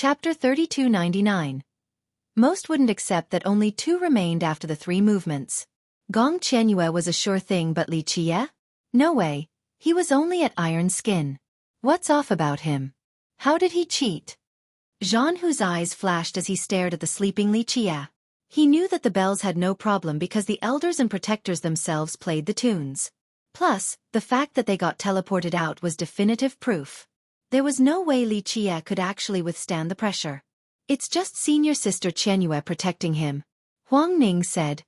Chapter 3299. Most wouldn't accept that only 2 remained after the 3 movements. Gong Qianyue was a sure thing, but Li Qie? No way. He was only at iron skin. What's off about him? How did he cheat? Zhan Hu's eyes flashed as he stared at the sleeping Li Qie. He knew that the bells had no problem because the elders and protectors themselves played the tunes. Plus, the fact that they got teleported out was definitive proof. There was no way Li Qie could actually withstand the pressure. It's just senior sister Qianyue protecting him, Huang Ning said,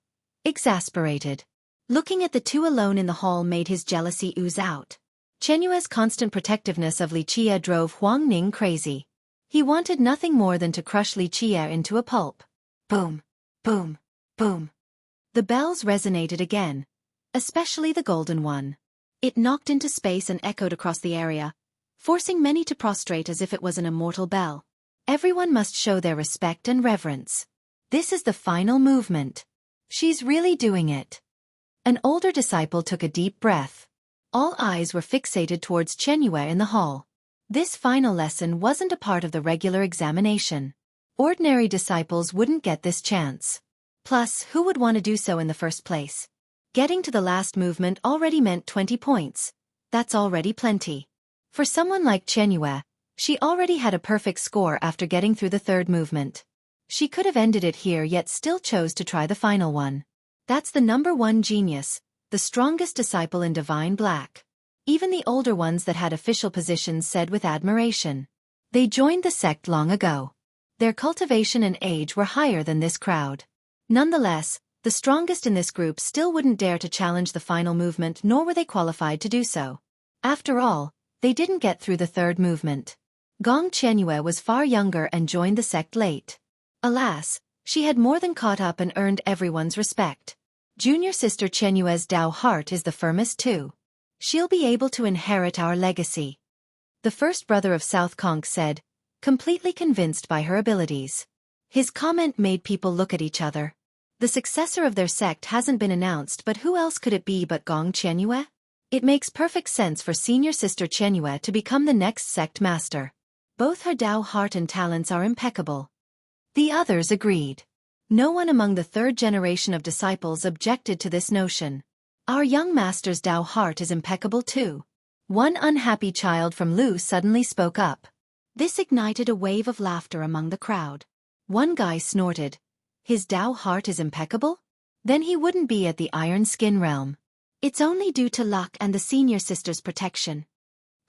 exasperated. Looking at the 2 alone in the hall made his jealousy ooze out. Qianyue's constant protectiveness of Li Qie drove Huang Ning crazy. He wanted nothing more than to crush Li Qie into a pulp. Boom, boom, boom. The bells resonated again, especially the golden one. It knocked into space and echoed across the area, forcing many to prostrate as if it was an immortal bell. Everyone must show their respect and reverence. This is the final movement. She's really doing it. An older disciple took a deep breath. All eyes were fixated towards Qianyue in the hall. This final lesson wasn't a part of the regular examination. Ordinary disciples wouldn't get this chance. Plus, who would want to do so in the first place? Getting to the last movement already meant 20 points. That's already plenty. For someone like Qianyue, she already had a perfect score after getting through the 3rd movement. She could have ended it here yet still chose to try the final one. That's the #1 genius, the strongest disciple in Divine Black. Even the older ones that had official positions said with admiration. They joined the sect long ago. Their cultivation and age were higher than this crowd. Nonetheless, the strongest in this group still wouldn't dare to challenge the final movement, nor were they qualified to do so. After all, they didn't get through the 3rd movement. Gong Qianyue was far younger and joined the sect late. Alas, she had more than caught up and earned everyone's respect. Junior sister Qianyue's Dao heart is the firmest too. She'll be able to inherit our legacy. The first brother of South Conk said, completely convinced by her abilities. His comment made people look at each other. The successor of their sect hasn't been announced, but who else could it be but Gong Qianyue? It makes perfect sense for senior sister Qianyue to become the next sect master. Both her Dao heart and talents are impeccable. The others agreed. No one among the 3rd generation of disciples objected to this notion. Our young master's Dao heart is impeccable too. One unhappy child from Lu suddenly spoke up. This ignited a wave of laughter among the crowd. One guy snorted. His Dao heart is impeccable? Then he wouldn't be at the Iron Skin realm. It's only due to luck and the senior sister's protection.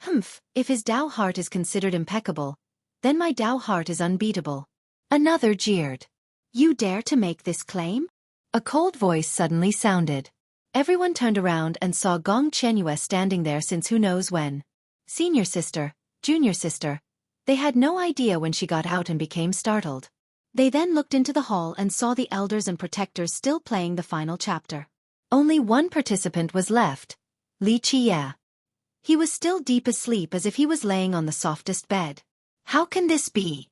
Humph, if his Dao heart is considered impeccable, then my Dao heart is unbeatable. Another jeered. You dare to make this claim? A cold voice suddenly sounded. Everyone turned around and saw Gong Qianyue standing there since who knows when. Senior sister, junior sister. They had no idea when she got out and became startled. They then looked into the hall and saw the elders and protectors still playing the final chapter. Only one participant was left, Li Qie. He was still deep asleep as if he was laying on the softest bed. How can this be?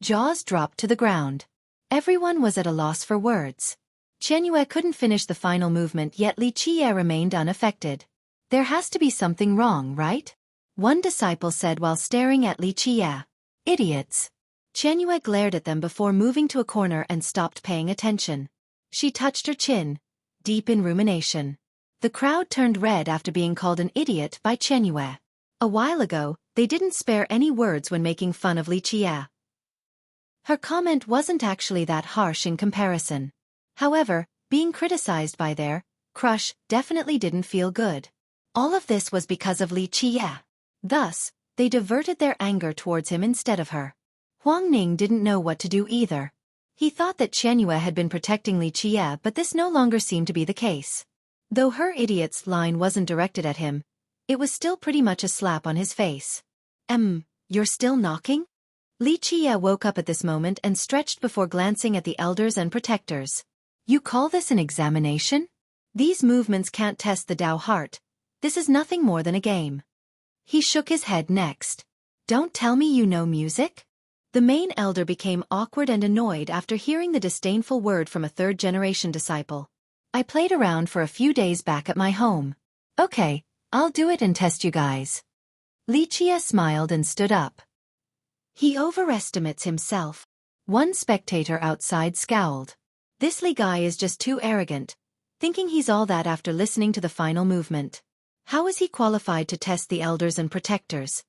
Jaws dropped to the ground. Everyone was at a loss for words. Qianyue couldn't finish the final movement, yet Li Qie remained unaffected. There has to be something wrong, right? One disciple said while staring at Li Qie. Idiots. Qianyue glared at them before moving to a corner and stopped paying attention. She touched her chin, deep in rumination. The crowd turned red after being called an idiot by Qianyue. A while ago, they didn't spare any words when making fun of Li Qie. Her comment wasn't actually that harsh in comparison. However, being criticized by their crush definitely didn't feel good. All of this was because of Li Qie. Thus, they diverted their anger towards him instead of her. Huang Ning didn't know what to do either. He thought that Qianyue had been protecting Li Qie, but this no longer seemed to be the case. Though her idiot's line wasn't directed at him, it was still pretty much a slap on his face. You're still knocking? Li Qie woke up at this moment and stretched before glancing at the elders and protectors. You call this an examination? These movements can't test the Dao heart. This is nothing more than a game. He shook his head next. Don't tell me you know music? The main elder became awkward and annoyed after hearing the disdainful word from a 3rd-generation disciple. I played around for a few days back at my home. Okay, I'll do it and test you guys. Li Qie smiled and stood up. He overestimates himself. One spectator outside scowled. This Li guy is just too arrogant, thinking he's all that after listening to the final movement. How is he qualified to test the elders and protectors?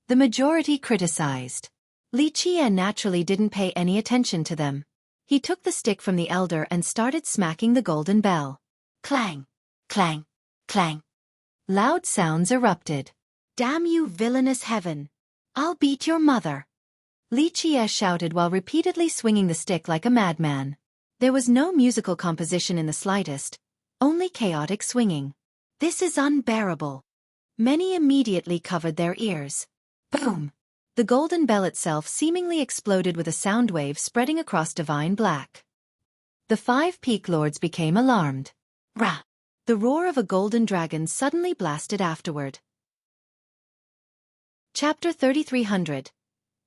The majority criticized. Li Qie naturally didn't pay any attention to them. He took the stick from the elder and started smacking the golden bell. Clang! Clang! Clang! Loud sounds erupted. Damn you, villainous heaven! I'll beat your mother! Li Qie shouted while repeatedly swinging the stick like a madman. There was no musical composition in the slightest, only chaotic swinging. This is unbearable. Many immediately covered their ears. Boom! The golden bell itself seemingly exploded with a sound wave spreading across divine black. The 5 peak lords became alarmed. Rah! The roar of a golden dragon suddenly blasted afterward. Chapter 3300.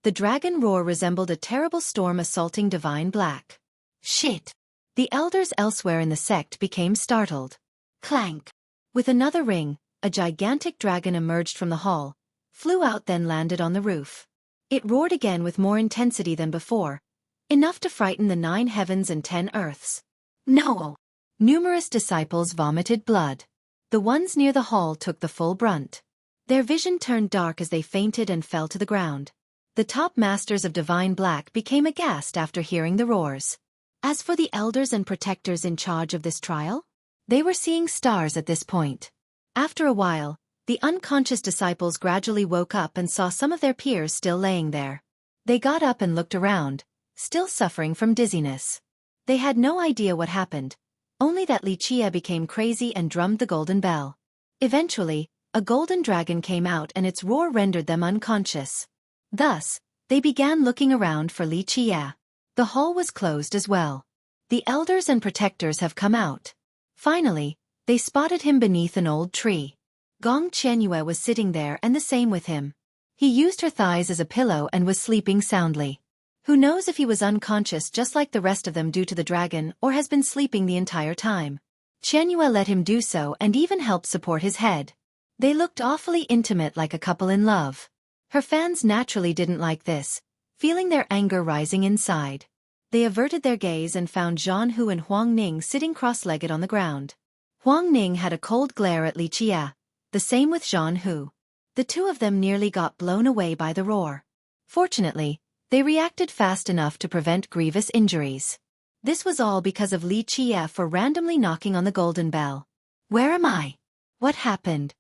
The dragon roar resembled a terrible storm assaulting divine black. Shit! The elders elsewhere in the sect became startled. Clank! With another ring, a gigantic dragon emerged from the hall, flew out then landed on the roof. It roared again with more intensity than before, enough to frighten the 9 heavens and 10 earths. No! Numerous disciples vomited blood. The ones near the hall took the full brunt. Their vision turned dark as they fainted and fell to the ground. The top masters of divine black became aghast after hearing the roars. As for the elders and protectors in charge of this trial, they were seeing stars at this point. After a while, the unconscious disciples gradually woke up and saw some of their peers still laying there. They got up and looked around, still suffering from dizziness. They had no idea what happened, only that Li Qie became crazy and drummed the golden bell. Eventually, a golden dragon came out and its roar rendered them unconscious. Thus, they began looking around for Li Qie. The hall was closed as well. The elders and protectors have come out. Finally, they spotted him beneath an old tree. Gong Qianyue was sitting there and the same with him. He used her thighs as a pillow and was sleeping soundly. Who knows if he was unconscious just like the rest of them due to the dragon or has been sleeping the entire time. Qianyue let him do so and even helped support his head. They looked awfully intimate like a couple in love. Her fans naturally didn't like this, feeling their anger rising inside. They averted their gaze and found Zhan Hu and Huang Ning sitting cross-legged on the ground. Huang Ning had a cold glare at Li Qie, the same with Zhan Hu. The two of them nearly got blown away by the roar. Fortunately, they reacted fast enough to prevent grievous injuries. This was all because of Li Qie for randomly knocking on the golden bell. Where am I? What happened?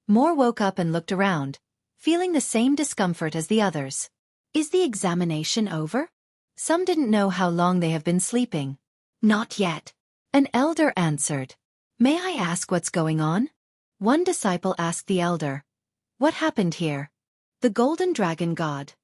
More woke up and looked around, feeling the same discomfort as the others. Is the examination over? Some didn't know how long they have been sleeping. Not yet. An elder answered. May I ask what's going on? One disciple asked the elder. What happened here? The golden dragon god.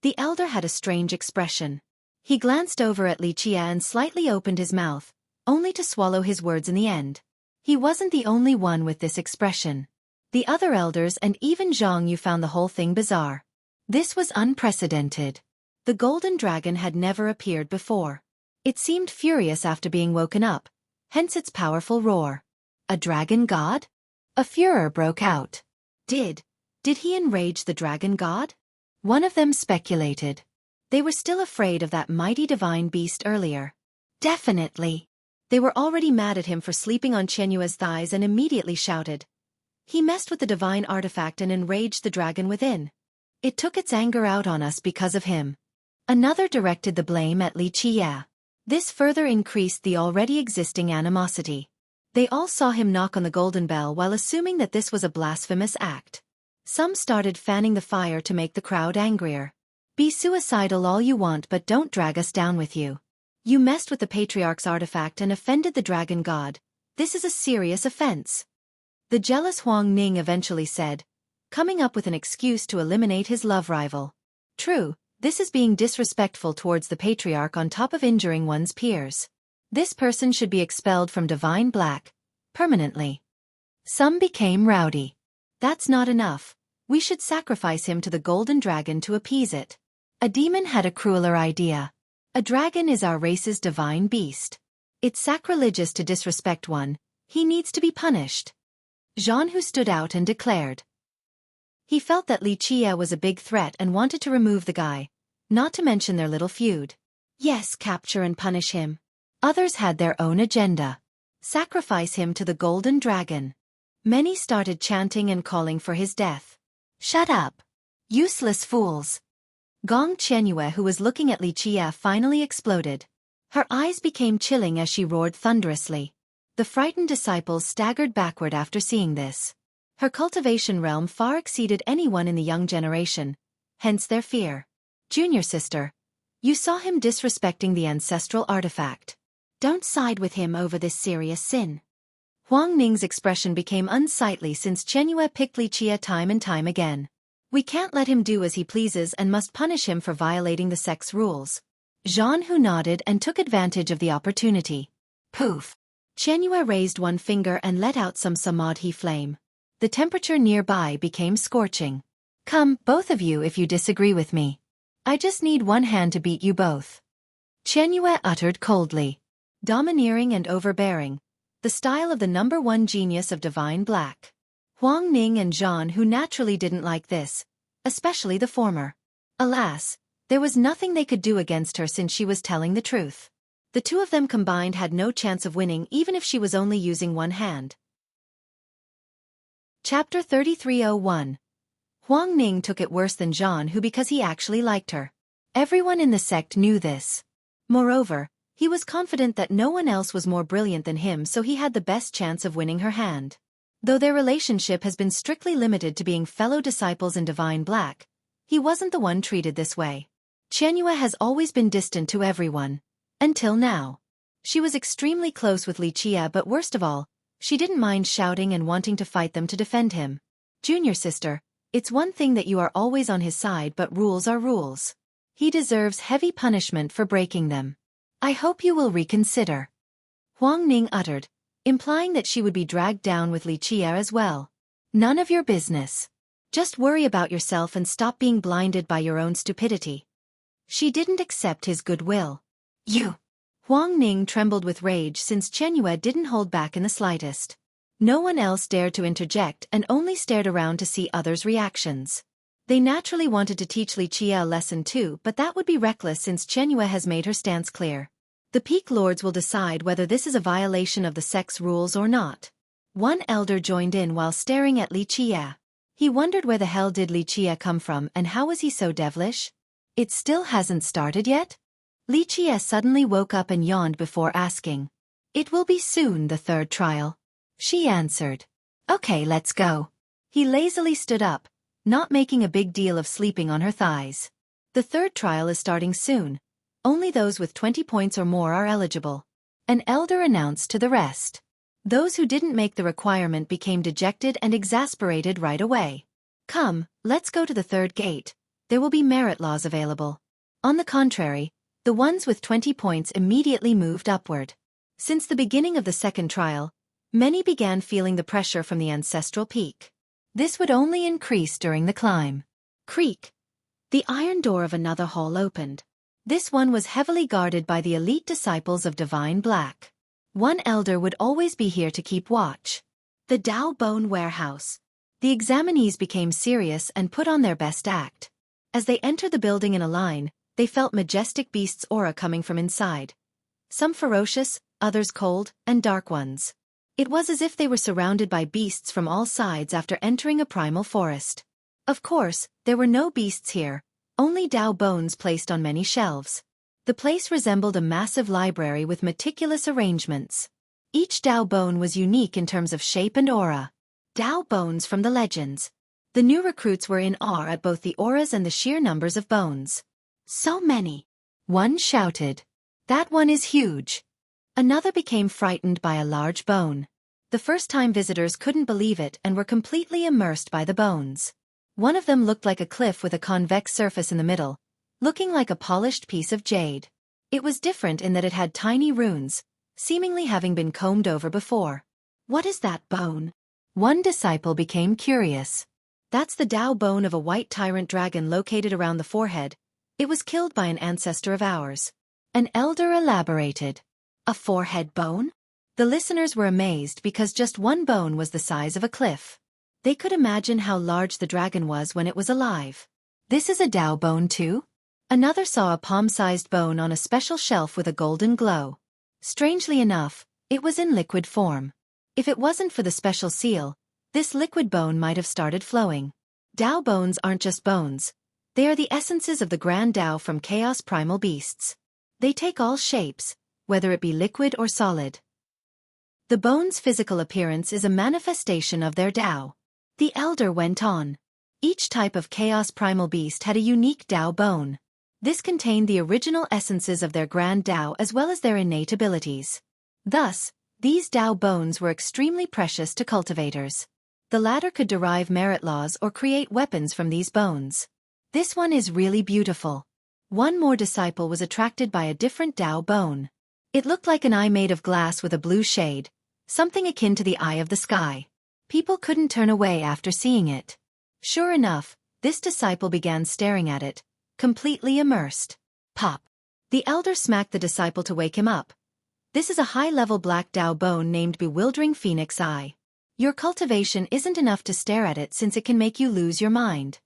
The elder had a strange expression. He glanced over at Li Qie and slightly opened his mouth, only to swallow his words in the end. He wasn't the only one with this expression. The other elders and even Zhang Yu found the whole thing bizarre. This was unprecedented. The golden dragon had never appeared before. It seemed furious after being woken up, hence its powerful roar. A dragon god? A furor broke out. Did he enrage the dragon god? One of them speculated. They were still afraid of that mighty divine beast earlier. Definitely. They were already mad at him for sleeping on Qianyue's thighs and immediately shouted. He messed with the divine artifact and enraged the dragon within. It took its anger out on us because of him. Another directed the blame at Li Qie. This further increased the already existing animosity. They all saw him knock on the golden bell while assuming that this was a blasphemous act. Some started fanning the fire to make the crowd angrier. Be suicidal all you want, but don't drag us down with you. You messed with the patriarch's artifact and offended the dragon god. This is a serious offense. The jealous Huang Ning eventually said, coming up with an excuse to eliminate his love rival. True, this is being disrespectful towards the patriarch on top of injuring one's peers. This person should be expelled from Divine Black, permanently. Some became rowdy. That's not enough. We should sacrifice him to the golden dragon to appease it. A demon had a crueler idea. A dragon is our race's divine beast. It's sacrilegious to disrespect one. He needs to be punished. Zhan Hu stood out and declared. He felt that Li Qie was a big threat and wanted to remove the guy, not to mention their little feud. Yes, capture and punish him. Others had their own agenda. Sacrifice him to the golden dragon. Many started chanting and calling for his death. Shut up! Useless fools! Gong Qianyue, who was looking at Li Qie, finally exploded. Her eyes became chilling as she roared thunderously. The frightened disciples staggered backward after seeing this. Her cultivation realm far exceeded anyone in the young generation, hence their fear. Junior sister, you saw him disrespecting the ancestral artifact. Don't side with him over this serious sin. Huang Ning's expression became unsightly since Qianyue picked Li Qie time and time again. We can't let him do as he pleases and must punish him for violating the sect's rules. Zhan Hu nodded and took advantage of the opportunity. Poof! Qianyue raised one finger and let out some samadhi flame. The temperature nearby became scorching. Come, both of you, if you disagree with me. I just need one hand to beat you both. Qianyue uttered coldly. Domineering and overbearing. The style of the #1 genius of divine black. Huang Ning and Zhan, who naturally didn't like this, especially the former. Alas, there was nothing they could do against her since she was telling the truth. The two of them combined had no chance of winning even if she was only using one hand. Chapter 3301. Huang Ning took it worse than Zhan, who because he actually liked her. Everyone in the sect knew this. Moreover, he was confident that no one else was more brilliant than him, so he had the best chance of winning her hand. Though their relationship has been strictly limited to being fellow disciples in Divine Black, he wasn't the one treated this way. Qianyue has always been distant to everyone. Until now. She was extremely close with Li Qie, but worst of all, she didn't mind shouting and wanting to fight them to defend him. Junior sister, it's one thing that you are always on his side, but rules are rules. He deserves heavy punishment for breaking them. I hope you will reconsider. Huang Ning uttered, implying that she would be dragged down with Li Qie as well. None of your business. Just worry about yourself and stop being blinded by your own stupidity. She didn't accept his goodwill. You! Huang Ning trembled with rage since Qianyue didn't hold back in the slightest. No one else dared to interject and only stared around to see others' reactions. They naturally wanted to teach Li Qie a lesson too, but that would be reckless since Qianyue has made her stance clear. The Peak Lords will decide whether this is a violation of the sect's rules or not. One elder joined in while staring at Li Qie. He wondered where the hell did Li Qie come from and how was he so devilish? It still hasn't started yet? Li Qie suddenly woke up and yawned before asking. It will be soon, the third trial. She answered. Okay, let's go. He lazily stood up, not making a big deal of sleeping on her thighs. The third trial is starting soon. Only those with 20 points or more are eligible. An elder announced to the rest. Those who didn't make the requirement became dejected and exasperated right away. Come, let's go to the third gate. There will be merit laws available. On the contrary, the ones with 20 points immediately moved upward. Since the beginning of the second trial, many began feeling the pressure from the ancestral peak. This would only increase during the climb. Creak. The iron door of another hall opened. This one was heavily guarded by the elite disciples of Divine Black. One elder would always be here to keep watch. The Dao Bone Warehouse. The examinees became serious and put on their best act. As they entered the building in a line, they felt majestic beasts' aura coming from inside. Some ferocious, others cold, and dark ones. It was as if they were surrounded by beasts from all sides after entering a primal forest. Of course, there were no beasts here, only Dao bones placed on many shelves. The place resembled a massive library with meticulous arrangements. Each Dao bone was unique in terms of shape and aura. Dao bones from the legends. The new recruits were in awe at both the auras and the sheer numbers of bones. So many. One shouted. That one is huge. Another became frightened by a large bone. The first-time visitors couldn't believe it and were completely immersed by the bones. One of them looked like a cliff with a convex surface in the middle, looking like a polished piece of jade. It was different in that it had tiny runes, seemingly having been combed over before. What is that bone? One disciple became curious. That's the Dao bone of a white tyrant dragon located around the forehead. It was killed by an ancestor of ours. An elder elaborated. A forehead bone? The listeners were amazed because just one bone was the size of a cliff. They could imagine how large the dragon was when it was alive. This is a Dao bone too? Another saw a palm-sized bone on a special shelf with a golden glow. Strangely enough, it was in liquid form. If it wasn't for the special seal, this liquid bone might have started flowing. Dao bones aren't just bones. They are the essences of the grand Dao from chaos primal beasts. They take all shapes, whether it be liquid or solid. The bone's physical appearance is a manifestation of their Dao. The elder went on. Each type of chaos primal beast had a unique Dao bone. This contained the original essences of their grand Dao as well as their innate abilities. Thus, these Dao bones were extremely precious to cultivators. The latter could derive merit laws or create weapons from these bones. This one is really beautiful. One more disciple was attracted by a different Dao bone. It looked like an eye made of glass with a blue shade, something akin to the eye of the sky. People couldn't turn away after seeing it. Sure enough, this disciple began staring at it, completely immersed. Pop! The elder smacked the disciple to wake him up. This is a high-level black Dao bone named Bewildering Phoenix Eye. Your cultivation isn't enough to stare at it since it can make you lose your mind.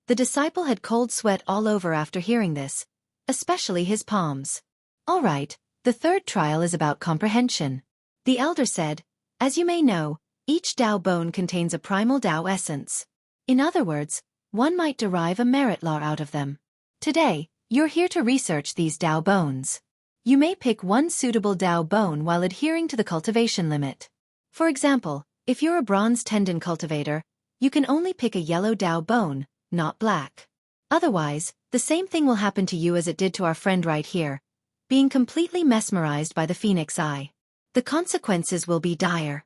The disciple had cold sweat all over after hearing this, especially his palms. All right, the third trial is about comprehension. The elder said, as you may know, each Dao bone contains a primal Dao essence. In other words, one might derive a merit law out of them. Today, you're here to research these Dao bones. You may pick one suitable Dao bone while adhering to the cultivation limit. For example, if you're a bronze tendon cultivator, you can only pick a yellow Dao bone, not black. Otherwise, the same thing will happen to you as it did to our friend right here, being completely mesmerized by the phoenix eye. The consequences will be dire.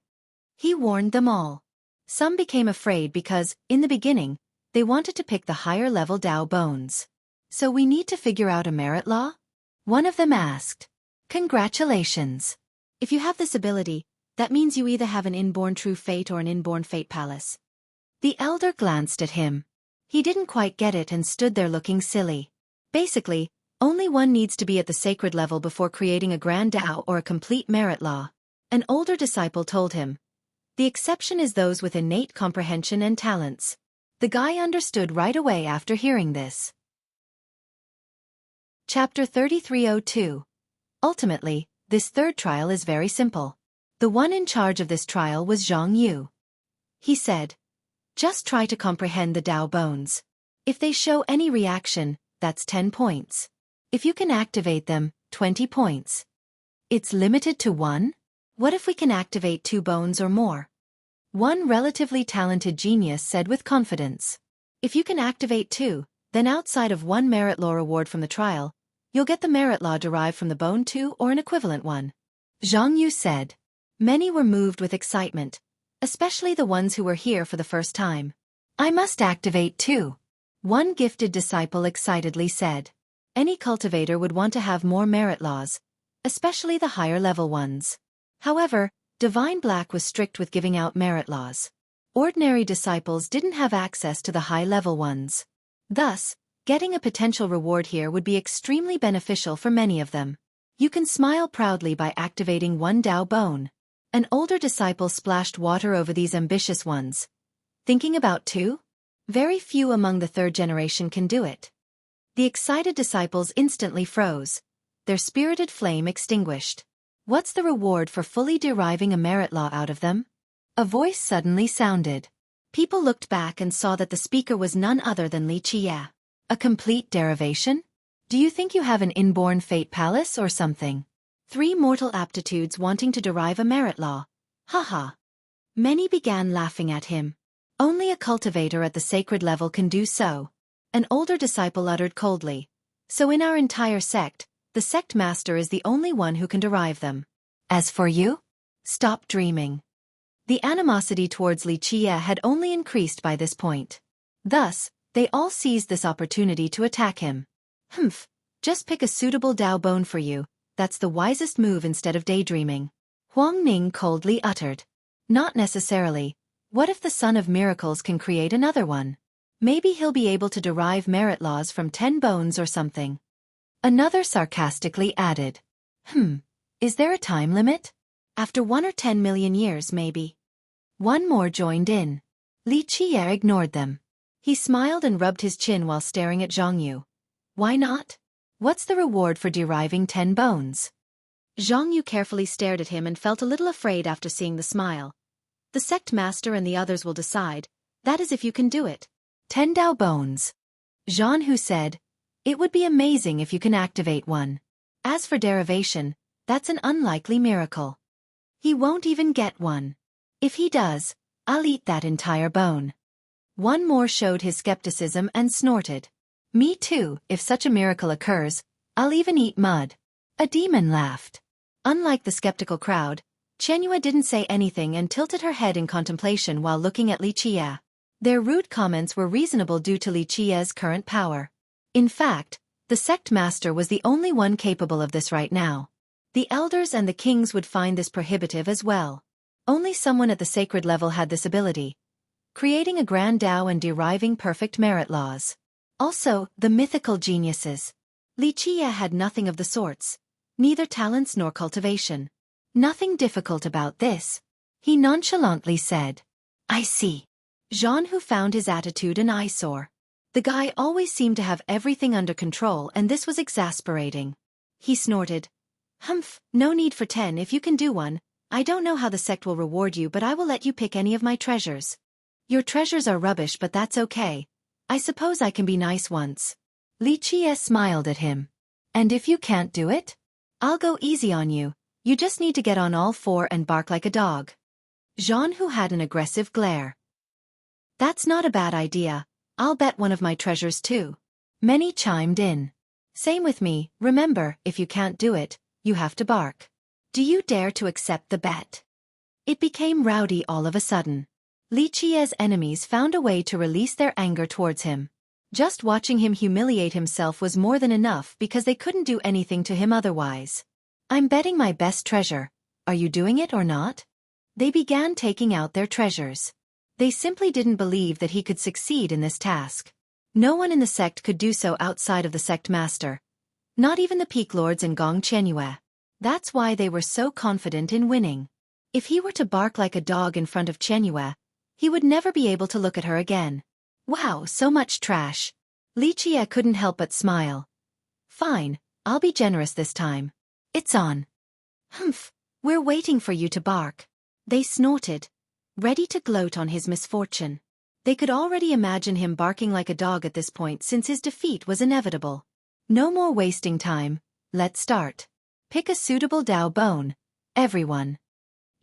He warned them all. Some became afraid because, in the beginning, they wanted to pick the higher-level Dao bones. So we need to figure out a merit law? One of them asked. Congratulations. If you have this ability, that means you either have an inborn true fate or an inborn fate palace. The elder glanced at him. He didn't quite get it and stood there looking silly. Basically, only one needs to be at the sacred level before creating a grand Dao or a complete merit law. An older disciple told him. The exception is those with innate comprehension and talents. The guy understood right away after hearing this. Chapter 3302. Ultimately, this third trial is very simple. The one in charge of this trial was Zhang Yu. He said, just try to comprehend the Dao bones. If they show any reaction, that's 10 points. If you can activate them, 20 points. It's limited to one? What if we can activate 2 bones or more? One relatively talented genius said with confidence. If you can activate 2, then outside of one merit law reward from the trial, you'll get the merit law derived from the bone 2 or an equivalent one. Zhang Yu said. Many were moved with excitement, especially the ones who were here for the first time. I must activate 2. One gifted disciple excitedly said. Any cultivator would want to have more merit laws, especially the higher-level ones. However, Divine Black was strict with giving out merit laws. Ordinary disciples didn't have access to the high-level ones. Thus, getting a potential reward here would be extremely beneficial for many of them. You can smile proudly by activating 1 Dao bone. An older disciple splashed water over these ambitious ones. Thinking about 2? Very few among the third generation can do it. The excited disciples instantly froze. Their spirited flame extinguished. What's the reward for fully deriving a merit law out of them? A voice suddenly sounded. People looked back and saw that the speaker was none other than Xueqi. A complete derivation? Do you think you have an inborn fate palace or something? 3 mortal aptitudes wanting to derive a merit law. Haha. Many began laughing at him. Only a cultivator at the sacred level can do so. An older disciple uttered coldly. So in our entire sect, the sect master is the only one who can derive them. As for you? Stop dreaming. The animosity towards Xueqi had only increased by this point. Thus, they all seized this opportunity to attack him. Humph, just pick a suitable Dao bone for you. That's the wisest move instead of daydreaming. Huang Ning coldly uttered. Not necessarily. What if the Son of Miracles can create another one? Maybe he'll be able to derive merit laws from 10 bones or something. Another sarcastically added. Is there a time limit? After 1 or 10 million years maybe. One more joined in. Li Qiye ignored them. He smiled and rubbed his chin while staring at Zhang Yu. Why not? What's the reward for deriving 10 bones? Zhang Yu carefully stared at him and felt a little afraid after seeing the smile. The sect master and the others will decide, that is if you can do it. 10 Dao bones. Zhang Hu said, it would be amazing if you can activate one. As for derivation, that's an unlikely miracle. He won't even get one. If he does, I'll eat that entire bone. One more showed his skepticism and snorted. Me too, if such a miracle occurs, I'll even eat mud. A demon laughed. Unlike the skeptical crowd, Qianyue didn't say anything and tilted her head in contemplation while looking at Li Qiye. Their rude comments were reasonable due to Li Qiye's current power. In fact, the sect master was the only one capable of this right now. The elders and the kings would find this prohibitive as well. Only someone at the sacred level had this ability, creating a grand Dao and deriving perfect merit laws. Also, the mythical geniuses. Li Qiye had nothing of the sorts, neither talents nor cultivation. Nothing difficult about this. He nonchalantly said, I see. Zhang Hu found his attitude an eyesore. The guy always seemed to have everything under control and this was exasperating. He snorted. Humph, no need for 10 if you can do one. I don't know how the sect will reward you but I will let you pick any of my treasures. Your treasures are rubbish but that's okay. I suppose I can be nice once. Li Qiye smiled at him. And if you can't do it? I'll go easy on you. You just need to get on all four and bark like a dog. Zhang Hu had an aggressive glare. That's not a bad idea. I'll bet one of my treasures too. Many chimed in. Same with me, remember, if you can't do it, you have to bark. Do you dare to accept the bet? It became rowdy all of a sudden. Li Qiye's enemies found a way to release their anger towards him. Just watching him humiliate himself was more than enough because they couldn't do anything to him otherwise. I'm betting my best treasure. Are you doing it or not? They began taking out their treasures. They simply didn't believe that he could succeed in this task. No one in the sect could do so outside of the sect master. Not even the peak lords and Gong Qianyue. That's why they were so confident in winning. If he were to bark like a dog in front of Qianyue, he would never be able to look at her again. Wow, so much trash. Li Qiye couldn't help but smile. Fine, I'll be generous this time. It's on. Humph, we're waiting for you to bark. They snorted, ready to gloat on his misfortune. They could already imagine him barking like a dog at this point since his defeat was inevitable. No more wasting time, let's start. Pick a suitable Dao bone, everyone.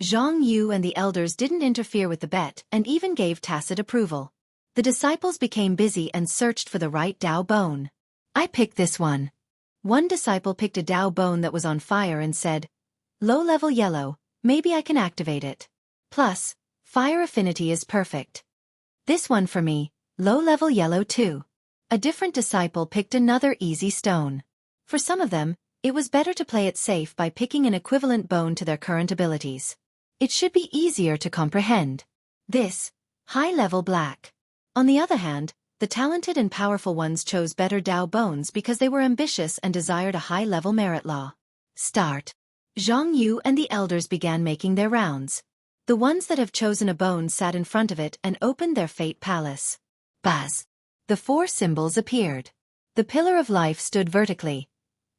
Zhang Yu and the elders didn't interfere with the bet and even gave tacit approval. The disciples became busy and searched for the right Dao bone. I picked this one. One disciple picked a Dao bone that was on fire and said, low-level yellow, maybe I can activate it. Plus, fire affinity is perfect. This one for me, low-level yellow too. A different disciple picked another easy stone. For some of them, it was better to play it safe by picking an equivalent bone to their current abilities. It should be easier to comprehend. This, high-level black. On the other hand, the talented and powerful ones chose better Dao bones because they were ambitious and desired a high-level merit law. Start. Zhang Yu and the elders began making their rounds. The ones that have chosen a bone sat in front of it and opened their fate palace. Buzz. The 4 symbols appeared. The pillar of life stood vertically.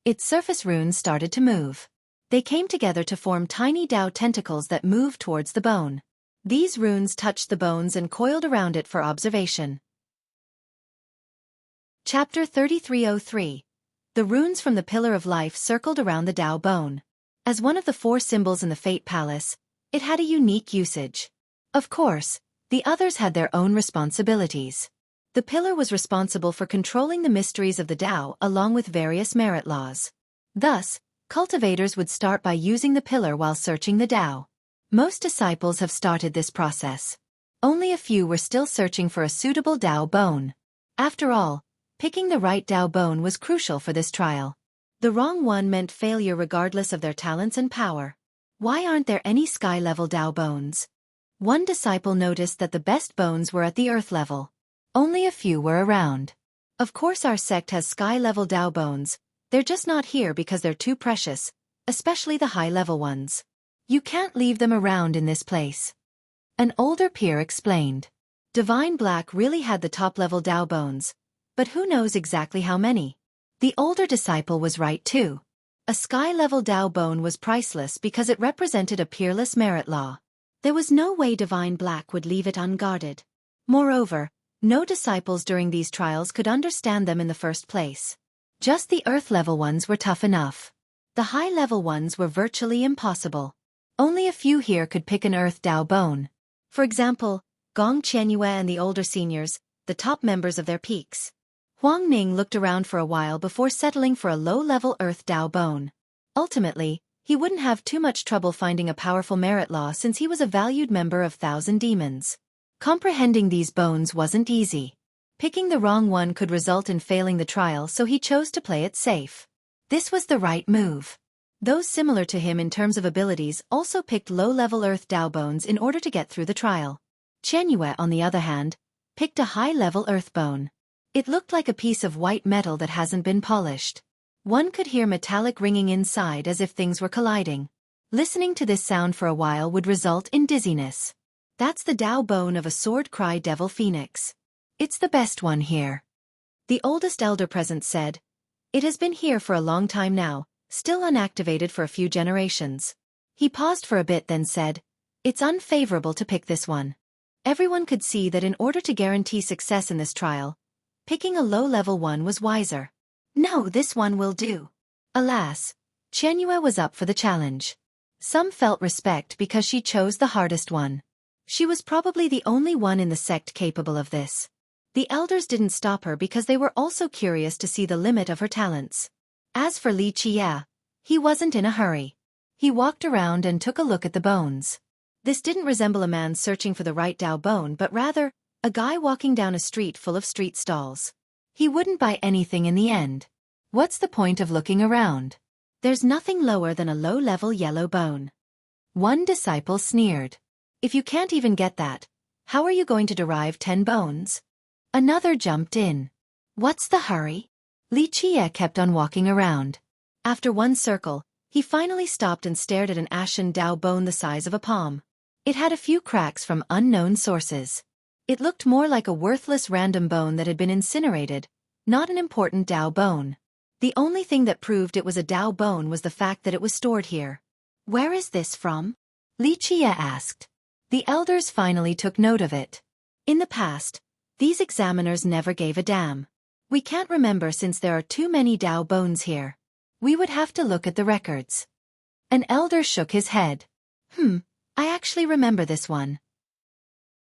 Its surface runes started to move. They came together to form tiny Dao tentacles that moved towards the bone. These runes touched the bones and coiled around it for observation. Chapter 3303. The runes from the Pillar of Life circled around the Dao bone. As one of the 4 symbols in the Fate Palace, it had a unique usage. Of course, the others had their own responsibilities. The pillar was responsible for controlling the mysteries of the Dao along with various merit laws. Thus, cultivators would start by using the pillar while searching the Dao. Most disciples have started this process. Only a few were still searching for a suitable Dao bone. After all, picking the right Dao bone was crucial for this trial. The wrong one meant failure regardless of their talents and power. Why aren't there any sky-level Dao bones? One disciple noticed that the best bones were at the earth level. Only a few were around. Of course our sect has sky-level Dao bones, they're just not here because they're too precious, especially the high-level ones. You can't leave them around in this place. An older peer explained. Divine Black really had the top-level Dao bones, but who knows exactly how many? The older disciple was right too. A sky-level Dao bone was priceless because it represented a peerless merit law. There was no way Divine Black would leave it unguarded. Moreover, no disciples during these trials could understand them in the first place. Just the earth-level ones were tough enough. The high-level ones were virtually impossible. Only a few here could pick an earth Dao bone. For example, Gong Qianyue and the older seniors, the top members of their peaks. Huang Ning looked around for a while before settling for a low-level earth Dao bone. Ultimately, he wouldn't have too much trouble finding a powerful merit law since he was a valued member of Thousand Demons. Comprehending these bones wasn't easy. Picking the wrong one could result in failing the trial, so he chose to play it safe. This was the right move. Those similar to him in terms of abilities also picked low-level earth Dao bones in order to get through the trial. Qianyue, on the other hand, picked a high-level earth bone. It looked like a piece of white metal that hasn't been polished. One could hear metallic ringing inside as if things were colliding. Listening to this sound for a while would result in dizziness. That's the Dao bone of a sword cry devil phoenix. It's the best one here. The oldest elder present said, "It has been here for a long time now, still unactivated for a few generations." He paused for a bit then said, "It's unfavorable to pick this one." Everyone could see that in order to guarantee success in this trial, picking a low-level one was wiser. No, this one will do. Alas, Qianyue was up for the challenge. Some felt respect because she chose the hardest one. She was probably the only one in the sect capable of this. The elders didn't stop her because they were also curious to see the limit of her talents. As for Li Qie, he wasn't in a hurry. He walked around and took a look at the bones. This didn't resemble a man searching for the right Dao bone but rather, a guy walking down a street full of street stalls. He wouldn't buy anything in the end. What's the point of looking around? There's nothing lower than a low-level yellow bone. One disciple sneered. If you can't even get that, how are you going to derive 10 bones? Another jumped in. What's the hurry? Li Qie kept on walking around. After one circle, he finally stopped and stared at an ashen Dao bone the size of a palm. It had a few cracks from unknown sources. It looked more like a worthless random bone that had been incinerated, not an important Dao bone. The only thing that proved it was a Dao bone was the fact that it was stored here. Where is this from? Li Qie asked. The elders finally took note of it. In the past, these examiners never gave a damn. We can't remember since there are too many Dao bones here. We would have to look at the records. An elder shook his head. I actually remember this one.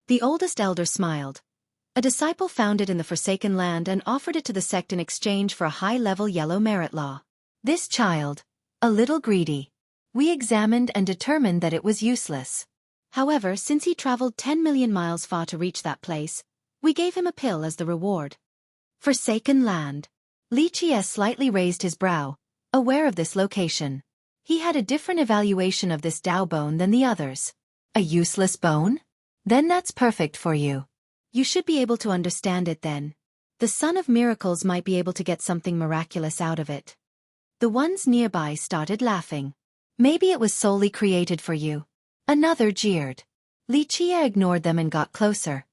The oldest elder smiled. A disciple found it in the Forsaken Land and offered it to the sect in exchange for a high-level yellow merit law. This child, a little greedy. We examined and determined that it was useless. However, since he traveled 10 million miles far to reach that place, we gave him a pill as the reward. Forsaken Land. Li Qie slightly raised his brow, aware of this location. He had a different evaluation of this Dao bone than the others. A useless bone? Then that's perfect for you. You should be able to understand it then. The Son of Miracles might be able to get something miraculous out of it. The ones nearby started laughing. Maybe it was solely created for you. Another jeered. Li Qie ignored them and got closer.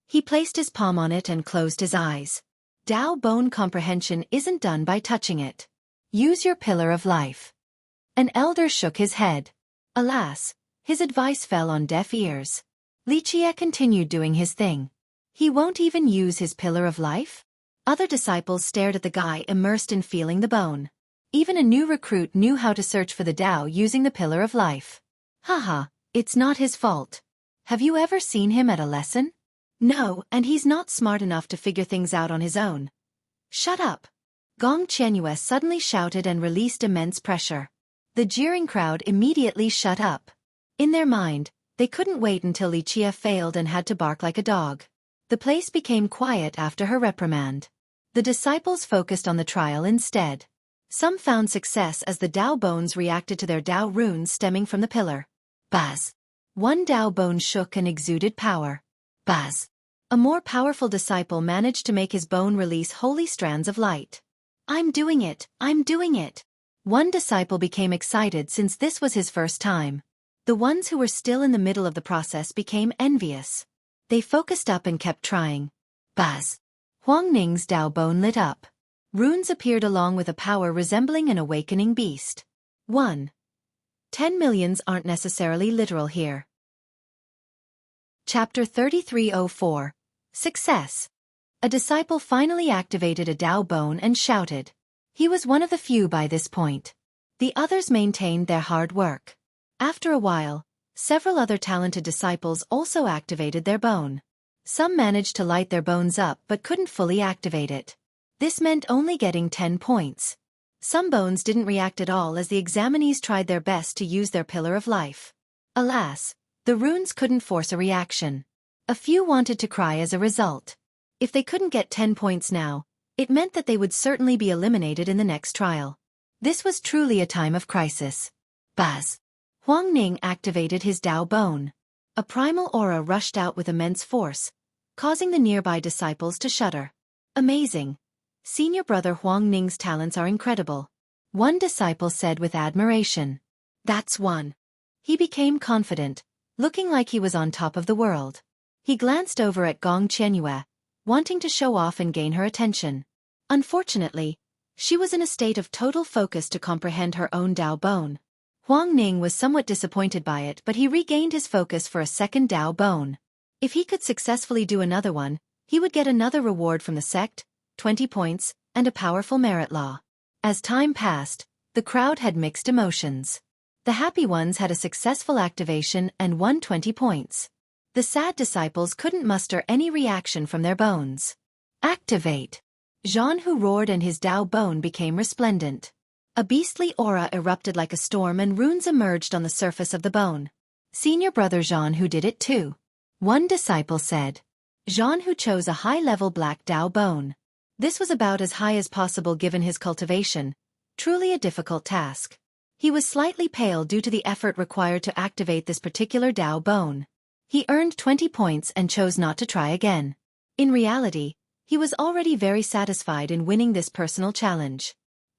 He placed his palm on it and closed his eyes. Dao bone comprehension isn't done by touching it. Use your pillar of life. An elder shook his head. Alas, his advice fell on deaf ears. Li Qie continued doing his thing. He won't even use his pillar of life? Other disciples stared at the guy immersed in feeling the bone. Even a new recruit knew how to search for the Dao using the pillar of life. Haha, it's not his fault. Have you ever seen him at a lesson? No, and he's not smart enough to figure things out on his own. Shut up. Gong Qianyue suddenly shouted and released immense pressure. The jeering crowd immediately shut up. In their mind, they couldn't wait until Li Qie failed and had to bark like a dog. The place became quiet after her reprimand. The disciples focused on the trial instead. Some found success as the Dao bones reacted to their Dao runes stemming from the pillar. Buzz. One Dao bone shook and exuded power. Buzz. A more powerful disciple managed to make his bone release holy strands of light. I'm doing it, I'm doing it. One disciple became excited since this was his first time. The ones who were still in the middle of the process became envious. They focused up and kept trying. Buzz! Huang Ning's Dao bone lit up. Runes appeared along with a power resembling an awakening beast. 1. 10 millions aren't necessarily literal here. Chapter 3304. Success. A disciple finally activated a Dao bone and shouted. He was one of the few by this point. The others maintained their hard work. After a while, several other talented disciples also activated their bone. Some managed to light their bones up but couldn't fully activate it. This meant only getting 10 points. Some bones didn't react at all as the examinees tried their best to use their pillar of life. Alas, the runes couldn't force a reaction. A few wanted to cry as a result. If they couldn't get 10 points now, it meant that they would certainly be eliminated in the next trial. This was truly a time of crisis. Buzz! Huang Ning activated his Dao bone. A primal aura rushed out with immense force, causing the nearby disciples to shudder. Amazing! Senior brother Huang Ning's talents are incredible. One disciple said with admiration. That's one. He became confident, looking like he was on top of the world. He glanced over at Gong Qianyue, wanting to show off and gain her attention. Unfortunately, she was in a state of total focus to comprehend her own Dao bone. Huang Ning was somewhat disappointed by it, but he regained his focus for a second Dao bone. If he could successfully do another one, he would get another reward from the sect, 20 points, and a powerful merit law. As time passed, the crowd had mixed emotions. The happy ones had a successful activation and won 20 points. The sad disciples couldn't muster any reaction from their bones. Activate! Zhan Hu roared and his Dao bone became resplendent. A beastly aura erupted like a storm and runes emerged on the surface of the bone. Senior brother Zhan Hu did it too. One disciple said. Zhan Hu chose a high-level black Dao bone. This was about as high as possible given his cultivation, truly a difficult task. He was slightly pale due to the effort required to activate this particular Dao bone. He earned 20 points and chose not to try again. In reality, he was already very satisfied in winning this personal challenge.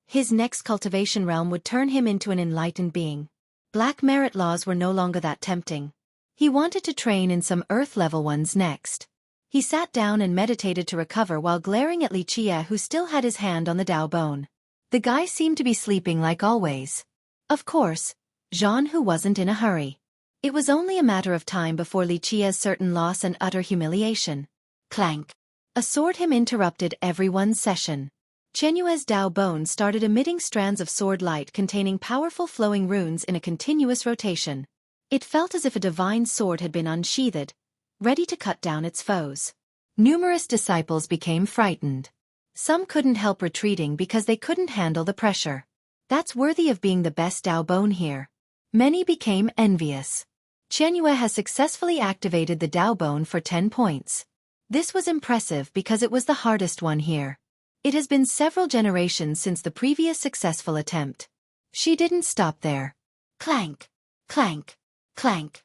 His next cultivation realm would turn him into an enlightened being. Black merit laws were no longer that tempting. He wanted to train in some earth-level ones next. He sat down and meditated to recover while glaring at Li Qie, who still had his hand on the Dao bone. The guy seemed to be sleeping like always. Of course, Zhan Hu wasn't in a hurry. It was only a matter of time before Li Qie's certain loss and utter humiliation. Clank! A sword hymn interrupted everyone's session. Qianyue's Dao bone started emitting strands of sword light containing powerful flowing runes in a continuous rotation. It felt as if a divine sword had been unsheathed, ready to cut down its foes. Numerous disciples became frightened. Some couldn't help retreating because they couldn't handle the pressure. That's worthy of being the best Dao bone here. Many became envious. Qianyue has successfully activated the Dao bone for 10 points. This was impressive because it was the hardest one here. It has been several generations since the previous successful attempt. She didn't stop there. Clank! Clank! Clank!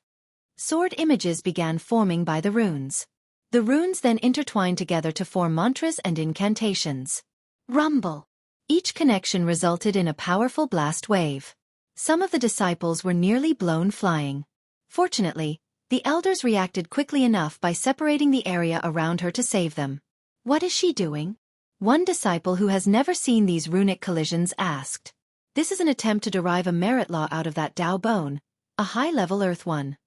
Sword images began forming by the runes. The runes then intertwined together to form mantras and incantations. Rumble! Each connection resulted in a powerful blast wave. Some of the disciples were nearly blown flying. Fortunately, the elders reacted quickly enough by separating the area around her to save them. What is she doing? One disciple who has never seen these runic collisions asked. This is an attempt to derive a merit law out of that Dao bone, a high-level earth one.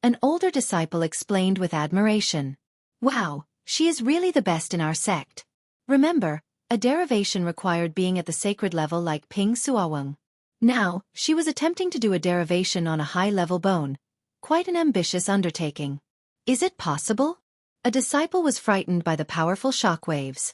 An older disciple explained with admiration. Wow, she is really the best in our sect. Remember, a derivation required being at the sacred level like Ping Suaweng. Now, she was attempting to do a derivation on a high-level bone. Quite an ambitious undertaking. Is it possible? A disciple was frightened by the powerful shockwaves.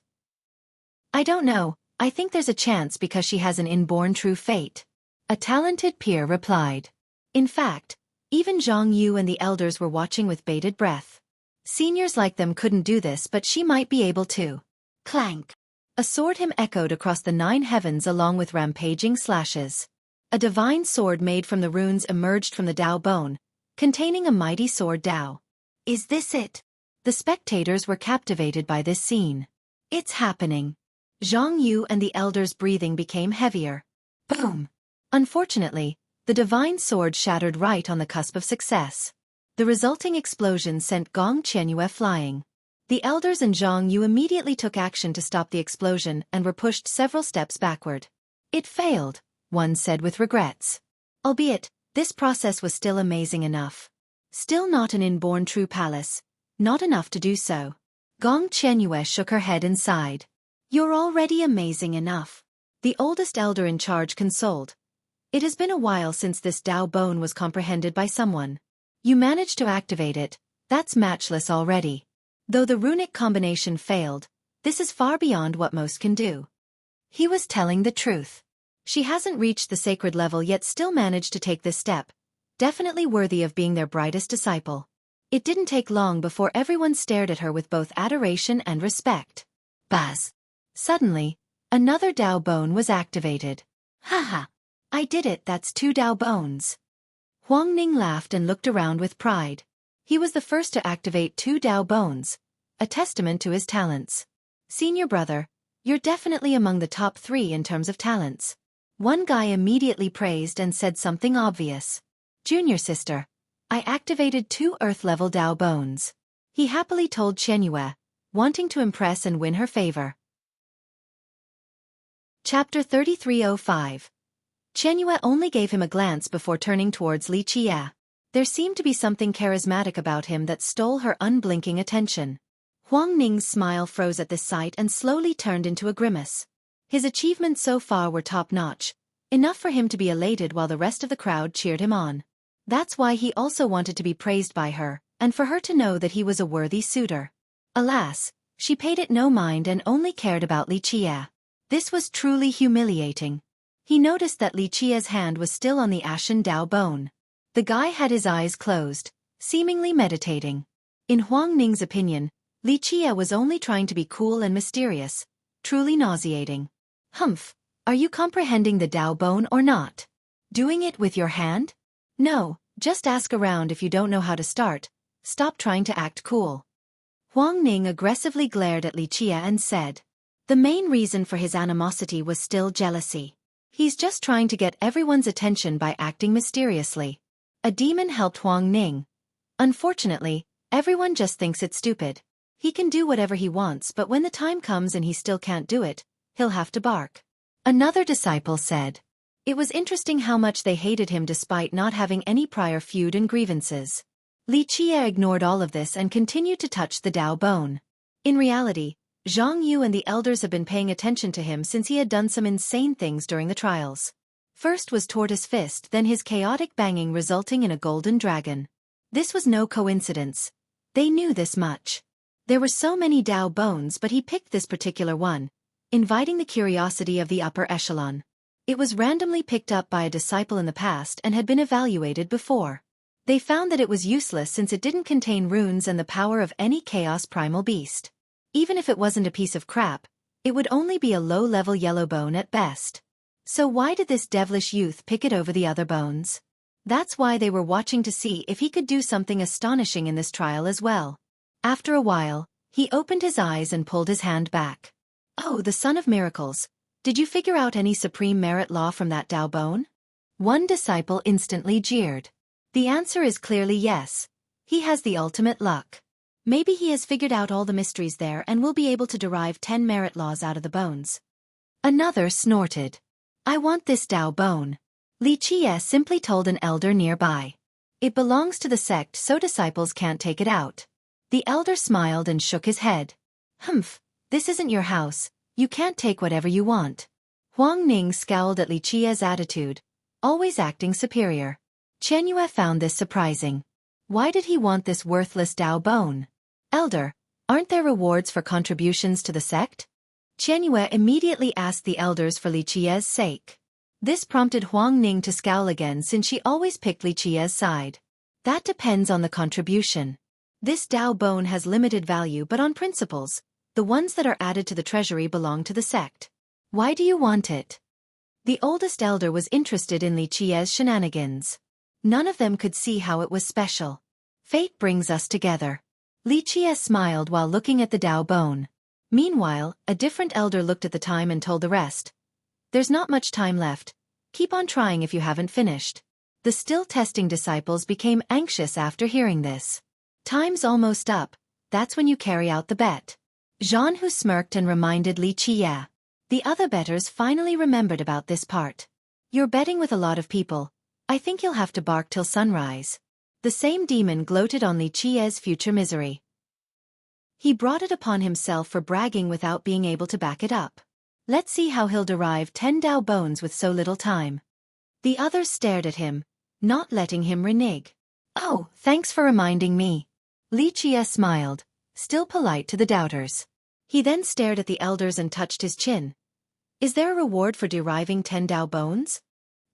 I don't know, I think there's a chance because she has an inborn true fate. A talented peer replied. In fact, even Zhang Yu and the elders were watching with bated breath. Seniors like them couldn't do this, but she might be able to. Clank! A sword hymn echoed across the 9 heavens along with rampaging slashes. A divine sword made from the runes emerged from the Dao bone, containing a mighty sword Dao. Is this it? The spectators were captivated by this scene. It's happening. Zhang Yu and the elders' breathing became heavier. Boom! Unfortunately, the divine sword shattered right on the cusp of success. The resulting explosion sent Gong Qianyue flying. The elders and Zhang Yu immediately took action to stop the explosion and were pushed several steps backward. It failed, one said with regrets. Albeit, this process was still amazing enough. Still not an inborn true palace, not enough to do so. Gong Qianyue shook her head and sighed. You're already amazing enough. The oldest elder in charge consoled. It has been a while since this Dao bone was comprehended by someone. You managed to activate it, that's matchless already. Though the runic combination failed, this is far beyond what most can do. He was telling the truth. She hasn't reached the sacred level yet still managed to take this step, definitely worthy of being their brightest disciple. It didn't take long before everyone stared at her with both adoration and respect. Buzz. Suddenly, another Dao bone was activated. Haha. I did it, that's 2 Dao bones. Huang Ning laughed and looked around with pride. He was the first to activate 2 Dao bones, a testament to his talents. Senior brother, you're definitely among the top 3 in terms of talents. One guy immediately praised and said something obvious. Junior sister, I activated 2 Earth-level Dao bones. He happily told Qianyue, wanting to impress and win her favor. Chapter 3305. Qianyue only gave him a glance before turning towards Li Qie. There seemed to be something charismatic about him that stole her unblinking attention. Huang Ning's smile froze at this sight and slowly turned into a grimace. His achievements so far were top-notch, enough for him to be elated while the rest of the crowd cheered him on. That's why he also wanted to be praised by her, and for her to know that he was a worthy suitor. Alas, she paid it no mind and only cared about Li Qie. This was truly humiliating. He noticed that Li Qie's hand was still on the ashen Dao bone. The guy had his eyes closed, seemingly meditating. In Huang Ning's opinion, Li Qie was only trying to be cool and mysterious, truly nauseating. Humph, are you comprehending the Dao bone or not? Doing it with your hand? No, just ask around if you don't know how to start. Stop trying to act cool. Huang Ning aggressively glared at Li Qie and said. The main reason for his animosity was still jealousy. He's just trying to get everyone's attention by acting mysteriously. A demon helped Huang Ning. Unfortunately, everyone just thinks it's stupid. He can do whatever he wants, but when the time comes and he still can't do it, he'll have to bark. Another disciple said. It was interesting how much they hated him despite not having any prior feud and grievances. Li Qie ignored all of this and continued to touch the Dao bone. In reality, Zhang Yu and the elders have been paying attention to him since he had done some insane things during the trials. First was Tortoise Fist, then his chaotic banging resulting in a golden dragon. This was no coincidence. They knew this much. There were so many Dao bones but he picked this particular one, inviting the curiosity of the upper echelon. It was randomly picked up by a disciple in the past and had been evaluated before. They found that it was useless since it didn't contain runes and the power of any chaos primal beast. Even if it wasn't a piece of crap, it would only be a low-level yellow bone at best. So why did this devilish youth pick it over the other bones? That's why they were watching to see if he could do something astonishing in this trial as well. After a while, he opened his eyes and pulled his hand back. Oh, the son of miracles, did you figure out any supreme merit law from that Dao bone? One disciple instantly jeered. The answer is clearly yes. He has the ultimate luck. Maybe he has figured out all the mysteries there and will be able to derive 10 merit laws out of the bones. Another snorted. I want this Dao bone. Li Qie simply told an elder nearby. It belongs to the sect so disciples can't take it out. The elder smiled and shook his head. Humph, this isn't your house, you can't take whatever you want. Huang Ning scowled at Li Qie's attitude, always acting superior. Qianyue found this surprising. Why did he want this worthless Dao bone? Elder, aren't there rewards for contributions to the sect? Qianyue immediately asked the elders for Li Qie's sake. This prompted Huang Ning to scowl again since she always picked Li Qie's side. That depends on the contribution. This Dao bone has limited value but on principles, the ones that are added to the treasury belong to the sect. Why do you want it? The oldest elder was interested in Li Qie's shenanigans. None of them could see how it was special. Fate brings us together. Li Qie smiled while looking at the Dao bone. Meanwhile, a different elder looked at the time and told the rest. There's not much time left. Keep on trying if you haven't finished. The still testing disciples became anxious after hearing this. Time's almost up, that's when you carry out the bet. Zhang Hu smirked and reminded Li Qiye. The other bettors finally remembered about this part. You're betting with a lot of people. I think you'll have to bark till sunrise. The same demon gloated on Li Qiye's future misery. He brought it upon himself for bragging without being able to back it up. Let's see how he'll derive 10 Dao bones with so little time. The others stared at him, not letting him renege. Oh, thanks for reminding me. Li Qiye smiled, still polite to the doubters. He then stared at the elders and touched his chin. Is there a reward for deriving 10 Dao bones?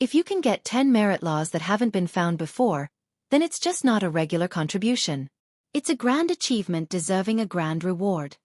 If you can get 10 merit laws that haven't been found before, then it's just not a regular contribution. It's a grand achievement deserving a grand reward.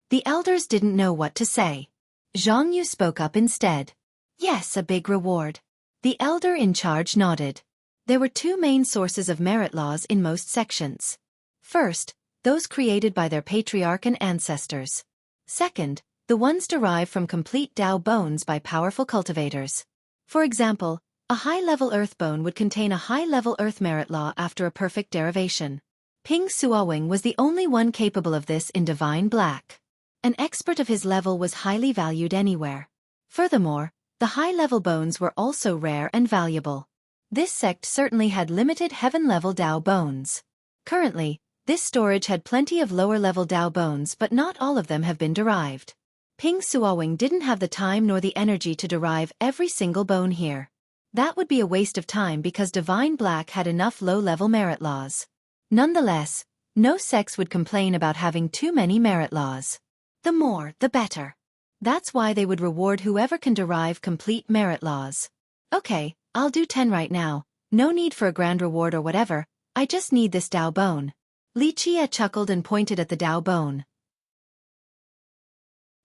The elders didn't know what to say. Zhang Yu spoke up instead. Yes, a big reward. The elder in charge nodded. There were two main sources of merit laws in most sections. First, those created by their patriarch and ancestors. Second, the ones derived from complete Dao bones by powerful cultivators. For example, a high-level earth bone would contain a high-level earth merit law after a perfect derivation. Ping Suowing was the only one capable of this in Divine Black. An expert of his level was highly valued anywhere. Furthermore, the high-level bones were also rare and valuable. This sect certainly had limited heaven-level Dao bones. Currently, this storage had plenty of lower-level Dao bones, but not all of them have been derived. Ping Suowing didn't have the time nor the energy to derive every single bone here. That would be a waste of time because Divine Black had enough low-level merit laws. Nonetheless, no sects would complain about having too many merit laws. The more, the better. That's why they would reward whoever can derive complete merit laws. Okay, I'll do 10 right now. No need for a grand reward or whatever, I just need this Dao bone. Li Qiye chuckled and pointed at the Dao bone.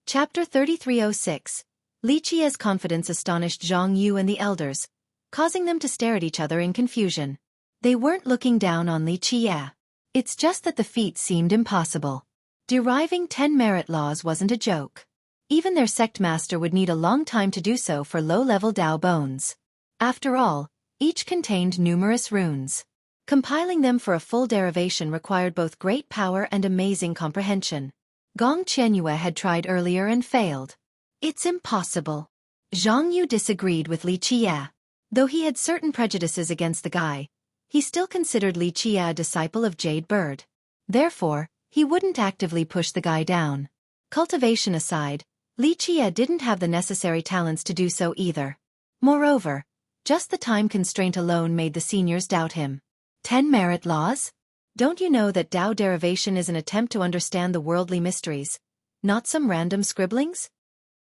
Chapter 3306. Li Qiye's confidence astonished Zhang Yu and the elders, causing them to stare at each other in confusion. They weren't looking down on Li Qiye. It's just that the feat seemed impossible. Deriving 10 merit laws wasn't a joke. Even their sect master would need a long time to do so for low-level Dao bones. After all, each contained numerous runes. Compiling them for a full derivation required both great power and amazing comprehension. Gong Qianyue had tried earlier and failed. It's impossible. Zhang Yu disagreed with Li Qiye. Though he had certain prejudices against the guy, he still considered Li Qiye a disciple of Jade Bird. Therefore, he wouldn't actively push the guy down. Cultivation aside, Li Qiye didn't have the necessary talents to do so either. Moreover, just the time constraint alone made the seniors doubt him. 10 merit laws? Don't you know that Dao derivation is an attempt to understand the worldly mysteries, not some random scribblings?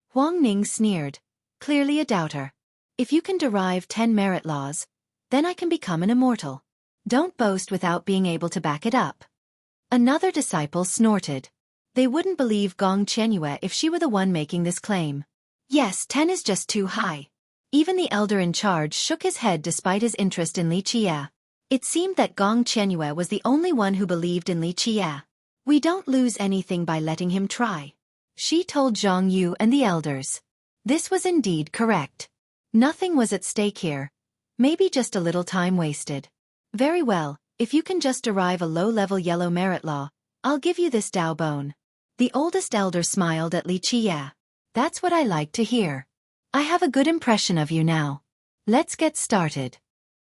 Huang Ning sneered, clearly a doubter. If you can derive 10 merit laws, then I can become an immortal. Don't boast without being able to back it up. Another disciple snorted. They wouldn't believe Gong Qianyue if she were the one making this claim. Yes, 10 is just too high. Even the elder in charge shook his head despite his interest in Li Qiye. It seemed that Gong Qianyue was the only one who believed in Li Qiye. We don't lose anything by letting him try. She told Zhang Yu and the elders. This was indeed correct. Nothing was at stake here. Maybe just a little time wasted. Very well, if you can just derive a low-level yellow merit law, I'll give you this Dao bone. The oldest elder smiled at Li Qiye. That's what I like to hear. I have a good impression of you now. Let's get started.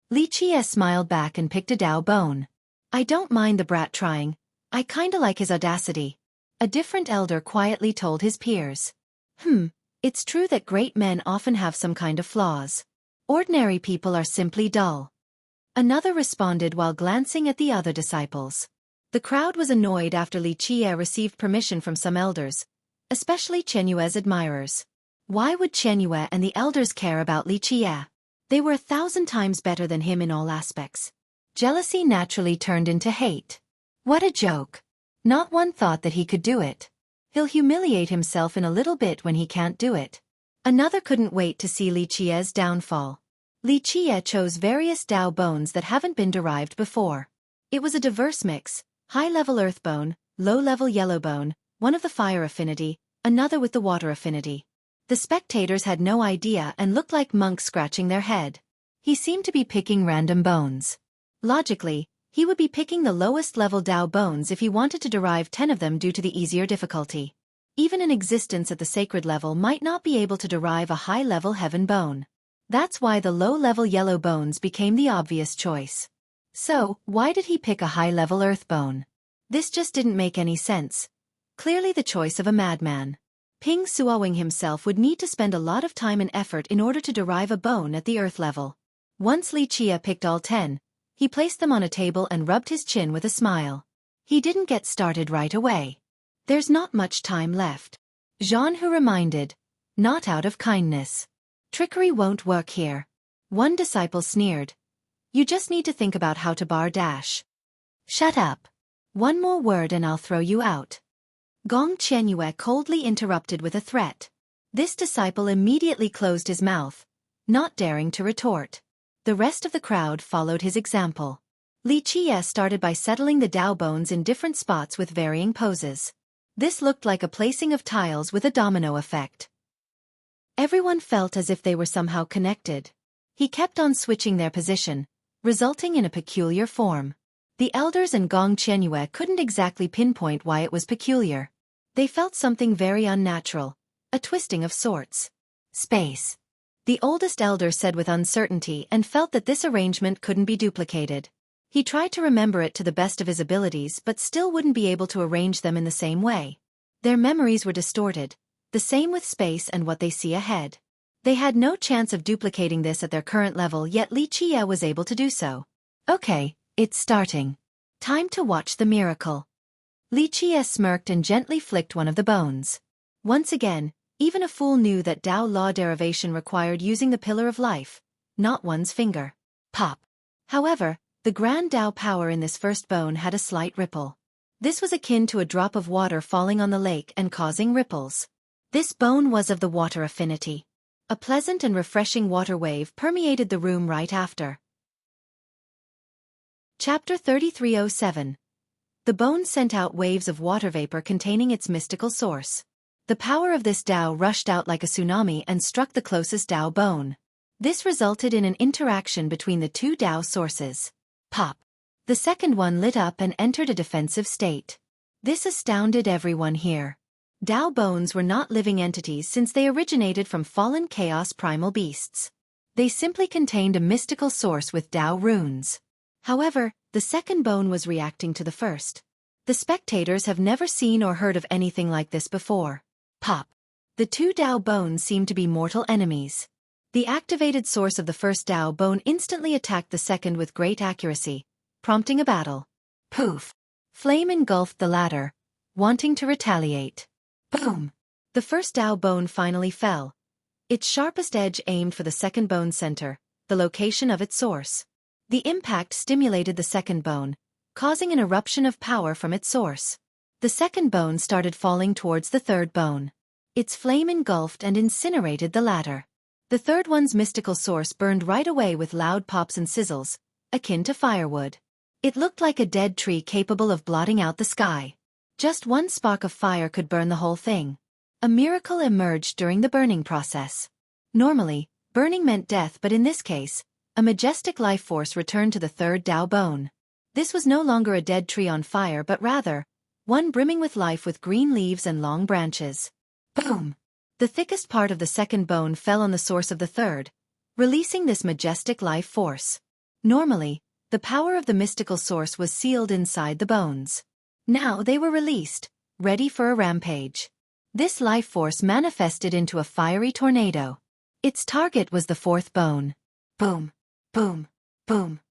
Li Qiye smiled back and picked a Dao bone. I don't mind the brat trying. I kinda like his audacity. A different elder quietly told his peers. It's true that great men often have some kind of flaws. Ordinary people are simply dull. Another responded while glancing at the other disciples. The crowd was annoyed after Li Qiye received permission from some elders, especially Qianyue's admirers. Why would Qianyue and the elders care about Li Qiye? They were 1,000 times better than him in all aspects. Jealousy naturally turned into hate. What a joke. Not one thought that he could do it. He'll humiliate himself in a little bit when he can't do it. Another couldn't wait to see Li Qiye's downfall. Li Qiye chose various Dao bones that haven't been derived before. It was a diverse mix, high-level earth bone, low-level yellow bone, one of the fire affinity, another with the water affinity. The spectators had no idea and looked like monks scratching their head. He seemed to be picking random bones. Logically, he would be picking the lowest level Dao bones if he wanted to derive 10 of them due to the easier difficulty. Even an existence at the sacred level might not be able to derive a high-level heaven bone. That's why the low-level yellow bones became the obvious choice. So, why did he pick a high-level earth bone? This just didn't make any sense. Clearly the choice of a madman. Ping Suowing himself would need to spend a lot of time and effort in order to derive a bone at the earth level. Once Li Chia picked all 10, he placed them on a table and rubbed his chin with a smile. He didn't get started right away. There's not much time left. Zhan Hu reminded, not out of kindness. Trickery won't work here. One disciple sneered. You just need to think about how to bar dash. Shut up. One more word and I'll throw you out. Gong Qianyue coldly interrupted with a threat. This disciple immediately closed his mouth, not daring to retort. The rest of the crowd followed his example. Li Chia started by settling the Dao bones in different spots with varying poses. This looked like a placing of tiles with a domino effect. Everyone felt as if they were somehow connected. He kept on switching their position, resulting in a peculiar form. The elders and Gong Qianyue couldn't exactly pinpoint why it was peculiar. They felt something very unnatural, a twisting of sorts. Space. The oldest elder said with uncertainty and felt that this arrangement couldn't be duplicated. He tried to remember it to the best of his abilities but still wouldn't be able to arrange them in the same way. Their memories were distorted, the same with space and what they see ahead. They had no chance of duplicating this at their current level, yet Li Chia was able to do so. Okay, it's starting. Time to watch the miracle. Li Chia smirked and gently flicked one of the bones. Once again, even a fool knew that Dao law derivation required using the pillar of life, not one's finger. Pop. However, the grand Dao power in this first bone had a slight ripple. This was akin to a drop of water falling on the lake and causing ripples. This bone was of the water affinity. A pleasant and refreshing water wave permeated the room right after. Chapter 3307. The bone sent out waves of water vapor containing its mystical source. The power of this Dao rushed out like a tsunami and struck the closest Dao bone. This resulted in an interaction between the two Dao sources. Pop. The second one lit up and entered a defensive state. This astounded everyone here. Dao bones were not living entities since they originated from fallen chaos primal beasts. They simply contained a mystical source with Dao runes. However, the second bone was reacting to the first. The spectators have never seen or heard of anything like this before. Pop. The two Dao bones seemed to be mortal enemies. The activated source of the first Dao bone instantly attacked the second with great accuracy, prompting a battle. Poof. Flame engulfed the latter, wanting to retaliate. Boom. The first Dao bone finally fell. Its sharpest edge aimed for the second bone center, the location of its source. The impact stimulated the second bone, causing an eruption of power from its source. The second bone started falling towards the third bone. Its flame engulfed and incinerated the latter. The third one's mystical source burned right away with loud pops and sizzles, akin to firewood. It looked like a dead tree capable of blotting out the sky. Just one spark of fire could burn the whole thing. A miracle emerged during the burning process. Normally, burning meant death, but in this case, a majestic life force returned to the third Dao bone. This was no longer a dead tree on fire but rather, one brimming with life with green leaves and long branches. Boom! The thickest part of the second bone fell on the source of the third, releasing this majestic life force. Normally, the power of the mystical source was sealed inside the bones. Now they were released, ready for a rampage. This life force manifested into a fiery tornado. Its target was the fourth bone. Boom! Boom! Boom!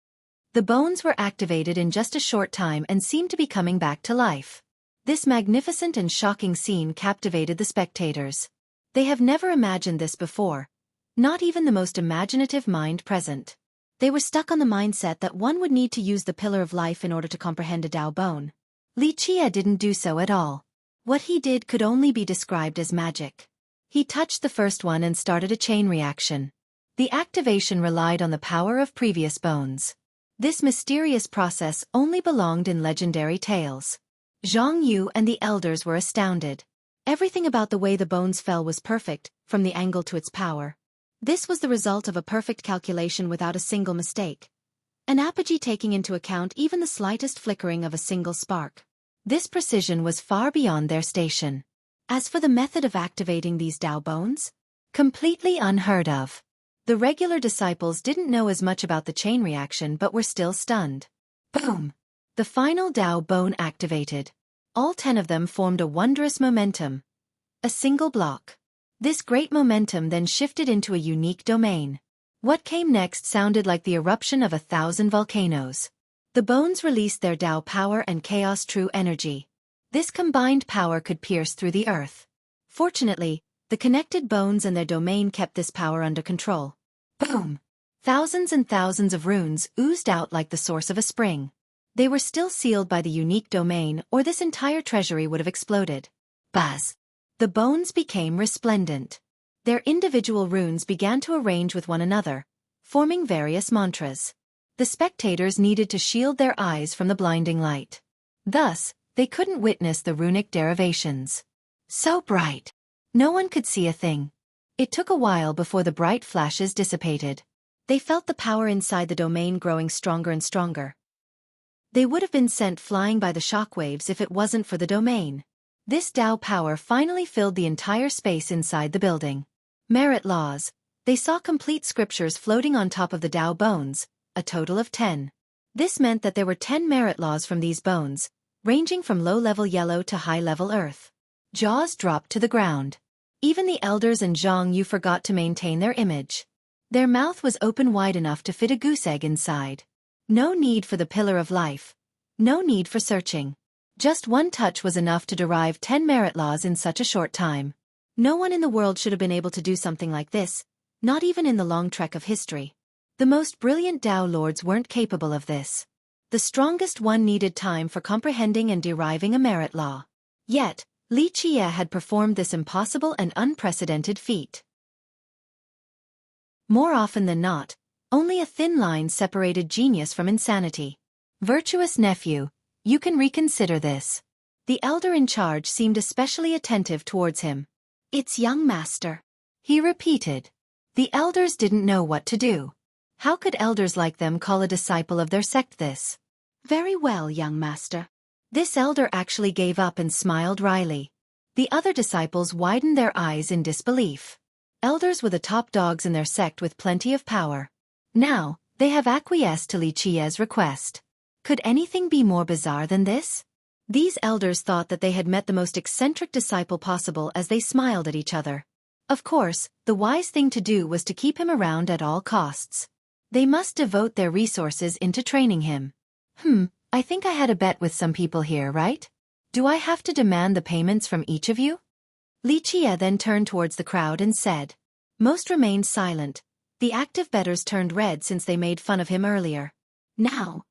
The bones were activated in just a short time and seemed to be coming back to life. This magnificent and shocking scene captivated the spectators. They have never imagined this before, not even the most imaginative mind present. They were stuck on the mindset that one would need to use the pillar of life in order to comprehend a Dao bone. Li Chia didn't do so at all. What he did could only be described as magic. He touched the first one and started a chain reaction. The activation relied on the power of previous bones. This mysterious process only belonged in legendary tales. Zhang Yu and the elders were astounded. Everything about the way the bones fell was perfect, from the angle to its power. This was the result of a perfect calculation without a single mistake. An apogee taking into account even the slightest flickering of a single spark. This precision was far beyond their station. As for the method of activating these Dao bones, completely unheard of. The regular disciples didn't know as much about the chain reaction but were still stunned. Boom! The final Dao bone activated. All 10 of them formed a wondrous momentum. A single block. This great momentum then shifted into a unique domain. What came next sounded like the eruption of 1,000 volcanoes. The bones released their Dao power and chaos true energy. This combined power could pierce through the earth. Fortunately, the connected bones and their domain kept this power under control. Boom! Thousands and thousands of runes oozed out like the source of a spring. They were still sealed by the unique domain, or this entire treasury would have exploded. Buzz! The bones became resplendent. Their individual runes began to arrange with one another, forming various mantras. The spectators needed to shield their eyes from the blinding light. Thus, they couldn't witness the runic derivations. So bright! No one could see a thing. It took a while before the bright flashes dissipated. They felt the power inside the domain growing stronger and stronger. They would have been sent flying by the shockwaves if it wasn't for the domain. This Dao power finally filled the entire space inside the building. Merit laws. They saw complete scriptures floating on top of the Dao bones, a total of 10. This meant that there were 10 merit laws from these bones, ranging from low-level yellow to high-level earth. Jaws dropped to the ground. Even the elders and Zhang Yu forgot to maintain their image. Their mouth was open wide enough to fit a goose egg inside. No need for the pillar of life. No need for searching. Just one touch was enough to derive 10 merit laws in such a short time. No one in the world should have been able to do something like this, not even in the long trek of history. The most brilliant Dao lords weren't capable of this. The strongest one needed time for comprehending and deriving a merit law. Yet, Li Qie had performed this impossible and unprecedented feat. More often than not, only a thin line separated genius from insanity. Virtuous nephew, you can reconsider this. The elder in charge seemed especially attentive towards him. It's young master, he repeated. The elders didn't know what to do. How could elders like them call a disciple of their sect this? Very well, young master. This elder actually gave up and smiled wryly. The other disciples widened their eyes in disbelief. Elders were the top dogs in their sect with plenty of power. Now, they have acquiesced to Li Qie's request. Could anything be more bizarre than this? These elders thought that they had met the most eccentric disciple possible as they smiled at each other. Of course, the wise thing to do was to keep him around at all costs. They must devote their resources into training him. I think I had a bet with some people here, right? Do I have to demand the payments from each of you? Li Qie then turned towards the crowd and said. Most remained silent. The active bettors turned red since they made fun of him earlier. Now,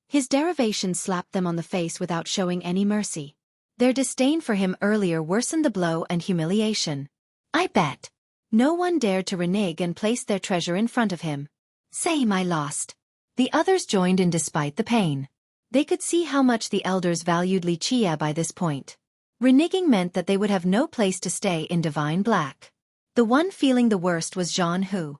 his derivation slapped them on the face without showing any mercy. Their disdain for him earlier worsened the blow and humiliation. I bet. No one dared to renege and place their treasure in front of him. Same, I lost. The others joined in despite the pain. They could see how much the elders valued Li Qie by this point. Reneging meant that they would have no place to stay in Divine Black. The one feeling the worst was Zhan Hu.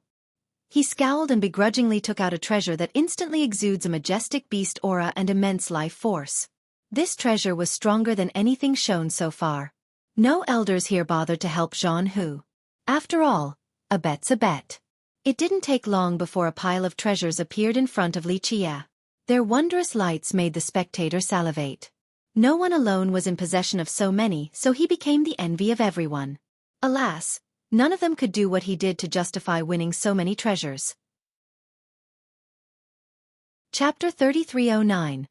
He scowled and begrudgingly took out a treasure that instantly exudes a majestic beast aura and immense life force. This treasure was stronger than anything shown so far. No elders here bothered to help Zhan Hu. After all, a bet's a bet. It didn't take long before a pile of treasures appeared in front of Li Qie. Their wondrous lights made the spectator salivate. No one alone was in possession of so many, so he became the envy of everyone. Alas, none of them could do what he did to justify winning so many treasures. Chapter 3309.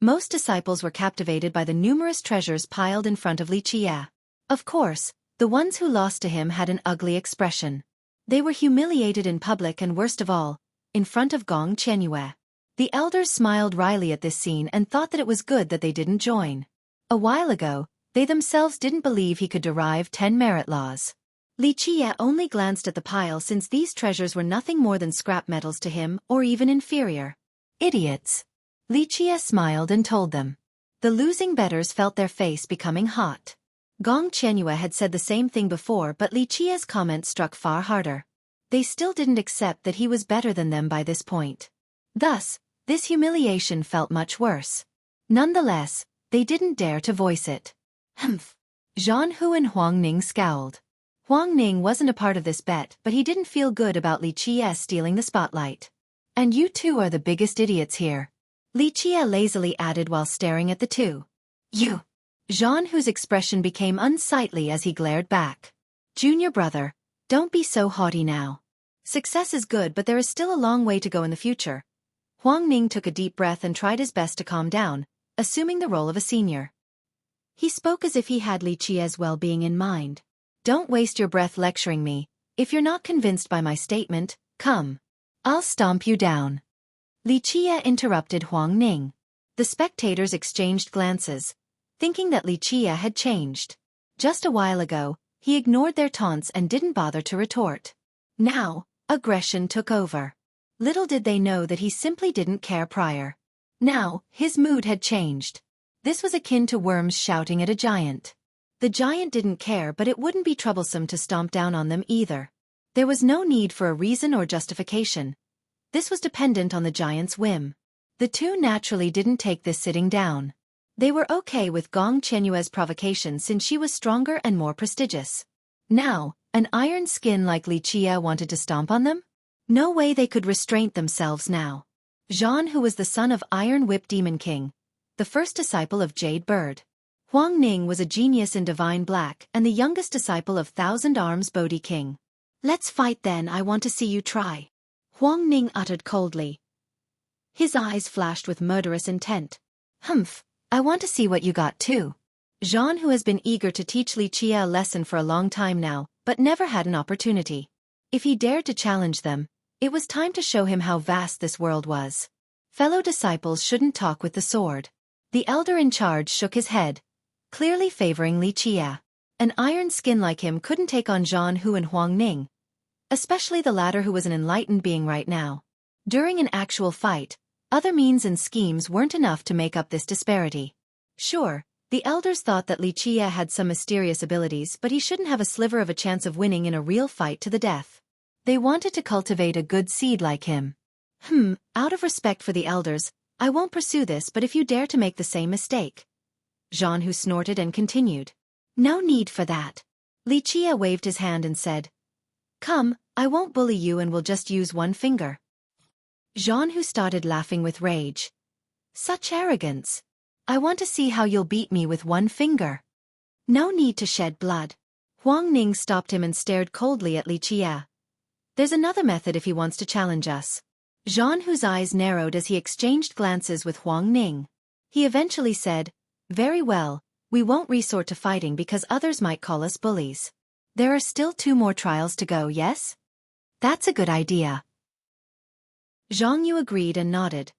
Most disciples were captivated by the numerous treasures piled in front of Li Qie. Of course, the ones who lost to him had an ugly expression. They were humiliated in public and worst of all, in front of Gong Qianyue. The elders smiled wryly at this scene and thought that it was good that they didn't join. A while ago, they themselves didn't believe he could derive 10 merit laws. Li Qie only glanced at the pile since these treasures were nothing more than scrap metals to him or even inferior. Idiots. Li Qie smiled and told them. The losing bettors felt their face becoming hot. Gong Qianyue had said the same thing before, but Li Qie's comment struck far harder. They still didn't accept that he was better than them by this point. Thus, this humiliation felt much worse. Nonetheless, they didn't dare to voice it. Humph. Zhan Hu and Huang Ning scowled. Huang Ning wasn't a part of this bet, but he didn't feel good about Li Qie stealing the spotlight. And you two are the biggest idiots here, Li Qie lazily added while staring at the two. You. Zhan Hu's expression became unsightly as he glared back. Junior brother, don't be so haughty now. Success is good, but there is still a long way to go in the future. Huang Ning took a deep breath and tried his best to calm down, assuming the role of a senior. He spoke as if he had Li Qie's well-being in mind. Don't waste your breath lecturing me. If you're not convinced by my statement, come. I'll stomp you down. Li Qie interrupted Huang Ning. The spectators exchanged glances, thinking that Li Qie had changed. Just a while ago, he ignored their taunts and didn't bother to retort. Now, aggression took over. Little did they know that he simply didn't care prior. Now, his mood had changed. This was akin to worms shouting at a giant. The giant didn't care, but it wouldn't be troublesome to stomp down on them either. There was no need for a reason or justification. This was dependent on the giant's whim. The two naturally didn't take this sitting down. They were okay with Gong Qianyue's provocation since she was stronger and more prestigious. Now, an iron skin like Li Qie wanted to stomp on them? No way they could restrain themselves now. Zhan Hu was the son of Iron Whip Demon King, the first disciple of Jade Bird. Huang Ning was a genius in Divine Black and the youngest disciple of Thousand Arms Bodhi King. Let's fight then, I want to see you try. Huang Ning uttered coldly. His eyes flashed with murderous intent. Humph, I want to see what you got too. Zhan Hu has been eager to teach Li Qie a lesson for a long time now, but never had an opportunity. If he dared to challenge them, it was time to show him how vast this world was. Fellow disciples shouldn't talk with the sword. The elder in charge shook his head, clearly favoring Li Qie. An iron skin like him couldn't take on Zhan Hu and Huang Ning, especially the latter who was an enlightened being right now. During an actual fight, other means and schemes weren't enough to make up this disparity. Sure, the elders thought that Li Qie had some mysterious abilities, but he shouldn't have a sliver of a chance of winning in a real fight to the death. They wanted to cultivate a good seed like him. Out of respect for the elders, I won't pursue this, but if you dare to make the same mistake. Zhan Hu snorted and continued. No need for that. Li Qie waved his hand and said, Come, I won't bully you and will just use one finger. Zhan Hu started laughing with rage. Such arrogance. I want to see how you'll beat me with one finger. No need to shed blood. Huang Ning stopped him and stared coldly at Li Qie. There's another method if he wants to challenge us. Zhan Hu's eyes narrowed as he exchanged glances with Huang Ning. He eventually said, Very well, we won't resort to fighting because others might call us bullies. There are still 2 more trials to go, yes? That's a good idea. Zhang Yu agreed and nodded.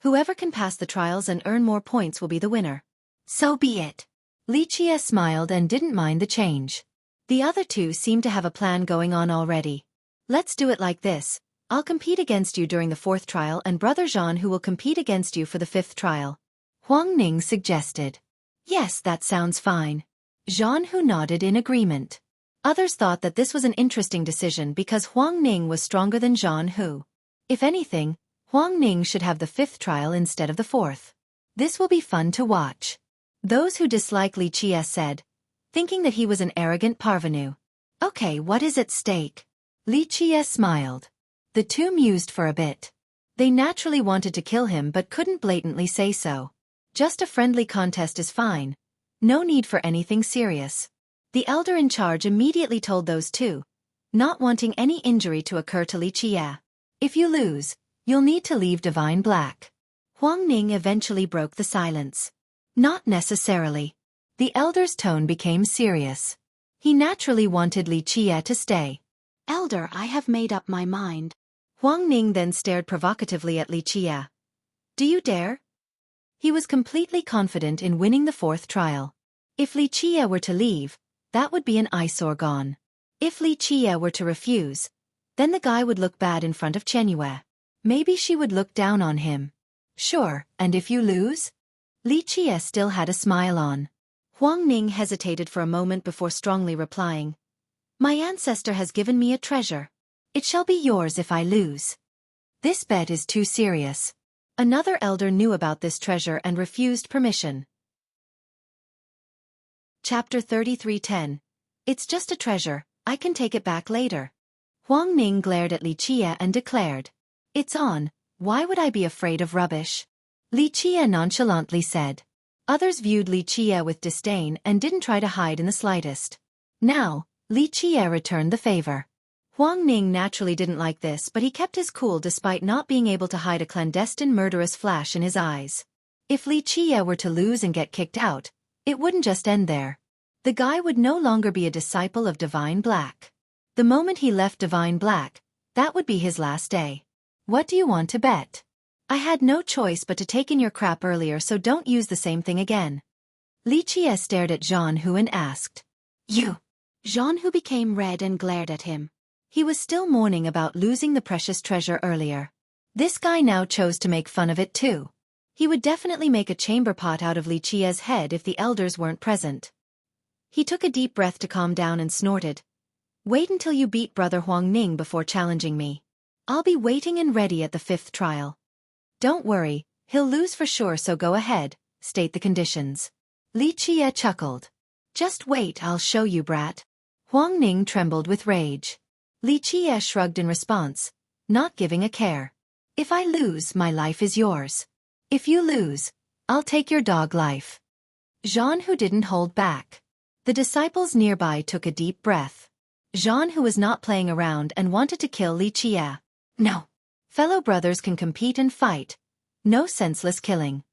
Whoever can pass the trials and earn more points will be the winner. So be it. Li Qie smiled and didn't mind the change. The other two seemed to have a plan going on already. Let's do it like this. I'll compete against you during the 4th trial and Brother Zhan Hu will compete against you for the 5th trial. Huang Ning suggested. Yes, that sounds fine. Zhan Hu nodded in agreement. Others thought that this was an interesting decision because Huang Ning was stronger than Zhan Hu. If anything, Huang Ning should have the 5th trial instead of the 4th. This will be fun to watch. Those who dislike Li Qie said, thinking that he was an arrogant parvenu. Okay, what is at stake? Li Qie smiled. The two mused for a bit. They naturally wanted to kill him but couldn't blatantly say so. Just a friendly contest is fine. No need for anything serious. The elder in charge immediately told those two, not wanting any injury to occur to Li Qie. If you lose, you'll need to leave Divine Black. Huang Ning eventually broke the silence. Not necessarily. The elder's tone became serious. He naturally wanted Li Qie to stay. Elder, I have made up my mind. Huang Ning then stared provocatively at Li Qie. Do you dare? He was completely confident in winning the 4th trial. If Li Qie were to leave, that would be an eyesore gone. If Li Qie were to refuse, then the guy would look bad in front of Qianyue. Maybe she would look down on him. Sure, and if you lose? Li Qie still had a smile on. Huang Ning hesitated for a moment before strongly replying. My ancestor has given me a treasure. It shall be yours if I lose. This bet is too serious. Another elder knew about this treasure and refused permission. Chapter 33:10. It's just a treasure, I can take it back later. Huang Ning glared at Li Qie and declared. It's on, why would I be afraid of rubbish? Li Qie nonchalantly said. Others viewed Li Qie with disdain and didn't try to hide in the slightest. Now, Li Qie returned the favor. Huang Ning naturally didn't like this, but he kept his cool despite not being able to hide a clandestine murderous flash in his eyes. If Li Qie were to lose and get kicked out, it wouldn't just end there. The guy would no longer be a disciple of Divine Black. The moment he left Divine Black, that would be his last day. What do you want to bet? I had no choice but to take in your crap earlier, so don't use the same thing again. Li Qie stared at Zhan Hu and asked. You? Zhan Hu became red and glared at him. He was still mourning about losing the precious treasure earlier. This guy now chose to make fun of it too. He would definitely make a chamber pot out of Li Qie's head if the elders weren't present. He took a deep breath to calm down and snorted. Wait until you beat Brother Huang Ning before challenging me. I'll be waiting and ready at the 5th trial. Don't worry, he'll lose for sure, so go ahead, state the conditions. Li Qie chuckled. Just wait, I'll show you, brat. Huang Ning trembled with rage. Li Qie shrugged in response, not giving a care. If I lose, my life is yours. If you lose, I'll take your dog life. Zhan Hu didn't hold back. The disciples nearby took a deep breath. Zhan Hu was not playing around and wanted to kill Li Qie. No. Fellow brothers can compete and fight. No senseless killing.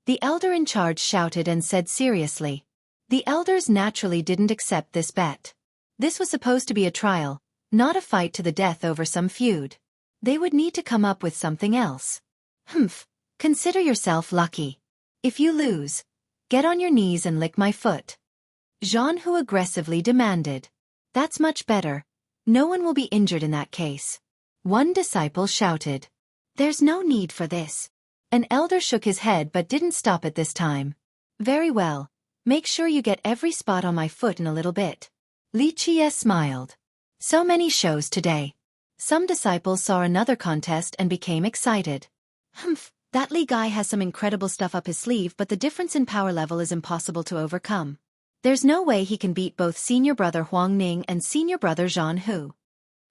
The elder in charge shouted and said seriously. The elders naturally didn't accept this bet. This was supposed to be a trial, not a fight to the death over some feud. They would need to come up with something else. Humph, consider yourself lucky. If you lose, get on your knees and lick my foot. Zhan Hu aggressively demanded. That's much better. No one will be injured in that case. One disciple shouted. There's no need for this. An elder shook his head but didn't stop it this time. Very well. Make sure you get every spot on my foot in a little bit. Li Qie smiled. So many shows today. Some disciples saw another contest and became excited. Humph, that Li guy has some incredible stuff up his sleeve, but the difference in power level is impossible to overcome. There's no way he can beat both senior brother Huang Ning and senior brother Zhan Hu.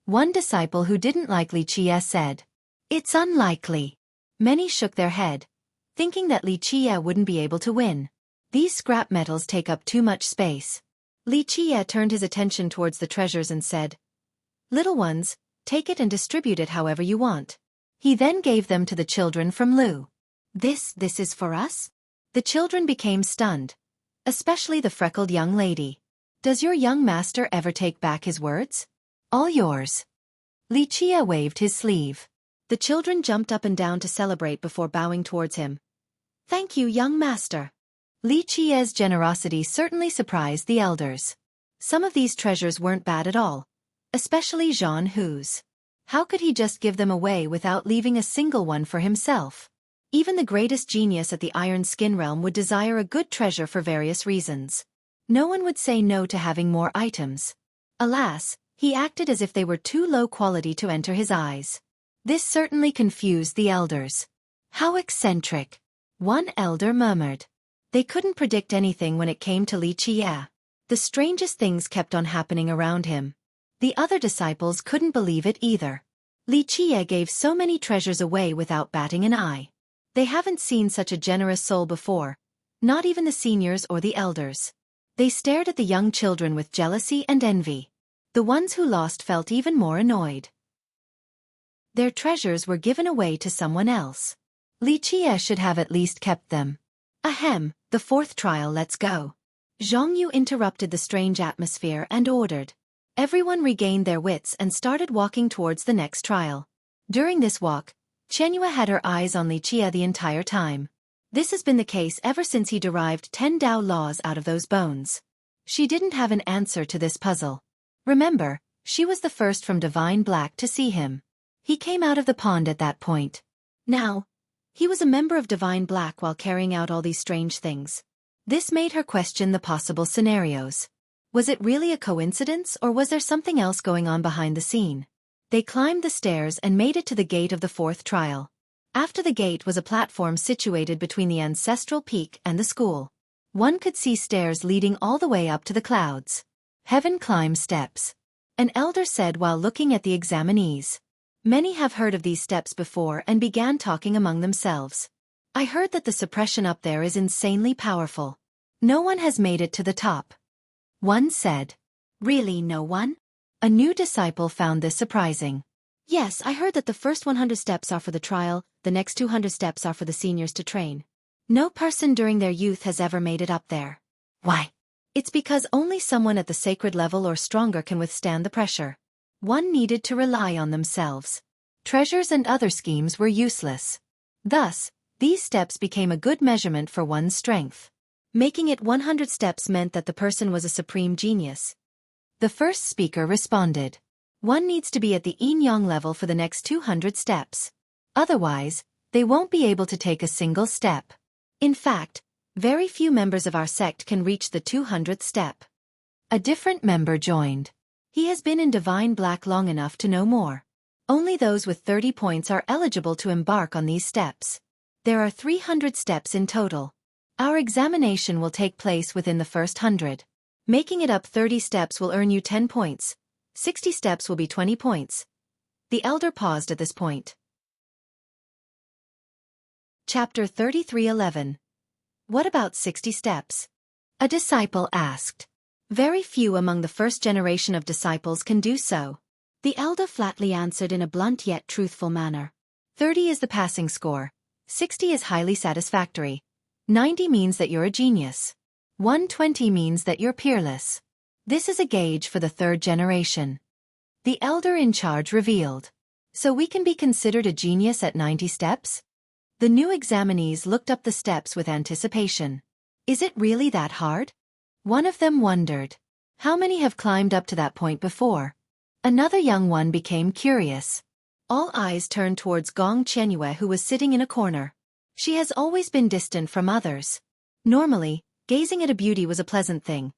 One disciple who didn't like Li Qie said. It's unlikely. Many shook their head, thinking that Li Qie wouldn't be able to win. These scrap metals take up too much space. Li Qie turned his attention towards the treasures and said, Little ones, take it and distribute it however you want. He then gave them to the children from Lu. This is for us? The children became stunned, especially the freckled young lady. Does your young master ever take back his words? All yours. Li Qie waved his sleeve. The children jumped up and down to celebrate before bowing towards him. Thank you, young master. Li Qie's generosity certainly surprised the elders. Some of these treasures weren't bad at all, especially Zhan Hu's. How could he just give them away without leaving a single one for himself? Even the greatest genius at the Iron Skin realm would desire a good treasure for various reasons. No one would say no to having more items. Alas, he acted as if they were too low quality to enter his eyes. This certainly confused the elders. How eccentric, one elder murmured. They couldn't predict anything when it came to Li Qie. The strangest things kept on happening around him. The other disciples couldn't believe it either. Li Qie gave so many treasures away without batting an eye. They haven't seen such a generous soul before, not even the seniors or the elders. They stared at the young children with jealousy and envy. The ones who lost felt even more annoyed. Their treasures were given away to someone else. Li Qie should have at least kept them. Ahem, the 4th trial, let's go. Zhang Yu interrupted the strange atmosphere and ordered. Everyone regained their wits and started walking towards the next trial. During this walk, Qianyue had her eyes on Li Qie the entire time. This has been the case ever since he derived 10 Tao laws out of those bones. She didn't have an answer to this puzzle. Remember, she was the first from Divine Black to see him. He came out of the pond at that point. Now, he was a member of Divine Black while carrying out all these strange things. This made her question the possible scenarios. Was it really a coincidence, or was there something else going on behind the scene? They climbed the stairs and made it to the gate of the fourth trial. After the gate was a platform situated between the ancestral peak and the school. One could see stairs leading all the way up to the clouds. Heaven climbs steps. An elder said while looking at the examinees. Many have heard of these steps before and began talking among themselves. I heard that the suppression up there is insanely powerful. No one has made it to the top. One said. Really, no one? A new disciple found this surprising. Yes, I heard that the first 100 steps are for the trial, the next 200 steps are for the seniors to train. No person during their youth has ever made it up there. Why? It's because only someone at the sacred level or stronger can withstand the pressure. One needed to rely on themselves. Treasures and other schemes were useless. Thus, these steps became a good measurement for one's strength. Making it 100 steps meant that the person was a supreme genius. The first speaker responded. One needs to be at the yin-yang level for the next 200 steps. Otherwise, they won't be able to take a single step. In fact, very few members of our sect can reach the 200th step. A different member joined. He has been in Divine Black long enough to know more. Only those with 30 points are eligible to embark on these steps. There are 300 steps in total. Our examination will take place within the first 100. Making it up 30 steps will earn you 10 points. 60 steps will be 20 points. The elder paused at this point. Chapter 33:11. What about 60 steps? A disciple asked. Very few among the first generation of disciples can do so. The elder flatly answered in a blunt yet truthful manner. 30 is the passing score. 60 is highly satisfactory. 90 means that you're a genius. 120 means that you're peerless. This is a gauge for the third generation. The elder in charge revealed. So we can be considered a genius at 90 steps? The new examinees looked up the steps with anticipation. Is it really that hard? One of them wondered. How many have climbed up to that point before? Another young one became curious. All eyes turned towards Gong Qianyue, who was sitting in a corner. She has always been distant from others. Normally, gazing at a beauty was a pleasant thing.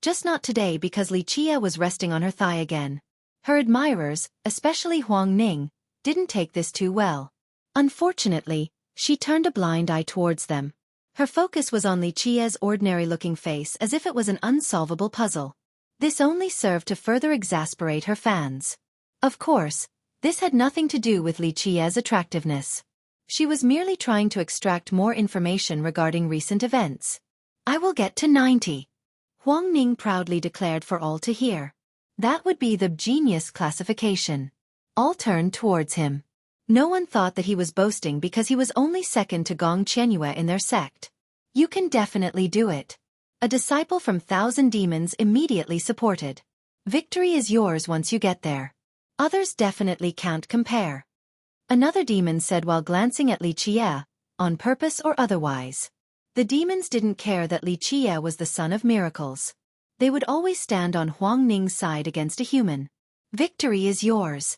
Just not today because Li Qie was resting on her thigh again. Her admirers, especially Huang Ning, didn't take this too well. Unfortunately, she turned a blind eye towards them. Her focus was on Li Qie's ordinary-looking face as if it was an unsolvable puzzle. This only served to further exasperate her fans. Of course, this had nothing to do with Li Qie's attractiveness. She was merely trying to extract more information regarding recent events. I will get to 90. Huang Ning proudly declared for all to hear. That would be the genius classification. All turned towards him. No one thought that he was boasting because he was only second to Gong Qianyue in their sect. You can definitely do it. A disciple from Thousand Demons immediately supported. Victory is yours once you get there. Others definitely can't compare. Another demon said while glancing at Li Qie, on purpose or otherwise. The demons didn't care that Li Qie was the son of miracles. They would always stand on Huang Ning's side against a human. Victory is yours.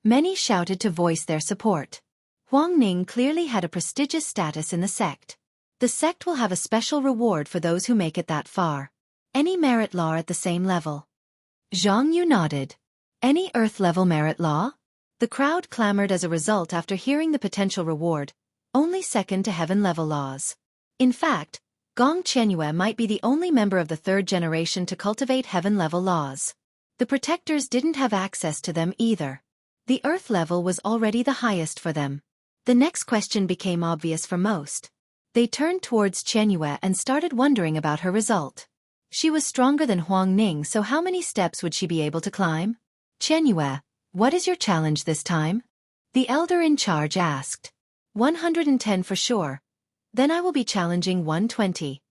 Many shouted to voice their support. Huang Ning clearly had a prestigious status in the sect. The sect will have a special reward for those who make it that far. Any merit law at the same level. Zhang Yu nodded. Any earth-level merit law? The crowd clamored as a result after hearing the potential reward, only second to heaven-level laws. In fact, Gong Qianyue might be the only member of the third generation to cultivate heaven-level laws. The protectors didn't have access to them either. The earth level was already the highest for them. The next question became obvious for most. They turned towards Qianyue and started wondering about her result. She was stronger than Huang Ning, so how many steps would she be able to climb? Qianyue, what is your challenge this time? The elder in charge asked. 110 for sure. Then I will be challenging 120.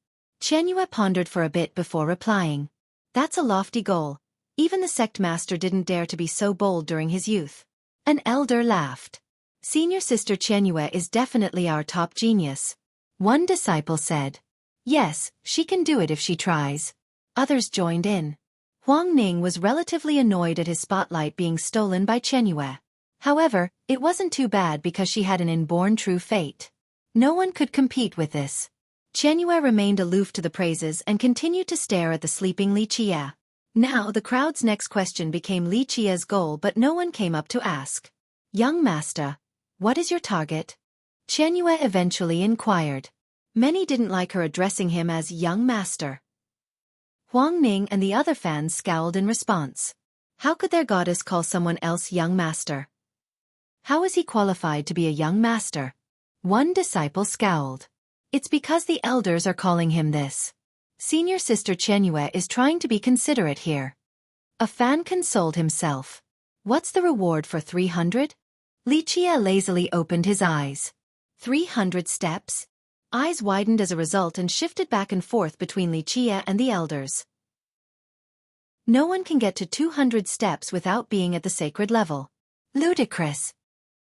Qianyue pondered for a bit before replying. That's a lofty goal. Even the sect master didn't dare to be so bold during his youth. An elder laughed. Senior sister Qianyue is definitely our top genius. One disciple said. Yes, she can do it if she tries. Others joined in. Huang Ning was relatively annoyed at his spotlight being stolen by Qianyue. However, it wasn't too bad because she had an inborn true fate. No one could compete with this. Qianyue remained aloof to the praises and continued to stare at the sleeping Li Qie. Now the crowd's next question became Li Qia's goal, but no one came up to ask. Young master, what is your target? Qianyue eventually inquired. Many didn't like her addressing him as young master. Huang Ning and the other fans scowled in response. How could their goddess call someone else young master? How is he qualified to be a young master? One disciple scowled. It's because the elders are calling him this. Senior sister Qianyue is trying to be considerate here. A fan consoled himself. What's the reward for 300? Li Qia lazily opened his eyes. 300 steps? Eyes widened as a result and shifted back and forth between Li Qia and the elders. No one can get to 200 steps without being at the sacred level. Ludicrous.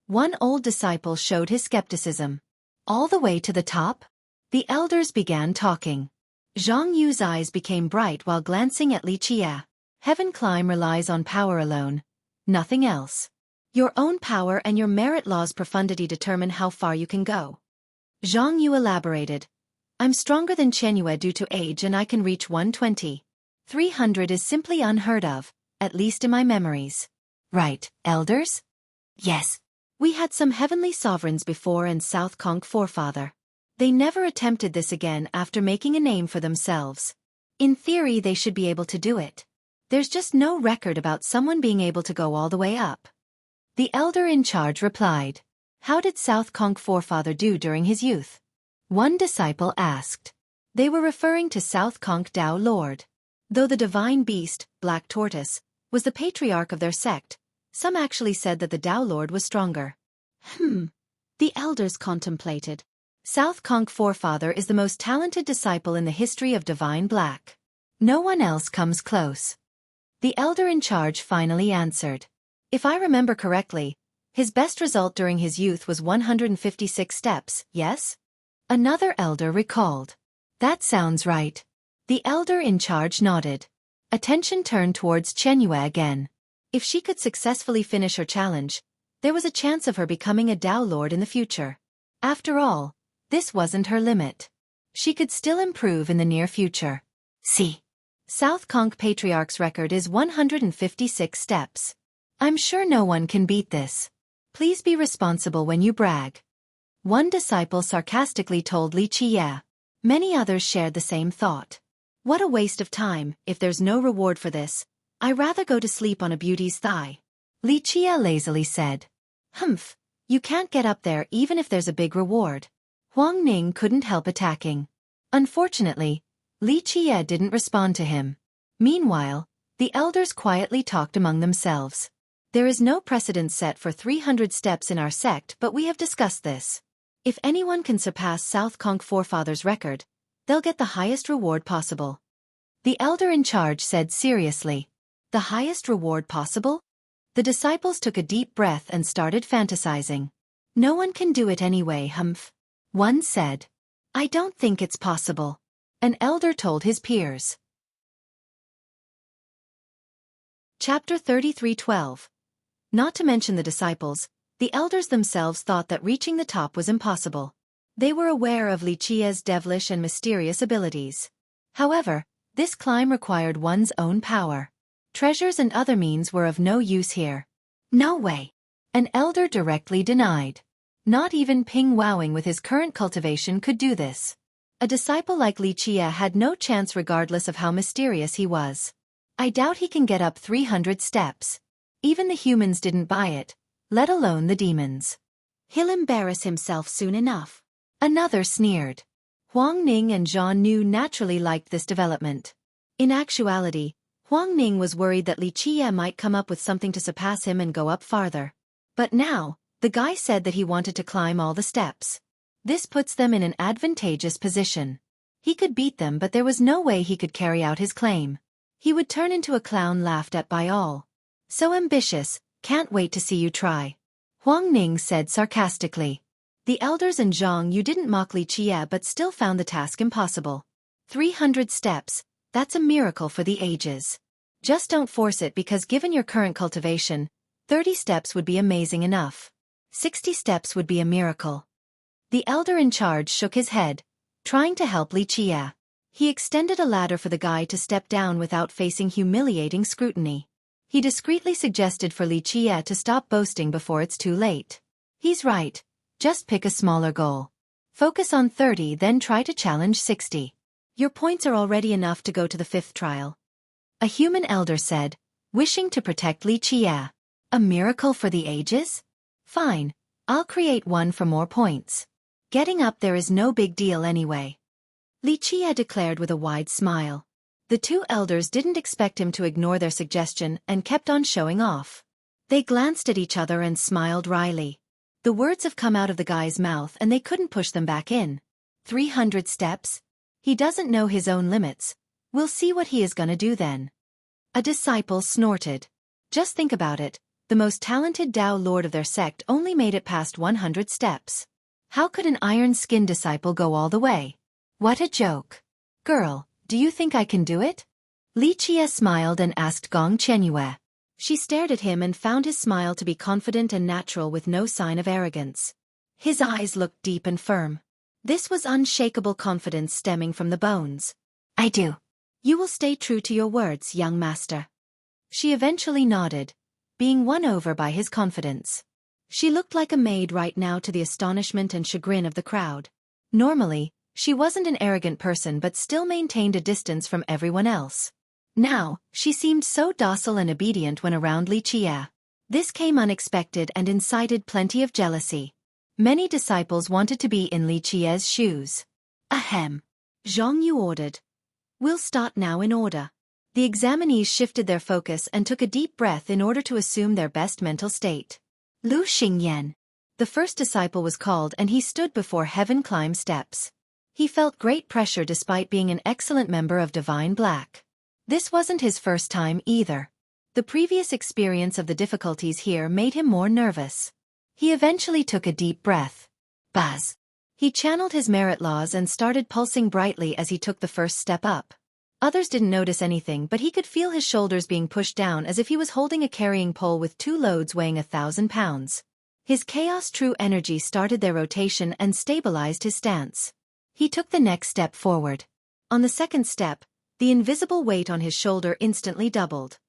One old disciple showed his skepticism. All the way to the top? The elders began talking. Zhang Yu's eyes became bright while glancing at Li Qia. Heaven climb relies on power alone. Nothing else. Your own power and your merit law's profundity determine how far you can go. Zhang Yu elaborated. I'm stronger than Qianyue due to age and I can reach 120. 300 is simply unheard of, at least in my memories. Right, elders? Yes. We had some heavenly sovereigns before and South Conch forefather. They never attempted this again after making a name for themselves. In theory they should be able to do it. There's just no record about someone being able to go all the way up. The elder in charge replied. How did South Conch forefather do during his youth? One disciple asked. They were referring to South Conch Tao Lord. Though the divine beast, Black Tortoise, was the patriarch of their sect, some actually said that the Tao Lord was stronger. The elders contemplated. South Conch forefather is the most talented disciple in the history of Divine Black. No one else comes close. The elder in charge finally answered. If I remember correctly, his best result during his youth was 156 steps, yes? Another elder recalled. That sounds right. The elder in charge nodded. Attention turned towards Qianyue again. If she could successfully finish her challenge, there was a chance of her becoming a Tao Lord in the future. After all, this wasn't her limit. She could still improve in the near future. See. South Conch Patriarch's record is 156 steps. I'm sure no one can beat this. Please be responsible when you brag. One disciple sarcastically told Li Qia. Many others shared the same thought. What a waste of time, if there's no reward for this. I'd rather go to sleep on a beauty's thigh. Li Qia lazily said. Humph, you can't get up there even if there's a big reward. Huang Ning couldn't help attacking. Unfortunately, Li Qia didn't respond to him. Meanwhile, the elders quietly talked among themselves. There is no precedent set for 300 steps in our sect, but we have discussed this. If anyone can surpass South Conch forefather's record, they'll get the highest reward possible. The elder in charge said seriously. The highest reward possible? The disciples took a deep breath and started fantasizing. No one can do it anyway, humph. One said. I don't think it's possible. An elder told his peers. Chapter 33:12. Not to mention the disciples, the elders themselves thought that reaching the top was impossible. They were aware of Li Qia's devilish and mysterious abilities. However, this climb required one's own power. Treasures and other means were of no use here. No way. An elder directly denied. Not even Ping Wowing with his current cultivation could do this. A disciple like Li Qia had no chance regardless of how mysterious he was. I doubt he can get up 300 steps. Even the humans didn't buy it, let alone the demons. He'll embarrass himself soon enough. Another sneered. Huang Ning and Zhang Yu naturally liked this development. In actuality, Huang Ning was worried that Li Qia might come up with something to surpass him and go up farther. But now, the guy said that he wanted to climb all the steps. This puts them in an advantageous position. He could beat them, but there was no way he could carry out his claim. He would turn into a clown laughed at by all. So ambitious, can't wait to see you try. Huang Ning said sarcastically. The elders and Zhang Yu didn't mock Li Qia but still found the task impossible. 300 steps, that's a miracle for the ages. Just don't force it because given your current cultivation, 30 steps would be amazing enough. 60 steps would be a miracle. The elder in charge shook his head, trying to help Li Qia. He extended a ladder for the guy to step down without facing humiliating scrutiny. He discreetly suggested for Li Qie to stop boasting before it's too late. He's right. Just pick a smaller goal. Focus on 30, then try to challenge 60. Your points are already enough to go to the 5th trial. A human elder said, wishing to protect Li Qie. A miracle for the ages? Fine, I'll create one for more points. Getting up there is no big deal anyway. Li Qie declared with a wide smile. The two elders didn't expect him to ignore their suggestion and kept on showing off. They glanced at each other and smiled wryly. The words have come out of the guy's mouth and they couldn't push them back in. 300 steps? He doesn't know his own limits. We'll see what he is gonna do then. A disciple snorted. Just think about it. The most talented Dao lord of their sect only made it past 100 steps. How could an iron-skinned disciple go all the way? What a joke. Girl, do you think I can do it? Li Qie smiled and asked Gong Qianyue. She stared at him and found his smile to be confident and natural with no sign of arrogance. His eyes looked deep and firm. This was unshakable confidence stemming from the bones. I do. You will stay true to your words, young master. She eventually nodded, being won over by his confidence. She looked like a maid right now to the astonishment and chagrin of the crowd. Normally, she wasn't an arrogant person but still maintained a distance from everyone else. Now, she seemed so docile and obedient when around Li Qie. This came unexpected and incited plenty of jealousy. Many disciples wanted to be in Li Qie's shoes. Ahem. Zhang Yu ordered. We'll start now in order. The examinees shifted their focus and took a deep breath in order to assume their best mental state. Lu Xingyan. The first disciple was called and he stood before Heaven Climb steps. He felt great pressure despite being an excellent member of Divine Black. This wasn't his first time either. The previous experience of the difficulties here made him more nervous. He eventually took a deep breath. Buzz. He channeled his merit laws and started pulsing brightly as he took the first step up. Others didn't notice anything but he could feel his shoulders being pushed down as if he was holding a carrying pole with 2 loads weighing 1,000 pounds. His chaos true energy started their rotation and stabilized his stance. He took the next step forward. On the second step, the invisible weight on his shoulder instantly doubled.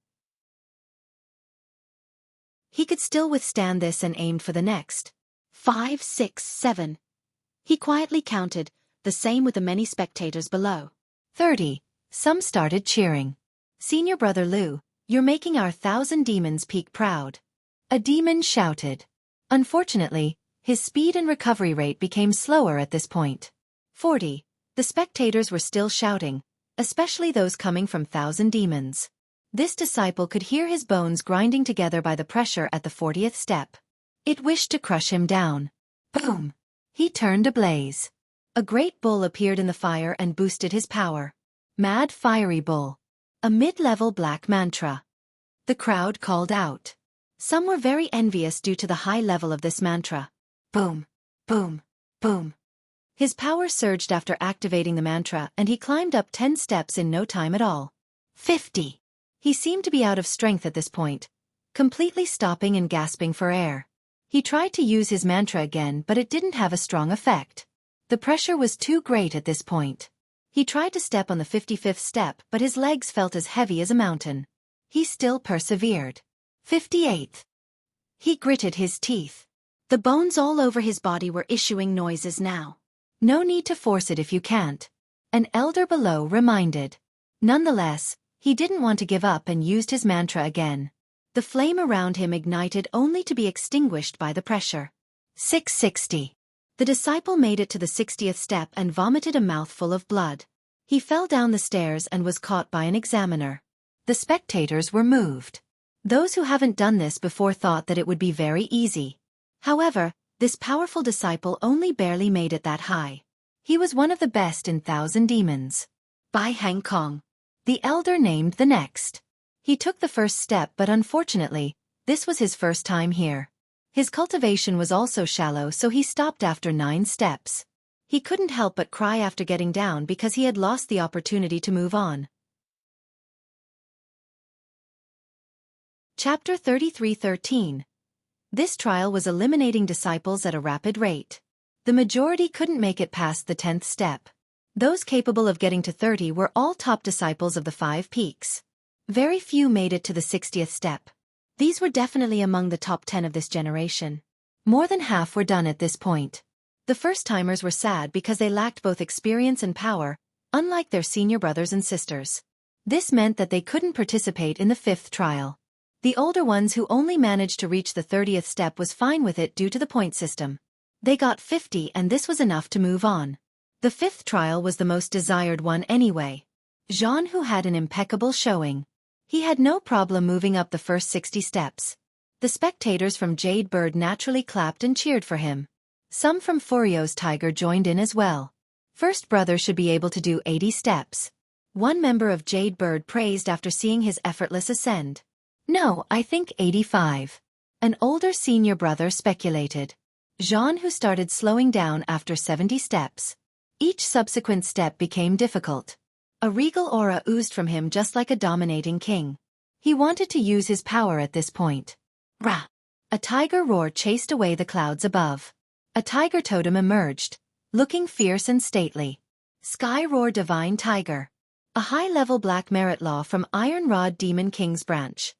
He could still withstand this and aimed for the next. 5, 6, 7. He quietly counted, the same with the many spectators below. 30. Some started cheering. Senior Brother Lu, you're making our 1,000 demons peak proud. A demon shouted. Unfortunately, his speed and recovery rate became slower at this point. 40. The spectators were still shouting, especially those coming from 1,000 demons. This disciple could hear his bones grinding together by the pressure at the 40th step. It wished to crush him down. Boom! He turned ablaze. A great bull appeared in the fire and boosted his power. Mad Fiery Bull. A mid-level black mantra. The crowd called out. Some were very envious due to the high level of this mantra. Boom! Boom! Boom! His power surged after activating the mantra and he climbed up 10 steps in no time at all. 50. He seemed to be out of strength at this point, completely stopping and gasping for air. He tried to use his mantra again but it didn't have a strong effect. The pressure was too great at this point. He tried to step on the 55th step but his legs felt as heavy as a mountain. He still persevered. 58th. He gritted his teeth. The bones all over his body were issuing noises now. No need to force it if you can't. An elder below reminded. Nonetheless, he didn't want to give up and used his mantra again. The flame around him ignited only to be extinguished by the pressure. 660. The disciple made it to the 60th step and vomited a mouthful of blood. He fell down the stairs and was caught by an examiner. The spectators were moved. Those who haven't done this before thought that it would be very easy. However, this powerful disciple only barely made it that high. He was one of the best in 1,000 demons. Bai Hang Kong. The elder named the next. He took the first step but unfortunately, this was his first time here. His cultivation was also shallow so he stopped after 9 steps. He couldn't help but cry after getting down because he had lost the opportunity to move on. Chapter 33:13. This trial was eliminating disciples at a rapid rate. The majority couldn't make it past the 10th step. Those capable of getting to 30 were all top disciples of the 5 peaks. Very few made it to the 60th step. These were definitely among the top 10 of this generation. More than half were done at this point. The first-timers were sad because they lacked both experience and power, unlike their senior brothers and sisters. This meant that they couldn't participate in the 5th trial. The older ones who only managed to reach the 30th step was fine with it due to the point system. They got 50 and this was enough to move on. The 5th trial was the most desired one anyway. Jean, who had an impeccable showing. He had no problem moving up the first 60 steps. The spectators from Jade Bird naturally clapped and cheered for him. Some from Furio's Tiger joined in as well. First brother should be able to do 80 steps. One member of Jade Bird praised after seeing his effortless ascend. No, I think 85. An older senior brother speculated. Jean, who started slowing down after 70 steps. Each subsequent step became difficult. A regal aura oozed from him just like a dominating king. He wanted to use his power at this point. Rah! A tiger roar chased away the clouds above. A tiger totem emerged, looking fierce and stately. Sky Roar Divine Tiger. A high-level black merit law from Iron Rod Demon King's branch.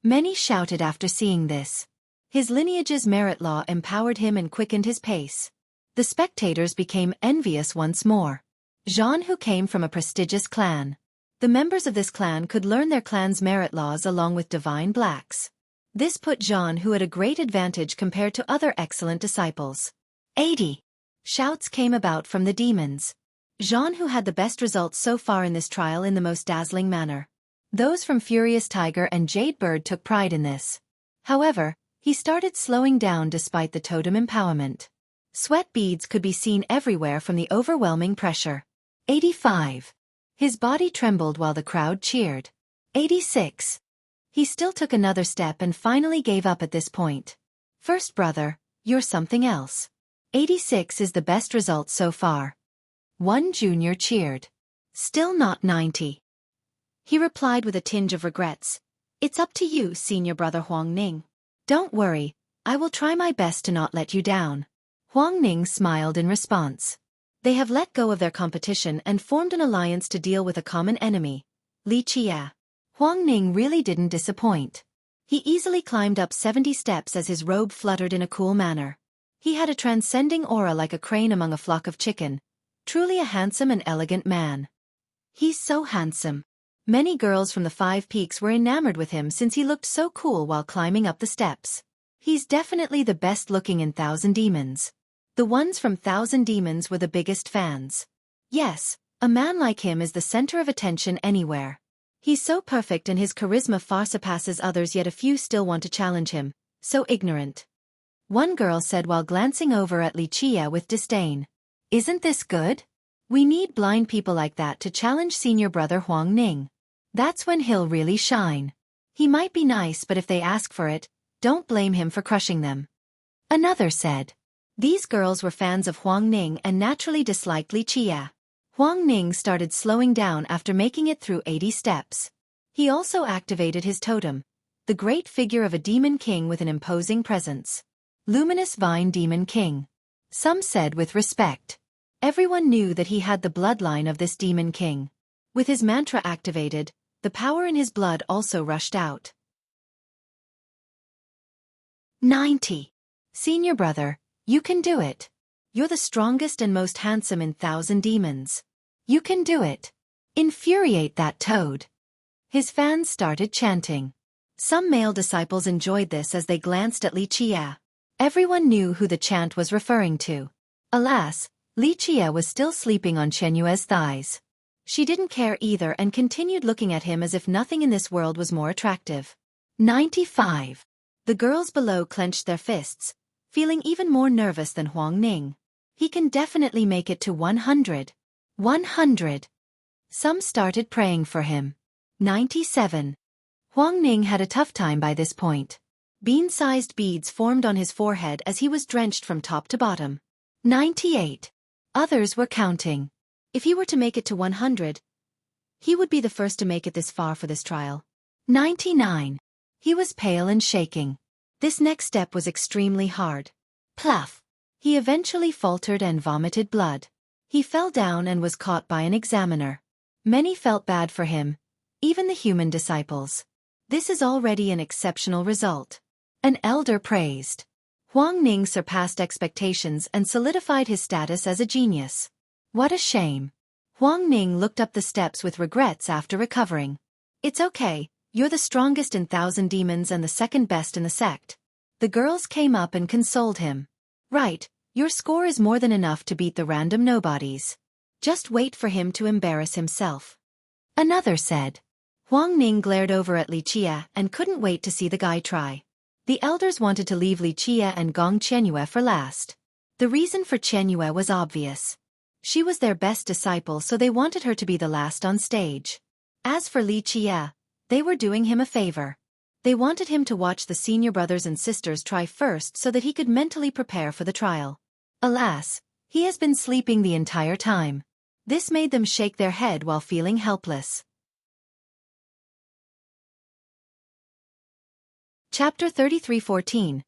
Many shouted after seeing this. His lineage's merit law empowered him and quickened his pace. The spectators became envious once more. Jean, who came from a prestigious clan. The members of this clan could learn their clan's merit laws along with divine blacks. This put Jean, who had a great advantage compared to other excellent disciples. 80. Shouts came about from the demons. Jean, who had the best results so far in this trial in the most dazzling manner. Those from Furious Tiger and Jade Bird took pride in this. However, he started slowing down despite the totem empowerment. Sweat beads could be seen everywhere from the overwhelming pressure. 85. His body trembled while the crowd cheered. 86. He still took another step and finally gave up at this point. First brother, you're something else. 86 is the best result so far. One junior cheered. Still not 90. He replied with a tinge of regrets. It's up to you, senior brother Huang Ning. Don't worry, I will try my best to not let you down. Huang Ning smiled in response. They have let go of their competition and formed an alliance to deal with a common enemy, Li Qia. Huang Ning really didn't disappoint. He easily climbed up 70 steps as his robe fluttered in a cool manner. He had a transcending aura like a crane among a flock of chicken, truly a handsome and elegant man. He's so handsome. Many girls from the 5 peaks were enamored with him since he looked so cool while climbing up the steps. He's definitely the best looking in 1,000 Demons. The ones from 1,000 Demons were the biggest fans. Yes, a man like him is the center of attention anywhere. He's so perfect and his charisma far surpasses others, yet a few still want to challenge him. So ignorant. One girl said while glancing over at Li Qia with disdain. Isn't this good? We need blind people like that to challenge senior brother Huang Ning. That's when he'll really shine. He might be nice, but if they ask for it, don't blame him for crushing them. Another said. These girls were fans of Huang Ning and naturally disliked Li Qia. Huang Ning started slowing down after making it through 80 steps. He also activated his totem, the great figure of a demon king with an imposing presence. Luminous Vine Demon King. Some said with respect. Everyone knew that he had the bloodline of this demon king. With his mantra activated, the power in his blood also rushed out. 90. Senior brother, you can do it. You're the strongest and most handsome in 1,000 Demons. You can do it. Infuriate that toad. His fans started chanting. Some male disciples enjoyed this as they glanced at Li Qia. Everyone knew who the chant was referring to. Alas, Li Qia was still sleeping on Chen Yue's thighs. She didn't care either and continued looking at him as if nothing in this world was more attractive. 95. The girls below clenched their fists, feeling even more nervous than Huang Ning. He can definitely make it to 100. 100. Some started praying for him. 97. Huang Ning had a tough time by this point. Bean-sized beads formed on his forehead as he was drenched from top to bottom. 98. Others were counting. If he were to make it to 100, he would be the first to make it this far for this trial. 99. He was pale and shaking. This next step was extremely hard. Pluff. He eventually faltered and vomited blood. He fell down and was caught by an examiner. Many felt bad for him, even the human disciples. This is already an exceptional result. An elder praised. Huang Ning surpassed expectations and solidified his status as a genius. What a shame. Huang Ning looked up the steps with regrets after recovering. It's okay, you're the strongest in 1,000 demons and the second best in the sect. The girls came up and consoled him. Right, your score is more than enough to beat the random nobodies. Just wait for him to embarrass himself. Another said. Huang Ning glared over at Li Qie and couldn't wait to see the guy try. The elders wanted to leave Li Qie and Gong Qianyue for last. The reason for Qianyue was obvious. She was their best disciple, so they wanted her to be the last on stage. As for Li Qie, they were doing him a favor. They wanted him to watch the senior brothers and sisters try first so that he could mentally prepare for the trial. Alas, he has been sleeping the entire time. This made them shake their head while feeling helpless. Chapter 33:14.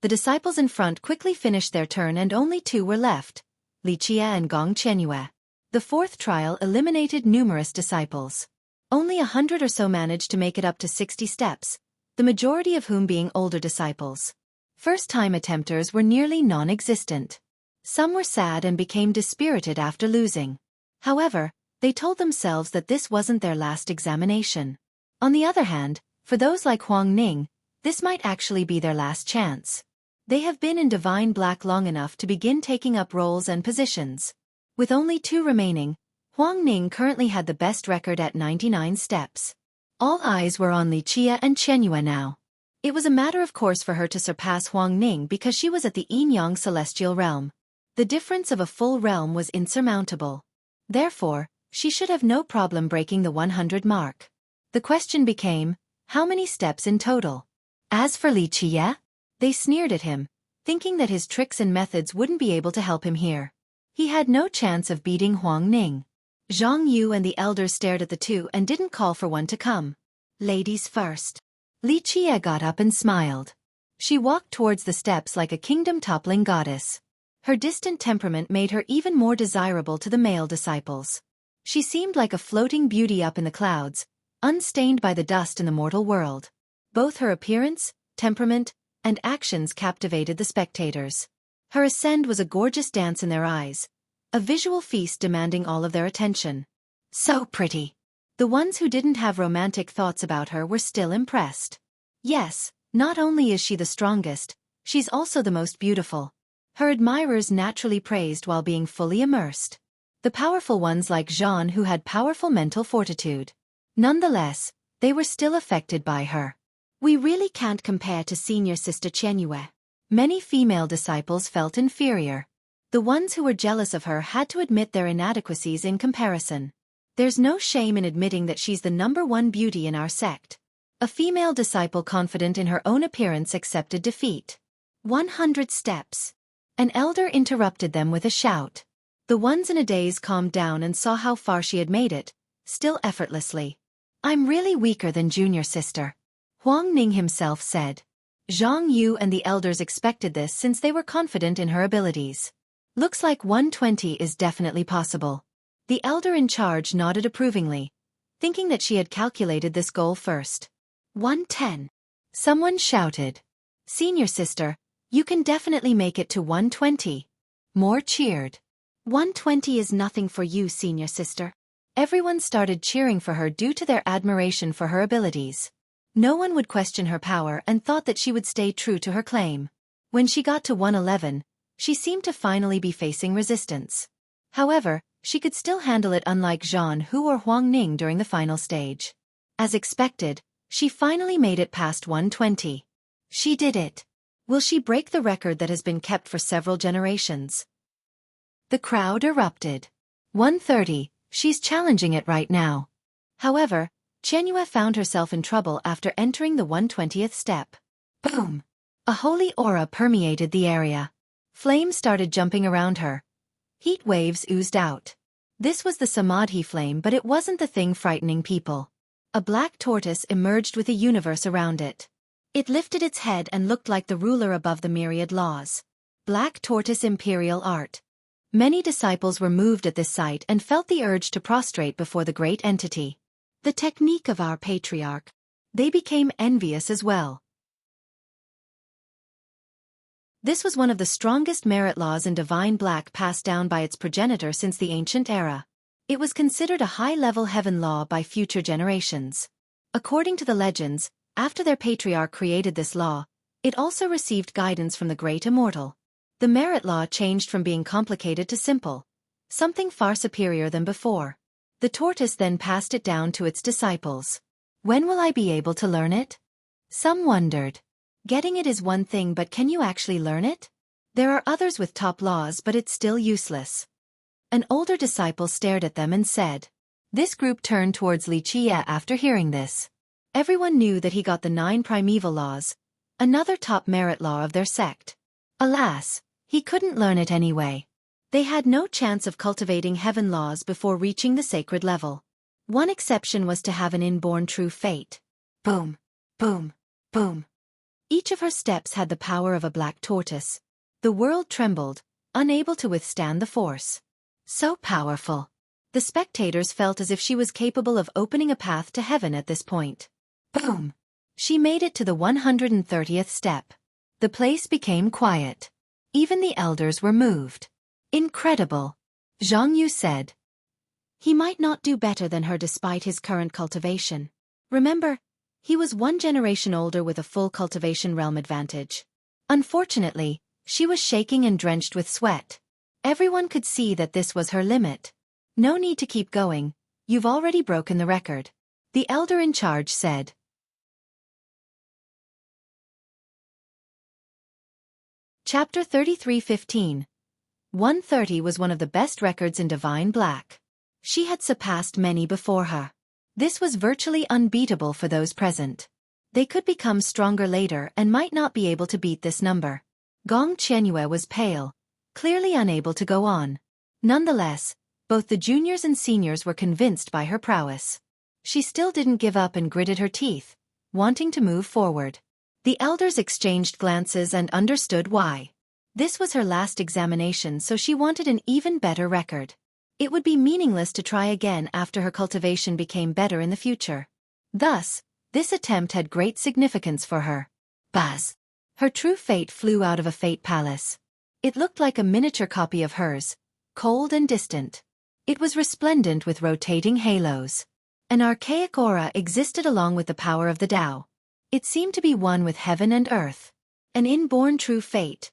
The disciples in front quickly finished their turn and only 2 were left, Li Qie and Gong Qianyue. The 4th trial eliminated numerous disciples. Only 100 or so managed to make it up to 60 steps, the majority of whom being older disciples. First-time attempters were nearly non-existent. Some were sad and became dispirited after losing. However, they told themselves that this wasn't their last examination. On the other hand, for those like Huang Ning, this might actually be their last chance. They have been in Divine Black long enough to begin taking up roles and positions. With only 2 remaining, Huang Ning currently had the best record at 99 steps. All eyes were on Li Qie and Qianyue now. It was a matter of course for her to surpass Huang Ning because she was at the Yin-Yang celestial realm. The difference of a full realm was insurmountable. Therefore, she should have no problem breaking the 100 mark. The question became, how many steps in total? As for Li Qie, they sneered at him, thinking that his tricks and methods wouldn't be able to help him here. He had no chance of beating Huang Ning. Zhang Yu and the elders stared at the 2 and didn't call for one to come. Ladies first. Li Qie got up and smiled. She walked towards the steps like a kingdom-toppling goddess. Her distant temperament made her even more desirable to the male disciples. She seemed like a floating beauty up in the clouds, unstained by the dust in the mortal world. Both her appearance, temperament, and actions captivated the spectators. Her ascend was a gorgeous dance in their eyes, a visual feast demanding all of their attention. So pretty. The ones who didn't have romantic thoughts about her were still impressed. Yes, not only is she the strongest, she's also the most beautiful. Her admirers naturally praised while being fully immersed. The powerful ones like Jean who had powerful mental fortitude. Nonetheless, they were still affected by her. We really can't compare to senior sister Qianyue. Many female disciples felt inferior. The ones who were jealous of her had to admit their inadequacies in comparison. There's no shame in admitting that she's the #1 beauty in our sect. A female disciple confident in her own appearance accepted defeat. 100 steps. An elder interrupted them with a shout. The ones in a daze calmed down and saw how far she had made it, still effortlessly. I'm really weaker than junior sister. Huang Ning himself said. Zhang Yu and the elders expected this since they were confident in her abilities. Looks like 120 is definitely possible. The elder in charge nodded approvingly, thinking that she had calculated this goal first. 110. Someone shouted. Senior sister, you can definitely make it to 120. More cheered. 120 is nothing for you, senior sister. Everyone started cheering for her due to their admiration for her abilities. No one would question her power and thought that she would stay true to her claim. When she got to 111, she seemed to finally be facing resistance. However, she could still handle it, unlike Zhan Hu or Huang Ning during the final stage. As expected, she finally made it past 120. She did it. Will she break the record that has been kept for several generations? The crowd erupted. 130, she's challenging it right now. However, Qianyue found herself in trouble after entering the 120th step. Boom! A holy aura permeated the area. Flames started jumping around her. Heat waves oozed out. This was the Samadhi flame, but it wasn't the thing frightening people. A black tortoise emerged with a universe around it. It lifted its head and looked like the ruler above the myriad laws. Black Tortoise Imperial Art. Many disciples were moved at this sight and felt the urge to prostrate before the great entity. The technique of our patriarch. They became envious as well. This was one of the strongest merit laws in Divine Black passed down by its progenitor since the ancient era. It was considered a high-level heaven law by future generations. According to the legends, after their patriarch created this law, it also received guidance from the great immortal. The merit law changed from being complicated to simple, something far superior than before. The tortoise then passed it down to its disciples. When will I be able to learn it? Some wondered. Getting it is one thing, but can you actually learn it? There are others with top laws, but it's still useless. An older disciple stared at them and said. This group turned towards Xueqi after hearing this. Everyone knew that he got the 9 primeval laws, another top merit law of their sect. Alas, he couldn't learn it anyway. They had no chance of cultivating heaven laws before reaching the sacred level. One exception was to have an inborn true fate. Boom, boom, boom. Each of her steps had the power of a black tortoise. The world trembled, unable to withstand the force. So powerful. The spectators felt as if she was capable of opening a path to heaven at this point. Boom! She made it to the 130th step. The place became quiet. Even the elders were moved. Incredible, Zhang Yu said. He might not do better than her despite his current cultivation. Remember, he was 1 generation older with a full cultivation realm advantage. Unfortunately, she was shaking and drenched with sweat. Everyone could see that this was her limit. No need to keep going, you've already broken the record. The elder in charge said. Chapter 33:15. 130 was one of the best records in Divine Black. She had surpassed many before her. This was virtually unbeatable for those present. They could become stronger later and might not be able to beat this number. Gong Qianyue was pale, clearly unable to go on. Nonetheless, both the juniors and seniors were convinced by her prowess. She still didn't give up and gritted her teeth, wanting to move forward. The elders exchanged glances and understood why. This was her last examination, so she wanted an even better record. It would be meaningless to try again after her cultivation became better in the future. Thus, this attempt had great significance for her. Buzz! Her true fate flew out of a fate palace. It looked like a miniature copy of hers, cold and distant. It was resplendent with rotating halos. An archaic aura existed along with the power of the Tao. It seemed to be one with heaven and earth. An inborn true fate.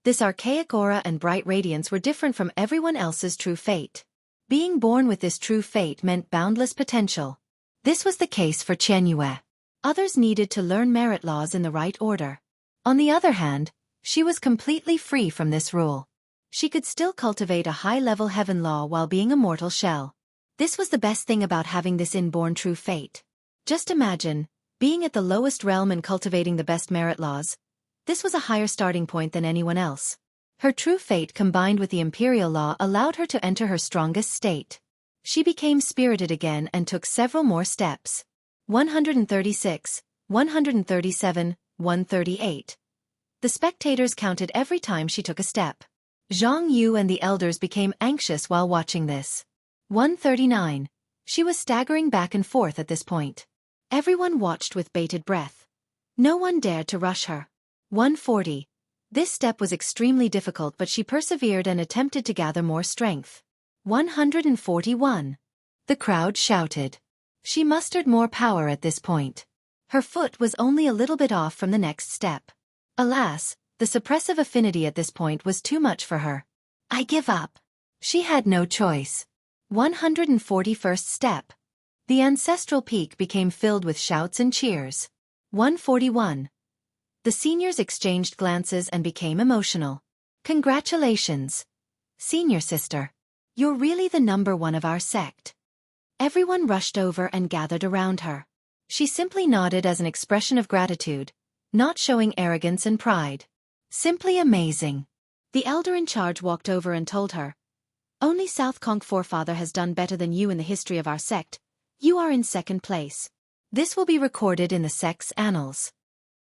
This archaic aura and bright radiance were different from everyone else's true fate. Being born with this true fate meant boundless potential. This was the case for Qianyue. Others needed to learn merit laws in the right order. On the other hand, she was completely free from this rule. She could still cultivate a high-level heaven law while being a mortal shell. This was the best thing about having this inborn true fate. Just imagine, being at the lowest realm and cultivating the best merit laws. This was a higher starting point than anyone else. Her true fate combined with the imperial law allowed her to enter her strongest state. She became spirited again and took several more steps. 136, 137, 138. The spectators counted every time she took a step. Zhang Yu and the elders became anxious while watching this. 139. She was staggering back and forth at this point. Everyone watched with bated breath. No one dared to rush her. 140. This step was extremely difficult, but she persevered and attempted to gather more strength. 141. The crowd shouted. She mustered more power at this point. Her foot was only a little bit off from the next step. Alas, the suppressive affinity at this point was too much for her. I give up. She had no choice. 141st step. The ancestral peak became filled with shouts and cheers. 141. The seniors exchanged glances and became emotional. Congratulations, senior sister. You're really the #1 of our sect. Everyone rushed over and gathered around her. She simply nodded as an expression of gratitude, not showing arrogance and pride. Simply amazing. The elder in charge walked over and told her, "Only South Kong forefather has done better than you in the history of our sect. You are in second place. This will be recorded in the sect's annals."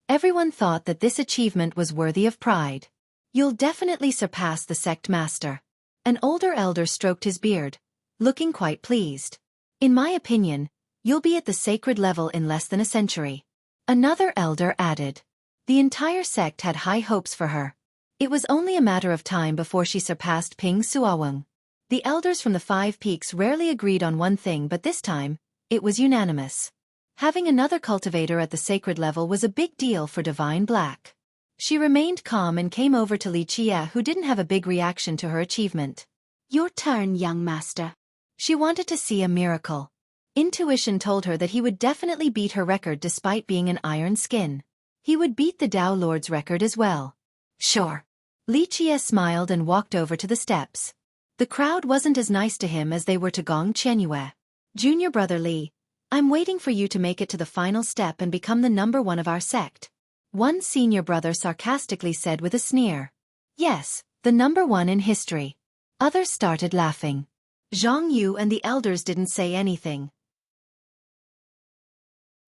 Everyone thought that this achievement was worthy of pride. You'll definitely surpass the sect master. An older elder stroked his beard, looking quite pleased. In my opinion, you'll be at the sacred level in less than a century. Another elder added. The entire sect had high hopes for her. It was only a matter of time before she surpassed Ping Suaweng. The elders from the 5 peaks rarely agreed on one thing, but this time, it was unanimous. Having another cultivator at the sacred level was a big deal for Divine Black. She remained calm and came over to Li Qie, who didn't have a big reaction to her achievement. Your turn, young master. She wanted to see a miracle. Intuition told her that he would definitely beat her record despite being an iron skin. He would beat the Tao Lord's record as well. Sure. Li Qie smiled and walked over to the steps. The crowd wasn't as nice to him as they were to Gong Qianyue. Junior brother Li, I'm waiting for you to make it to the final step and become the number 1 of our sect. One senior brother sarcastically said with a sneer. Yes, the number 1 in history. Others started laughing. Zhang Yu and the elders didn't say anything.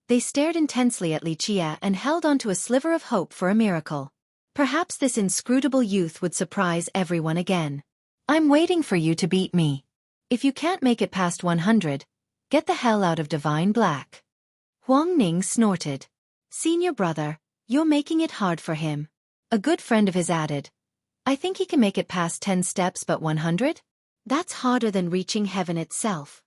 They stared intensely at Li Qie and held on to a sliver of hope for a miracle. Perhaps this inscrutable youth would surprise everyone again. I'm waiting for you to beat me. If you can't make it past 100, get the hell out of Divine Black. Huang Ning snorted. Senior brother, you're making it hard for him. A good friend of his added. I think he can make it past 10 steps, but 100? That's harder than reaching heaven itself.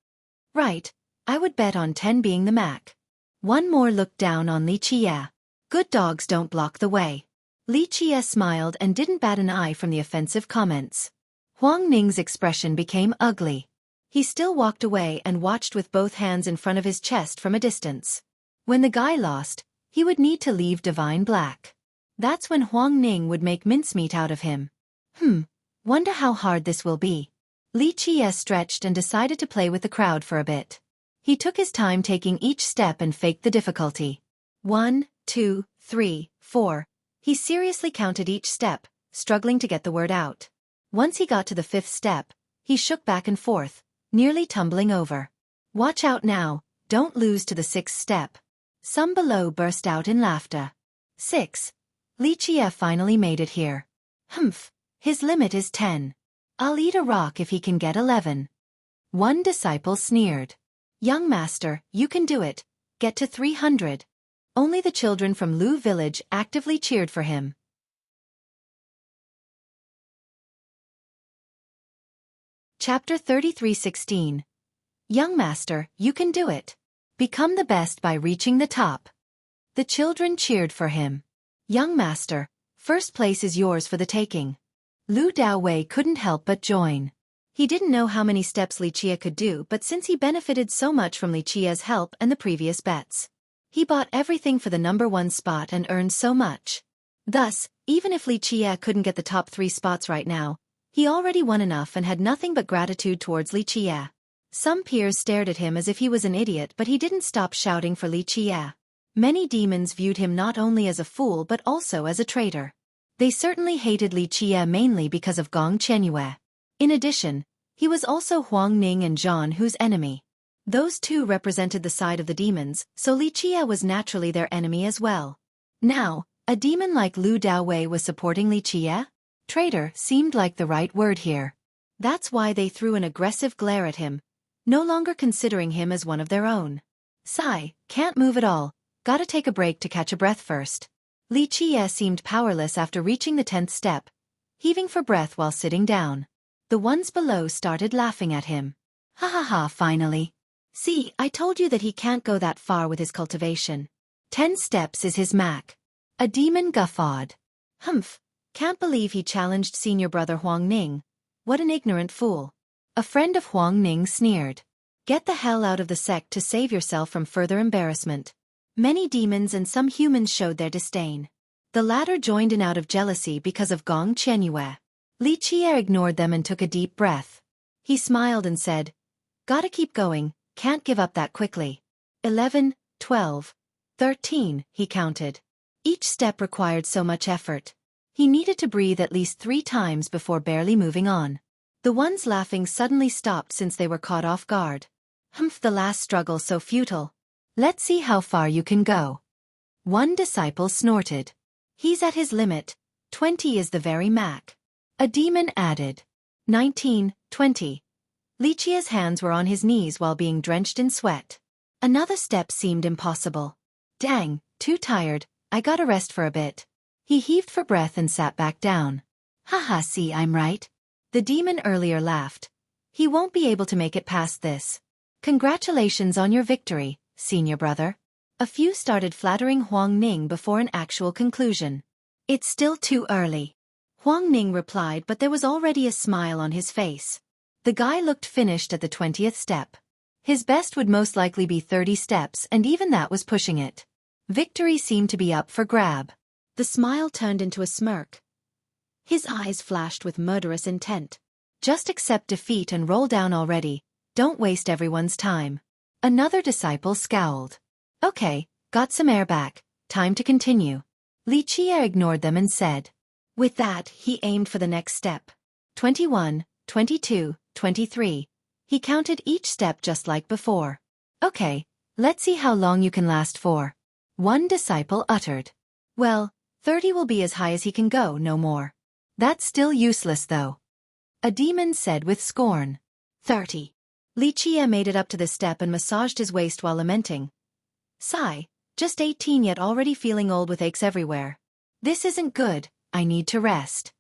Right, I would bet on 10 being the max. One more looked down on Li Qie. Good dogs don't block the way. Li Qie smiled and didn't bat an eye from the offensive comments. Huang Ning's expression became ugly. He still walked away and watched with both hands in front of his chest from a distance. When the guy lost, he would need to leave Divine Black. That's when Huang Ning would make mincemeat out of him. Wonder how hard this will be. Li Qie stretched and decided to play with the crowd for a bit. He took his time taking each step and faked the difficulty. 1, 2, 3, 4. He seriously counted each step, struggling to get the word out. Once he got to the 5th step, he shook back and forth, nearly tumbling over. Watch out now, don't lose to the 6th step. Some below burst out in laughter. 6. Li Qie finally made it here. His limit is 10. I'll eat a rock if he can get 11. One disciple sneered. Young master, you can do it. Get to 300. Only the children from Lu village actively cheered for him. Chapter 33:16. Young master, you can do it. Become the best by reaching the top. The children cheered for him. Young master, first place is yours for the taking. Lu Daowei couldn't help but join. He didn't know how many steps Li Qie could do, but since he benefited so much from Li Qie's help and the previous bets, he bought everything for the number 1 spot and earned so much. Thus, even if Li Qie couldn't get the top 3 spots right now, he already won enough and had nothing but gratitude towards Li Qie. Some peers stared at him as if he was an idiot, but he didn't stop shouting for Li Qie. Many demons viewed him not only as a fool but also as a traitor. They certainly hated Li Qie mainly because of Gong Qianyue. In addition, he was also Huang Ning and Zhan Hu's enemy. Those two represented the side of the demons, so Li Qie was naturally their enemy as well. Now, a demon like Lu Daowei was supporting Li Qie? Traitor seemed like the right word here. That's why they threw an aggressive glare at him, no longer considering him as one of their own. Sigh, can't move at all, gotta take a break to catch a breath first. Li Qie seemed powerless after reaching the 10th step, heaving for breath while sitting down. The ones below started laughing at him. Ha ha ha, finally. See, I told you that he can't go that far with his cultivation. 10 steps is his max. A demon guffawed. Can't believe he challenged senior brother Huang Ning. What an ignorant fool. A friend of Huang Ning sneered. Get the hell out of the sect to save yourself from further embarrassment. Many demons and some humans showed their disdain. The latter joined in out of jealousy because of Gong Qianyue. Li Qie ignored them and took a deep breath. He smiled and said, Gotta keep going, can't give up that quickly. 11, 12, 13, he counted. Each step required so much effort. He needed to breathe at least 3 times before barely moving on. The ones laughing suddenly stopped since they were caught off guard. The last struggle so futile. Let's see how far you can go. One disciple snorted. He's at his limit, 20 is the very max. A demon added. 19, 20. Liqia's hands were on his knees while being drenched in sweat. Another step seemed impossible. Dang, too tired, I gotta rest for a bit. He heaved for breath and sat back down. Haha, see, I'm right. The demon earlier laughed. He won't be able to make it past this. Congratulations on your victory, senior brother. A few started flattering Huang Ning before an actual conclusion. It's still too early. Huang Ning replied, but there was already a smile on his face. The guy looked finished at the 20th step. His best would most likely be 30 steps, and even that was pushing it. Victory seemed to be up for grab. The smile turned into a smirk. His eyes flashed with murderous intent. Just accept defeat and roll down already. Don't waste everyone's time. Another disciple scowled. Okay, got some air back. Time to continue. Liqia ignored them and said. With that, he aimed for the next step. 21, 22, 23. He counted each step just like before. Okay, let's see how long you can last for. One disciple uttered. Well, 30 will be as high as he can go, no more. That's still useless though. A demon said with scorn. 30. Liqia made it up to this step and massaged his waist while lamenting. Sigh, just 18 yet already feeling old with aches everywhere. This isn't good, I need to rest.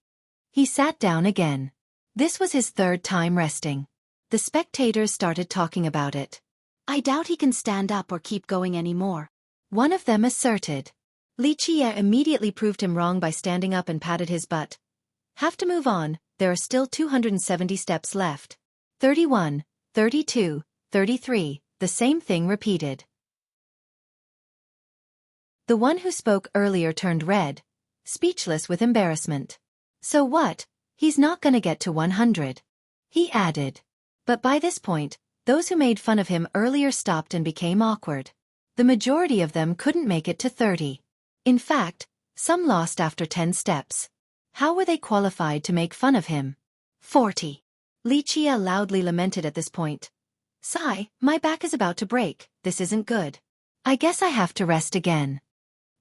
He sat down again. This was his third time resting. The spectators started talking about it. I doubt he can stand up or keep going anymore. One of them asserted. Liqia immediately proved him wrong by standing up and patted his butt. Have to move on, there are still 270 steps left. 31, 32, 33, the same thing repeated. The one who spoke earlier turned red, speechless with embarrassment. So what? He's not gonna get to 100. He added. But by this point, those who made fun of him earlier stopped and became awkward. The majority of them couldn't make it to 30. In fact, some lost after 10 steps. How were they qualified to make fun of him? 40. Liqia loudly lamented at this point. Sigh, my back is about to break, this isn't good. I guess I have to rest again.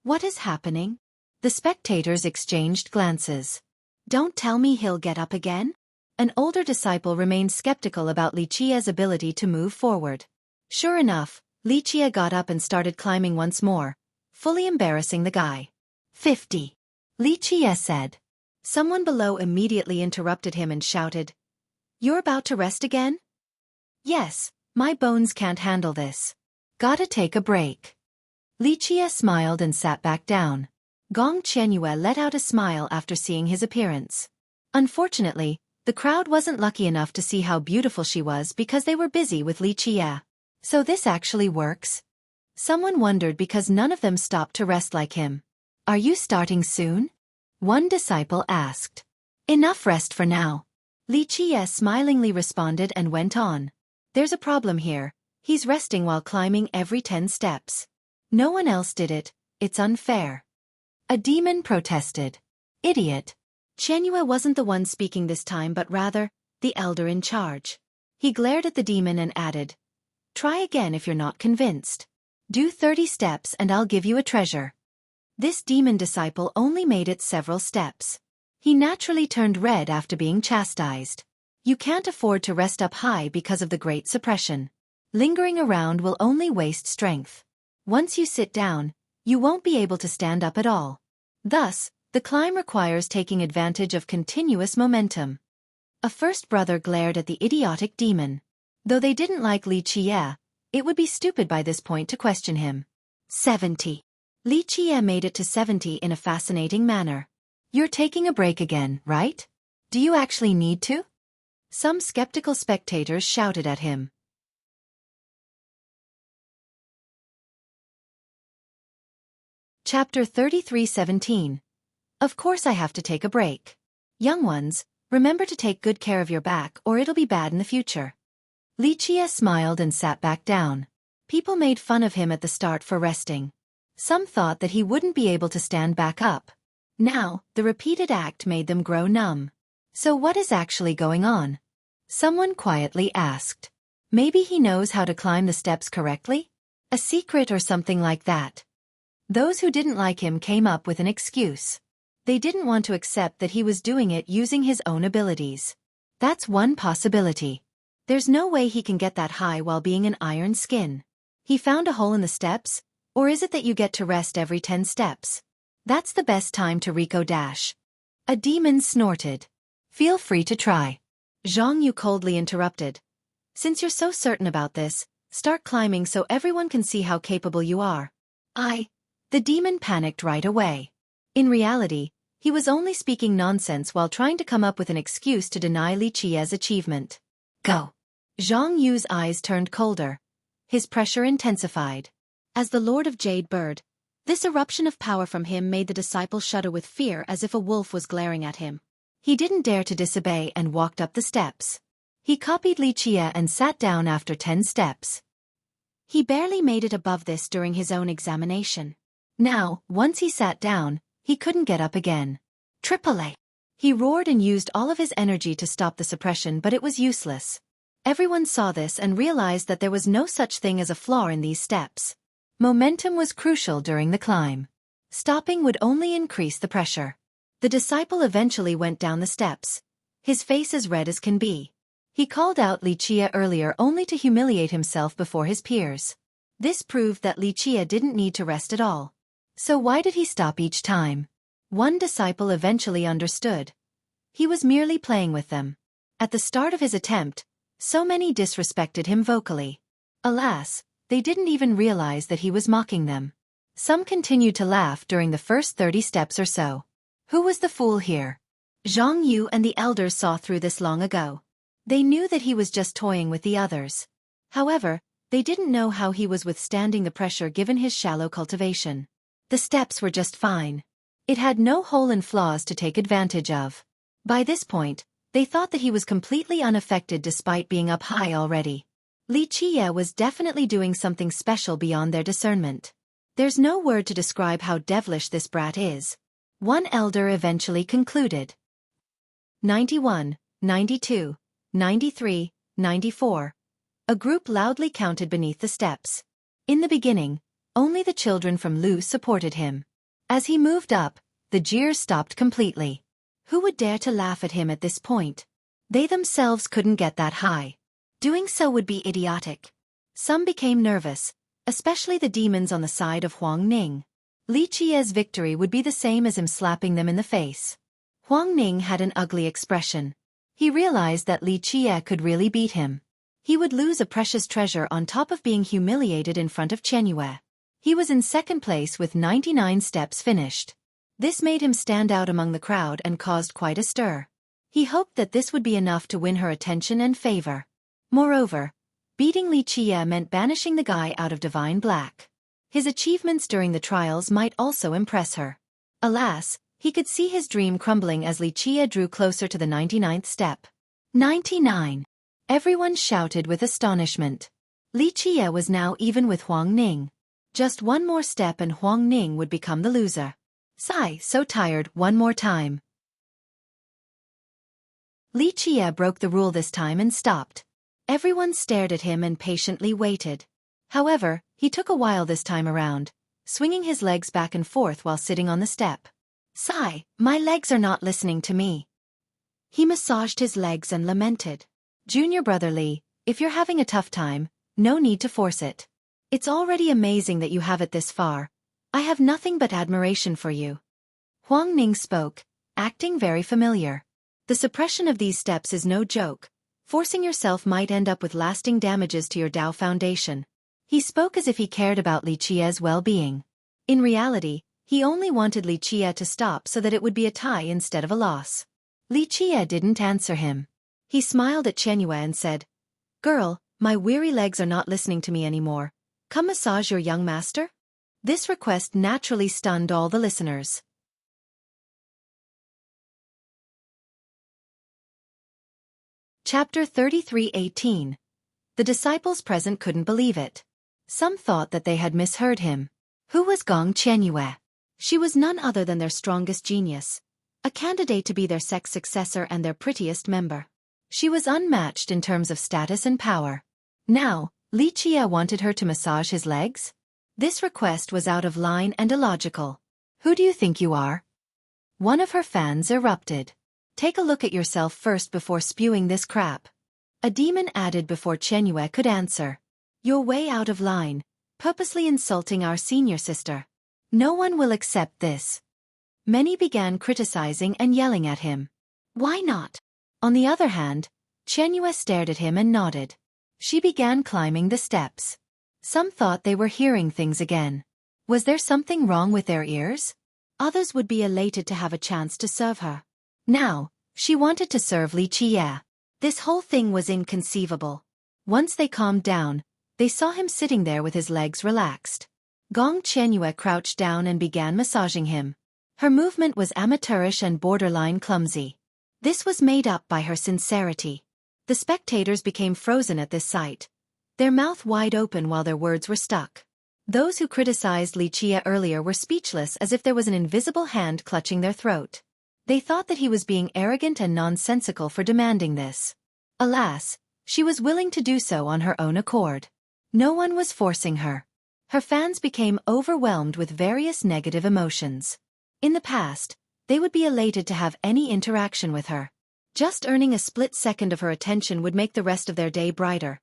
What is happening? The spectators exchanged glances. Don't tell me he'll get up again? An older disciple remained skeptical about Liqia's ability to move forward. Sure enough, Liqia got up and started climbing once more, fully embarrassing the guy. 50. Liqia said. Someone below immediately interrupted him and shouted, You're about to rest again? Yes, my bones can't handle this. Gotta take a break. Liqia smiled and sat back down. Gong Qianyue let out a smile after seeing his appearance. Unfortunately, the crowd wasn't lucky enough to see how beautiful she was because they were busy with Liqia. So this actually works? Someone wondered because none of them stopped to rest like him. Are you starting soon? One disciple asked. Enough rest for now. Liqia smilingly responded and went on. There's a problem here. He's resting while climbing every 10 steps. No one else did it. It's unfair. A demon protested. Idiot. Qianyue wasn't the one speaking this time but rather, the elder in charge. He glared at the demon and added, Try again if you're not convinced. Do 30 steps and I'll give you a treasure. This demon disciple only made it several steps. He naturally turned red after being chastised. You can't afford to rest up high because of the great suppression. Lingering around will only waste strength. Once you sit down, you won't be able to stand up at all. Thus, the climb requires taking advantage of continuous momentum. A first brother glared at the idiotic demon. Though they didn't like Liqia, it would be stupid by this point to question him. 70. Liqia made it to 70 in a fascinating manner. You're taking a break again, right? Do you actually need to? Some skeptical spectators shouted at him. Chapter 33:17. Of course I have to take a break. Young ones, remember to take good care of your back or it'll be bad in the future. Liqia smiled and sat back down. People made fun of him at the start for resting. Some thought that he wouldn't be able to stand back up. Now, the repeated act made them grow numb. So what is actually going on? Someone quietly asked. Maybe he knows how to climb the steps correctly? A secret or something like that. Those who didn't like him came up with an excuse. They didn't want to accept that he was doing it using his own abilities. That's one possibility. There's no way he can get that high while being an iron skin. He found a hole in the steps, or is it that you get to rest every 10 steps? That's the best time to Rico dash. A demon snorted. Feel free to try. Zhang Yu coldly interrupted. Since you're so certain about this, start climbing so everyone can see how capable you are. The demon panicked right away. In reality, he was only speaking nonsense while trying to come up with an excuse to deny Li Qiye's achievement. Go. Zhang Yu's eyes turned colder. His pressure intensified. As the Lord of Jade Bird, this eruption of power from him made the disciple shudder with fear as if a wolf was glaring at him. He didn't dare to disobey and walked up the steps. He copied Li Qiye and sat down after 10 steps. He barely made it above this during his own examination. Now, once he sat down, he couldn't get up again. AAA. He roared and used all of his energy to stop the suppression, but it was useless. Everyone saw this and realized that there was no such thing as a flaw in these steps. Momentum was crucial during the climb. Stopping would only increase the pressure. The disciple eventually went down the steps, his face as red as can be. He called out Li Qiye earlier only to humiliate himself before his peers. This proved that Li Qiye didn't need to rest at all. So why did he stop each time? One disciple eventually understood. He was merely playing with them. At the start of his attempt, so many disrespected him vocally. Alas, they didn't even realize that he was mocking them. Some continued to laugh during the first 30 steps or so. Who was the fool here? Zhang Yu and the elders saw through this long ago. They knew that he was just toying with the others. However, they didn't know how he was withstanding the pressure given his shallow cultivation. The steps were just fine. It had no hole and flaws to take advantage of. By this point, they thought that he was completely unaffected despite being up high already. Li Qiye was definitely doing something special beyond their discernment. There's no word to describe how devilish this brat is. One elder eventually concluded. 91, 92, 93, 94. A group loudly counted beneath the steps. In the beginning, only the children from Lu supported him. As he moved up, the jeers stopped completely. Who would dare to laugh at him at this point? They themselves couldn't get that high. Doing so would be idiotic. Some became nervous, especially the demons on the side of Huang Ning. Li Qiye's victory would be the same as him slapping them in the face. Huang Ning had an ugly expression. He realized that Li Qiye could really beat him. He would lose a precious treasure on top of being humiliated in front of Xueqi. He was in second place with 99 steps finished. This made him stand out among the crowd and caused quite a stir. He hoped that this would be enough to win her attention and favor. Moreover, beating Li Qiye meant banishing the guy out of Divine Black. His achievements during the trials might also impress her. Alas, he could see his dream crumbling as Li Qiye drew closer to the 99th step. 99. Everyone shouted with astonishment. Li Qiye was now even with Huang Ning. Just one more step and Huang Ning would become the loser. Sigh, so tired, one more time. Li Qiye broke the rule this time and stopped. Everyone stared at him and patiently waited. However, he took a while this time around, swinging his legs back and forth while sitting on the step. Sigh, my legs are not listening to me. He massaged his legs and lamented. Junior brother Li, if you're having a tough time, no need to force it. It's already amazing that you have it this far. I have nothing but admiration for you. Huang Ning spoke, acting very familiar. The suppression of these steps is no joke. Forcing yourself might end up with lasting damages to your Dao foundation. He spoke as if he cared about Li Qiye's well-being. In reality, he only wanted Li Qiye to stop so that it would be a tie instead of a loss. Li Qiye didn't answer him. He smiled at Xueqi and said, "Girl, my weary legs are not listening to me anymore. Come massage your young master?" This request naturally stunned all the listeners. Chapter 33:18. The disciples present couldn't believe it. Some thought that they had misheard him. Who was Gong Xueqi? She was none other than their strongest genius, a candidate to be their sex successor and their prettiest member. She was unmatched in terms of status and power. Now, Li Qiye wanted her to massage his legs? This request was out of line and illogical. Who do you think you are? One of her fans erupted. Take a look at yourself first before spewing this crap. A demon added before Xueqi could answer. You're way out of line, purposely insulting our senior sister. No one will accept this. Many began criticizing and yelling at him. Why not? On the other hand, Xueqi stared at him and nodded. She began climbing the steps. Some thought they were hearing things again. Was there something wrong with their ears? Others would be elated to have a chance to serve her. Now, she wanted to serve Li Qie. This whole thing was inconceivable. Once they calmed down, they saw him sitting there with his legs relaxed. Gong Qianyue crouched down and began massaging him. Her movement was amateurish and borderline clumsy. This was made up by her sincerity. The spectators became frozen at this sight, their mouth wide open while their words were stuck. Those who criticized Li Qie earlier were speechless as if there was an invisible hand clutching their throat. They thought that he was being arrogant and nonsensical for demanding this. Alas, she was willing to do so on her own accord. No one was forcing her. Her fans became overwhelmed with various negative emotions. In the past, they would be elated to have any interaction with her. Just earning a split second of her attention would make the rest of their day brighter.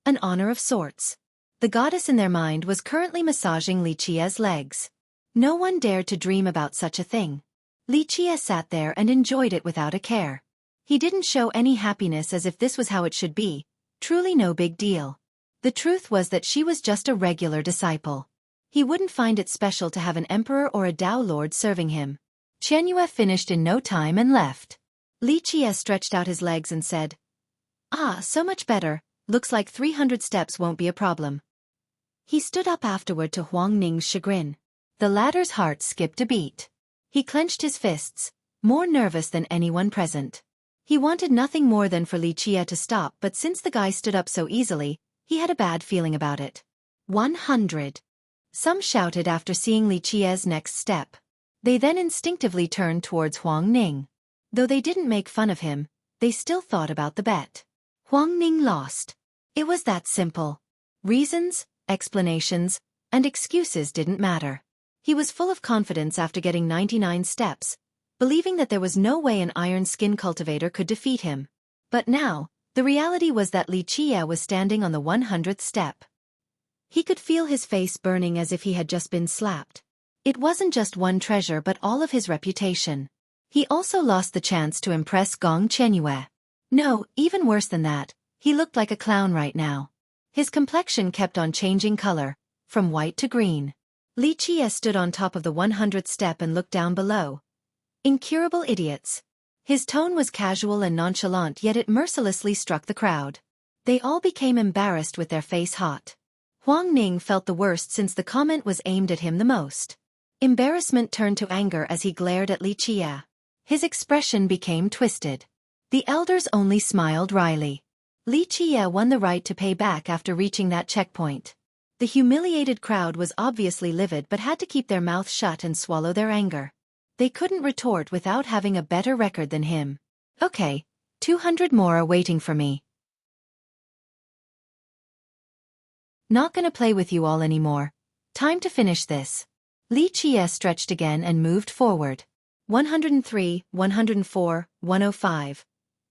An honor of sorts. The goddess in their mind was currently massaging Li Qie's legs. No one dared to dream about such a thing. Li Qie sat there and enjoyed it without a care. He didn't show any happiness as if this was how it should be, truly no big deal. The truth was that she was just a regular disciple. He wouldn't find it special to have an emperor or a Tao lord serving him. Qianyue finished in no time and left. Li Qie stretched out his legs and said, "Ah, so much better, looks like 300 steps won't be a problem." He stood up afterward to Huang Ning's chagrin. The latter's heart skipped a beat. He clenched his fists, more nervous than anyone present. He wanted nothing more than for Li Qie to stop, but since the guy stood up so easily, he had a bad feeling about it. 100. Some shouted after seeing Li Qie's next step. They then instinctively turned towards Huang Ning. Though they didn't make fun of him, they still thought about the bet. Huang Ning lost. It was that simple. Reasons, explanations, and excuses didn't matter. He was full of confidence after getting 99 steps, believing that there was no way an iron skin cultivator could defeat him. But now, the reality was that Li Qie was standing on the 100th step. He could feel his face burning as if he had just been slapped. It wasn't just one treasure but all of his reputation. He also lost the chance to impress Gong Qianyue. No, even worse than that, he looked like a clown right now. His complexion kept on changing color, from white to green. Li Qie stood on top of the 100th step and looked down below. Incurable idiots. His tone was casual and nonchalant, yet it mercilessly struck the crowd. They all became embarrassed with their face hot. Huang Ning felt the worst since the comment was aimed at him the most. Embarrassment turned to anger as he glared at Li Qie. His expression became twisted. The elders only smiled wryly. Li Qie won the right to pay back after reaching that checkpoint. The humiliated crowd was obviously livid but had to keep their mouths shut and swallow their anger. They couldn't retort without having a better record than him. Okay, 200 more are waiting for me. Not gonna play with you all anymore. Time to finish this. Li Qie stretched again and moved forward. 103, 104, 105.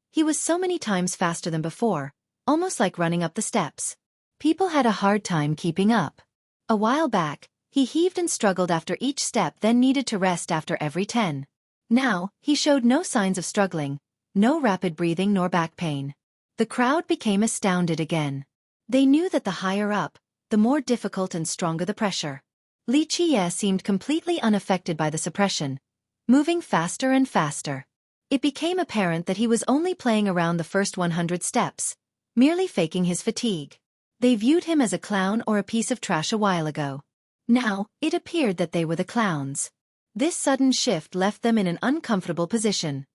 He was so many times faster than before, almost like running up the steps. People had a hard time keeping up. A while back, he heaved and struggled after each step, then needed to rest after every 10. Now, he showed no signs of struggling, no rapid breathing nor back pain. The crowd became astounded again. They knew that the higher up, the more difficult and stronger the pressure. Li Qie seemed completely unaffected by the suppression, moving faster and faster. It became apparent that he was only playing around the first 100 steps, merely faking his fatigue. They viewed him as a clown or a piece of trash a while ago. Now, it appeared that they were the clowns. This sudden shift left them in an uncomfortable position.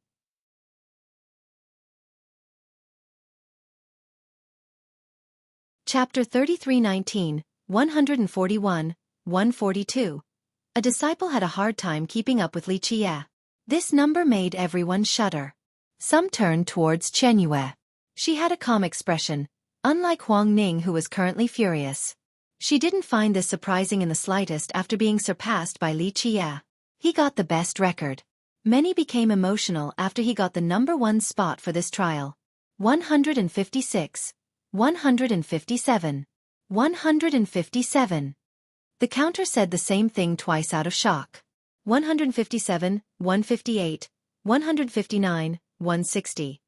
Chapter 33:19, 141, 142. A disciple had a hard time keeping up with Li Qie. This number made everyone shudder. Some turned towards Qianyue. She had a calm expression, unlike Huang Ning, who was currently furious. She didn't find this surprising in the slightest after being surpassed by Li Qie. He got the best record. Many became emotional after he got the #1 spot for this trial. 156, 157, 157. The counter said the same thing twice out of shock. 157, 158, 159, 160.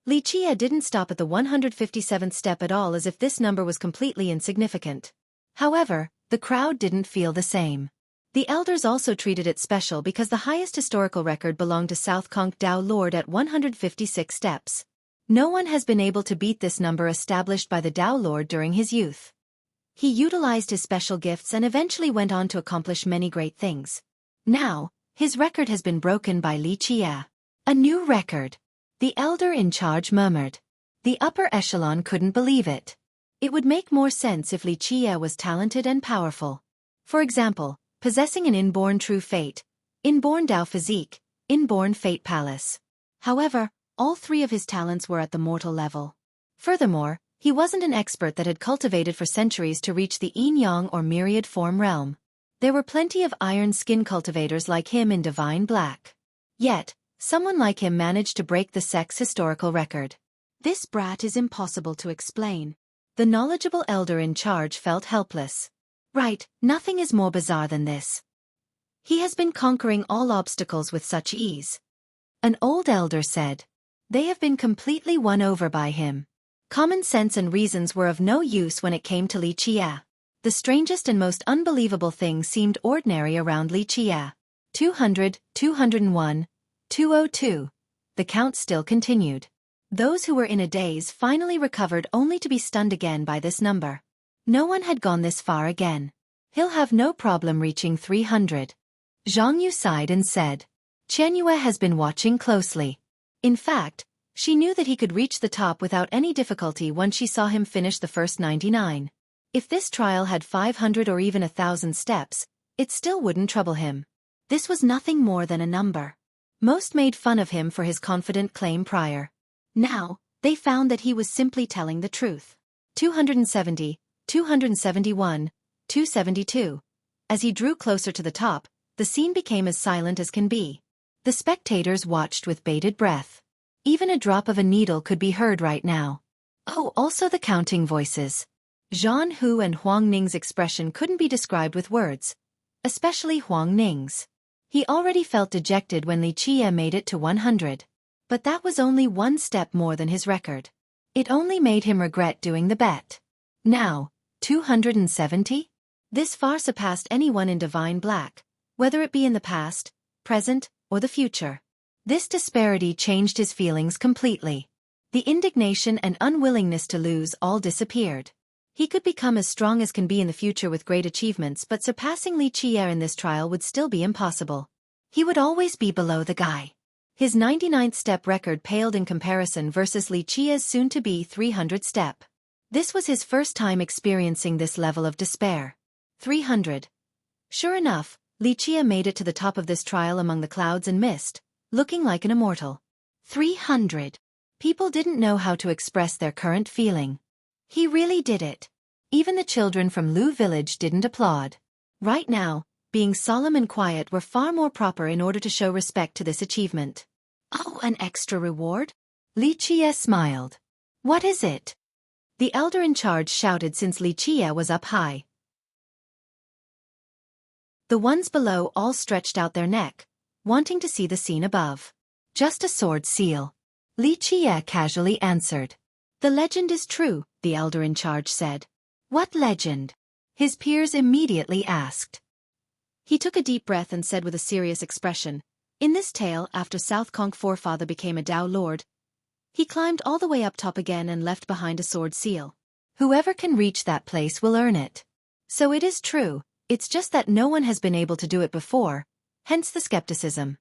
Li Qie didn't stop at the 157th step at all, as if this number was completely insignificant. However, the crowd didn't feel the same. The elders also treated it special because the highest historical record belonged to South Conk Dao Lord at 156 steps. No one has been able to beat this number established by the Dao Lord during his youth. He utilized his special gifts and eventually went on to accomplish many great things. Now, his record has been broken by Li Qie. A new record. The elder in charge murmured. The upper echelon couldn't believe it. It would make more sense if Li Qie was talented and powerful. For example, possessing an inborn true fate, inborn Dao physique, inborn fate palace. However, all three of his talents were at the mortal level. Furthermore, he wasn't an expert that had cultivated for centuries to reach the yin-yang or myriad form realm. There were plenty of iron skin cultivators like him in Divine Black. Yet, someone like him managed to break the sect's historical record. This brat is impossible to explain. The knowledgeable elder in charge felt helpless. Right, nothing is more bizarre than this. He has been conquering all obstacles with such ease. An old elder said. They have been completely won over by him. Common sense and reasons were of no use when it came to Li Qie. The strangest and most unbelievable things seemed ordinary around Li Qie. 200, 201, 202. The count still continued. Those who were in a daze finally recovered only to be stunned again by this number. No one had gone this far again. He'll have no problem reaching 300. Zhang Yu sighed and said. Qianyue has been watching closely. In fact, she knew that he could reach the top without any difficulty once she saw him finish the first 99. If this trial had 500 or even 1,000 steps, it still wouldn't trouble him. This was nothing more than a number. Most made fun of him for his confident claim prior. Now, they found that he was simply telling the truth. 270, 271, 272. As he drew closer to the top, the scene became as silent as can be. The spectators watched with bated breath. Even a drop of a needle could be heard right now. Oh, also the counting voices. Zhan Hu and Huang Ning's expression couldn't be described with words. Especially Huang Ning's. He already felt dejected when Li Qie made it to 100. But that was only one step more than his record. It only made him regret doing the bet. Now, 270? This far surpassed anyone in Divine Black, whether it be in the past, present, or the future. This disparity changed his feelings completely. The indignation and unwillingness to lose all disappeared. He could become as strong as can be in the future with great achievements, but surpassing Li Qie in this trial would still be impossible. He would always be below the guy. His 99th step record paled in comparison versus Li Qie's soon-to-be 300 step. This was his first time experiencing this level of despair. 300. Sure enough, Li Qie made it to the top of this trial among the clouds and mist, looking like an immortal. 300. People didn't know how to express their current feeling. He really did it. Even the children from Lu village didn't applaud. Right now, being solemn and quiet were far more proper in order to show respect to this achievement. Oh, an extra reward? Li Qie smiled. What is it? The elder in charge shouted since Li Qie was up high. The ones below all stretched out their neck, wanting to see the scene above. Just a sword seal. Li Qie casually answered. The legend is true, the elder in charge said. What legend? His peers immediately asked. He took a deep breath and said with a serious expression, in this tale, after South Conk forefather became a Dao Lord, he climbed all the way up top again and left behind a sword seal. Whoever can reach that place will earn it. So it is true, it's just that no one has been able to do it before, hence the skepticism.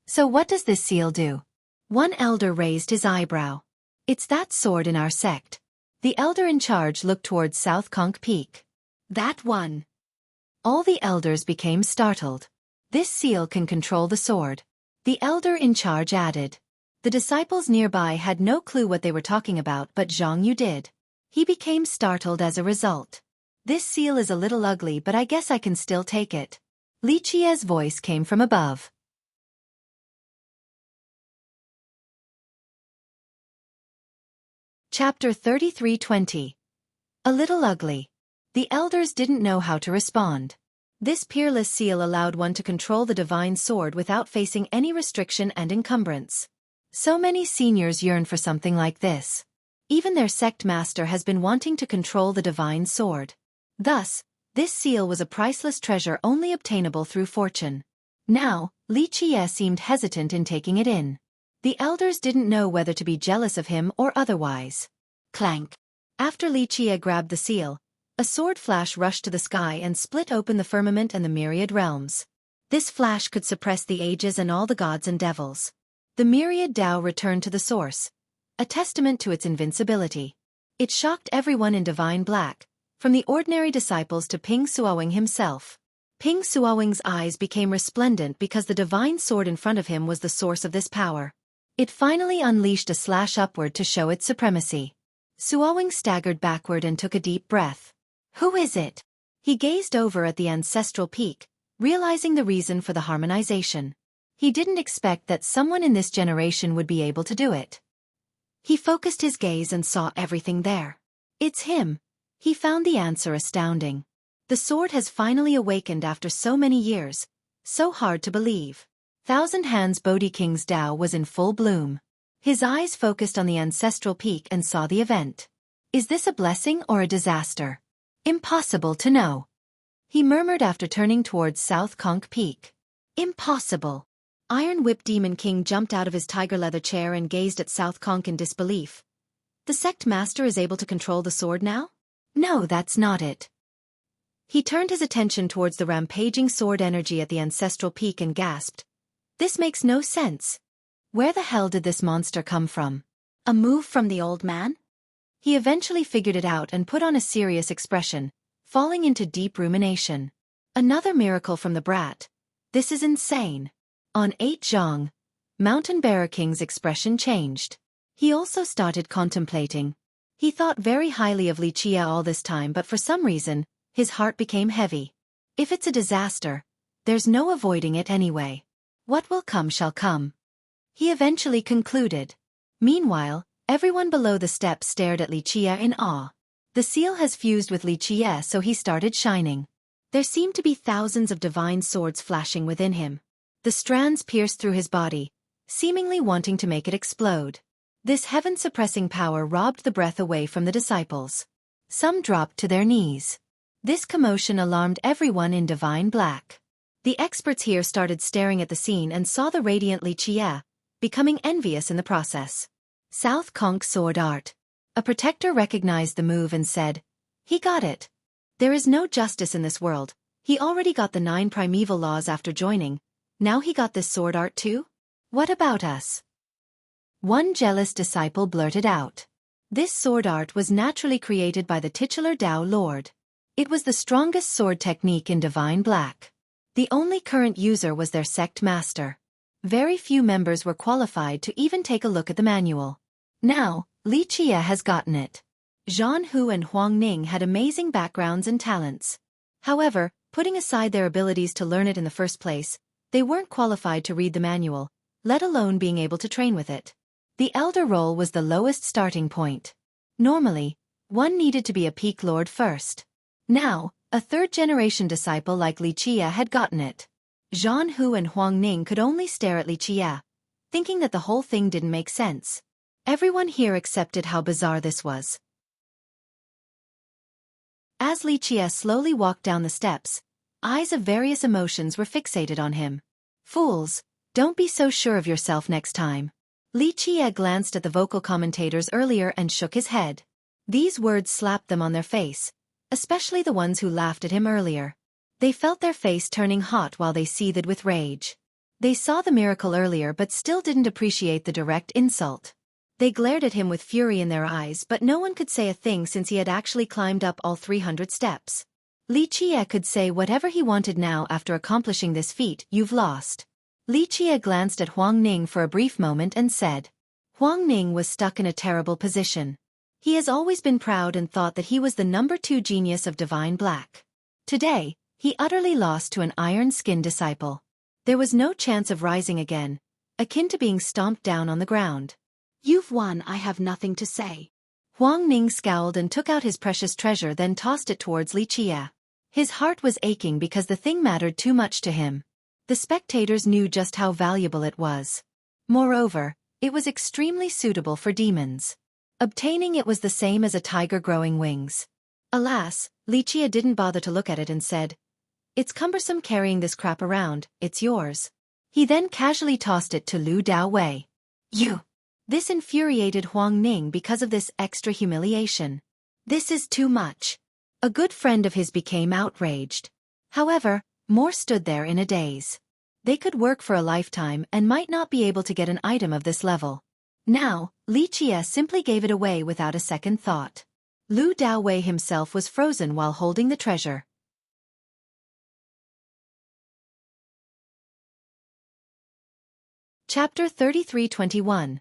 So what does this seal do? One elder raised his eyebrow. It's that sword in our sect. The elder in charge looked towards South Conk Peak. That one. All the elders became startled. This seal can control the sword. The elder in charge added. The disciples nearby had no clue what they were talking about, but Zhang Yu did. He became startled as a result. This seal is a little ugly, but I guess I can still take it. Li Qie's voice came from above. Chapter 33:20. A little ugly. The elders didn't know how to respond. This peerless seal allowed one to control the divine sword without facing any restriction and encumbrance. So many seniors yearn for something like this. Even their sect master has been wanting to control the divine sword. Thus, this seal was a priceless treasure only obtainable through fortune. Now, Li Qiye seemed hesitant in taking it in. The elders didn't know whether to be jealous of him or otherwise. Clank. After Li Qiye grabbed the seal, a sword flash rushed to the sky and split open the firmament and the myriad realms. This flash could suppress the ages and all the gods and devils. The myriad Tao returned to the source, a testament to its invincibility. It shocked everyone in divine black, from the ordinary disciples to Ping Suowing himself. Ping Suowing's eyes became resplendent because the divine sword in front of him was the source of this power. It finally unleashed a slash upward to show its supremacy. Suowing staggered backward and took a deep breath. Who is it? He gazed over at the ancestral peak, realizing the reason for the harmonization. He didn't expect that someone in this generation would be able to do it. He focused his gaze and saw everything there. It's him. He found the answer astounding. The sword has finally awakened after so many years, so hard to believe. Thousand Hands Bodhi King's Tao was in full bloom. His eyes focused on the ancestral peak and saw the event. Is this a blessing or a disaster? Impossible to know. He murmured after turning towards South Conch Peak. Impossible. Iron Whip Demon King jumped out of his tiger leather chair and gazed at South Conch in disbelief. The sect master is able to control the sword now? No, that's not it. He turned his attention towards the rampaging sword energy at the ancestral peak and gasped. This makes no sense. Where the hell did this monster come from? A move from the old man? He eventually figured it out and put on a serious expression, falling into deep rumination. Another miracle from the brat. This is insane. On 8 Zhang, Mountain Bearer King's expression changed. He also started contemplating. He thought very highly of Li Qiye all this time, but for some reason, his heart became heavy. If it's a disaster, there's no avoiding it anyway. What will come shall come. He eventually concluded. Meanwhile, everyone below the steps stared at Li Qiye in awe. The seal has fused with Li Qiye, so he started shining. There seemed to be thousands of divine swords flashing within him. The strands pierced through his body, seemingly wanting to make it explode. This heaven-suppressing power robbed the breath away from the disciples. Some dropped to their knees. This commotion alarmed everyone in divine black. The experts here started staring at the scene and saw the radiant Li Qiye, becoming envious in the process. South Conch Sword Art. A protector recognized the move and said, he got it. There is no justice in this world. He already got the 9 primeval laws after joining. Now he got this sword art too? What about us? One jealous disciple blurted out. This sword art was naturally created by the titular Tao Lord. It was the strongest sword technique in divine black. The only current user was their sect master. Very few members were qualified to even take a look at the manual. Now, Li Qiye has gotten it. Zhan Hu and Huang Ning had amazing backgrounds and talents. However, putting aside their abilities to learn it in the first place, they weren't qualified to read the manual, let alone being able to train with it. The elder role was the lowest starting point. Normally, one needed to be a peak lord first. Now, a third-generation disciple like Li Qiye had gotten it. Zhan Hu and Huang Ning could only stare at Li Qiye, thinking that the whole thing didn't make sense. Everyone here accepted how bizarre this was. As Li Qiye slowly walked down the steps, eyes of various emotions were fixated on him. Fools, don't be so sure of yourself next time. Li Qiye glanced at the vocal commentators earlier and shook his head. These words slapped them on their face, especially the ones who laughed at him earlier. They felt their face turning hot while they seethed with rage. They saw the miracle earlier but still didn't appreciate the direct insult. They glared at him with fury in their eyes, but no one could say a thing since he had actually climbed up all 300 steps. Li Qiye could say whatever he wanted now after accomplishing this feat. You've lost. Li Qiye glanced at Huang Ning for a brief moment and said. Huang Ning was stuck in a terrible position. He has always been proud and thought that he was the number 2 genius of divine black. Today, he utterly lost to an iron-skinned disciple. There was no chance of rising again, akin to being stomped down on the ground. You've won, I have nothing to say. Huang Ning scowled and took out his precious treasure, then tossed it towards Li Qie. His heart was aching because the thing mattered too much to him. The spectators knew just how valuable it was. Moreover, it was extremely suitable for demons. Obtaining it was the same as a tiger growing wings. Alas, Li Qie didn't bother to look at it and said, "It's cumbersome carrying this crap around, it's yours." He then casually tossed it to Lu Daowei. "You!" This infuriated Huang Ning because of this extra humiliation. "This is too much." A good friend of his became outraged. However, more stood there in a daze. They could work for a lifetime and might not be able to get an item of this level. Now, Li Qie simply gave it away without a second thought. Lu Daowei himself was frozen while holding the treasure. Chapter 33-21.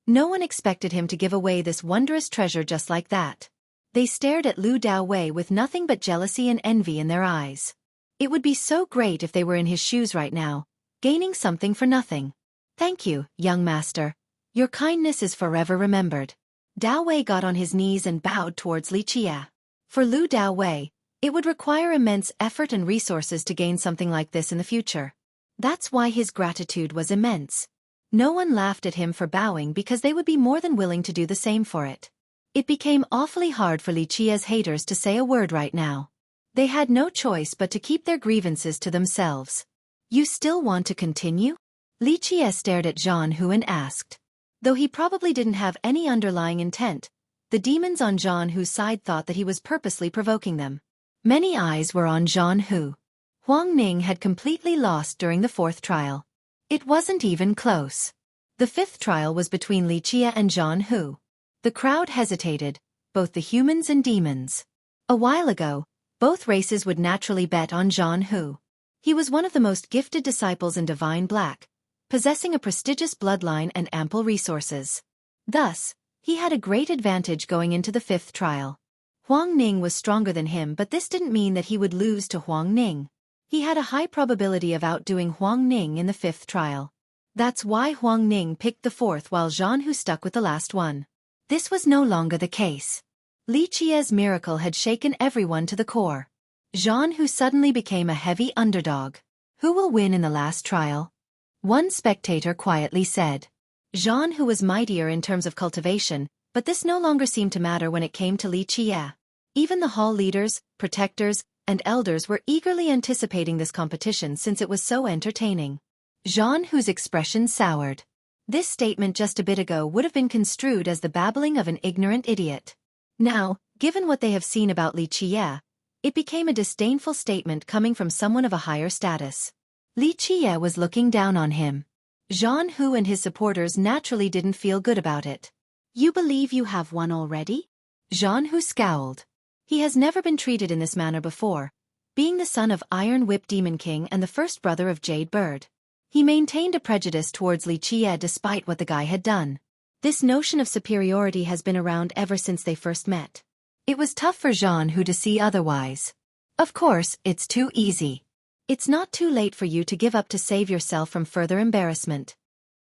No one expected him to give away this wondrous treasure just like that. They stared at Lu Daowei with nothing but jealousy and envy in their eyes. It would be so great if they were in his shoes right now, gaining something for nothing. "Thank you, young master. Your kindness is forever remembered." Daowei got on his knees and bowed towards Li Qie. For Lu Daowei, it would require immense effort and resources to gain something like this in the future. That's why his gratitude was immense. No one laughed at him for bowing because they would be more than willing to do the same for it. It became awfully hard for Li Qie's haters to say a word right now. They had no choice but to keep their grievances to themselves. "You still want to continue?" Li Qie stared at Zhan Hu and asked. Though he probably didn't have any underlying intent, the demons on Zhan Hu's side thought that he was purposely provoking them. Many eyes were on Zhan Hu. Huang Ning had completely lost during the fourth trial. It wasn't even close. The fifth trial was between Li Qie and Zhan Hu. The crowd hesitated, both the humans and demons. A while ago, both races would naturally bet on Zhan Hu. He was one of the most gifted disciples in Divine Black, possessing a prestigious bloodline and ample resources. Thus, he had a great advantage going into the fifth trial. Huang Ning was stronger than him, but this didn't mean that he would lose to Huang Ning. He had a high probability of outdoing Huang Ning in the fifth trial. That's why Huang Ning picked the fourth while Zhan Hu stuck with the last one. This was no longer the case. Li Qie's miracle had shaken everyone to the core. Zhan Hu suddenly became a heavy underdog. Who will win in the last trial? One spectator quietly said. Zhan Hu was mightier in terms of cultivation, but this no longer seemed to matter when it came to Li Qie. Even the hall leaders, protectors, and elders were eagerly anticipating this competition since it was so entertaining. Zhan Hu's expression soured. This statement just a bit ago would have been construed as the babbling of an ignorant idiot. Now, given what they have seen about Li Qie, it became a disdainful statement coming from someone of a higher status. Li Qie was looking down on him. Zhan Hu and his supporters naturally didn't feel good about it. "You believe you have won already?" Zhan Hu scowled. He has never been treated in this manner before, being the son of Iron Whip Demon King and the first brother of Jade Bird. He maintained a prejudice towards Li Qie despite what the guy had done. This notion of superiority has been around ever since they first met. It was tough for Zhan Hu to see otherwise. "Of course, it's too easy. It's not too late for you to give up to save yourself from further embarrassment."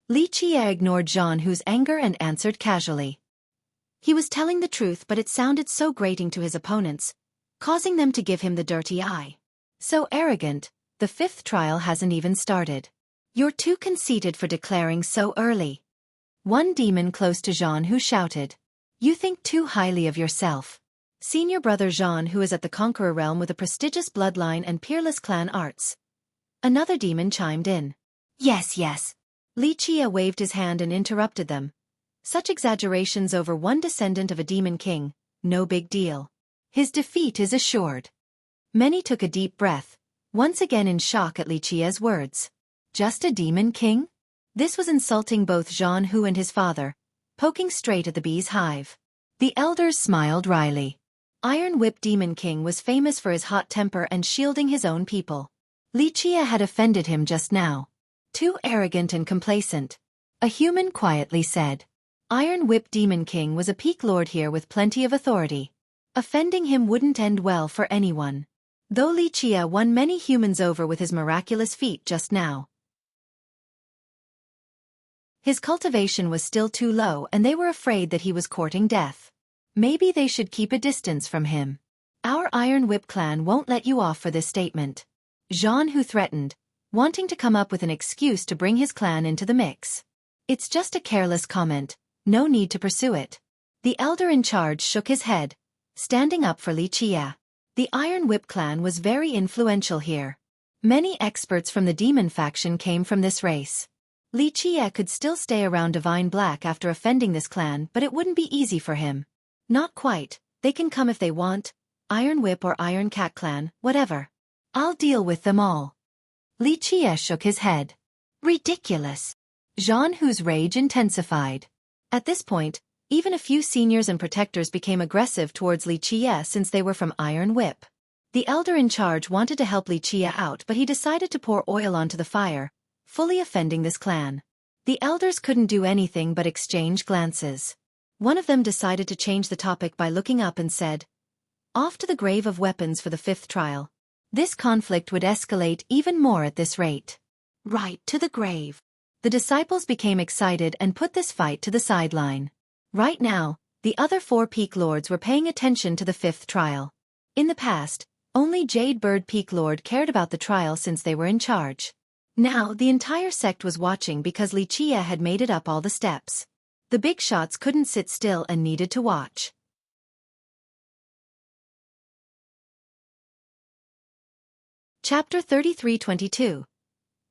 Li Qie ignored Zhan Hu's anger and answered casually. He was telling the truth, but it sounded so grating to his opponents, causing them to give him the dirty eye. "So arrogant, the fifth trial hasn't even started. You're too conceited for declaring so early." One demon close to Zhan Hu shouted. "You think too highly of yourself." Senior brother Zhan Hu is at the Conqueror realm with a prestigious bloodline and peerless clan arts. Another demon chimed in. Yes. Li Qie waved his hand and interrupted them. "Such exaggerations over one descendant of a demon king, no big deal. His defeat is assured." Many took a deep breath, once again in shock at Li Qie's words. Just a demon king? This was insulting both Zhan Hu and his father, poking straight at the bee's hive. The elders smiled wryly. Iron Whip Demon King was famous for his hot temper and shielding his own people. Li Qie had offended him just now. Too arrogant and complacent. A human quietly said. Iron Whip Demon King was a peak lord here with plenty of authority. Offending him wouldn't end well for anyone. Though Li Qie won many humans over with his miraculous feat just now, his cultivation was still too low and they were afraid that he was courting death. Maybe they should keep a distance from him. Our Iron Whip clan won't let you off for this statement. Jean Hu threatened, wanting to come up with an excuse to bring his clan into the mix. It's just a careless comment, no need to pursue it. The elder in charge shook his head, standing up for Li Qie. The Iron Whip clan was very influential here. Many experts from the demon faction came from this race. Li Qie could still stay around Divine Black after offending this clan, but it wouldn't be easy for him. Not quite, they can come if they want, Iron Whip or Iron Cat clan, whatever. I'll deal with them all. Li Qie shook his head. Ridiculous. Jean Hu's rage intensified. At this point, even a few seniors and protectors became aggressive towards Li Qie since they were from Iron Whip. The elder in charge wanted to help Li Qie out, but he decided to pour oil onto the fire, fully offending this clan. The elders couldn't do anything but exchange glances. One of them decided to change the topic by looking up and said, "Off to the grave of weapons for the 5th trial." This conflict would escalate even more at this rate. Right to the grave. The disciples became excited and put this fight to the sideline. Right now, the other 4 Peak Lords were paying attention to the 5th trial. In the past, only Jade Bird Peak Lord cared about the trial since they were in charge. Now the entire sect was watching because Li Qie had made it up all the steps. The big shots couldn't sit still and needed to watch. Chapter 33-22.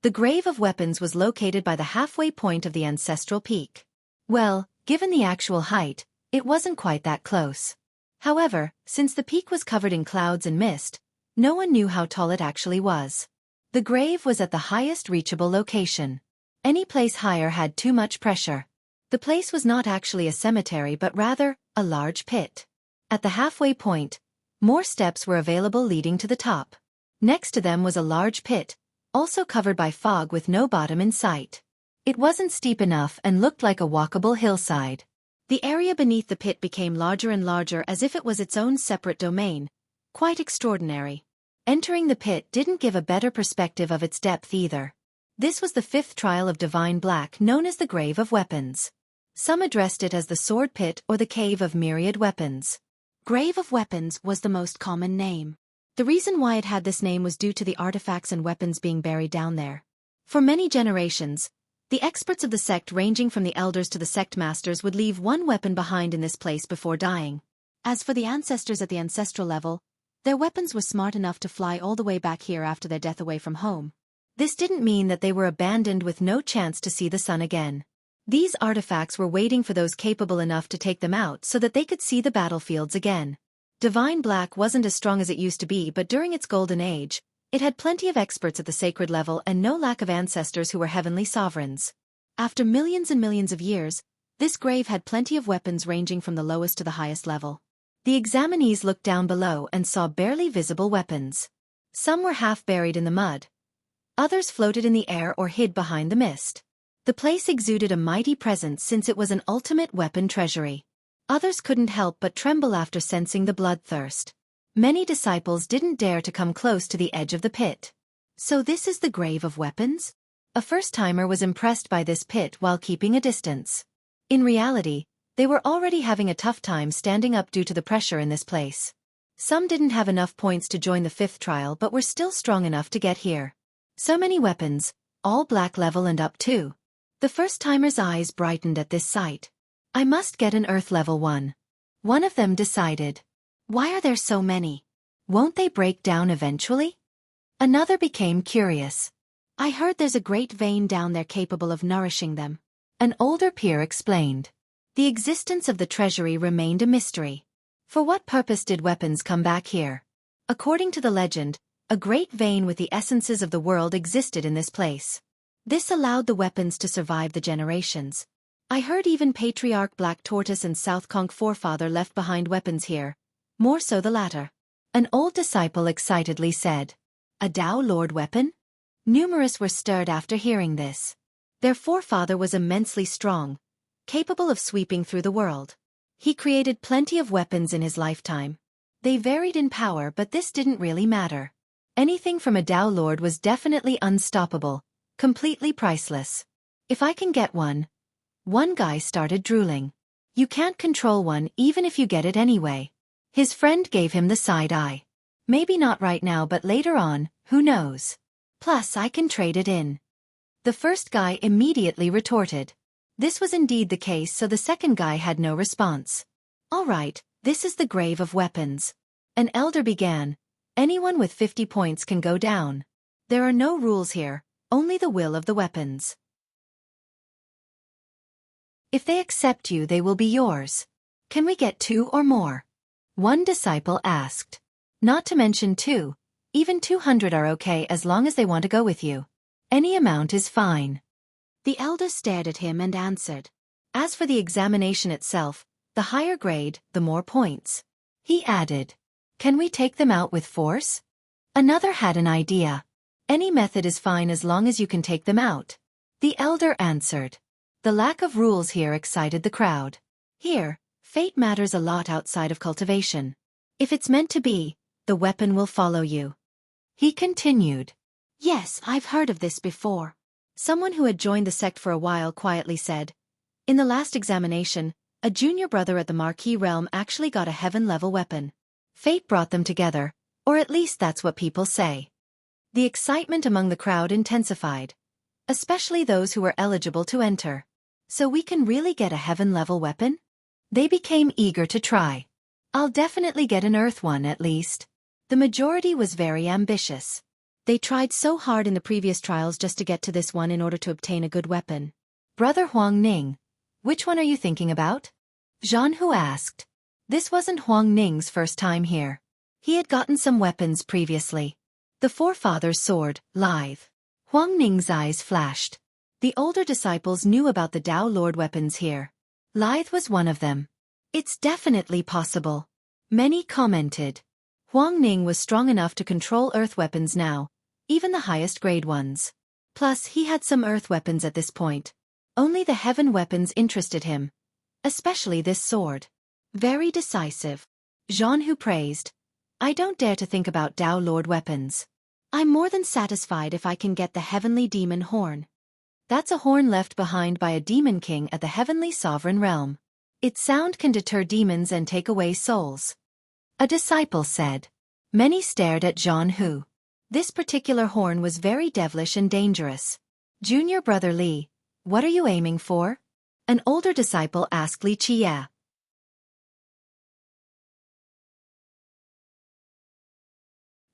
The Grave of Weapons was located by the halfway point of the ancestral peak. Well, given the actual height, it wasn't quite that close. However, since the peak was covered in clouds and mist, no one knew how tall it actually was. The grave was at the highest reachable location. Any place higher had too much pressure. The place was not actually a cemetery but rather, a large pit. At the halfway point, more steps were available leading to the top. Next to them was a large pit, also covered by fog with no bottom in sight. It wasn't steep enough and looked like a walkable hillside. The area beneath the pit became larger and larger as if it was its own separate domain. Quite extraordinary. Entering the pit didn't give a better perspective of its depth either. This was the 5th trial of Divine Black, known as the Grave of Weapons. Some addressed it as the Sword Pit or the Cave of Myriad Weapons. Grave of Weapons was the most common name. The reason why it had this name was due to the artifacts and weapons being buried down there. For many generations, the experts of the sect ranging from the elders to the sect masters would leave one weapon behind in this place before dying. As for the ancestors at the ancestral level, their weapons were smart enough to fly all the way back here after their death away from home. This didn't mean that they were abandoned with no chance to see the sun again. These artifacts were waiting for those capable enough to take them out so that they could see the battlefields again. Divine Black wasn't as strong as it used to be, but during its golden age, it had plenty of experts at the sacred level and no lack of ancestors who were heavenly sovereigns. After millions and millions of years, this grave had plenty of weapons ranging from the lowest to the highest level. The examinees looked down below and saw barely visible weapons. Some were half buried in the mud. Others floated in the air or hid behind the mist. The place exuded a mighty presence since it was an ultimate weapon treasury. Others couldn't help but tremble after sensing the bloodthirst. Many disciples didn't dare to come close to the edge of the pit. So this is the Grave of Weapons? A first-timer was impressed by this pit while keeping a distance. In reality, they were already having a tough time standing up due to the pressure in this place. Some didn't have enough points to join the 5th trial but were still strong enough to get here. So many weapons, all black level and up too. The first-timer's eyes brightened at this sight. I must get an Earth level one. One of them decided. Why are there so many? Won't they break down eventually? Another became curious. I heard there's a great vein down there capable of nourishing them. An older peer explained. The existence of the treasury remained a mystery. For what purpose did weapons come back here? According to the legend, a great vein with the essences of the world existed in this place. This allowed the weapons to survive the generations. I heard even Patriarch Black Tortoise and South Conch Forefather left behind weapons here. More so the latter. An old disciple excitedly said. A Tao Lord weapon? Numerous were stirred after hearing this. Their forefather was immensely strong, capable of sweeping through the world. He created plenty of weapons in his lifetime. They varied in power, but this didn't really matter. Anything from a Tao Lord was definitely unstoppable, completely priceless. If I can get one. One guy started drooling. You can't control one even if you get it anyway. His friend gave him the side eye. Maybe not right now but later on, who knows? Plus I can trade it in. The first guy immediately retorted. This was indeed the case, so the second guy had no response. All right, this is the grave of weapons. An elder began. Anyone with 50 points can go down. There are no rules here, only the will of the weapons. If they accept you, they will be yours. Can we get 2 or more? One disciple asked. Not to mention 2. Even 200 are okay as long as they want to go with you. Any amount is fine. The elder stared at him and answered. As for the examination itself, the higher grade, the more points. He added. Can we take them out with force? Another had an idea. Any method is fine as long as you can take them out. The elder answered. The lack of rules here excited the crowd. Here, fate matters a lot outside of cultivation. If it's meant to be, the weapon will follow you. He continued. Yes, I've heard of this before. Someone who had joined the sect for a while quietly said. In the last examination, a junior brother at the Marquis realm actually got a heaven-level weapon. Fate brought them together, or at least that's what people say. The excitement among the crowd intensified, especially those who were eligible to enter. So we can really get a heaven-level weapon? They became eager to try. I'll definitely get an earth one at least. The majority was very ambitious. They tried so hard in the previous trials just to get to this one in order to obtain a good weapon. Brother Huang Ning, which one are you thinking about? Zhan Hu asked. This wasn't Huang Ning's first time here. He had gotten some weapons previously. The forefather's sword, lithe. Huang Ning's eyes flashed. The older disciples knew about the Tao Lord weapons here. Lithe was one of them. It's definitely possible. Many commented. Huang Ning was strong enough to control earth weapons now, even the highest grade ones. Plus he had some earth weapons at this point. Only the heaven weapons interested him. Especially this sword. Very decisive. Zhan Hu praised. I don't dare to think about Tao Lord weapons. I'm more than satisfied if I can get the heavenly demon horn. That's a horn left behind by a demon king at the heavenly sovereign realm. Its sound can deter demons and take away souls. A disciple said. Many stared at Zhan Hu. This particular horn was very devilish and dangerous. Junior brother Li, what are you aiming for? An older disciple asked Li Qie.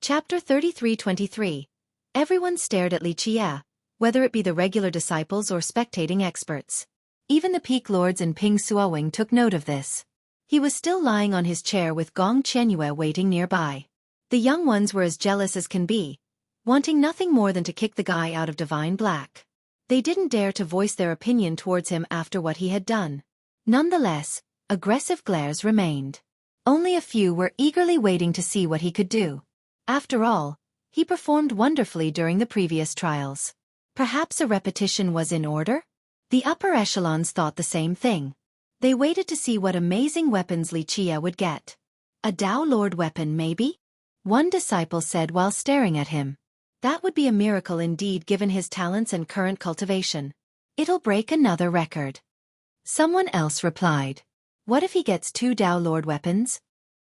Chapter 33-23. Everyone stared at Li Qie, whether it be the regular disciples or spectating experts. Even the peak lords and Ping Suowing took note of this. He was still lying on his chair with Gong Qianyue waiting nearby. The young ones were as jealous as can be, wanting nothing more than to kick the guy out of Divine Black. They didn't dare to voice their opinion towards him after what he had done. Nonetheless, aggressive glares remained. Only a few were eagerly waiting to see what he could do. After all, he performed wonderfully during the previous trials. Perhaps a repetition was in order? The upper echelons thought the same thing. They waited to see what amazing weapons Li Qie would get. A Tao Lord weapon maybe? One disciple said while staring at him. That would be a miracle indeed given his talents and current cultivation. It'll break another record. Someone else replied. What if he gets 2 Tao Lord weapons?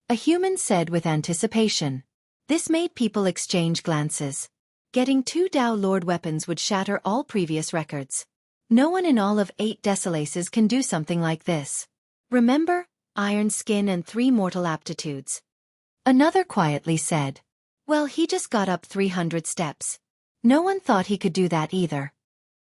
A human said with anticipation. This made people exchange glances. Getting 2 Tao Lord weapons would shatter all previous records. No one in all of 8 Desolaces can do something like this. Remember, iron skin and 3 mortal aptitudes. Another quietly said. Well, he just got up 300 steps. No one thought he could do that either.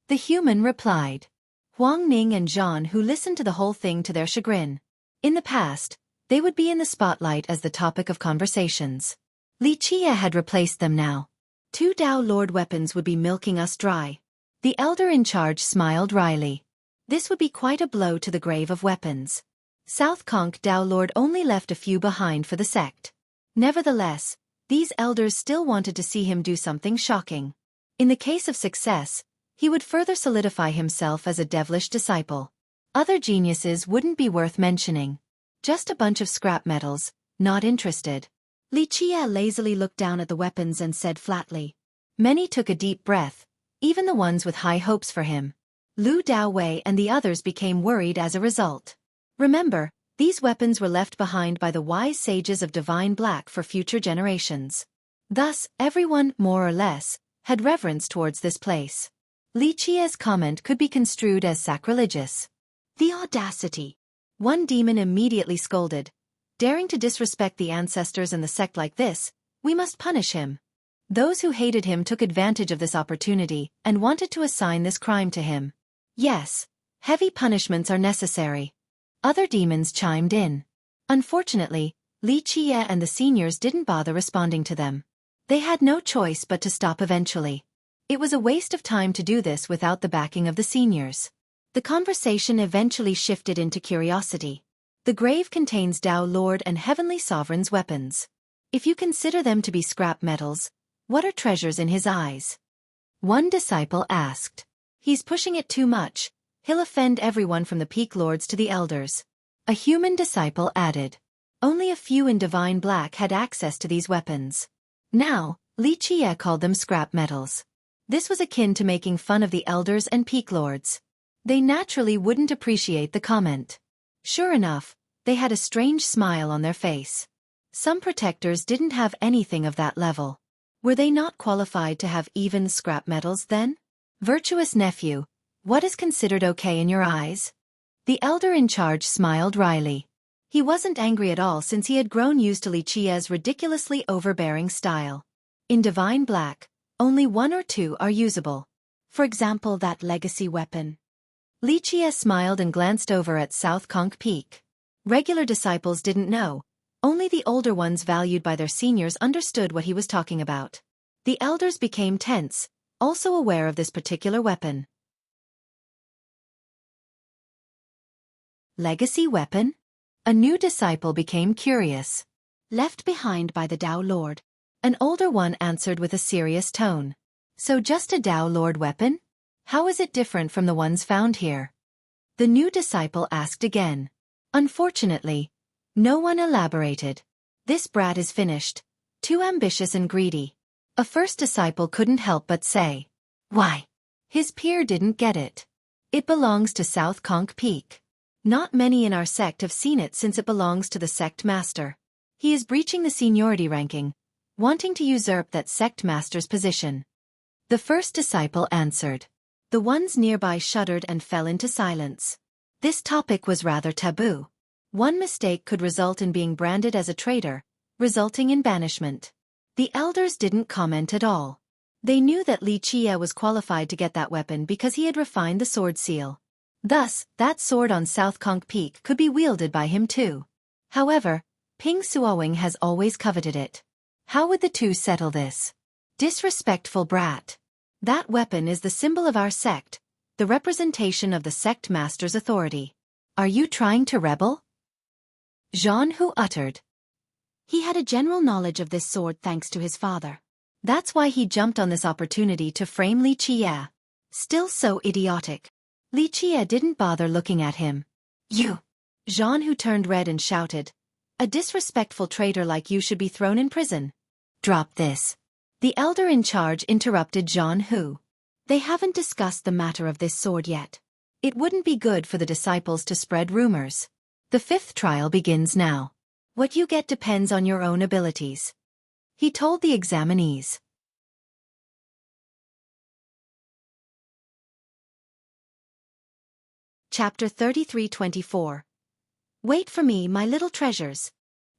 The human replied. Huang Ning and Zhan Hu listened to the whole thing to their chagrin. In the past, they would be in the spotlight as the topic of conversations. Li Qie had replaced them now. 2 Tao Lord weapons would be milking us dry. The elder in charge smiled wryly. This would be quite a blow to the grave of weapons. South Conch Tao Lord only left a few behind for the sect. Nevertheless, these elders still wanted to see him do something shocking. In the case of success, he would further solidify himself as a devilish disciple. Other geniuses wouldn't be worth mentioning. Just a bunch of scrap metals, not interested. Li Qie lazily looked down at the weapons and said flatly. Many took a deep breath, even the ones with high hopes for him. Lu Daowei and the others became worried as a result. Remember, these weapons were left behind by the wise sages of Divine Black for future generations. Thus, everyone, more or less, had reverence towards this place. Li Qie's comment could be construed as sacrilegious. The audacity! One demon immediately scolded. Daring to disrespect the ancestors and the sect like this, we must punish him. Those who hated him took advantage of this opportunity and wanted to assign this crime to him. Yes, heavy punishments are necessary. Other demons chimed in. Unfortunately, Li Qie and the seniors didn't bother responding to them. They had no choice but to stop eventually. It was a waste of time to do this without the backing of the seniors. The conversation eventually shifted into curiosity. The grave contains Tao Lord and Heavenly Sovereign's weapons. If you consider them to be scrap metals, what are treasures in his eyes? One disciple asked. He's pushing it too much. He'll offend everyone from the Peak Lords to the Elders. A human disciple added. Only a few in Divine Black had access to these weapons. Now, Li Qie called them scrap metals. This was akin to making fun of the Elders and Peak Lords. They naturally wouldn't appreciate the comment. Sure enough, they had a strange smile on their face. Some protectors didn't have anything of that level. Were they not qualified to have even scrap metals then? Virtuous nephew, what is considered okay in your eyes? The elder in charge smiled wryly. He wasn't angry at all since he had grown used to Li Qie's ridiculously overbearing style. In Divine Black, only one or two are usable. For example, that legacy weapon. Li Qie smiled and glanced over at South Conch Peak. Regular disciples didn't know. Only the older ones valued by their seniors understood what he was talking about. The elders became tense, also aware of this particular weapon. Legacy weapon? A new disciple became curious. Left behind by the Tao Lord. An older one answered with a serious tone. So just a Tao Lord weapon? How is it different from the ones found here? The new disciple asked again. Unfortunately, no one elaborated. This brat is finished. Too ambitious and greedy. A first disciple couldn't help but say. Why? His peer didn't get it. It belongs to South Conch Peak. Not many in our sect have seen it since it belongs to the sect master. He is breaching the seniority ranking, wanting to usurp that sect master's position. The first disciple answered. The ones nearby shuddered and fell into silence. This topic was rather taboo. One mistake could result in being branded as a traitor, resulting in banishment. The elders didn't comment at all. They knew that Li Qie was qualified to get that weapon because he had refined the sword seal. Thus, that sword on South Conch Peak could be wielded by him too. However, Ping Suowing has always coveted it. How would the two settle this? Disrespectful brat. That weapon is the symbol of our sect, the representation of the sect master's authority. Are you trying to rebel? Zhan Hu uttered. He had a general knowledge of this sword thanks to his father. That's why he jumped on this opportunity to frame Li Qie. Still so idiotic. Li Qie didn't bother looking at him. You! Zhan Hu turned red and shouted. A disrespectful traitor like you should be thrown in prison. Drop this. The elder in charge interrupted Zhan Hu. They haven't discussed the matter of this sword yet. It wouldn't be good for the disciples to spread rumors. The fifth trial begins now. What you get depends on your own abilities. He told the examinees. Chapter 33-24. Wait for me, my little treasures.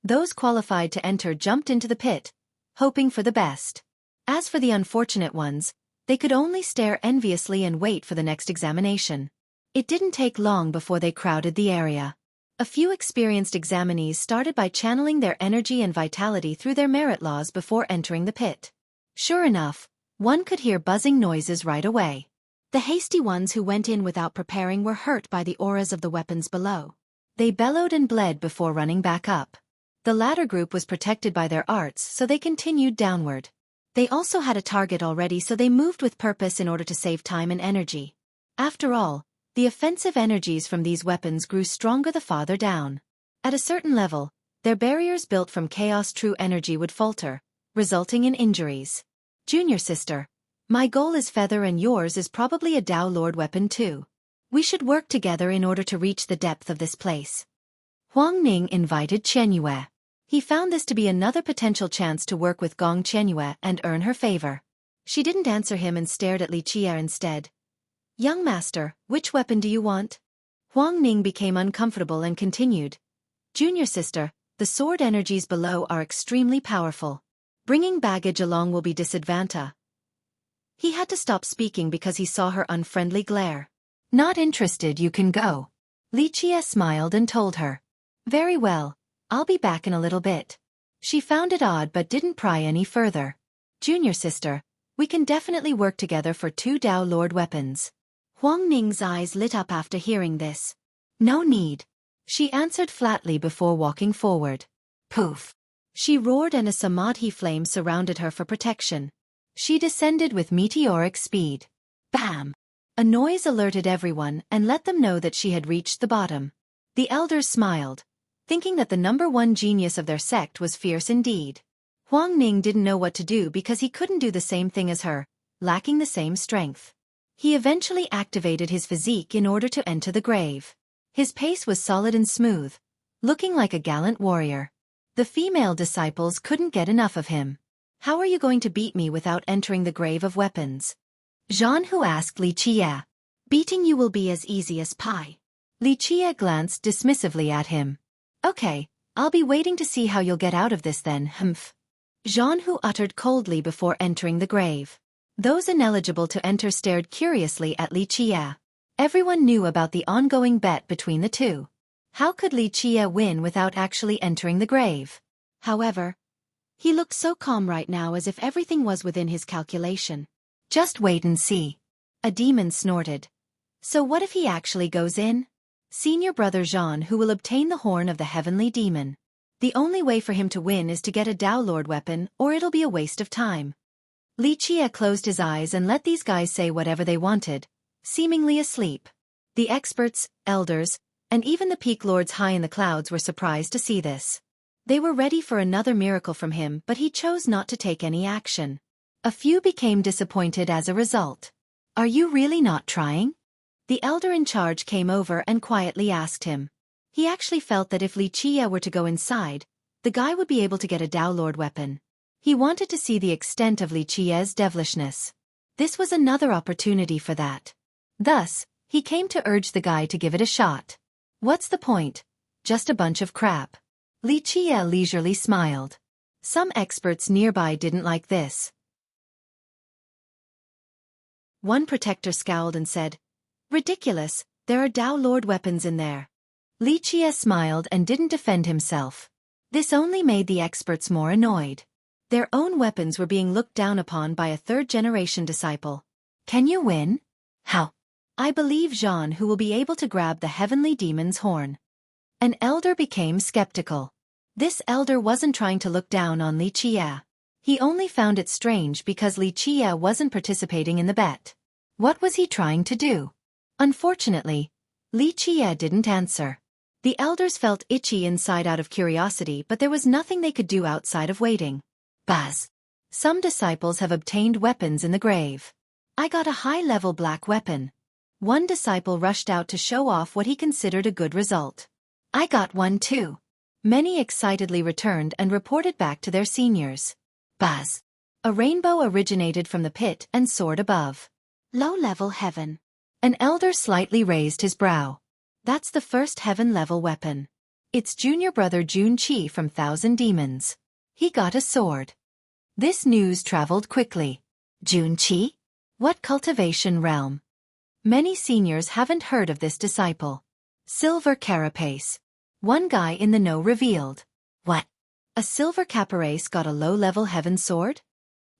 Those qualified to enter jumped into the pit, hoping for the best. As for the unfortunate ones, they could only stare enviously and wait for the next examination. It didn't take long before they crowded the area. A few experienced examinees started by channeling their energy and vitality through their merit laws before entering the pit. Sure enough, one could hear buzzing noises right away. The hasty ones who went in without preparing were hurt by the auras of the weapons below. They bellowed and bled before running back up. The latter group was protected by their arts, so they continued downward. They also had a target already, so they moved with purpose in order to save time and energy. After all, the offensive energies from these weapons grew stronger the farther down. At a certain level, their barriers built from chaos true energy would falter, resulting in injuries. Junior sister, my goal is feather and yours is probably a Tao Lord weapon too. We should work together in order to reach the depth of this place. Huang Ning invited Qianyue. He found this to be another potential chance to work with Gong Qianyue and earn her favor. She didn't answer him and stared at Li Qie instead. Young master, which weapon do you want? Huang Ning became uncomfortable and continued. Junior sister, the sword energies below are extremely powerful. Bringing baggage along will be disadvantage. He had to stop speaking because he saw her unfriendly glare. Not interested, you can go. Li Qie smiled and told her. Very well, I'll be back in a little bit. She found it odd but didn't pry any further. Junior sister, we can definitely work together for 2 Dao Lord weapons. Huang Ning's eyes lit up after hearing this. No need. She answered flatly before walking forward. Poof. She roared and a samadhi flame surrounded her for protection. She descended with meteoric speed. Bam! A noise alerted everyone and let them know that she had reached the bottom. The elders smiled, thinking that the #1 genius of their sect was fierce indeed. Huang Ning didn't know what to do because he couldn't do the same thing as her, lacking the same strength. He eventually activated his physique in order to enter the grave. His pace was solid and smooth, looking like a gallant warrior. The female disciples couldn't get enough of him. How are you going to beat me without entering the grave of weapons? Zhan Hu asked Li Qie. Beating you will be as easy as pie. Li Qie glanced dismissively at him. Okay, I'll be waiting to see how you'll get out of this then, humph. Zhan Hu uttered coldly before entering the grave. Those ineligible to enter stared curiously at Li Qie. Everyone knew about the ongoing bet between the two. How could Li Qie win without actually entering the grave? However, he looked so calm right now as if everything was within his calculation. Just wait and see. A demon snorted. So what if he actually goes in? Senior brother Zhan Hu will obtain the horn of the heavenly demon. The only way for him to win is to get a Dao Lord weapon or it'll be a waste of time. Li Qie closed his eyes and let these guys say whatever they wanted, seemingly asleep. The experts, elders, and even the peak lords high in the clouds were surprised to see this. They were ready for another miracle from him but he chose not to take any action. A few became disappointed as a result. Are you really not trying? The elder in charge came over and quietly asked him. He actually felt that if Li Qie were to go inside, the guy would be able to get a Dao Lord weapon. He wanted to see the extent of Li Qie's devilishness. This was another opportunity for that. Thus, he came to urge the guy to give it a shot. What's the point? Just a bunch of crap. Li Qie leisurely smiled. Some experts nearby didn't like this. One protector scowled and said, Ridiculous, there are Dao Lord weapons in there. Li Qie smiled and didn't defend himself. This only made the experts more annoyed. Their own weapons were being looked down upon by a third-generation disciple. Can you win? How? I believe Zhan Hu will be able to grab the heavenly demon's horn. An elder became skeptical. This elder wasn't trying to look down on Li Qie. He only found it strange because Li Qie wasn't participating in the bet. What was he trying to do? Unfortunately, Li Qie didn't answer. The elders felt itchy inside out of curiosity but there was nothing they could do outside of waiting. Buzz. Some disciples have obtained weapons in the grave. I got a high-level black weapon. One disciple rushed out to show off what he considered a good result. I got one too. Many excitedly returned and reported back to their seniors. Buzz. A rainbow originated from the pit and soared above. Low-level heaven. An elder slightly raised his brow. That's the first heaven-level weapon. It's junior brother Xueqi from Thousand Demons. He got a sword. This news traveled quickly. Xueqi? What cultivation realm? Many seniors haven't heard of this disciple. Silver carapace. One guy in the know revealed. What? A silver carapace got a low-level heaven sword?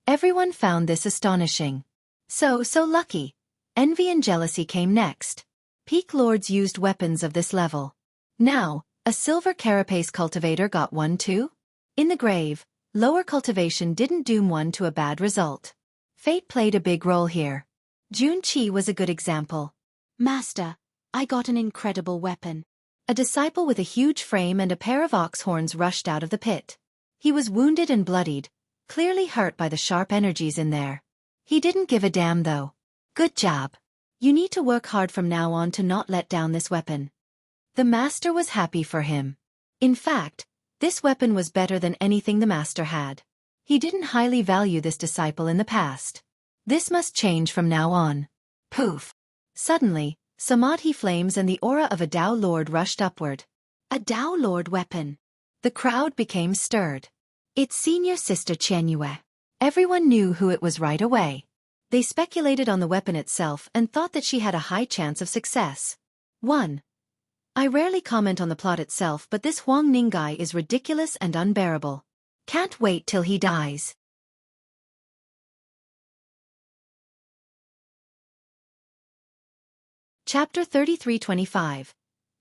Everyone found this astonishing. So lucky. Envy and jealousy came next. Peak lords used weapons of this level. Now, a silver carapace cultivator got one too? In the grave, lower cultivation didn't doom one to a bad result. Fate played a big role here. Xueqi was a good example. Master, I got an incredible weapon. A disciple with a huge frame and a pair of ox horns rushed out of the pit. He was wounded and bloodied, clearly hurt by the sharp energies in there. He didn't give a damn though. Good job. You need to work hard from now on to not let down this weapon. The master was happy for him. In fact, this weapon was better than anything the master had. He didn't highly value this disciple in the past. This must change from now on. Poof! Suddenly, Samadhi flames and the aura of a Tao Lord rushed upward. A Tao Lord weapon. The crowd became stirred. It's senior sister Qianyue. Everyone knew who it was right away. They speculated on the weapon itself and thought that she had a high chance of success. 1. I rarely comment on the plot itself, but this Huang Ning guy is ridiculous and unbearable. Can't wait till he dies. Chapter 33-25.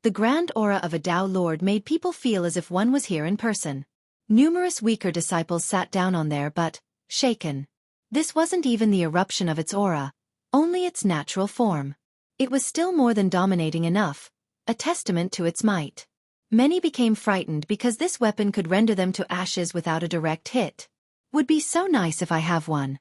The grand aura of a Tao Lord made people feel as if one was here in person. Numerous weaker disciples sat down on there but, shaken. This wasn't even the eruption of its aura, only its natural form. It was still more than dominating enough, a testament to its might. Many became frightened because this weapon could render them to ashes without a direct hit. Would be so nice if I have one.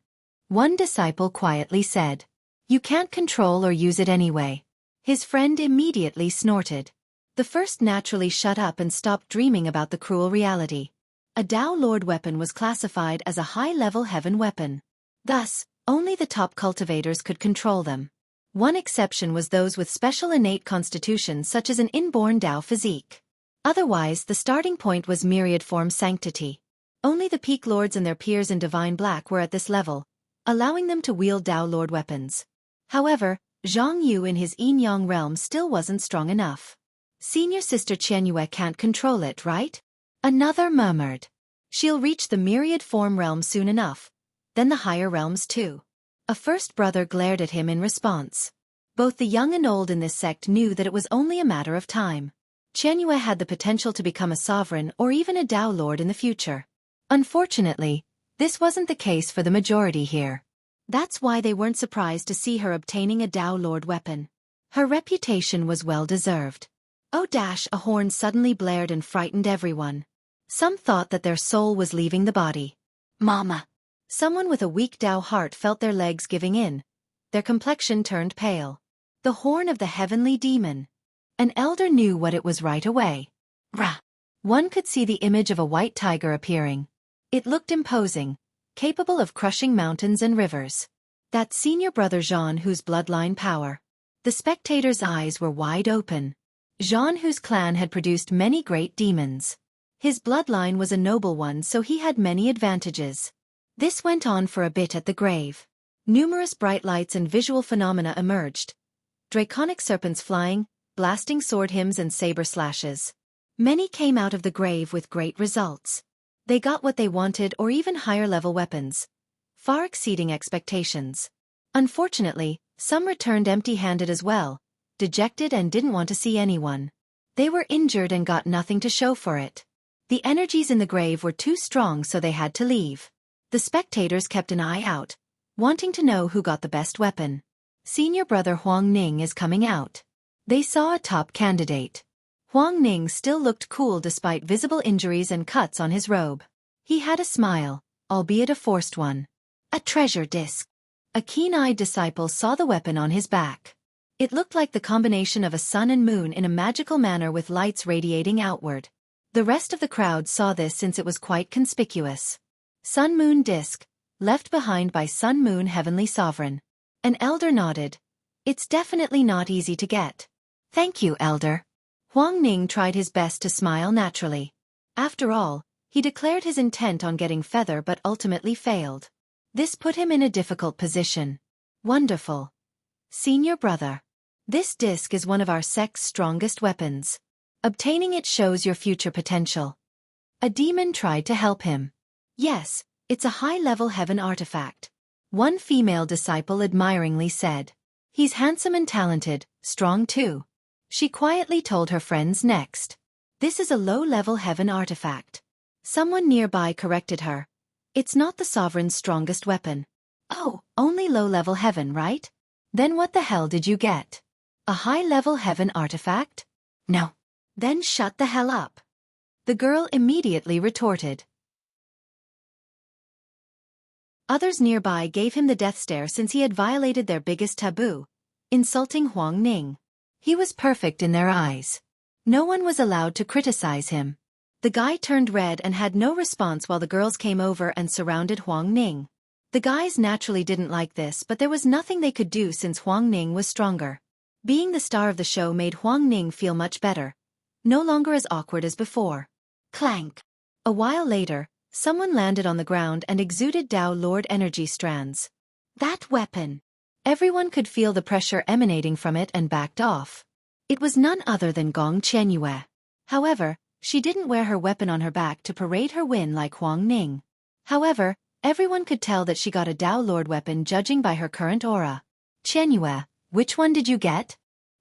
One disciple quietly said. You can't control or use it anyway. His friend immediately snorted. The first naturally shut up and stopped dreaming about the cruel reality. A Tao Lord weapon was classified as a high-level heaven weapon. Thus, only the top cultivators could control them. One exception was those with special innate constitutions such as an inborn Tao physique. Otherwise, the starting point was myriad form sanctity. Only the peak lords and their peers in divine black were at this level, allowing them to wield Tao Lord weapons. However, Zhang Yu in his yin-yang realm still wasn't strong enough. Senior sister Qianyue can't control it, right? Another murmured. She'll reach the myriad form realm soon enough, then the higher realms too. A first brother glared at him in response. Both the young and old in this sect knew that it was only a matter of time. Qianyue had the potential to become a sovereign or even a Tao Lord in the future. Unfortunately, this wasn't the case for the majority here. That's why they weren't surprised to see her obtaining a Tao Lord weapon. Her reputation was well-deserved. Oh dash! A horn suddenly blared and frightened everyone. Some thought that their soul was leaving the body. Mama! Someone with a weak Tao heart felt their legs giving in. Their complexion turned pale. The horn of the heavenly demon. An elder knew what it was right away. Rah! One could see the image of a white tiger appearing. It looked imposing, capable of crushing mountains and rivers. That senior brother Jean whose bloodline power. The spectators' eyes were wide open. Jean whose clan had produced many great demons. His bloodline was a noble one, so he had many advantages. This went on for a bit at the grave. Numerous bright lights and visual phenomena emerged. Draconic serpents flying, blasting sword hymns and saber slashes. Many came out of the grave with great results. They got what they wanted or even higher-level weapons, far exceeding expectations. Unfortunately, some returned empty-handed as well, dejected and didn't want to see anyone. They were injured and got nothing to show for it. The energies in the grave were too strong, so they had to leave. The spectators kept an eye out, wanting to know who got the best weapon. Senior brother Huang Ning is coming out. They saw a top candidate. Huang Ning still looked cool despite visible injuries and cuts on his robe. He had a smile, albeit a forced one. A treasure disc. A keen-eyed disciple saw the weapon on his back. It looked like the combination of a sun and moon in a magical manner with lights radiating outward. The rest of the crowd saw this since it was quite conspicuous. Sun-Moon disc, left behind by Sun-Moon Heavenly Sovereign. An elder nodded. It's definitely not easy to get. Thank you, elder. Huang Ning tried his best to smile naturally. After all, he declared his intent on getting feather but ultimately failed. This put him in a difficult position. Wonderful. Senior brother. This disc is one of our sect's strongest weapons. Obtaining it shows your future potential. A demon tried to help him. Yes, it's a high-level heaven artifact. One female disciple admiringly said. He's handsome and talented, strong too. She quietly told her friends next. This is a low-level heaven artifact. Someone nearby corrected her. It's not the sovereign's strongest weapon. Oh, only low-level heaven, right? Then what the hell did you get? A high-level heaven artifact? No. Then shut the hell up. The girl immediately retorted. Others nearby gave him the death stare since he had violated their biggest taboo, insulting Huang Ning. He was perfect in their eyes. No one was allowed to criticize him. The guy turned red and had no response while the girls came over and surrounded Huang Ning. The guys naturally didn't like this, but there was nothing they could do since Huang Ning was stronger. Being the star of the show made Huang Ning feel much better. No longer as awkward as before. Clank! A while later, someone landed on the ground and exuded Dao Lord energy strands. That weapon! Everyone could feel the pressure emanating from it and backed off. It was none other than Gong Qianyue. However, she didn't wear her weapon on her back to parade her win like Huang Ning. However, everyone could tell that she got a Dao Lord weapon judging by her current aura. Qianyue, which one did you get?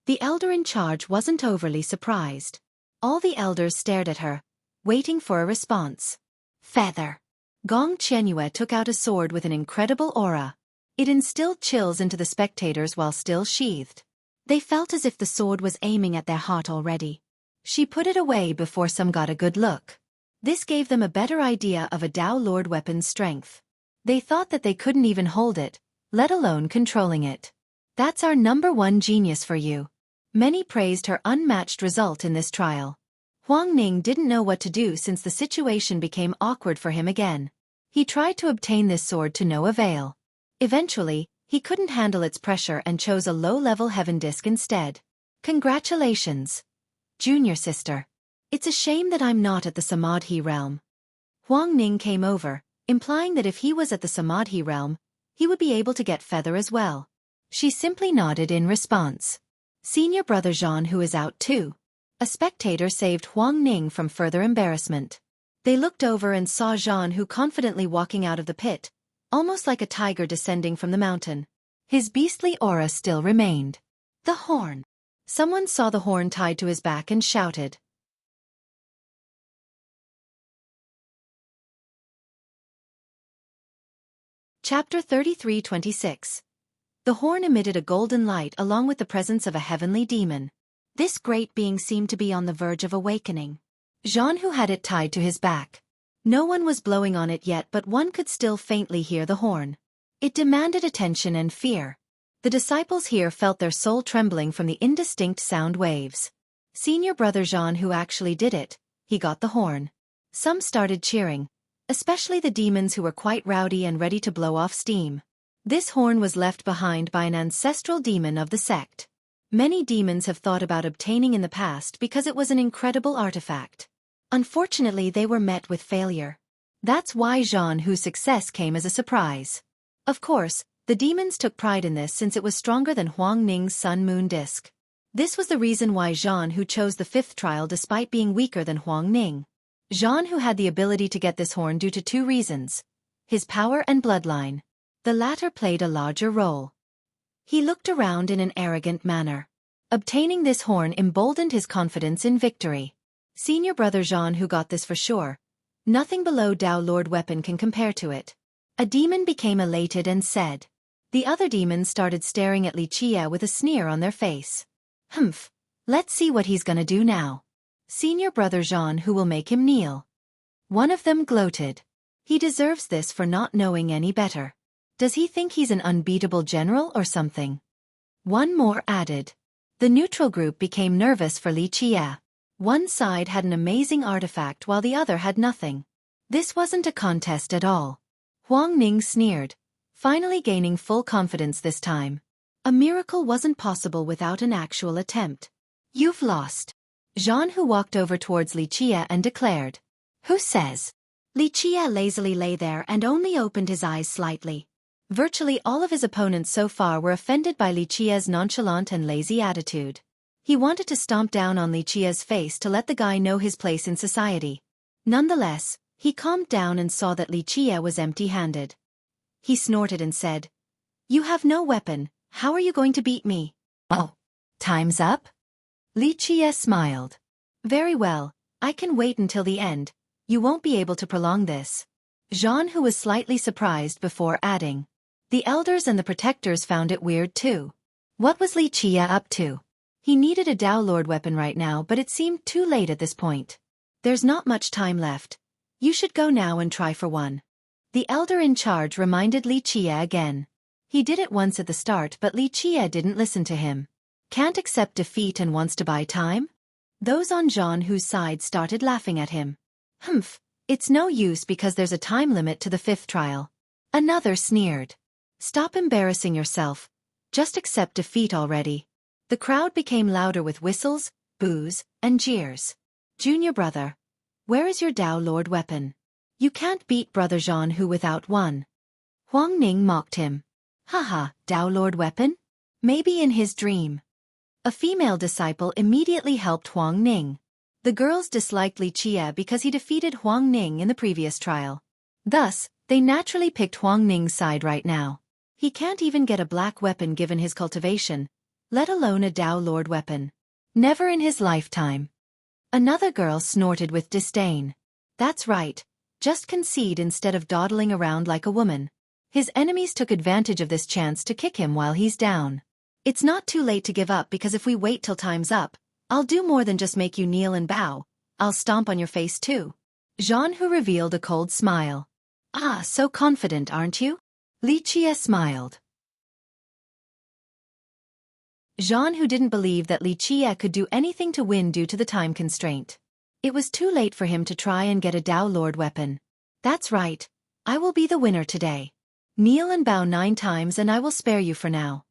The elder in charge wasn't overly surprised. All the elders stared at her, waiting for a response. Feather. Gong Qianyue took out a sword with an incredible aura. It instilled chills into the spectators while still sheathed. They felt as if the sword was aiming at their heart already. She put it away before some got a good look. This gave them a better idea of a Dao Lord weapon's strength. They thought that they couldn't even hold it, let alone controlling it. That's our #1 genius for you. Many praised her unmatched result in this trial. Huang Ning didn't know what to do since the situation became awkward for him again. He tried to obtain this sword to no avail. Eventually, he couldn't handle its pressure and chose a low-level heaven disc instead. Congratulations, junior sister. It's a shame that I'm not at the Samadhi realm. Huang Ning came over, implying that if he was at the Samadhi realm, he would be able to get feather as well. She simply nodded in response. Senior brother Jean, who is out too. A spectator saved Huang Ning from further embarrassment. They looked over and saw Jean, who confidently walking out of the pit, almost like a tiger descending from the mountain. His beastly aura still remained. The horn. Someone saw the horn tied to his back and shouted. Chapter 33-26. The horn emitted a golden light along with the presence of a heavenly demon. This great being seemed to be on the verge of awakening. Jean, who had it tied to his back. No one was blowing on it yet, but one could still faintly hear the horn. It demanded attention and fear. The disciples here felt their soul trembling from the indistinct sound waves. Senior brother Jean, who actually did it, he got the horn. Some started cheering, especially the demons who were quite rowdy and ready to blow off steam. This horn was left behind by an ancestral demon of the sect. Many demons have thought about obtaining in the past because it was an incredible artifact. Unfortunately, they were met with failure. That's why Jean, whose success came as a surprise. Of course, the demons took pride in this since it was stronger than Huang Ning's sun-moon disc. This was the reason why Jean, who chose the 5th trial despite being weaker than Huang Ning. Jean, who had the ability to get this horn due to 2 reasons. His power and bloodline. The latter played a larger role. He looked around in an arrogant manner. Obtaining this horn emboldened his confidence in victory. Senior brother Jean, who got this for sure. Nothing below Dao Lord weapon can compare to it. A demon became elated and said. The other demons started staring at Li Qie with a sneer on their face. Humph, let's see what he's gonna do now. Senior brother Jean, who will make him kneel. One of them gloated. He deserves this for not knowing any better. Does he think he's an unbeatable general or something? One more added. The neutral group became nervous for Li Qie. One side had an amazing artifact while the other had nothing. This wasn't a contest at all. Huang Ning sneered, finally gaining full confidence this time. A miracle wasn't possible without an actual attempt. You've lost. Jean, who walked over towards Li Qie and declared. Who says? Li Qie lazily lay there and only opened his eyes slightly. Virtually all of his opponents so far were offended by Li Qie's nonchalant and lazy attitude. He wanted to stomp down on Li Qie's face to let the guy know his place in society. Nonetheless, he calmed down and saw that Li Qie was empty-handed. He snorted and said, You have no weapon, how are you going to beat me? Oh, time's up? Li Qie smiled. Very well, I can wait until the end, you won't be able to prolong this. Jean, who was slightly surprised before adding. The elders and the protectors found it weird too. What was Li Qie up to? He needed a Dao Lord weapon right now, but it seemed too late at this point. There's not much time left. You should go now and try for one. The elder in charge reminded Li Qie again. He did it once at the start, but Li Qie didn't listen to him. Can't accept defeat and wants to buy time? Those on Jean, whose side started laughing at him. Humph, it's no use because there's a time limit to the 5th trial. Another sneered. Stop embarrassing yourself. Just accept defeat already. The crowd became louder with whistles, boos, and jeers. Junior brother, where is your Tao Lord weapon? You can't beat Brother Xuanhu without one. Huang Ning mocked him. Haha, Tao Lord weapon? Maybe in his dream. A female disciple immediately helped Huang Ning. The girls disliked Li Qie because he defeated Huang Ning in the previous trial. Thus, they naturally picked Huang Ning's side right now. He can't even get a black weapon given his cultivation, let alone a Tao Lord weapon. Never in his lifetime. Another girl snorted with disdain. That's right. Just concede instead of dawdling around like a woman. His enemies took advantage of this chance to kick him while he's down. It's not too late to give up because if we wait till time's up, I'll do more than just make you kneel and bow. I'll stomp on your face too. Xuanhu revealed a cold smile. Ah, so confident, aren't you? Li Qie smiled. Xuanhu didn't believe that Li Qie could do anything to win due to the time constraint. It was too late for him to try and get a Tao Lord weapon. That's right. I will be the winner today. Kneel and bow 9 times and I will spare you for now.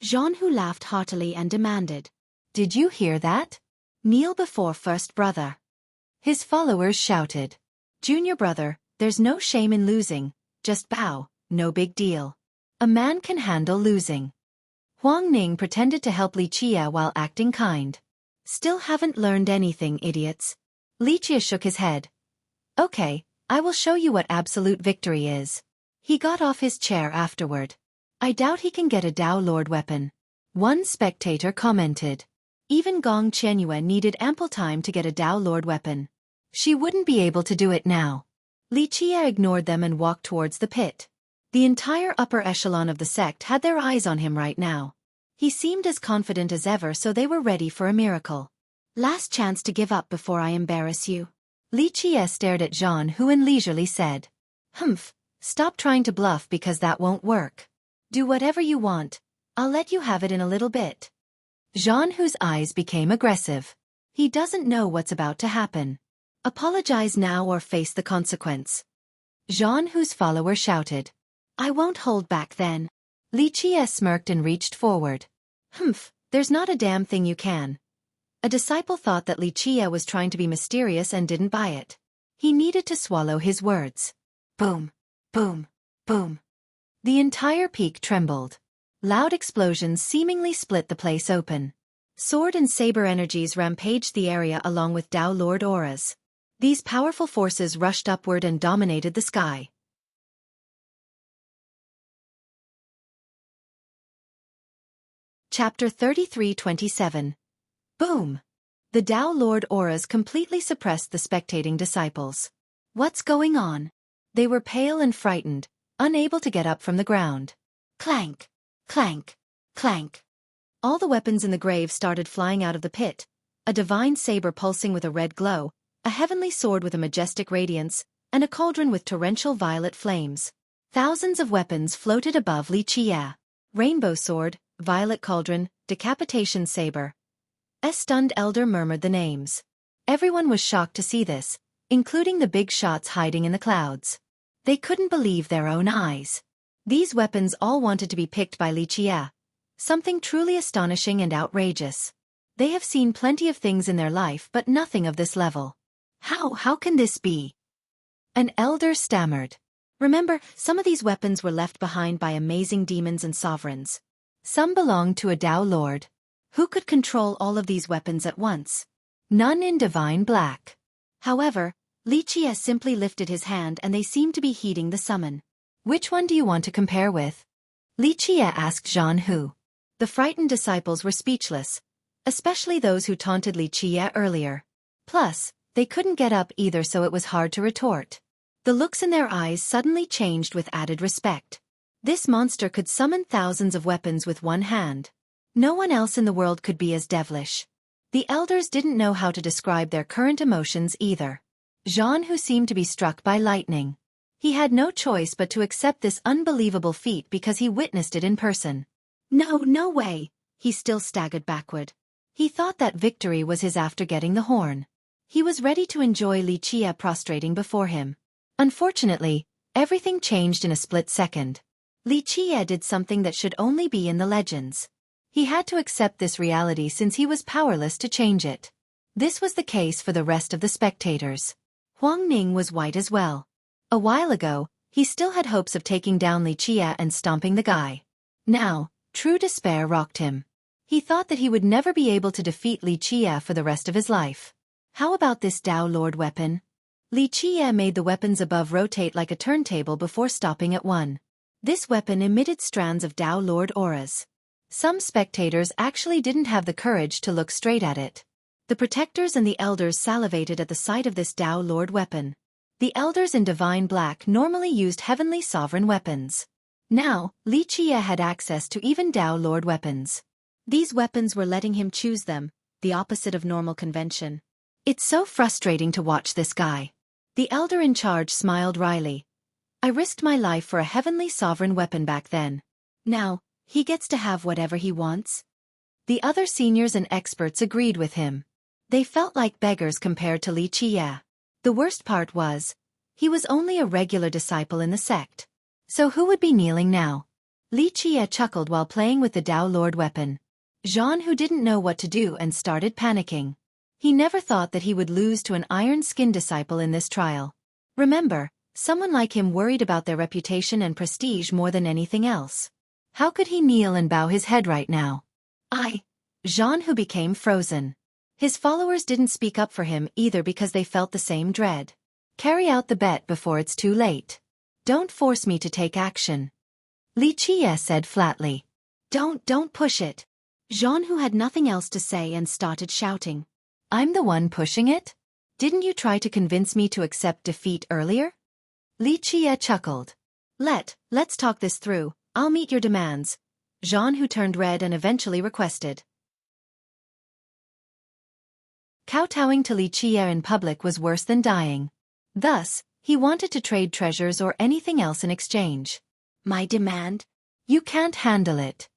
Xuanhu laughed heartily and demanded. Did you hear that? Kneel before first brother. His followers shouted. Junior brother, there's no shame in losing. Just bow, no big deal. A man can handle losing. Huang Ning pretended to help Li Qie while acting kind. Still haven't learned anything, idiots. Li Qie shook his head. Okay, I will show you what absolute victory is. He got off his chair afterward. I doubt he can get a Tao Lord weapon. One spectator commented. Even Gong Qianyue needed ample time to get a Tao Lord weapon. She wouldn't be able to do it now. Li Qie ignored them and walked towards the pit. The entire upper echelon of the sect had their eyes on him right now. He seemed as confident as ever, so they were ready for a miracle. Last chance to give up before I embarrass you. Li Qie stared at Xuanhu and leisurely said. Humph, stop trying to bluff because that won't work. Do whatever you want. I'll let you have it in a little bit. Xuanhu's eyes became aggressive. He doesn't know what's about to happen. Apologize now or face the consequence. Xuanhu's follower shouted. I won't hold back then. Li Qie smirked and reached forward. Humph, there's not a damn thing you can. A disciple thought that Li Qie was trying to be mysterious and didn't buy it. He needed to swallow his words. Boom, boom, boom. The entire peak trembled. Loud explosions seemingly split the place open. Sword and saber energies rampaged the area along with Tao Lord auras. These powerful forces rushed upward and dominated the sky. Chapter 33-27. Boom! The Tao Lord auras completely suppressed the spectating disciples. What's going on? They were pale and frightened, unable to get up from the ground. Clank! Clank! Clank! All the weapons in the grave started flying out of the pit, a divine saber pulsing with a red glow, a heavenly sword with a majestic radiance, and a cauldron with torrential violet flames. Thousands of weapons floated above Li Qie. Rainbow sword, violet cauldron, decapitation saber. A stunned elder murmured the names. Everyone was shocked to see this, including the big shots hiding in the clouds. They couldn't believe their own eyes. These weapons all wanted to be picked by Li Qie. Something truly astonishing and outrageous. They have seen plenty of things in their life but nothing of this level. How can this be? An elder stammered. Remember, some of these weapons were left behind by amazing demons and sovereigns. Some belonged to a Tao Lord. Who could control all of these weapons at once? None in divine black. However, Li Qie simply lifted his hand and they seemed to be heeding the summon. Which one do you want to compare with? Li Qie asked Xuanhu. The frightened disciples were speechless, especially those who taunted Li Qie earlier. Plus, they couldn't get up either, so it was hard to retort. The looks in their eyes suddenly changed with added respect. This monster could summon thousands of weapons with one hand. No one else in the world could be as devilish. The elders didn't know how to describe their current emotions either. Xuanhu seemed to be struck by lightning. He had no choice but to accept this unbelievable feat because he witnessed it in person. No way. He still staggered backward. He thought that victory was his after getting the horn. He was ready to enjoy Li Qie prostrating before him. Unfortunately, everything changed in a split second. Li Qie did something that should only be in the legends. He had to accept this reality since he was powerless to change it. This was the case for the rest of the spectators. Huang Ning was white as well. A while ago, he still had hopes of taking down Li Qie and stomping the guy. Now, true despair rocked him. He thought that he would never be able to defeat Li Qie for the rest of his life. How about this Dao Lord weapon? Li Qie made the weapons above rotate like a turntable before stopping at one. This weapon emitted strands of Dao Lord auras. Some spectators actually didn't have the courage to look straight at it. The protectors and the elders salivated at the sight of this Dao Lord weapon. The elders in Divine Black normally used heavenly sovereign weapons. Now, Li Qie had access to even Dao Lord weapons. These weapons were letting him choose them, the opposite of normal convention. It's so frustrating to watch this guy. The elder in charge smiled wryly. I risked my life for a heavenly sovereign weapon back then. Now, he gets to have whatever he wants. The other seniors and experts agreed with him. They felt like beggars compared to Li Qie. The worst part was, he was only a regular disciple in the sect. So who would be kneeling now? Li Qie chuckled while playing with the Dao Lord weapon. Jean, who didn't know what to do and started panicking. He never thought that he would lose to an iron-skinned disciple in this trial. Remember, someone like him worried about their reputation and prestige more than anything else. How could he kneel and bow his head right now? Jean, who became frozen. His followers didn't speak up for him either because they felt the same dread. Carry out the bet before it's too late. Don't force me to take action. Li Qie said flatly. Don't push it. Jean, who had nothing else to say and started shouting. I'm the one pushing it? Didn't you try to convince me to accept defeat earlier? Li Qie chuckled. Let's talk this through, I'll meet your demands. Jean, who turned red and eventually requested. Kowtowing to Li Qie in public was worse than dying. Thus, he wanted to trade treasures or anything else in exchange. My demand? You can't handle it.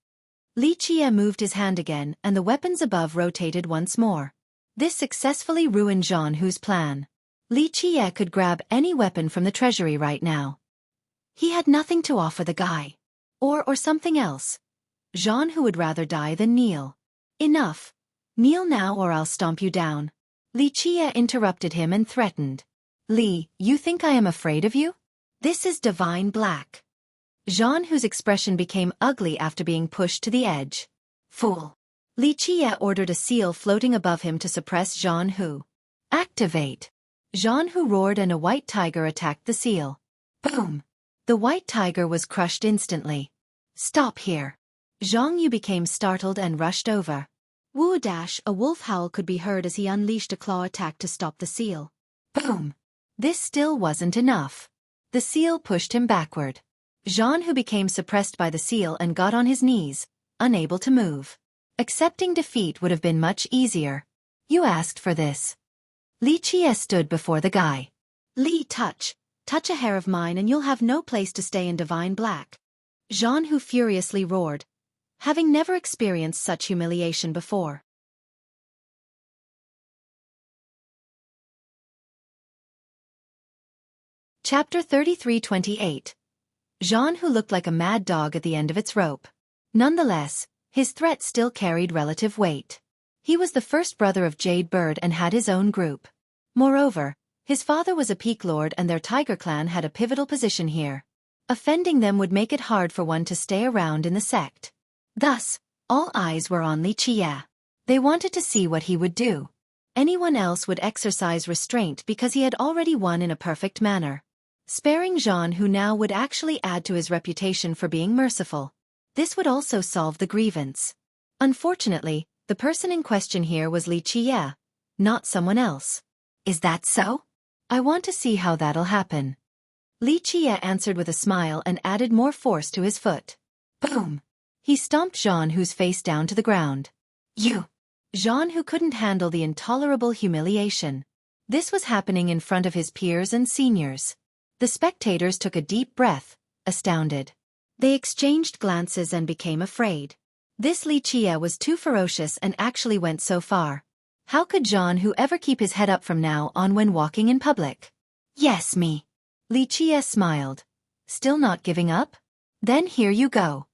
Li Qie moved his hand again and the weapons above rotated once more. This successfully ruined Jean Hu's plan. Li Qie could grab any weapon from the treasury right now. He had nothing to offer the guy. Or something else. Jean Hu would rather die than kneel. Enough. Kneel now or I'll stomp you down. Li Qie interrupted him and threatened. Li, you think I am afraid of you? This is Divine Black. Jean Hu's expression became ugly after being pushed to the edge. Fool. Li Qie ordered a seal floating above him to suppress Jean Hu. Activate. Jean Hu roared and a white tiger attacked the seal. Boom. The white tiger was crushed instantly. Stop here. Zhang Yu became startled and rushed over. Wu dash, a wolf howl could be heard as he unleashed a claw attack to stop the seal. Boom. This still wasn't enough. The seal pushed him backward. Jean Hu became suppressed by the seal and got on his knees, unable to move. Accepting defeat would have been much easier. You asked for this. Li Qie stood before the guy. Li, touch a hair of mine and you'll have no place to stay in Divine Black. Jean Hu furiously roared, having never experienced such humiliation before. Chapter 33-28. Jean Hu looked like a mad dog at the end of its rope. Nonetheless, his threat still carried relative weight. He was the first brother of Jade Bird and had his own group. Moreover, his father was a peak lord and their tiger clan had a pivotal position here. Offending them would make it hard for one to stay around in the sect. Thus, all eyes were on Li Qie. They wanted to see what he would do. Anyone else would exercise restraint because he had already won in a perfect manner. Sparing Jean Hu now would actually add to his reputation for being merciful. This would also solve the grievance. Unfortunately, the person in question here was Li Qie, not someone else. Is that so? I want to see how that'll happen. Li Qie answered with a smile and added more force to his foot. Boom! He stomped Jean Hu's face down to the ground. You! Jean Hu couldn't handle the intolerable humiliation. This was happening in front of his peers and seniors. The spectators took a deep breath, astounded. They exchanged glances and became afraid. This Li Qie was too ferocious and actually went so far. How could Zhang ever keep his head up from now on when walking in public? Yes, me. Li Qie smiled. Still not giving up? Then here you go.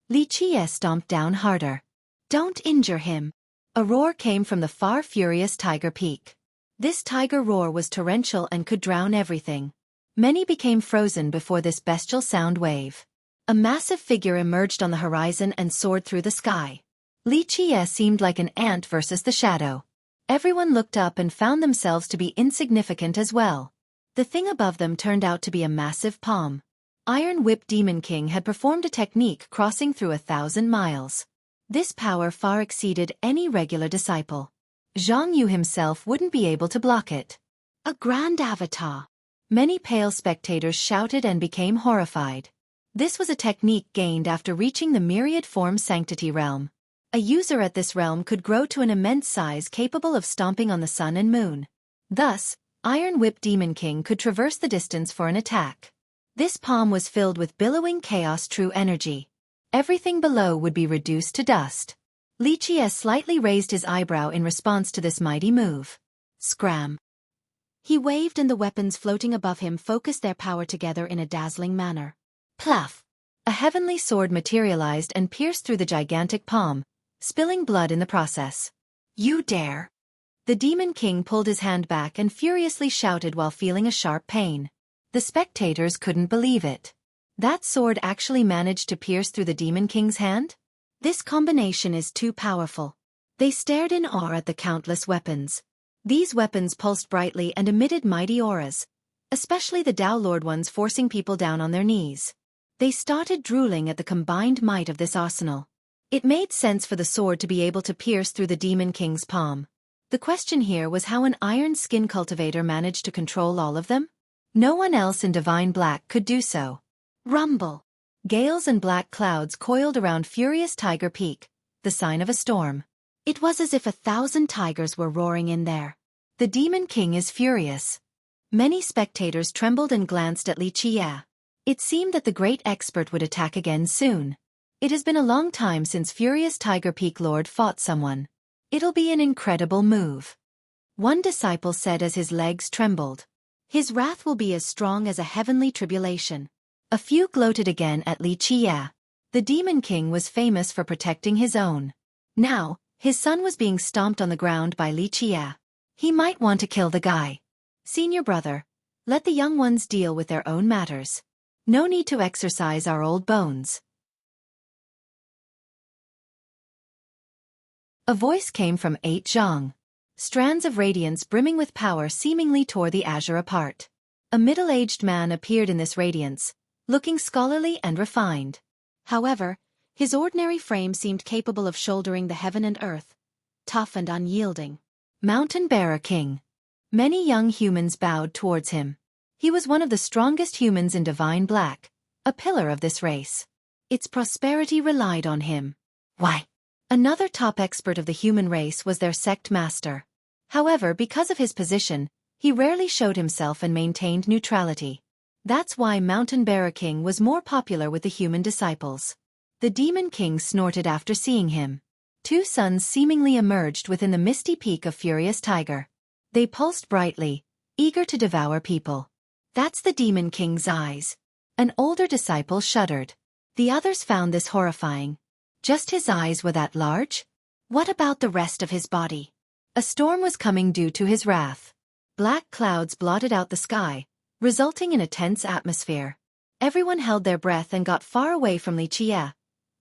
Li Qie stomped down harder. Don't injure him. A roar came from the far furious tiger peak. This tiger roar was torrential and could drown everything. Many became frozen before this bestial sound wave. A massive figure emerged on the horizon and soared through the sky. Li Qie seemed like an ant versus the shadow. Everyone looked up and found themselves to be insignificant as well. The thing above them turned out to be a massive palm. Iron Whip Demon King had performed a technique crossing through 1,000 miles. This power far exceeded any regular disciple. Zhang Yu himself wouldn't be able to block it. A grand avatar. Many pale spectators shouted and became horrified. This was a technique gained after reaching the myriad form sanctity realm. A user at this realm could grow to an immense size capable of stomping on the sun and moon. Thus, Iron Whip Demon King could traverse the distance for an attack. This palm was filled with billowing chaos true energy. Everything below would be reduced to dust. Li Qie slightly raised his eyebrow in response to this mighty move. Scram. He waved and the weapons floating above him focused their power together in a dazzling manner. Pluff! A heavenly sword materialized and pierced through the gigantic palm, spilling blood in the process. You dare! The Demon King pulled his hand back and furiously shouted while feeling a sharp pain. The spectators couldn't believe it. That sword actually managed to pierce through the Demon King's hand? This combination is too powerful. They stared in awe at the countless weapons. These weapons pulsed brightly and emitted mighty auras, especially the Tao Lord ones forcing people down on their knees. They started drooling at the combined might of this arsenal. It made sense for the sword to be able to pierce through the Demon King's palm. The question here was how an iron skin cultivator managed to control all of them? No one else in Divine Black could do so. Rumble! Gales and black clouds coiled around furious Tiger Peak, the sign of a storm. It was as if 1,000 tigers were roaring in there. The Demon King is furious. Many spectators trembled and glanced at Li Qie. It seemed that the great expert would attack again soon. It has been a long time since furious Tiger Peak Lord fought someone. It'll be an incredible move. One disciple said as his legs trembled. His wrath will be as strong as a heavenly tribulation. A few gloated again at Li Qie. The Demon King was famous for protecting his own. Now, his son was being stomped on the ground by Li Qie. He might want to kill the guy. Senior brother, let the young ones deal with their own matters. No need to exercise our old bones. A voice came from 8 Zhang. Strands of radiance brimming with power seemingly tore the azure apart. A middle-aged man appeared in this radiance, looking scholarly and refined. However, his ordinary frame seemed capable of shouldering the heaven and earth, tough and unyielding. Mountain Bearer King. Many young humans bowed towards him. He was one of the strongest humans in Divine Black, a pillar of this race. Its prosperity relied on him. Why? Another top expert of the human race was their sect master. However, because of his position, he rarely showed himself and maintained neutrality. That's why Mountain Bearer King was more popular with the human disciples. The Demon King snorted after seeing him. 2 suns seemingly emerged within the misty peak of Furious Tiger. They pulsed brightly, eager to devour people. That's the Demon King's eyes. An older disciple shuddered. The others found this horrifying. Just his eyes were that large? What about the rest of his body? A storm was coming due to his wrath. Black clouds blotted out the sky, resulting in a tense atmosphere. Everyone held their breath and got far away from Li Qie,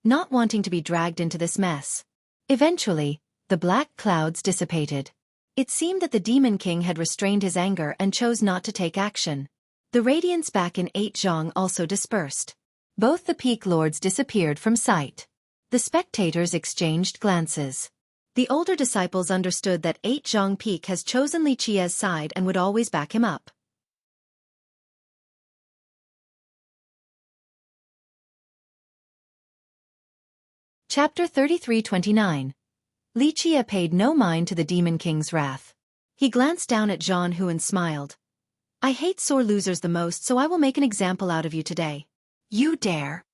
not wanting to be dragged into this mess. Eventually, the black clouds dissipated. It seemed that the Demon King had restrained his anger and chose not to take action. The radiance back in 8 Zhang also dispersed. Both the Peak Lords disappeared from sight. The spectators exchanged glances. The older disciples understood that 8 Zhang Peak has chosen Li Qie's side and would always back him up. Chapter 33-29. Li Qie paid no mind to the Demon King's wrath. He glanced down at Zhang Hu and smiled. I hate sore losers the most, so I will make an example out of you today. You dare?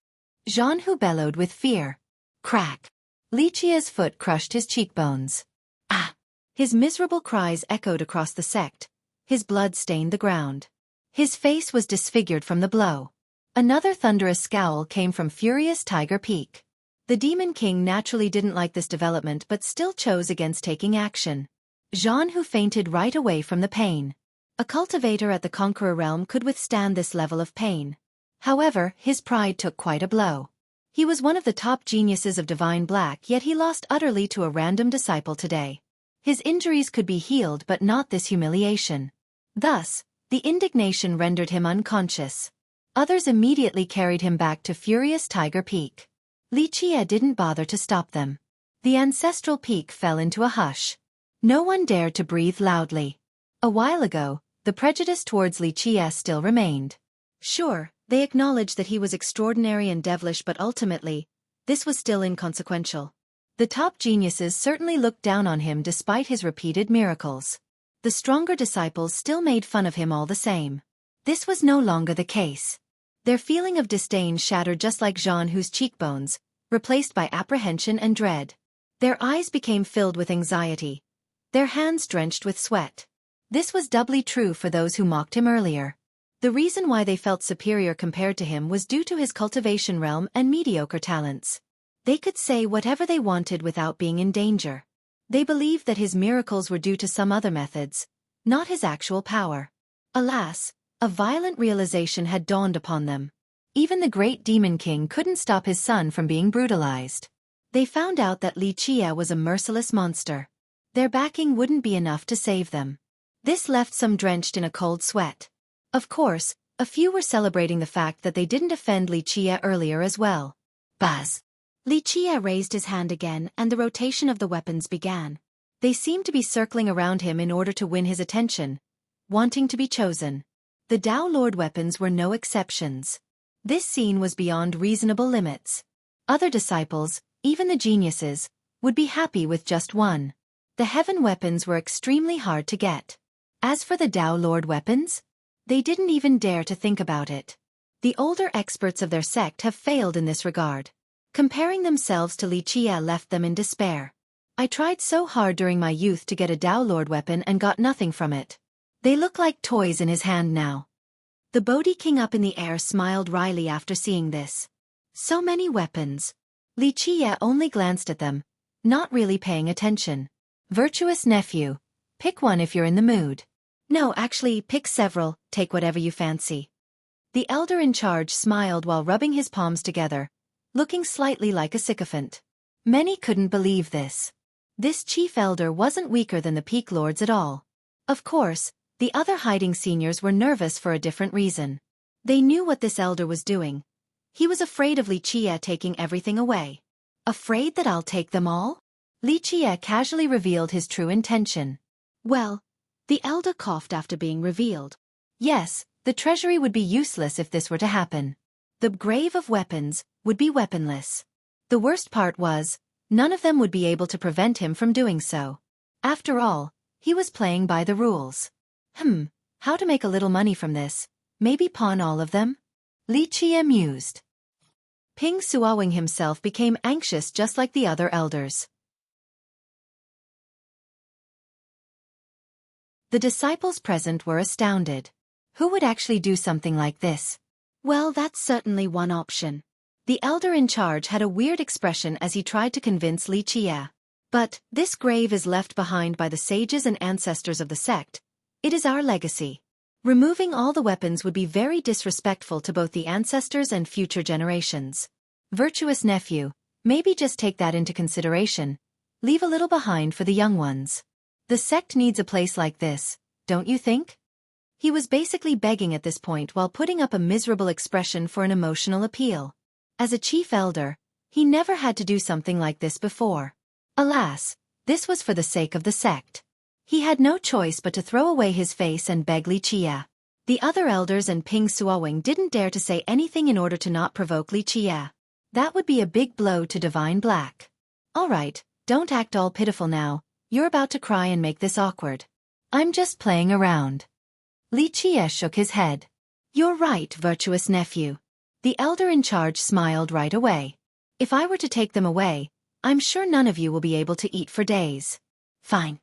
Zhang Hu bellowed with fear. Crack. Li Qie's foot crushed his cheekbones. Ah! His miserable cries echoed across the sect. His blood stained the ground. His face was disfigured from the blow. Another thunderous scowl came from furious Tiger Peak. The Demon King naturally didn't like this development but still chose against taking action. Jean, who fainted right away from the pain. A cultivator at the Conqueror realm could withstand this level of pain. However, his pride took quite a blow. He was one of the top geniuses of Divine Black, yet he lost utterly to a random disciple today. His injuries could be healed but not this humiliation. Thus, the indignation rendered him unconscious. Others immediately carried him back to furious Tiger Peak. Li Qie didn't bother to stop them. The ancestral peak fell into a hush. No one dared to breathe loudly. A while ago, the prejudice towards Li Qie still remained. Sure, they acknowledged that he was extraordinary and devilish, but ultimately, this was still inconsequential. The top geniuses certainly looked down on him despite his repeated miracles. The stronger disciples still made fun of him all the same. This was no longer the case. Their feeling of disdain shattered just like Jean, whose cheekbones, replaced by apprehension and dread. Their eyes became filled with anxiety. Their hands drenched with sweat. This was doubly true for those who mocked him earlier. The reason why they felt superior compared to him was due to his cultivation realm and mediocre talents. They could say whatever they wanted without being in danger. They believed that his miracles were due to some other methods, not his actual power. Alas, a violent realization had dawned upon them. Even the great Demon King couldn't stop his son from being brutalized. They found out that Li Qie was a merciless monster. Their backing wouldn't be enough to save them. This left some drenched in a cold sweat. Of course, a few were celebrating the fact that they didn't offend Li Qie earlier as well. Buzz! Li Qie raised his hand again and the rotation of the weapons began. They seemed to be circling around him in order to win his attention, wanting to be chosen. The Tao Lord weapons were no exceptions. This scene was beyond reasonable limits. Other disciples, even the geniuses, would be happy with just one. The heaven weapons were extremely hard to get. As for the Tao Lord weapons, they didn't even dare to think about it. The older experts of their sect have failed in this regard. Comparing themselves to Li Qie left them in despair. I tried so hard during my youth to get a Tao Lord weapon and got nothing from it. They look like toys in his hand now. The Bodhi King up in the air smiled wryly after seeing this. So many weapons. Li Qie only glanced at them, not really paying attention. Virtuous nephew, pick one if you're in the mood. No, actually, pick several, take whatever you fancy. The elder in charge smiled while rubbing his palms together, looking slightly like a sycophant. Many couldn't believe this. This chief elder wasn't weaker than the peak lords at all. Of course, the other hiding seniors were nervous for a different reason. They knew what this elder was doing. He was afraid of Li Qie taking everything away. Afraid that I'll take them all? Li Qie casually revealed his true intention. Well, the elder coughed after being revealed. Yes, the treasury would be useless if this were to happen. The grave of weapons would be weaponless. The worst part was, none of them would be able to prevent him from doing so. After all, he was playing by the rules. How to make a little money from this? Maybe pawn all of them? Li Qie mused. Ping Xueqi himself became anxious just like the other elders. The disciples present were astounded. Who would actually do something like this? Well, that's certainly one option. The elder in charge had a weird expression as he tried to convince Li Qie. But, this grave is left behind by the sages and ancestors of the sect. It is our legacy. Removing all the weapons would be very disrespectful to both the ancestors and future generations. Virtuous nephew, maybe just take that into consideration. Leave a little behind for the young ones. The sect needs a place like this, don't you think? He was basically begging at this point while putting up a miserable expression for an emotional appeal. As a chief elder, he never had to do something like this before. Alas, this was for the sake of the sect. He had no choice but to throw away his face and beg Li Qie. The other elders and Ping Xueqi didn't dare to say anything in order to not provoke Li Qie. That would be a big blow to Divine Black. Alright, don't act all pitiful now, you're about to cry and make this awkward. I'm just playing around. Li Qie shook his head. You're right, virtuous nephew. The elder in charge smiled right away. If I were to take them away, I'm sure none of you will be able to eat for days. Fine.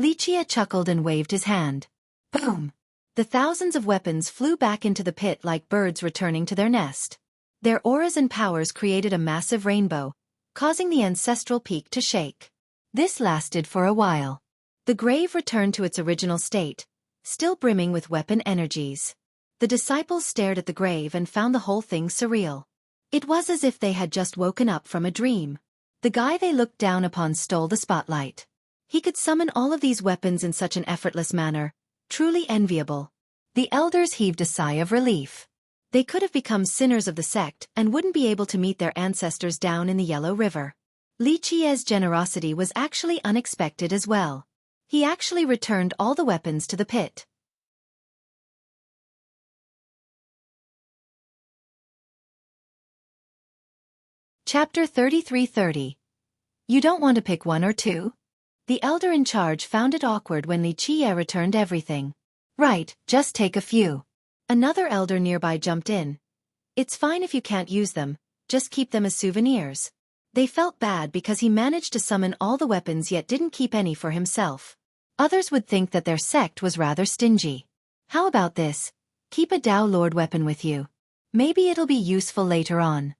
Li Qie chuckled and waved his hand. Boom! The thousands of weapons flew back into the pit like birds returning to their nest. Their auras and powers created a massive rainbow, causing the ancestral peak to shake. This lasted for a while. The grave returned to its original state, still brimming with weapon energies. The disciples stared at the grave and found the whole thing surreal. It was as if they had just woken up from a dream. The guy they looked down upon stole the spotlight. He could summon all of these weapons in such an effortless manner, truly enviable. The elders heaved a sigh of relief. They could have become sinners of the sect and wouldn't be able to meet their ancestors down in the Yellow River. Li Qie's generosity was actually unexpected as well. He actually returned all the weapons to the pit. Chapter 33:30. You don't want to pick one or two? The elder in charge found it awkward when Li Qie returned everything. Right, just take a few. Another elder nearby jumped in. It's fine if you can't use them, just keep them as souvenirs. They felt bad because he managed to summon all the weapons yet didn't keep any for himself. Others would think that their sect was rather stingy. How about this? Keep a Dao Lord weapon with you. Maybe it'll be useful later on.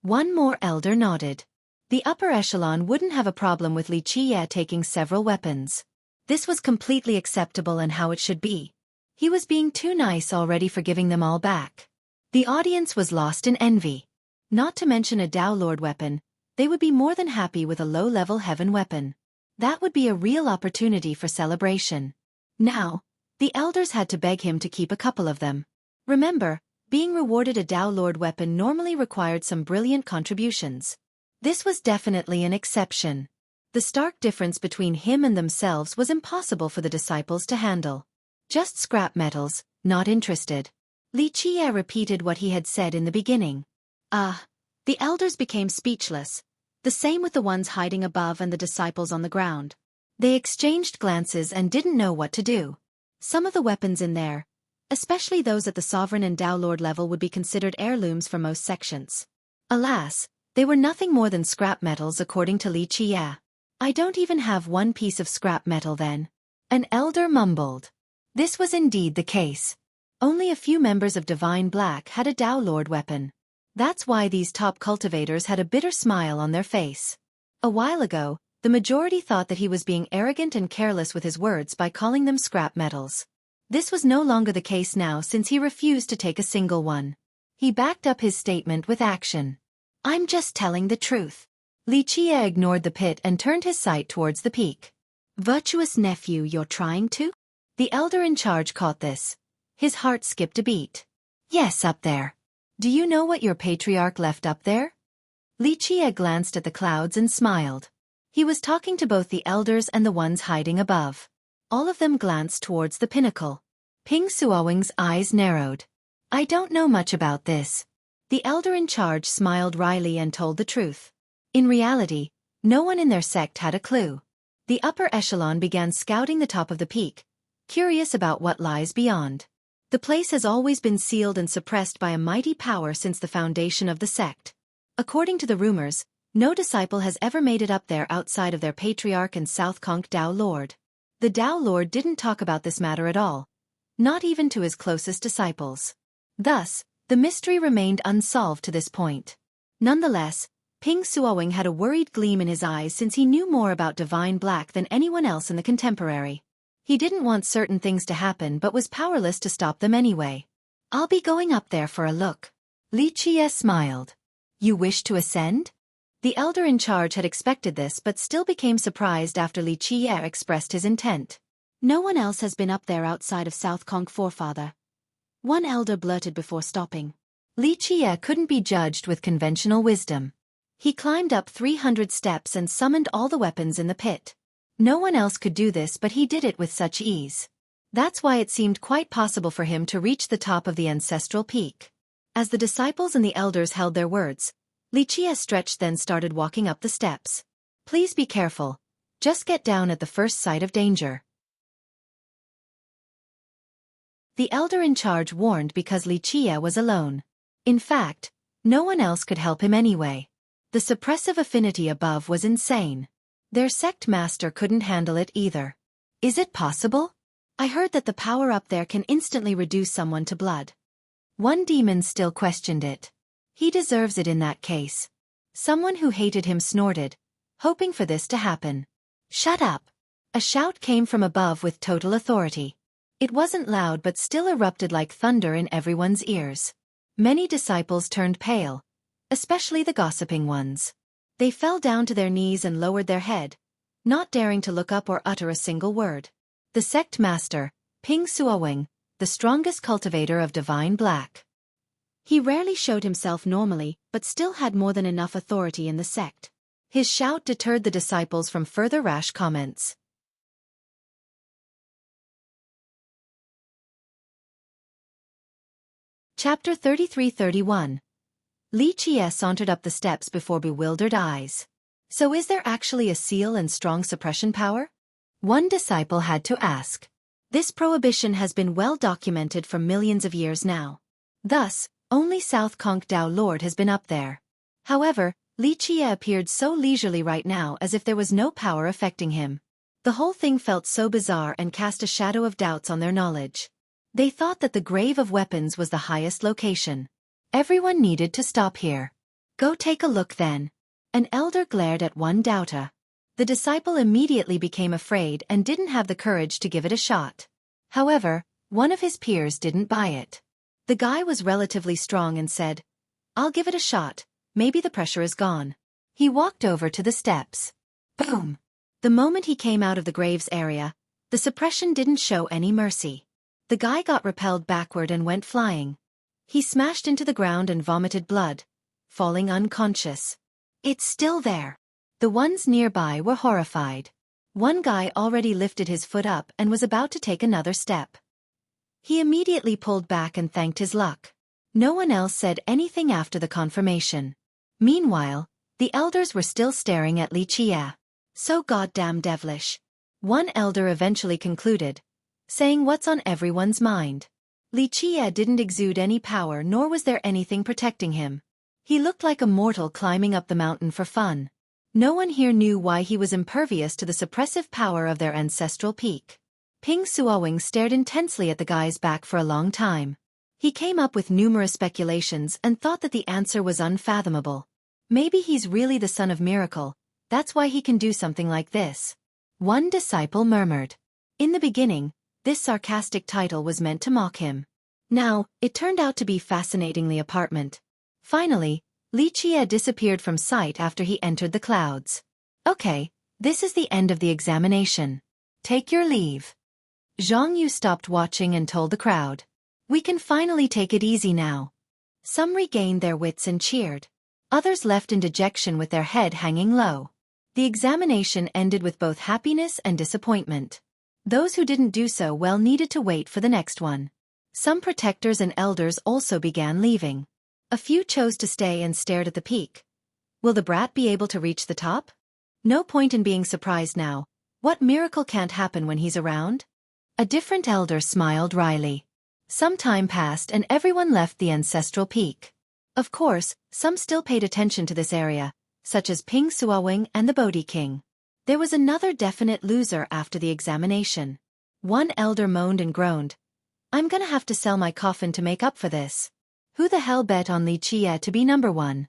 One more elder nodded. The upper echelon wouldn't have a problem with Li Qie taking several weapons. This was completely acceptable and how it should be. He was being too nice already for giving them all back. The audience was lost in envy. Not to mention a Dao Lord weapon, they would be more than happy with a low-level heaven weapon. That would be a real opportunity for celebration. Now, the elders had to beg him to keep a couple of them. Remember, being rewarded a Dao Lord weapon normally required some brilliant contributions. This was definitely an exception. The stark difference between him and themselves was impossible for the disciples to handle. Just scrap metals, not interested. Li Qie repeated what he had said in the beginning. The elders became speechless. The same with the ones hiding above and the disciples on the ground. They exchanged glances and didn't know what to do. Some of the weapons in there, especially those at the Sovereign and Dao Lord level, would be considered heirlooms for most sections. Alas, they were nothing more than scrap metals according to Li Qie. I don't even have one piece of scrap metal then. An elder mumbled. This was indeed the case. Only a few members of Divine Black had a Dao Lord weapon. That's why these top cultivators had a bitter smile on their face. A while ago, the majority thought that he was being arrogant and careless with his words by calling them scrap metals. This was no longer the case now since he refused to take a single one. He backed up his statement with action. I'm just telling the truth. Li Qie ignored the pit and turned his sight towards the peak. Virtuous nephew, you're trying to? The elder in charge caught this. His heart skipped a beat. Yes, up there. Do you know what your patriarch left up there? Li Qie glanced at the clouds and smiled. He was talking to both the elders and the ones hiding above. All of them glanced towards the pinnacle. Ping Suowing's eyes narrowed. I don't know much about this. The elder in charge smiled wryly and told the truth. In reality, no one in their sect had a clue. The upper echelon began scouting the top of the peak, curious about what lies beyond. The place has always been sealed and suppressed by a mighty power since the foundation of the sect. According to the rumors, no disciple has ever made it up there outside of their patriarch and South Conch Dao Lord. The Dao Lord didn't talk about this matter at all, not even to his closest disciples. Thus, the mystery remained unsolved to this point. Nonetheless, Ping Suowing had a worried gleam in his eyes since he knew more about Divine Black than anyone else in the contemporary. He didn't want certain things to happen but was powerless to stop them anyway. I'll be going up there for a look. Li Qie smiled. You wish to ascend? The elder in charge had expected this but still became surprised after Li Qie expressed his intent. No one else has been up there outside of South Conch Forefather. One elder blurted before stopping. Li Qie couldn't be judged with conventional wisdom. He climbed up 300 steps and summoned all the weapons in the pit. No one else could do this but he did it with such ease. That's why it seemed quite possible for him to reach the top of the ancestral peak. As the disciples and the elders held their words, Li Qie stretched then started walking up the steps. Please be careful. Just get down at the first sight of danger. The elder in charge warned because Li Qie was alone. In fact, no one else could help him anyway. The suppressive affinity above was insane. Their sect master couldn't handle it either. Is it possible? I heard that the power up there can instantly reduce someone to blood. One demon still questioned it. He deserves it in that case. Someone who hated him snorted, hoping for this to happen. Shut up! A shout came from above with total authority. It wasn't loud but still erupted like thunder in everyone's ears. Many disciples turned pale, especially the gossiping ones. They fell down to their knees and lowered their head, not daring to look up or utter a single word. The sect master, Ping Xueqi, the strongest cultivator of divine black. He rarely showed himself normally, but still had more than enough authority in the sect. His shout deterred the disciples from further rash comments. Chapter 33-31. Li Qie sauntered up the steps before bewildered eyes. So is there actually a seal and strong suppression power? One disciple had to ask. This prohibition has been well documented for millions of years now. Thus, only South Conch Dao Lord has been up there. However, Li Qie appeared so leisurely right now as if there was no power affecting him. The whole thing felt so bizarre and cast a shadow of doubts on their knowledge. They thought that the Grave of Weapons was the highest location. Everyone needed to stop here. Go take a look then. An elder glared at one doubter. The disciple immediately became afraid and didn't have the courage to give it a shot. However, one of his peers didn't buy it. The guy was relatively strong and said, "I'll give it a shot, maybe the pressure is gone." He walked over to the steps. Boom! The moment he came out of the grave's area, the suppression didn't show any mercy. The guy got repelled backward and went flying. He smashed into the ground and vomited blood, falling unconscious. It's still there. The ones nearby were horrified. One guy already lifted his foot up and was about to take another step. He immediately pulled back and thanked his luck. No one else said anything after the confirmation. Meanwhile, the elders were still staring at Li Qie. So goddamn devilish. One elder eventually concluded, saying what's on everyone's mind. Li Qie didn't exude any power nor was there anything protecting him. He looked like a mortal climbing up the mountain for fun. No one here knew why he was impervious to the suppressive power of their ancestral peak. Ping Xueqi stared intensely at the guy's back for a long time. He came up with numerous speculations and thought that the answer was unfathomable. Maybe he's really the son of Miracle, that's why he can do something like this. One disciple murmured. In the beginning, this sarcastic title was meant to mock him. Now, it turned out to be fascinatingly apartment. Finally, Li Qie disappeared from sight after he entered the clouds. Okay, this is the end of the examination. Take your leave. Zhang Yu stopped watching and told the crowd. We can finally take it easy now. Some regained their wits and cheered. Others left in dejection with their head hanging low. The examination ended with both happiness and disappointment. Those who didn't do so well needed to wait for the next one. Some protectors and elders also began leaving. A few chose to stay and stared at the peak. Will the brat be able to reach the top? No point in being surprised now. What miracle can't happen when he's around? A different elder smiled wryly. Some time passed and everyone left the ancestral peak. Of course, some still paid attention to this area, such as Ping Xueqi and the Bodhi King. There was another definite loser after the examination. One elder moaned and groaned. I'm gonna have to sell my coffin to make up for this. Who the hell bet on Li Qie to be number one?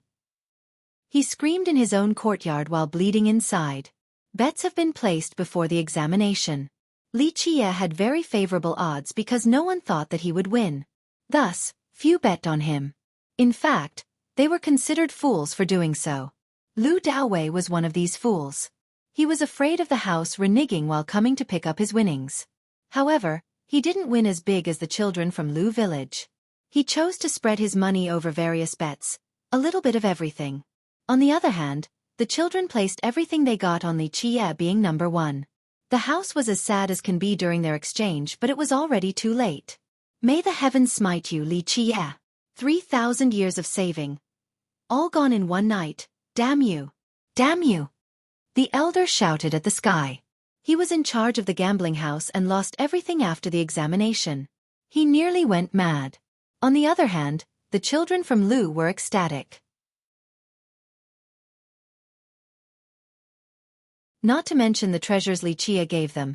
He screamed in his own courtyard while bleeding inside. Bets have been placed before the examination. Li Qie had very favorable odds because no one thought that he would win. Thus, few bet on him. In fact, they were considered fools for doing so. Lu Daowei was one of these fools. He was afraid of the house reneging while coming to pick up his winnings. However, he didn't win as big as the children from Lu village. He chose to spread his money over various bets, a little bit of everything. On the other hand, the children placed everything they got on Li Qie being number one. The house was as sad as can be during their exchange, but it was already too late. May the heavens smite you, Li Qie. 3,000 years of saving. All gone in one night, damn you. Damn you. The elder shouted at the sky. He was in charge of the gambling house and lost everything after the examination. He nearly went mad. On the other hand, the children from Lu were ecstatic. Not to mention the treasures Li Qie gave them.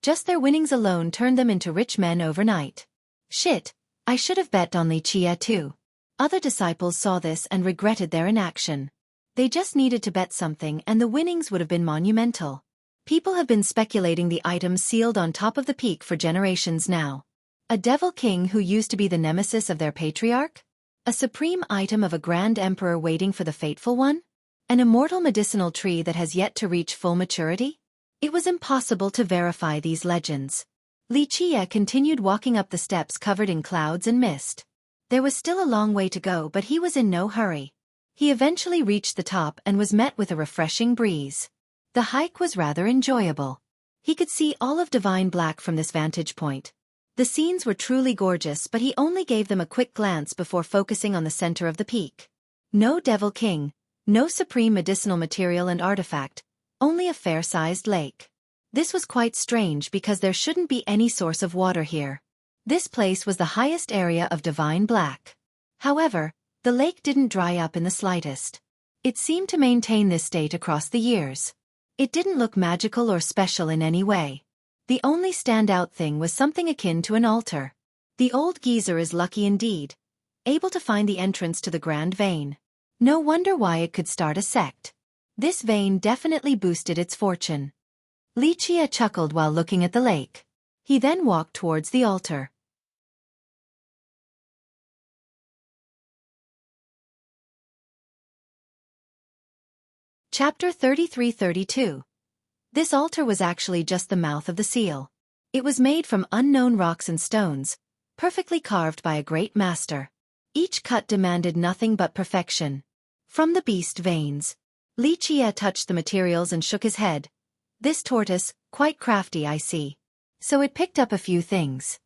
Just their winnings alone turned them into rich men overnight. Shit, I should have bet on Li Qie too. Other disciples saw this and regretted their inaction. They just needed to bet something and the winnings would have been monumental. People have been speculating the items sealed on top of the peak for generations now. A devil king who used to be the nemesis of their patriarch? A supreme item of a grand emperor waiting for the fateful one? An immortal medicinal tree that has yet to reach full maturity? It was impossible to verify these legends. Li Qie continued walking up the steps covered in clouds and mist. There was still a long way to go, but he was in no hurry. He eventually reached the top and was met with a refreshing breeze. The hike was rather enjoyable. He could see all of Divine Black from this vantage point. The scenes were truly gorgeous, but he only gave them a quick glance before focusing on the center of the peak. No Devil King, no supreme medicinal material and artifact, only a fair-sized lake. This was quite strange because there shouldn't be any source of water here. This place was the highest area of Divine Black. However, the lake didn't dry up in the slightest. It seemed to maintain this state across the years. It didn't look magical or special in any way. The only standout thing was something akin to an altar. The old geezer is lucky indeed, able to find the entrance to the Grand Vein. No wonder why it could start a sect. This vein definitely boosted its fortune. Li Qie chuckled while looking at the lake. He then walked towards the altar. Chapter 33-32. This altar was actually just the mouth of the seal. It was made from unknown rocks and stones, perfectly carved by a great master. Each cut demanded nothing but perfection. From the beast veins. Li Qie touched the materials and shook his head. This tortoise, quite crafty I see. So it picked up a few things.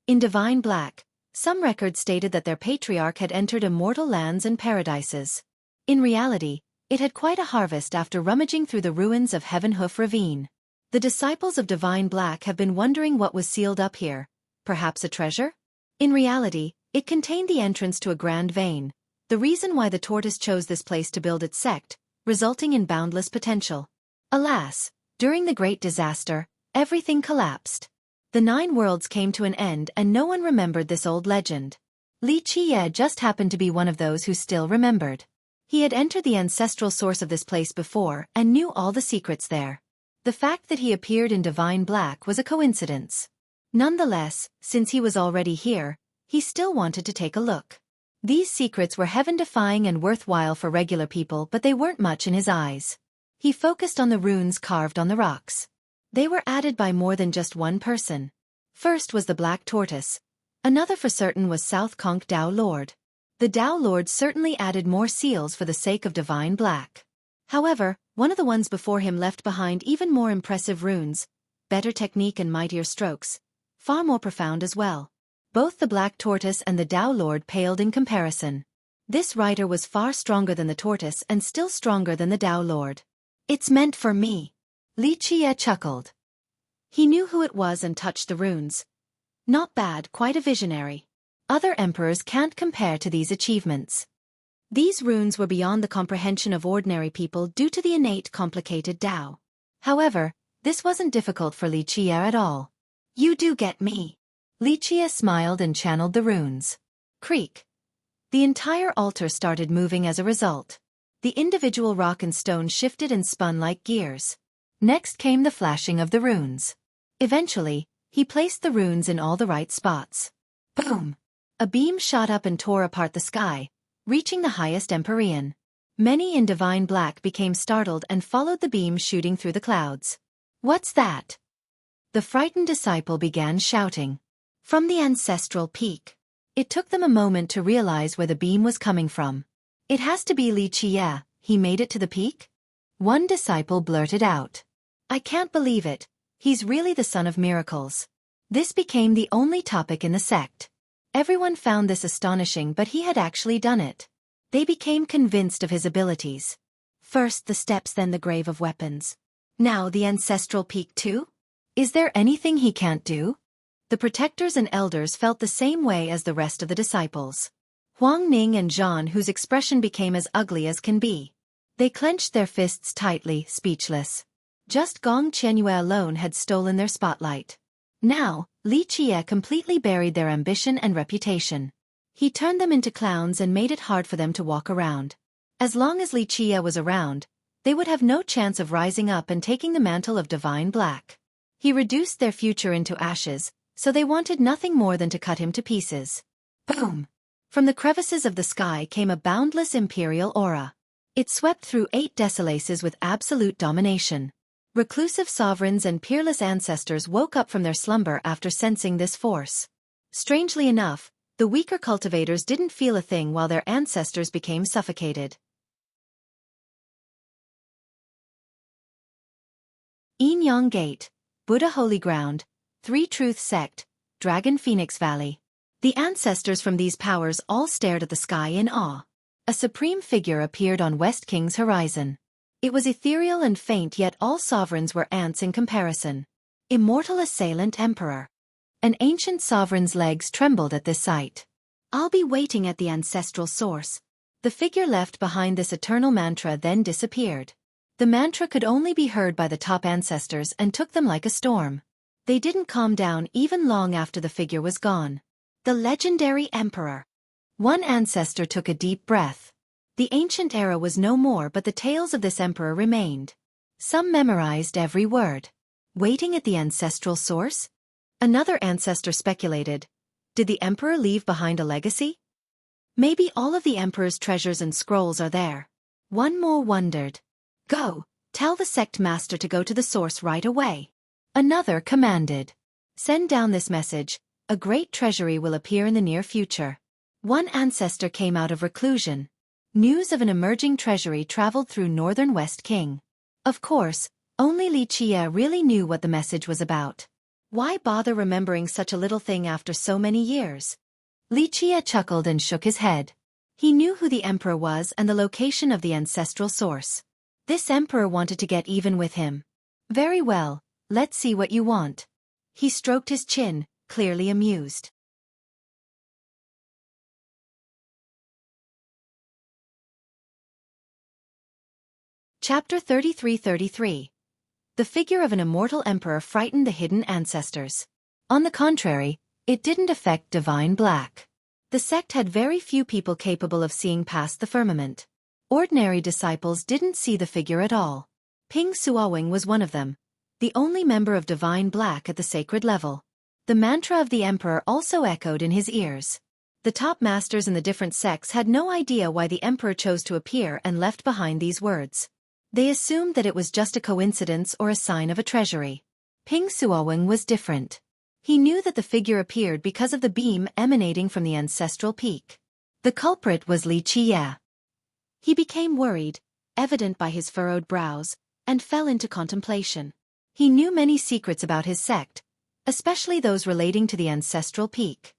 In Divine Black, some records stated that their patriarch had entered immortal lands and paradises. In reality, it had quite a harvest after rummaging through the ruins of Heaven Hoof Ravine. The disciples of Divine Black have been wondering what was sealed up here. Perhaps a treasure? In reality, it contained the entrance to a grand vein, the reason why the tortoise chose this place to build its sect, resulting in boundless potential. Alas, during the Great Disaster, everything collapsed. The 9 worlds came to an end and no one remembered this old legend. Li Qie just happened to be one of those who still remembered. He had entered the ancestral source of this place before and knew all the secrets there. The fact that he appeared in Divine Black was a coincidence. Nonetheless, since he was already here, he still wanted to take a look. These secrets were heaven-defying and worthwhile for regular people, but they weren't much in his eyes. He focused on the runes carved on the rocks. They were added by more than just one person. First was the Black Tortoise. Another for certain was South Conch Dao Lord. The Dao Lord certainly added more seals for the sake of Divine Black. However, one of the ones before him left behind even more impressive runes, better technique and mightier strokes, far more profound as well. Both the Black Tortoise and the Dao Lord paled in comparison. This rider was far stronger than the tortoise and still stronger than the Dao Lord. It's meant for me. Li Qie chuckled. He knew who it was and touched the runes. Not bad, quite a visionary. Other emperors can't compare to these achievements. These runes were beyond the comprehension of ordinary people due to the innate complicated Dao. However, this wasn't difficult for Li Qie at all. You do get me. Li Qie smiled and channeled the runes. Creak. The entire altar started moving as a result. The individual rock and stone shifted and spun like gears. Next came the flashing of the runes. Eventually, he placed the runes in all the right spots. Boom! A beam shot up and tore apart the sky, reaching the highest empyrean. Many in Divine Black became startled and followed the beam shooting through the clouds. What's that? The frightened disciple began shouting. From the ancestral peak. It took them a moment to realize where the beam was coming from. It has to be Li Qie, he made it to the peak? One disciple blurted out. I can't believe it, he's really the son of miracles. This became the only topic in the sect. Everyone found this astonishing, but he had actually done it. They became convinced of his abilities. First the steps, then the grave of weapons. Now the ancestral peak too? Is there anything he can't do? The protectors and elders felt the same way as the rest of the disciples. Huang Ning and Zhan, whose expression became as ugly as can be. They clenched their fists tightly, speechless. Just Gong Qianyue alone had stolen their spotlight. Now, Li Qie completely buried their ambition and reputation. He turned them into clowns and made it hard for them to walk around. As long as Li Qie was around, they would have no chance of rising up and taking the mantle of Divine Black. He reduced their future into ashes, so they wanted nothing more than to cut him to pieces. Boom! From the crevices of the sky came a boundless imperial aura. It swept through 8 desolaces with absolute domination. Reclusive sovereigns and peerless ancestors woke up from their slumber after sensing this force. Strangely enough, the weaker cultivators didn't feel a thing while their ancestors became suffocated. Yin Yang Gate, Buddha Holy Ground, Three Truth Sect, Dragon Phoenix Valley. The ancestors from these powers all stared at the sky in awe. A supreme figure appeared on West King's horizon. It was ethereal and faint, yet all sovereigns were ants in comparison. Immortal Assailant Emperor. An ancient sovereign's legs trembled at this sight. I'll be waiting at the ancestral source. The figure left behind this eternal mantra then disappeared. The mantra could only be heard by the top ancestors and took them like a storm. They didn't calm down even long after the figure was gone. The legendary emperor. One ancestor took a deep breath. The ancient era was no more, but the tales of this emperor remained. Some memorized every word. Waiting at the ancestral source? Another ancestor speculated. Did the emperor leave behind a legacy? Maybe all of the emperor's treasures and scrolls are there. One more wondered. Go, tell the sect master to go to the source right away. Another commanded. Send down this message. A great treasury will appear in the near future. One ancestor came out of reclusion. News of an emerging treasury traveled through northern West King. Of course, only Li Qie really knew what the message was about. Why bother remembering such a little thing after so many years? Li Qie chuckled and shook his head. He knew who the emperor was and the location of the ancestral source. This emperor wanted to get even with him. Very well, let's see what you want. He stroked his chin, clearly amused. Chapter 33-33. The figure of an immortal emperor frightened the hidden ancestors. On the contrary, it didn't affect Divine Black. The sect had very few people capable of seeing past the firmament. Ordinary disciples didn't see the figure at all. Ping Suowing was one of them, the only member of Divine Black at the sacred level. The mantra of the emperor also echoed in his ears. The top masters in the different sects had no idea why the emperor chose to appear and left behind these words. They assumed that it was just a coincidence or a sign of a treasury. Ping Suowing was different. He knew that the figure appeared because of the beam emanating from the ancestral peak. The culprit was Li Qie. He became worried, evident by his furrowed brows, and fell into contemplation. He knew many secrets about his sect, especially those relating to the ancestral peak.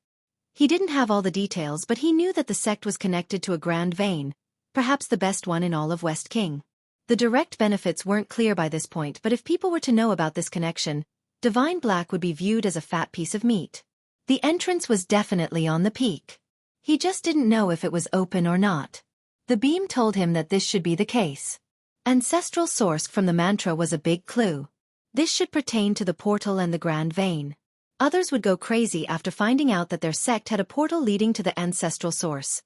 He didn't have all the details, but he knew that the sect was connected to a grand vein, perhaps the best one in all of West King. The direct benefits weren't clear by this point, but if people were to know about this connection, Divine Black would be viewed as a fat piece of meat. The entrance was definitely on the peak. He just didn't know if it was open or not. The beam told him that this should be the case. Ancestral source from the mantra was a big clue. This should pertain to the portal and the grand vein. Others would go crazy after finding out that their sect had a portal leading to the ancestral source.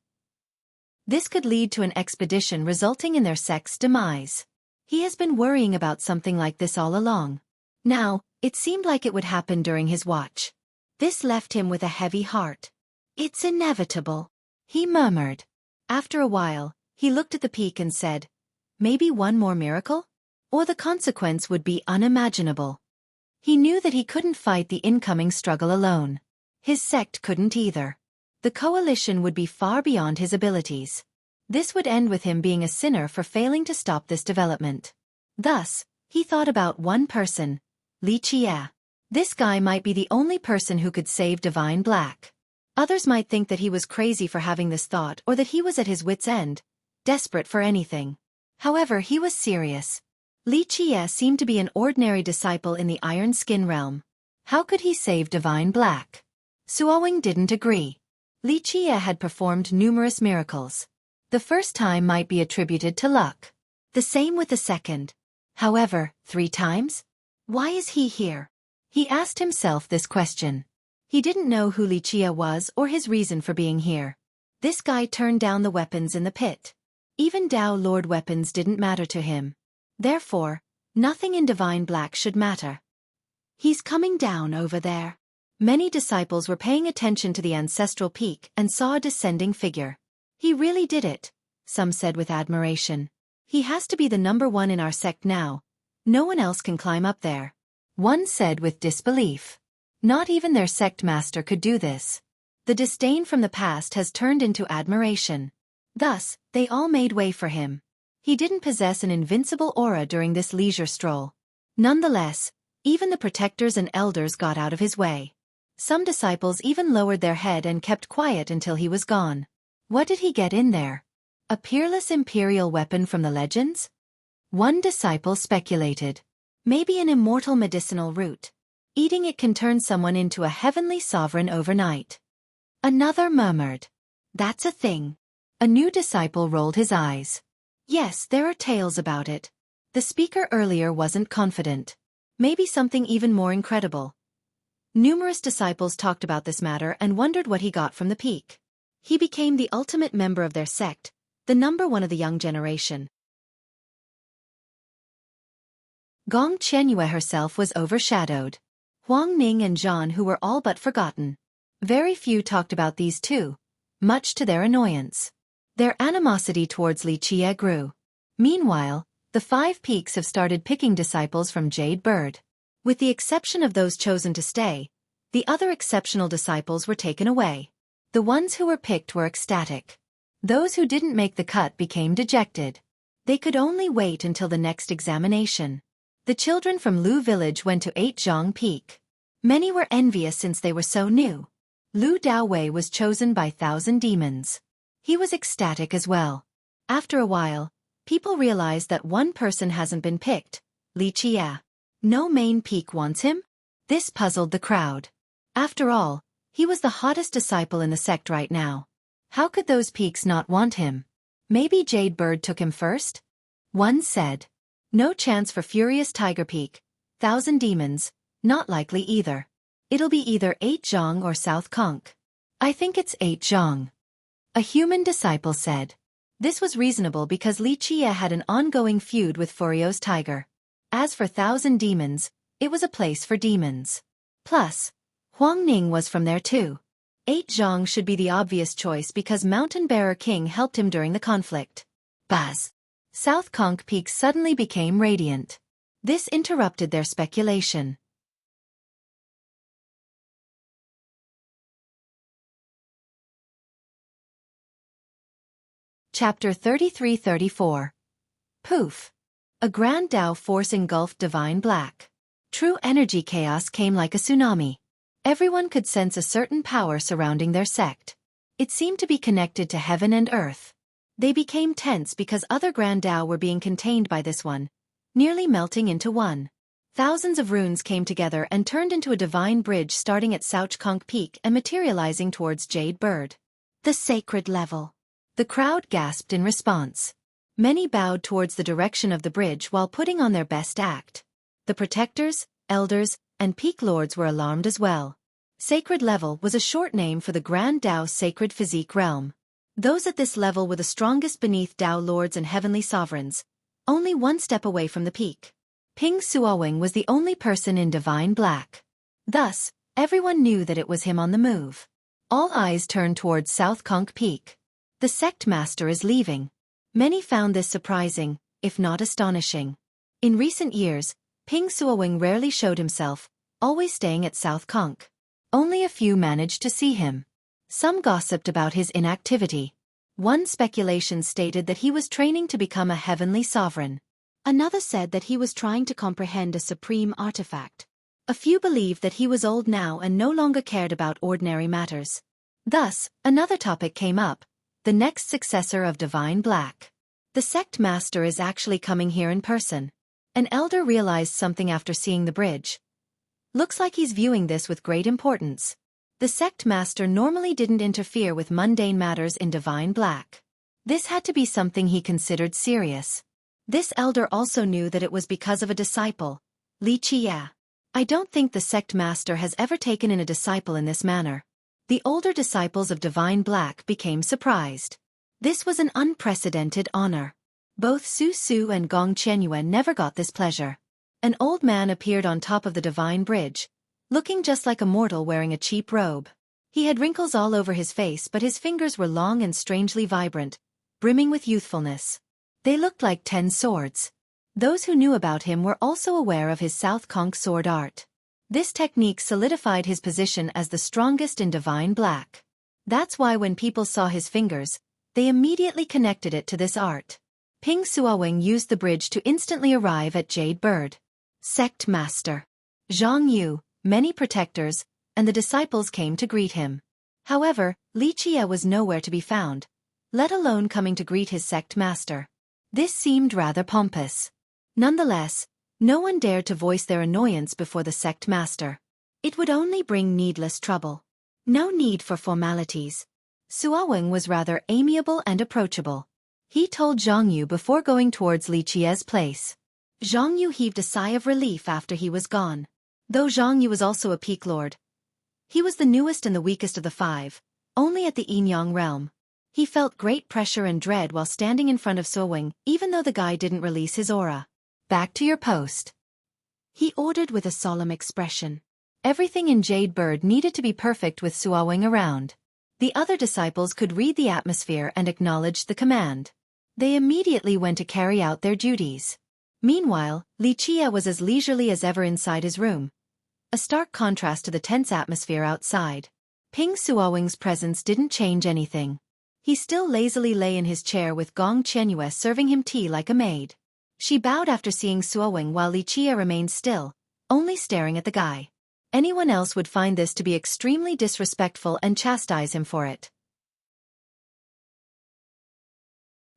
This could lead to an expedition resulting in their sect's demise. He has been worrying about something like this all along. Now, it seemed like it would happen during his watch. This left him with a heavy heart. It's inevitable, he murmured. After a while, he looked at the peak and said, maybe one more miracle? Or the consequence would be unimaginable. He knew that he couldn't fight the incoming struggle alone. His sect couldn't either. The coalition would be far beyond his abilities. This would end with him being a sinner for failing to stop this development. Thus, he thought about one person, Li Qie. This guy might be the only person who could save Divine Black. Others might think that he was crazy for having this thought or that he was at his wit's end, desperate for anything. However, he was serious. Li Qie seemed to be an ordinary disciple in the Iron Skin realm. How could he save Divine Black? Suowing didn't agree. Li Qie had performed numerous miracles. The first time might be attributed to luck. The same with the second. However, 3 times? Why is he here? He asked himself this question. He didn't know who Li Qie was or his reason for being here. This guy turned down the weapons in the pit. Even Dao Lord weapons didn't matter to him. Therefore, nothing in Divine Black should matter. He's coming down over there. Many disciples were paying attention to the ancestral peak and saw a descending figure. He really did it, some said with admiration. He has to be the number 1 in our sect now. No one else can climb up there. One said with disbelief. Not even their sect master could do this. The disdain from the past has turned into admiration. Thus, they all made way for him. He didn't possess an invincible aura during this leisure stroll. Nonetheless, even the protectors and elders got out of his way. Some disciples even lowered their head and kept quiet until he was gone. What did he get in there? A peerless imperial weapon from the legends? One disciple speculated. Maybe an immortal medicinal root. Eating it can turn someone into a heavenly sovereign overnight. Another murmured. That's a thing. A new disciple rolled his eyes. Yes, there are tales about it. The speaker earlier wasn't confident. Maybe something even more incredible. Numerous disciples talked about this matter and wondered what he got from the peak. He became the ultimate member of their sect, the number 1 of the young generation. Gong Qianyue herself was overshadowed. Huang Ning and Zhan, who were all but forgotten. Very few talked about these two, much to their annoyance. Their animosity towards Li Qie grew. Meanwhile, the 5 peaks have started picking disciples from Jade Bird. With the exception of those chosen to stay, the other exceptional disciples were taken away. The ones who were picked were ecstatic. Those who didn't make the cut became dejected. They could only wait until the next examination. The children from Lu village went to 8 Zhang Peak. Many were envious since they were so new. Lu Daowei was chosen by 1,000 demons. He was ecstatic as well. After a while, people realized that one person hasn't been picked, Li Qie. No main peak wants him? This puzzled the crowd. After all, he was the hottest disciple in the sect right now. How could those peaks not want him? Maybe Jade Bird took him first? One said. No chance for Furious Tiger Peak, 1,000 demons, not likely either. It'll be either 8 Zhang or South Conch. I think it's 8 Zhang. A human disciple said. This was reasonable because Li Qie had an ongoing feud with Furious Tiger. As for 1,000 demons, it was a place for demons. Plus, Huang Ning was from there too. 8 Zhang should be the obvious choice because Mountain Bearer King helped him during the conflict. Buzz. South Conch Peak suddenly became radiant. This interrupted their speculation. Chapter 33-34. Poof. A grand Dao force engulfed Divine Black. True energy chaos came like a tsunami. Everyone could sense a certain power surrounding their sect. It seemed to be connected to heaven and earth. They became tense because other grand Dao were being contained by this one, nearly melting into one. Thousands of runes came together and turned into a divine bridge starting at South Conch Peak and materializing towards Jade Bird. The sacred level. The crowd gasped in response. Many bowed towards the direction of the bridge while putting on their best act. The protectors, elders, and peak lords were alarmed as well. Sacred level was a short name for the Grand Dao Sacred Physique Realm. Those at this level were the strongest beneath Dao lords and heavenly sovereigns, only one step away from the peak. Ping Suowing was the only person in Divine Black. Thus, everyone knew that it was him on the move. All eyes turned towards South Conch Peak. The sect master is leaving. Many found this surprising, if not astonishing. In recent years, Ping Suowing rarely showed himself, always staying at South Conch. Only a few managed to see him. Some gossiped about his inactivity. One speculation stated that he was training to become a heavenly sovereign. Another said that he was trying to comprehend a supreme artifact. A few believed that he was old now and no longer cared about ordinary matters. Thus, another topic came up. The next successor of Divine Black. The sect master is actually coming here in person. An elder realized something after seeing the bridge. Looks like he's viewing this with great importance. The sect master normally didn't interfere with mundane matters in Divine Black. This had to be something he considered serious. This elder also knew that it was because of a disciple, Li Qie. I don't think the sect master has ever taken in a disciple in this manner. The older disciples of Divine Black became surprised. This was an unprecedented honor. Both Su Su and Gong Qianyue never got this pleasure. An old man appeared on top of the divine bridge, looking just like a mortal wearing a cheap robe. He had wrinkles all over his face, but his fingers were long and strangely vibrant, brimming with youthfulness. They looked like 10 swords. Those who knew about him were also aware of his South Conch sword art. This technique solidified his position as the strongest in Divine Black. That's why when people saw his fingers, they immediately connected it to this art. Ping Suowing used the bridge to instantly arrive at Jade Bird. Sect Master Zhang Yu, many protectors, and the disciples came to greet him. However, Li Qie was nowhere to be found, let alone coming to greet his sect master. This seemed rather pompous. Nonetheless, no one dared to voice their annoyance before the sect master. It would only bring needless trouble. No need for formalities. Suowing was rather amiable and approachable. He told Zhang Yu before going towards Li Qie's place. Zhang Yu heaved a sigh of relief after he was gone. Though Zhang Yu was also a peak lord, he was the newest and the weakest of the 5, only at the Yinyang realm. He felt great pressure and dread while standing in front of Suowing, even though the guy didn't release his aura. Back to your post, he ordered with a solemn expression. Everything in Jade Bird needed to be perfect with Suowing around. The other disciples could read the atmosphere and acknowledged the command. They immediately went to carry out their duties. Meanwhile, Li Qie was as leisurely as ever inside his room, a stark contrast to the tense atmosphere outside. Ping Suowing's presence didn't change anything. He still lazily lay in his chair with Gong Qianyue serving him tea like a maid. She bowed after seeing Suowing while Li Qie remained still, only staring at the guy. Anyone else would find this to be extremely disrespectful and chastise him for it.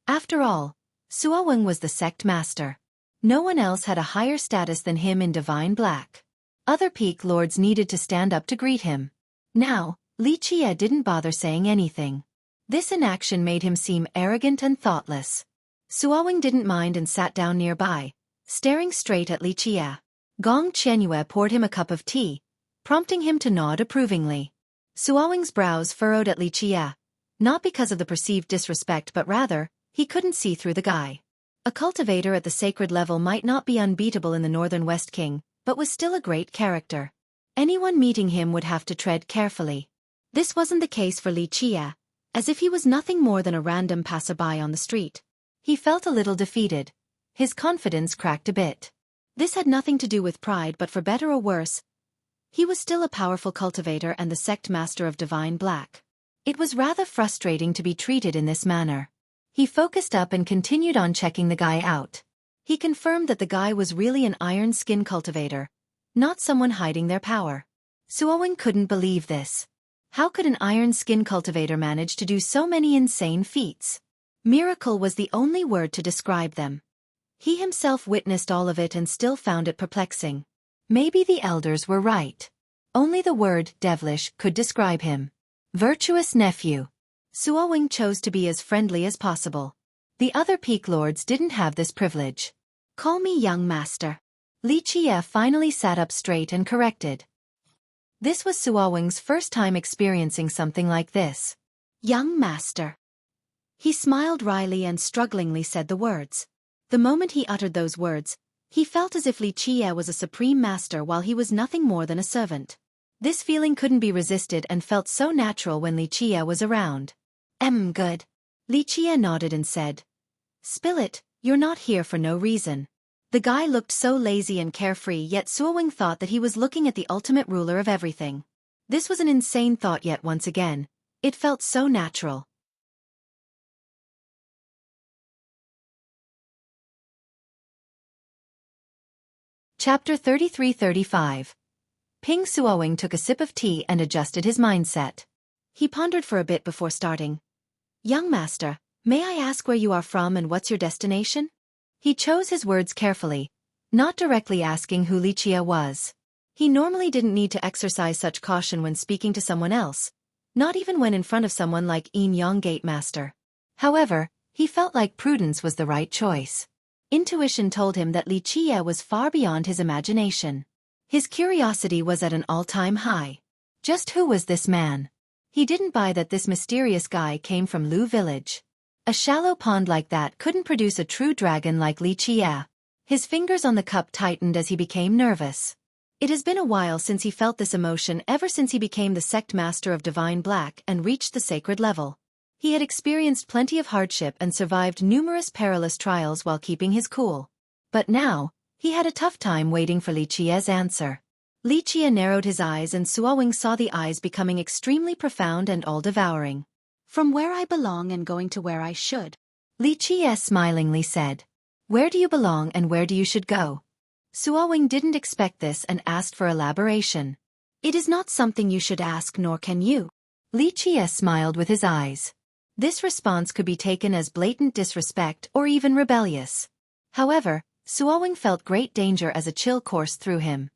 After all, Suowing was the sect master. No one else had a higher status than him in Divine Black. Other peak lords needed to stand up to greet him. Now, Li Qie didn't bother saying anything. This inaction made him seem arrogant and thoughtless. Suowing didn't mind and sat down nearby, staring straight at Li Qie. Gong Qianyue poured him a cup of tea, prompting him to nod approvingly. Suowing's brows furrowed at Li Qie, not because of the perceived disrespect but rather, he couldn't see through the guy. A cultivator at the sacred level might not be unbeatable in the Northern West King, but was still a great character. Anyone meeting him would have to tread carefully. This wasn't the case for Li Qie, as if he was nothing more than a random passerby on the street. He felt a little defeated. His confidence cracked a bit. This had nothing to do with pride, but for better or worse, he was still a powerful cultivator and the sect master of Divine Black. It was rather frustrating to be treated in this manner. He focused up and continued on checking the guy out. He confirmed that the guy was really an iron skin cultivator, not someone hiding their power. Suowing couldn't believe this. How could an iron skin cultivator manage to do so many insane feats? Miracle was the only word to describe them. He himself witnessed all of it and still found it perplexing. Maybe the elders were right. Only the word devilish could describe him. Virtuous nephew. Suowing chose to be as friendly as possible. The other peak lords didn't have this privilege. Call me young master. Li Qie finally sat up straight and corrected. This was Suowing's first time experiencing something like this. Young master. He smiled wryly and strugglingly said the words. The moment he uttered those words, he felt as if Li Qie was a supreme master while he was nothing more than a servant. This feeling couldn't be resisted and felt so natural when Li Qie was around. Good. Li Qie nodded and said. Spill it, you're not here for no reason. The guy looked so lazy and carefree, yet Suowing thought that he was looking at the ultimate ruler of everything. This was an insane thought, yet once again, it felt so natural. Chapter 33-35. Ping Suowing took a sip of tea and adjusted his mindset. He pondered for a bit before starting. Young master, may I ask where you are from and what's your destination? He chose his words carefully, not directly asking who Li Qie was. He normally didn't need to exercise such caution when speaking to someone else, not even when in front of someone like Yinyang Gate Master. However, he felt like prudence was the right choice. Intuition told him that Li Qie was far beyond his imagination. His curiosity was at an all-time high. Just who was this man? He didn't buy that this mysterious guy came from Lu village. A shallow pond like that couldn't produce a true dragon like Li Qie. His fingers on the cup tightened as he became nervous. It has been a while since he felt this emotion, ever since he became the sect master of Divine Black and reached the sacred level. He had experienced plenty of hardship and survived numerous perilous trials while keeping his cool. But now, he had a tough time waiting for Li Qie's answer. Li Qie narrowed his eyes and Xueqi saw the eyes becoming extremely profound and all-devouring. From where I belong and going to where I should. Li Qie smilingly said. Where do you belong and where do you should go? Xueqi didn't expect this and asked for elaboration. It is not something you should ask, nor can you. Li Qie smiled with his eyes. This response could be taken as blatant disrespect or even rebellious. However, Xueqi felt great danger as a chill coursed through him.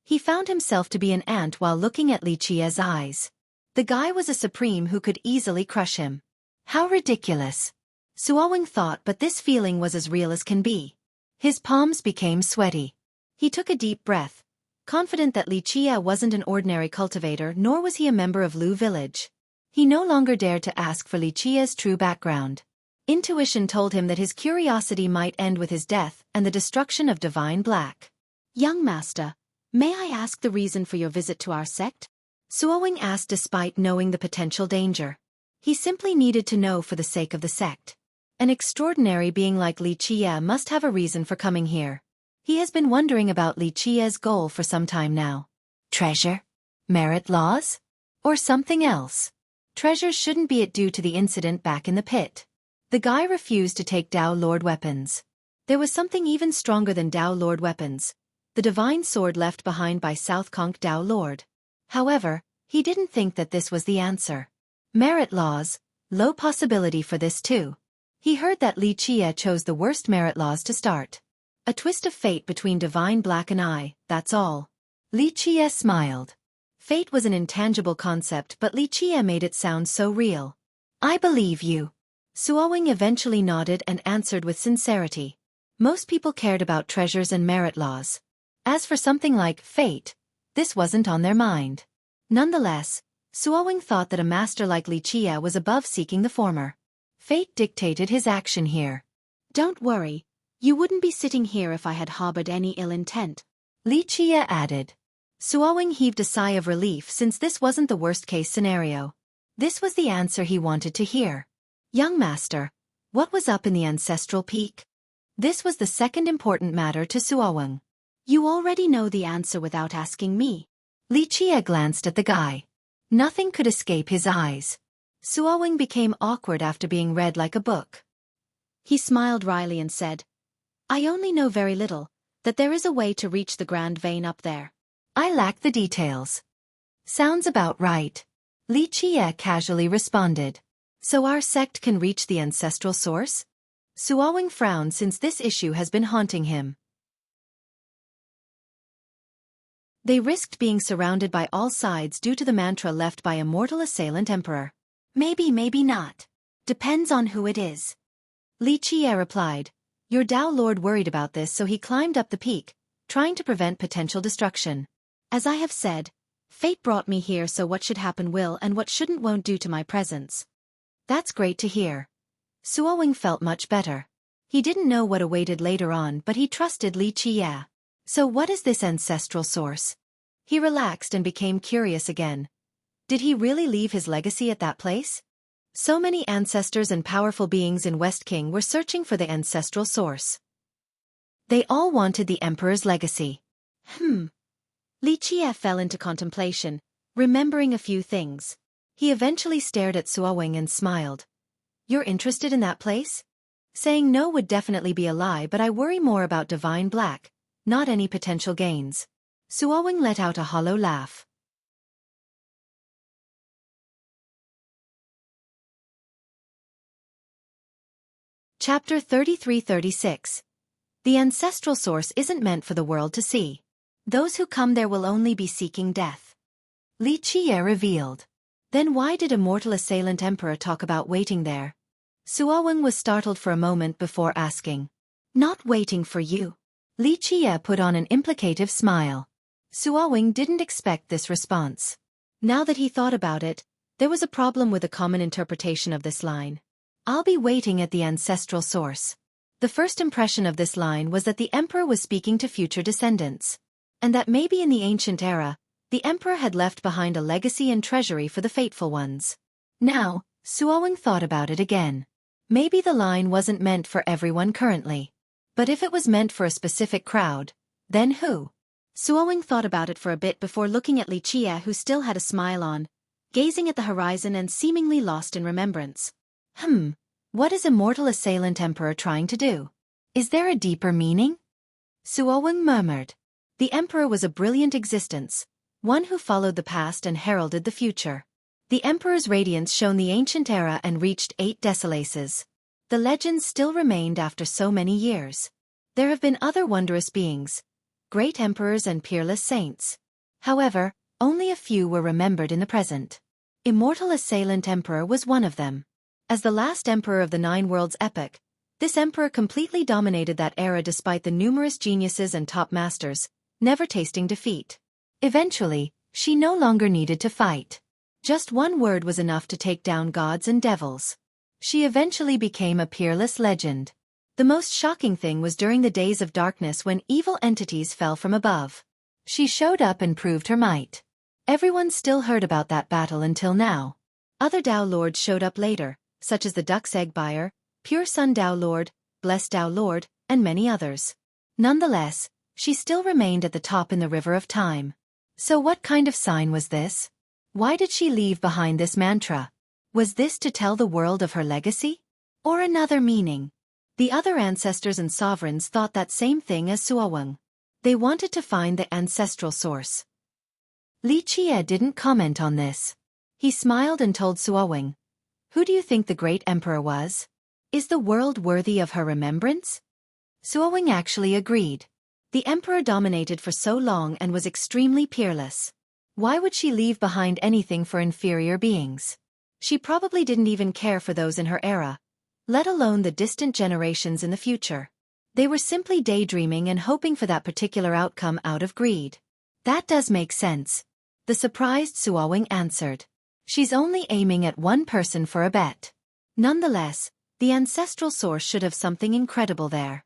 He found himself to be an ant while looking at Li Qie's eyes. The guy was a supreme who could easily crush him. How ridiculous! Xueqi thought, but this feeling was as real as can be. His palms became sweaty. He took a deep breath, confident that Li Qie wasn't an ordinary cultivator, nor was he a member of Lu village. He no longer dared to ask for Li Qie's true background. Intuition told him that his curiosity might end with his death and the destruction of Divine Black. Young master, may I ask the reason for your visit to our sect? Xueqi asked despite knowing the potential danger. He simply needed to know for the sake of the sect. An extraordinary being like Li Qie must have a reason for coming here. He has been wondering about Li Qie's goal for some time now. Treasure? Merit laws? Or something else? Treasures shouldn't be it due to the incident back in the pit. The guy refused to take Dao Lord weapons. There was something even stronger than Dao Lord weapons, the divine sword left behind by South Conk Dao Lord. However, he didn't think that this was the answer. Merit laws, low possibility for this too. He heard that Li Qie chose the worst merit laws to start. A twist of fate between Divine Black and I, that's all. Li Qie smiled. Fate was an intangible concept, but Li Qie made it sound so real. I believe you. Xueqi eventually nodded and answered with sincerity. Most people cared about treasures and merit laws. As for something like fate, this wasn't on their mind. Nonetheless, Xueqi thought that a master like Li Qie was above seeking the former. Fate dictated his action here. Don't worry, you wouldn't be sitting here if I had harbored any ill intent. Li Qie added. Xueqi heaved a sigh of relief since this wasn't the worst-case scenario. This was the answer he wanted to hear. Young master, what was up in the ancestral peak? This was the second important matter to Xueqi. You already know the answer without asking me. Li Qie glanced at the guy. Nothing could escape his eyes. Xueqi became awkward after being read like a book. He smiled wryly and said, I only know very little, that there is a way to reach the Grand Vein up there. I lack the details. Sounds about right. Li Qie casually responded. So our sect can reach the ancestral source? Xueqi frowned since this issue has been haunting him. They risked being surrounded by all sides due to the mantra left by a mortal assailant emperor. Maybe, maybe not. Depends on who it is. Li Qie replied. Your Dao Lord worried about this, so he climbed up the peak, trying to prevent potential destruction. As I have said, fate brought me here, so what should happen will and what shouldn't won't due to my presence. That's great to hear. Xueqi felt much better. He didn't know what awaited later on, but he trusted Li Qie. So what is this ancestral source? He relaxed and became curious again. Did he really leave his legacy at that place? So many ancestors and powerful beings in West King were searching for the ancestral source. They all wanted the emperor's legacy. Li Qie fell into contemplation, remembering a few things. He eventually stared at Xueqi and smiled. You're interested in that place? Saying no would definitely be a lie, but I worry more about Divine Black, not any potential gains. Xueqi let out a hollow laugh. Chapter 33-36. The ancestral source isn't meant for the world to see. Those who come there will only be seeking death. Li Qie revealed. Then why did a mortal assailant emperor talk about waiting there? Xueqi was startled for a moment before asking. Not waiting for you. Li Qie put on an implicative smile. Xueqi didn't expect this response. Now that he thought about it, there was a problem with a common interpretation of this line. I'll be waiting at the ancestral source. The first impression of this line was that the emperor was speaking to future descendants. And that maybe in the ancient era, the emperor had left behind a legacy and treasury for the fateful ones. Now, Xueqi thought about it again. Maybe the line wasn't meant for everyone currently. But if it was meant for a specific crowd, then who? Xueqi thought about it for a bit before looking at Li Qie, who still had a smile on, gazing at the horizon and seemingly lost in remembrance. What is Immortal Assailant Emperor trying to do? Is there a deeper meaning? Xueqi murmured. The emperor was a brilliant existence, one who followed the past and heralded the future. The emperor's radiance shone the ancient era and reached 8 decalaces. The legends still remained after so many years. There have been other wondrous beings, great emperors and peerless saints. However, only a few were remembered in the present. Immortal Assailant Emperor was one of them. As the last emperor of the Nine Worlds epoch, this emperor completely dominated that era despite the numerous geniuses and top masters, never tasting defeat. Eventually, she no longer needed to fight. Just one word was enough to take down gods and devils. She eventually became a peerless legend. The most shocking thing was during the days of darkness when evil entities fell from above. She showed up and proved her might. Everyone still heard about that battle until now. Other Dao Lords showed up later, such as the Duck's Egg Buyer, Pure Sun Dao Lord, Blessed Dao Lord, and many others. Nonetheless, she still remained at the top in the river of time. So what kind of sign was this? Why did she leave behind this mantra? Was this to tell the world of her legacy? Or another meaning? The other ancestors and sovereigns thought that same thing as Xueqi. They wanted to find the ancestral source. Li Qie didn't comment on this. He smiled and told Xueqi, "Who do you think the great emperor was? Is the world worthy of her remembrance?" Xueqi actually agreed. The emperor dominated for so long and was extremely peerless. Why would she leave behind anything for inferior beings? She probably didn't even care for those in her era, let alone the distant generations in the future. They were simply daydreaming and hoping for that particular outcome out of greed. That does make sense. The surprised Xueqi answered. She's only aiming at one person for a bet. Nonetheless, the ancestral source should have something incredible there.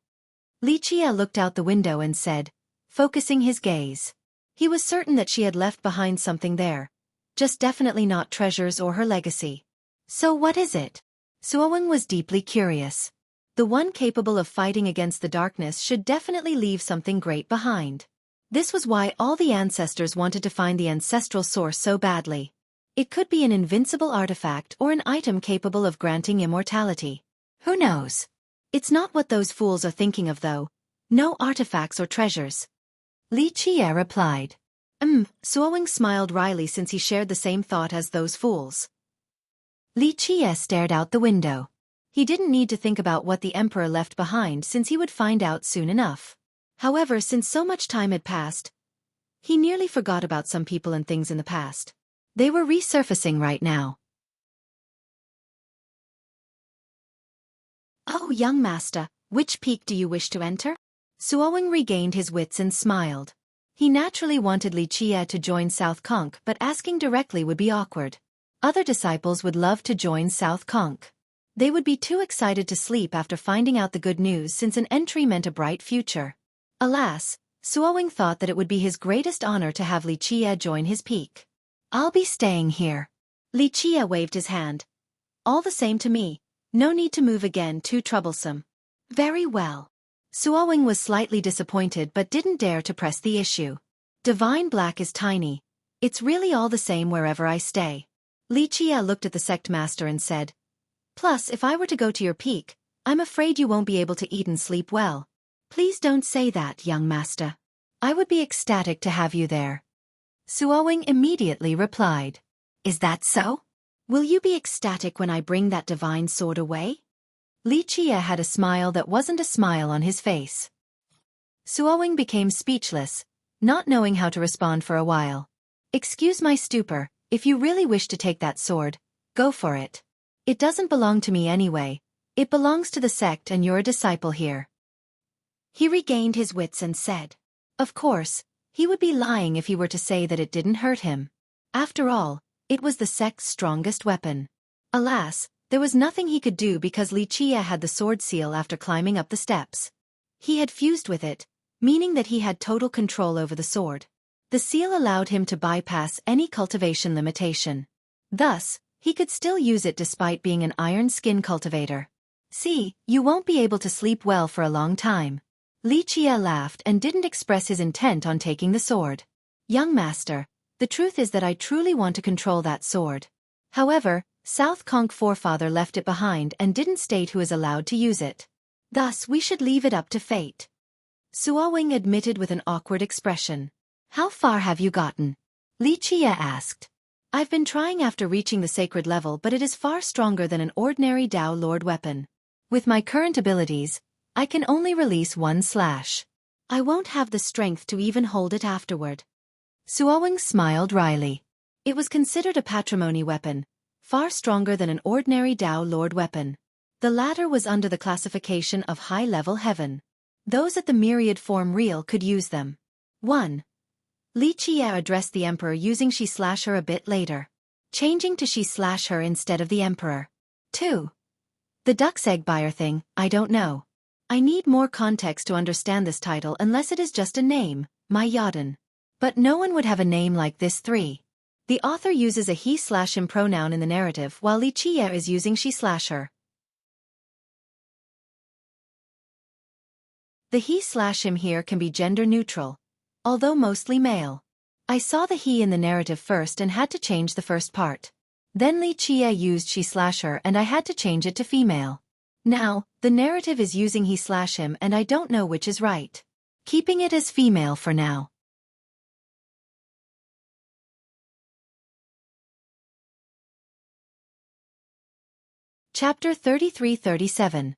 Li Qie looked out the window and said, focusing his gaze. He was certain that she had left behind something there. Just definitely not treasures or her legacy. So what is it? Xueqi was deeply curious. The one capable of fighting against the darkness should definitely leave something great behind. This was why all the ancestors wanted to find the ancestral source so badly. It could be an invincible artifact or an item capable of granting immortality. Who knows? It's not what those fools are thinking of though. No artifacts or treasures. Li Qie replied. Xueqi smiled wryly since he shared the same thought as those fools. Li Qie stared out the window. He didn't need to think about what the emperor left behind since he would find out soon enough. However, since so much time had passed, he nearly forgot about some people and things in the past. They were resurfacing right now. "Oh, young master, which peak do you wish to enter?" Xueqi regained his wits and smiled. He naturally wanted Li Qie to join South Conch, but asking directly would be awkward. Other disciples would love to join South Conch. They would be too excited to sleep after finding out the good news since an entry meant a bright future. Alas, Xueqi thought that it would be his greatest honor to have Li Qie join his peak. "I'll be staying here." Li Qie waved his hand. "All the same to me. No need to move again, too troublesome." "Very well." Xueqi was slightly disappointed but didn't dare to press the issue. "Divine Black is tiny. It's really all the same wherever I stay." Li Qie looked at the sect master and said, "Plus, if I were to go to your peak, I'm afraid you won't be able to eat and sleep well." "Please don't say that, young master. I would be ecstatic to have you there." Xueqi immediately replied, "Is that so? Will you be ecstatic when I bring that divine sword away?" Li Qie had a smile that wasn't a smile on his face. Xueqi became speechless, not knowing how to respond for a while. "Excuse my stupor, if you really wish to take that sword, go for it. It doesn't belong to me anyway, it belongs to the sect and you're a disciple here." He regained his wits and said. Of course, he would be lying if he were to say that it didn't hurt him. After all, it was the sect's strongest weapon. Alas, there was nothing he could do because Li Qie had the sword seal after climbing up the steps. He had fused with it, meaning that he had total control over the sword. The seal allowed him to bypass any cultivation limitation. Thus, he could still use it despite being an iron skin cultivator. See, you won't be able to sleep well for a long time. Li Qie laughed and didn't express his intent on taking the sword. Young master, the truth is that I truly want to control that sword. However, South Conk forefather left it behind and didn't state who is allowed to use it. Thus we should leave it up to fate. Xueqi admitted with an awkward expression. How far have you gotten? Li Qie asked. I've been trying after reaching the sacred level, but it is far stronger than an ordinary Tao Lord weapon. With my current abilities, I can only release one slash. I won't have the strength to even hold it afterward. Xueqi smiled wryly. It was considered a patrimony weapon, far stronger than an ordinary Tao Lord weapon. The latter was under the classification of high-level heaven. Those at the myriad form real could use them. 1. Li Qie addressed the emperor using she/her a bit later, changing to she/her instead of the emperor. 2. The duck's egg buyer thing, I don't know. I need more context to understand this title unless it is just a name, my Yaden. But no one would have a name like this. 3. The author uses a he/him pronoun in the narrative while Li Qie is using she/her. The he/him here can be gender neutral, although mostly male. I saw the he in the narrative first and had to change the first part. Then Li Qie used she/her and I had to change it to female. Now, the narrative is using he/him and I don't know which is right. Keeping it as female for now. Chapter 33-37.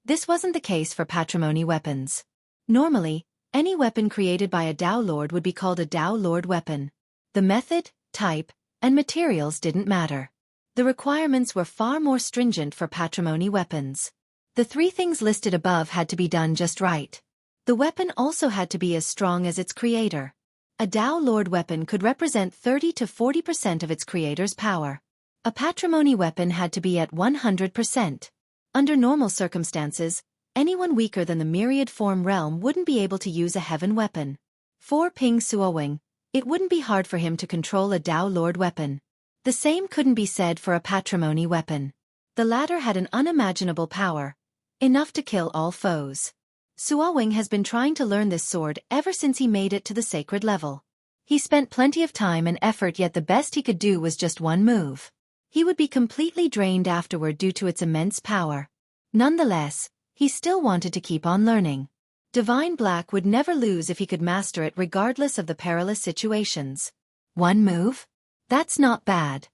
This wasn't the case for patrimony weapons. Normally, any weapon created by a Tao Lord would be called a Tao Lord weapon. The method, type, and materials didn't matter. The requirements were far more stringent for patrimony weapons. The 3 things listed above had to be done just right. The weapon also had to be as strong as its creator. A Tao Lord weapon could represent 30 to 40% of its creator's power. A patrimony weapon had to be at 100%. Under normal circumstances, anyone weaker than the myriad form realm wouldn't be able to use a heaven weapon. For Ping Xueqi, it wouldn't be hard for him to control a Tao Lord weapon. The same couldn't be said for a patrimony weapon. The latter had an unimaginable power, enough to kill all foes. Xueqi has been trying to learn this sword ever since he made it to the sacred level. He spent plenty of time and effort, yet the best he could do was just one move. He would be completely drained afterward due to its immense power. Nonetheless, he still wanted to keep on learning. Divine Black would never lose if he could master it regardless of the perilous situations. One move? That's not bad.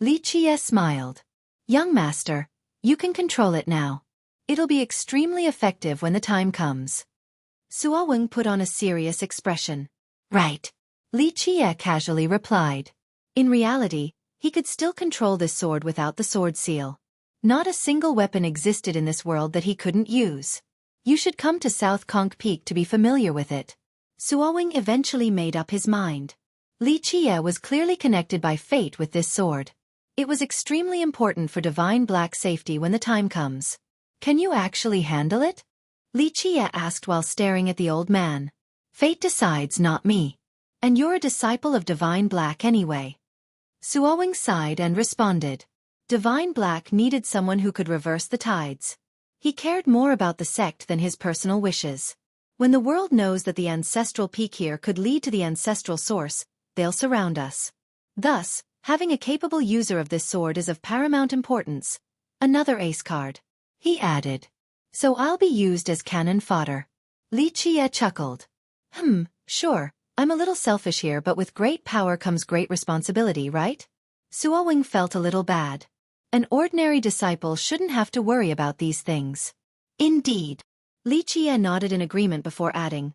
Li Qie smiled. Young master, you can control it now. It'll be extremely effective when the time comes. Xueqi put on a serious expression. Right. Li Qie casually replied. In reality, he could still control this sword without the sword seal. Not a single weapon existed in this world that he couldn't use. You should come to South Conk Peak to be familiar with it. Xueqi eventually made up his mind. Li Qie was clearly connected by fate with this sword. It was extremely important for Divine Black's safety when the time comes. Can you actually handle it? Li Qie asked while staring at the old man. Fate decides, not me. And you're a disciple of Divine Black anyway. Xueqi sighed and responded. Divine Black needed someone who could reverse the tides. He cared more about the sect than his personal wishes. When the world knows that the ancestral peak here could lead to the ancestral source, they'll surround us. Thus, having a capable user of this sword is of paramount importance. Another ace card. He added. So I'll be used as cannon fodder. Li Qie chuckled. Sure, I'm a little selfish here, but with great power comes great responsibility, right? Xueqi felt a little bad. An ordinary disciple shouldn't have to worry about these things. Indeed. Li Qie nodded in agreement before adding.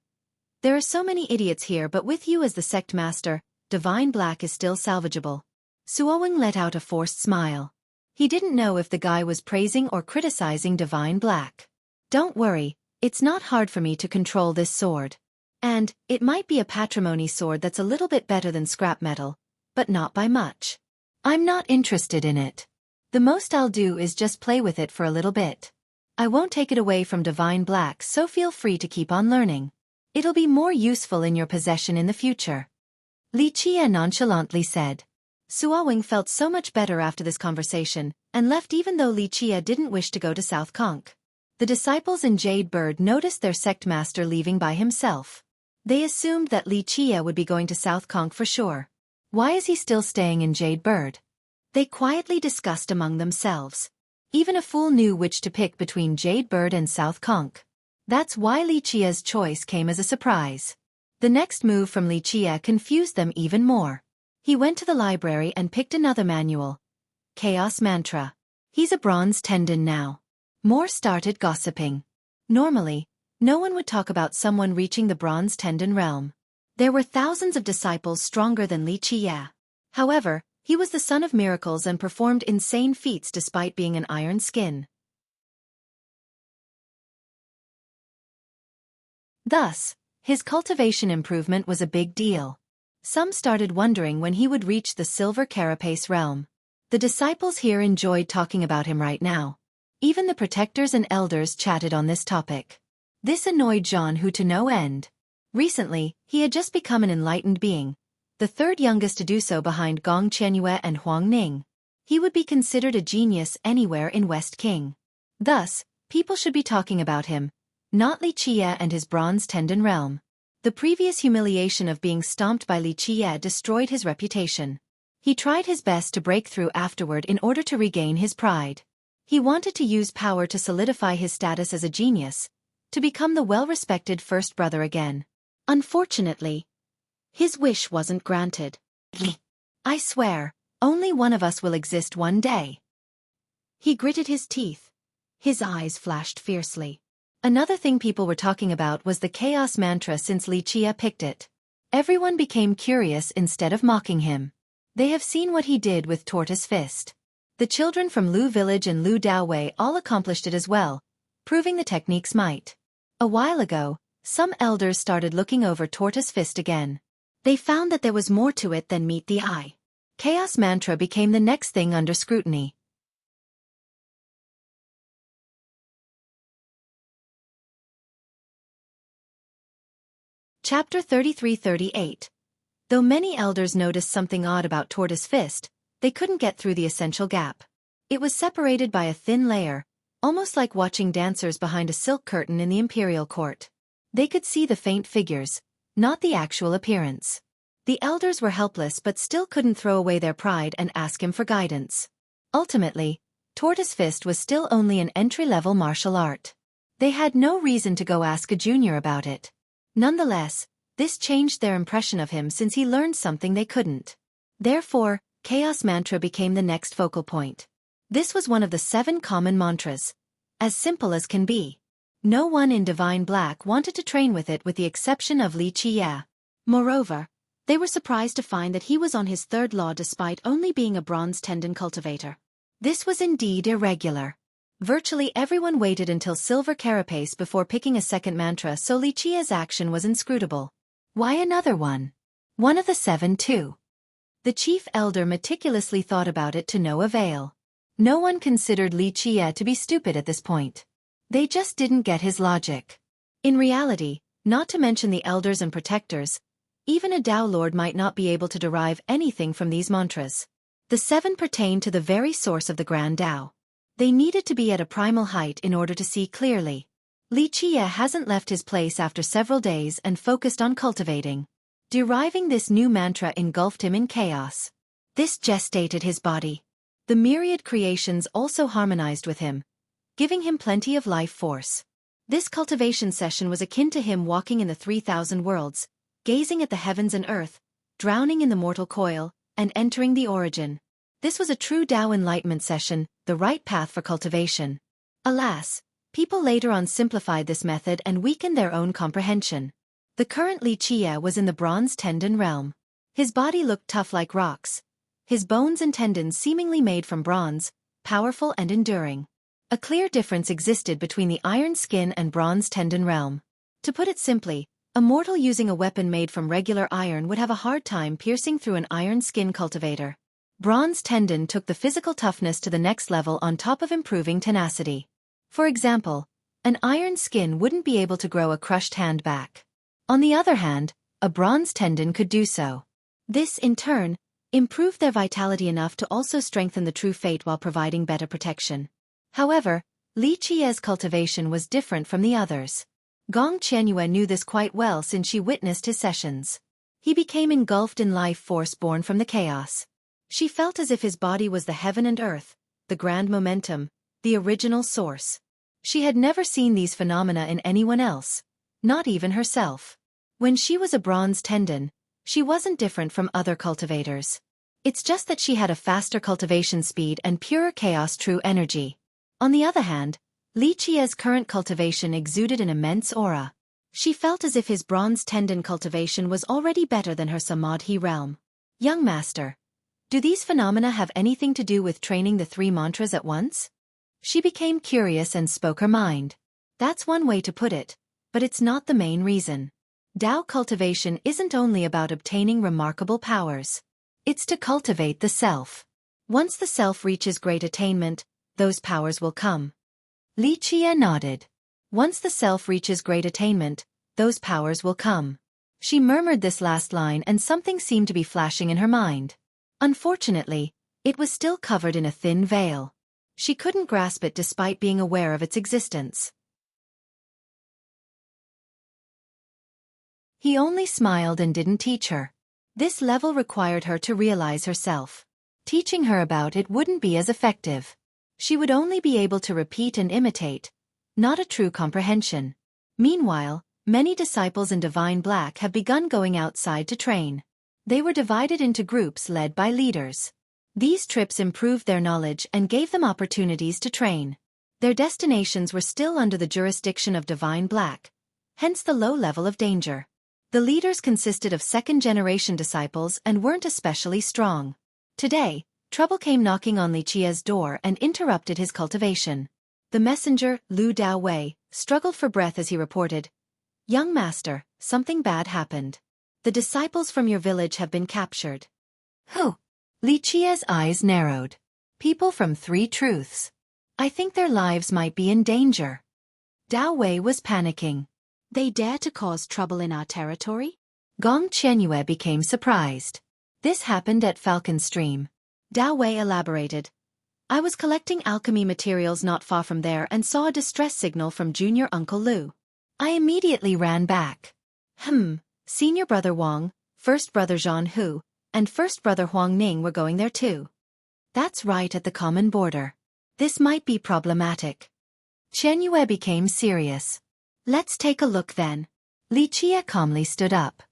There are so many idiots here, but with you as the sect master, Divine Black is still salvageable. Xueqi let out a forced smile. He didn't know if the guy was praising or criticizing Divine Black. Don't worry, It's not hard for me to control this sword. And, it might be a patrimony sword that's a little bit better than scrap metal, but not by much. I'm not interested in it. The most I'll do is just play with it for a little bit. I won't take it away from Divine Black, so feel free to keep on learning. It'll be more useful in your possession in the future. Li Qie nonchalantly said. Xueqi felt so much better after this conversation, and left even though Li Qie didn't wish to go to South Conch. The disciples in Jade Bird noticed their sect master leaving by himself. They assumed that Li Qie would be going to South Conch for sure. Why is he still staying in Jade Bird? They quietly discussed among themselves. Even a fool knew which to pick between Jade Bird and South Conch. That's why Li Qie's choice came as a surprise. The next move from Li Qie confused them even more. He went to the library and picked another manual. Chaos Mantra. He's a bronze tendon now. More started gossiping. Normally, no one would talk about someone reaching the bronze tendon realm. There were thousands of disciples stronger than Li Qie. However, he was the son of miracles and performed insane feats despite being an iron skin. Thus, his cultivation improvement was a big deal. Some started wondering when he would reach the silver carapace realm. The disciples here enjoyed talking about him right now. Even the protectors and elders chatted on this topic. This annoyed Zhan Hu to no end. Recently, he had just become an enlightened being, the third youngest to do so behind Gong Qianyue and Huang Ning. He would be considered a genius anywhere in West King. Thus, people should be talking about him, not Li Qie and his bronze tendon realm. The previous humiliation of being stomped by Li Qie destroyed his reputation. He tried his best to break through afterward in order to regain his pride. He wanted to use power to solidify his status as a genius, to become the well-respected first brother again. Unfortunately, his wish wasn't granted. I swear, only one of us will exist one day. He gritted his teeth. His eyes flashed fiercely. Another thing people were talking about was the Chaos Mantra since Li Qie picked it. Everyone became curious instead of mocking him. They have seen what he did with Tortoise Fist. The children from Lu Village and Lu Daowei all accomplished it as well, proving the technique's might. A while ago, some elders started looking over Tortoise Fist again. They found that there was more to it than meet the eye. Chaos Mantra became the next thing under scrutiny. Chapter 33-38. Though many elders noticed something odd about Tortoise Fist, they couldn't get through the essential gap. It was separated by a thin layer, almost like watching dancers behind a silk curtain in the imperial court. They could see the faint figures, not the actual appearance. The elders were helpless but still couldn't throw away their pride and ask him for guidance. Ultimately, Tortoise Fist was still only an entry-level martial art. They had no reason to go ask a junior about it. Nonetheless, this changed their impression of him since he learned something they couldn't. Therefore, Chaos Mantra became the next focal point. This was one of the 7 common mantras. As simple as can be. No one in Divine Black wanted to train with it with the exception of Li Qie. Moreover, they were surprised to find that he was on his 3rd law despite only being a bronze tendon cultivator. This was indeed irregular. Virtually everyone waited until silver carapace before picking a second mantra, so Li Qie's action was inscrutable. Why another one? One of the 7 too. The chief elder meticulously thought about it to no avail. No one considered Li Qie to be stupid at this point. They just didn't get his logic. In reality, not to mention the elders and protectors, even a Tao Lord might not be able to derive anything from these mantras. The 7 pertain to the very source of the Grand Tao. They needed to be at a primal height in order to see clearly. Li Qie hasn't left his place after several days and focused on cultivating. Deriving this new mantra engulfed him in chaos. This gestated his body. The myriad creations also harmonized with him, giving him plenty of life force. This cultivation session was akin to him walking in the 3,000 worlds, gazing at the heavens and earth, drowning in the mortal coil, and entering the origin. This was a true Tao enlightenment session, the right path for cultivation. Alas, people later on simplified this method and weakened their own comprehension. The current Li Qie was in the bronze tendon realm. His body looked tough like rocks. His bones and tendons seemingly made from bronze, powerful and enduring. A clear difference existed between the iron skin and bronze tendon realm. To put it simply, a mortal using a weapon made from regular iron would have a hard time piercing through an iron skin cultivator. Bronze tendon took the physical toughness to the next level on top of improving tenacity. For example, an iron skin wouldn't be able to grow a crushed hand back. On the other hand, a bronze tendon could do so. This, in turn, improved their vitality enough to also strengthen the true fate while providing better protection. However, Li Qiye's cultivation was different from the others. Gong Qianyue knew this quite well since she witnessed his sessions. He became engulfed in life force born from the chaos. She felt as if his body was the heaven and earth, the grand momentum, the original source. She had never seen these phenomena in anyone else, not even herself. When she was a bronze tendon, she wasn't different from other cultivators. It's just that she had a faster cultivation speed and purer chaos true energy. On the other hand, Li Qiye's current cultivation exuded an immense aura. She felt as if his bronze tendon cultivation was already better than her Samadhi realm. Young master, do these phenomena have anything to do with training the 3 mantras at once? She became curious and spoke her mind. That's one way to put it, but it's not the main reason. Tao cultivation isn't only about obtaining remarkable powers. It's to cultivate the self. Once the self reaches great attainment, those powers will come. Li Qiye nodded. Once the self reaches great attainment, those powers will come. She murmured this last line and something seemed to be flashing in her mind. Unfortunately, it was still covered in a thin veil. She couldn't grasp it despite being aware of its existence. He only smiled and didn't teach her. This level required her to realize herself. Teaching her about it wouldn't be as effective. She would only be able to repeat and imitate, not a true comprehension. Meanwhile, many disciples in Divine Black have begun going outside to train. They were divided into groups led by leaders. These trips improved their knowledge and gave them opportunities to train. Their destinations were still under the jurisdiction of Divine Black, hence the low level of danger. The leaders consisted of second-generation disciples and weren't especially strong. Today, trouble came knocking on Li Qiye's door and interrupted his cultivation. The messenger, Lu Daowei, struggled for breath as he reported, "Young master, something bad happened. The disciples from your village have been captured." "Who?" Li Qiye's eyes narrowed. "People from 3 Truths. I think their lives might be in danger." Daowei was panicking. "They dare to cause trouble in our territory?" Gong Qianyue became surprised. "This happened at Falcon Stream." Daowei elaborated. "I was collecting alchemy materials not far from there and saw a distress signal from Junior Uncle Lu. I immediately ran back. Senior Brother Wang, First Brother Zhan Hu, and First Brother Huang Ning were going there too. That's right at the common border. This might be problematic." Qianyue became serious. "Let's take a look then." Li Qiye calmly stood up.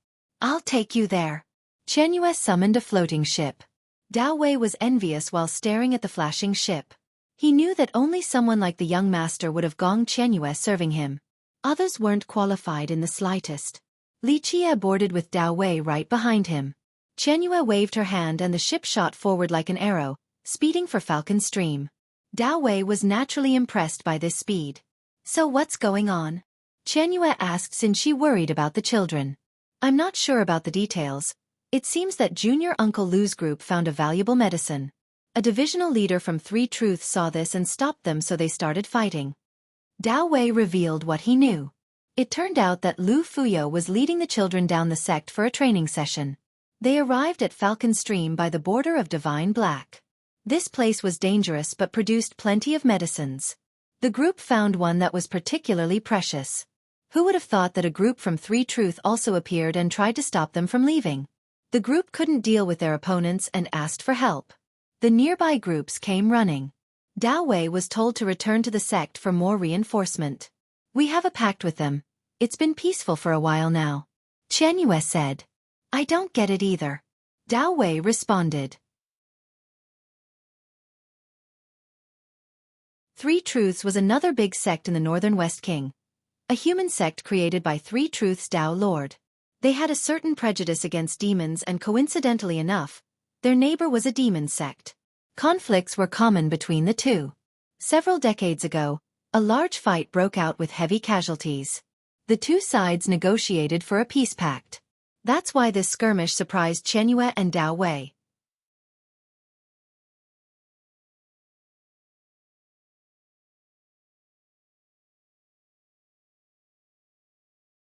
"I'll take you there." Qianyue summoned a floating ship. Daowei was envious while staring at the flashing ship. He knew that only someone like the young master would have Gong Qianyue serving him. Others weren't qualified in the slightest. Li Qiye boarded with Daowei right behind him. Qianyue waved her hand and the ship shot forward like an arrow, speeding for Falcon Stream. Daowei was naturally impressed by this speed. "So what's going on?" Qianyue asked since she worried about the children. "I'm not sure about the details. It seems that Junior Uncle Lu's group found a valuable medicine. A divisional leader from 3 Truths saw this and stopped them, so they started fighting." Daowei revealed what he knew. It turned out that Lu Fuyo was leading the children down the sect for a training session. They arrived at Falcon Stream by the border of Divine Black. This place was dangerous but produced plenty of medicines. The group found one that was particularly precious. Who would have thought that a group from 3 Truth also appeared and tried to stop them from leaving? The group couldn't deal with their opponents and asked for help. The nearby groups came running. Daowei was told to return to the sect for more reinforcement. "We have a pact with them. It's been peaceful for a while now." Qianyue said. "I don't get it either." Daowei responded. 3 Truths was another big sect in the northern West King. A human sect created by 3 Truths Tao Lord. They had a certain prejudice against demons and coincidentally enough, their neighbor was a demon sect. Conflicts were common between the two. Several decades ago, a large fight broke out with heavy casualties. The two sides negotiated for a peace pact. That's why this skirmish surprised Qianyue and Dao Wei.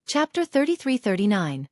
Chapter 33-39.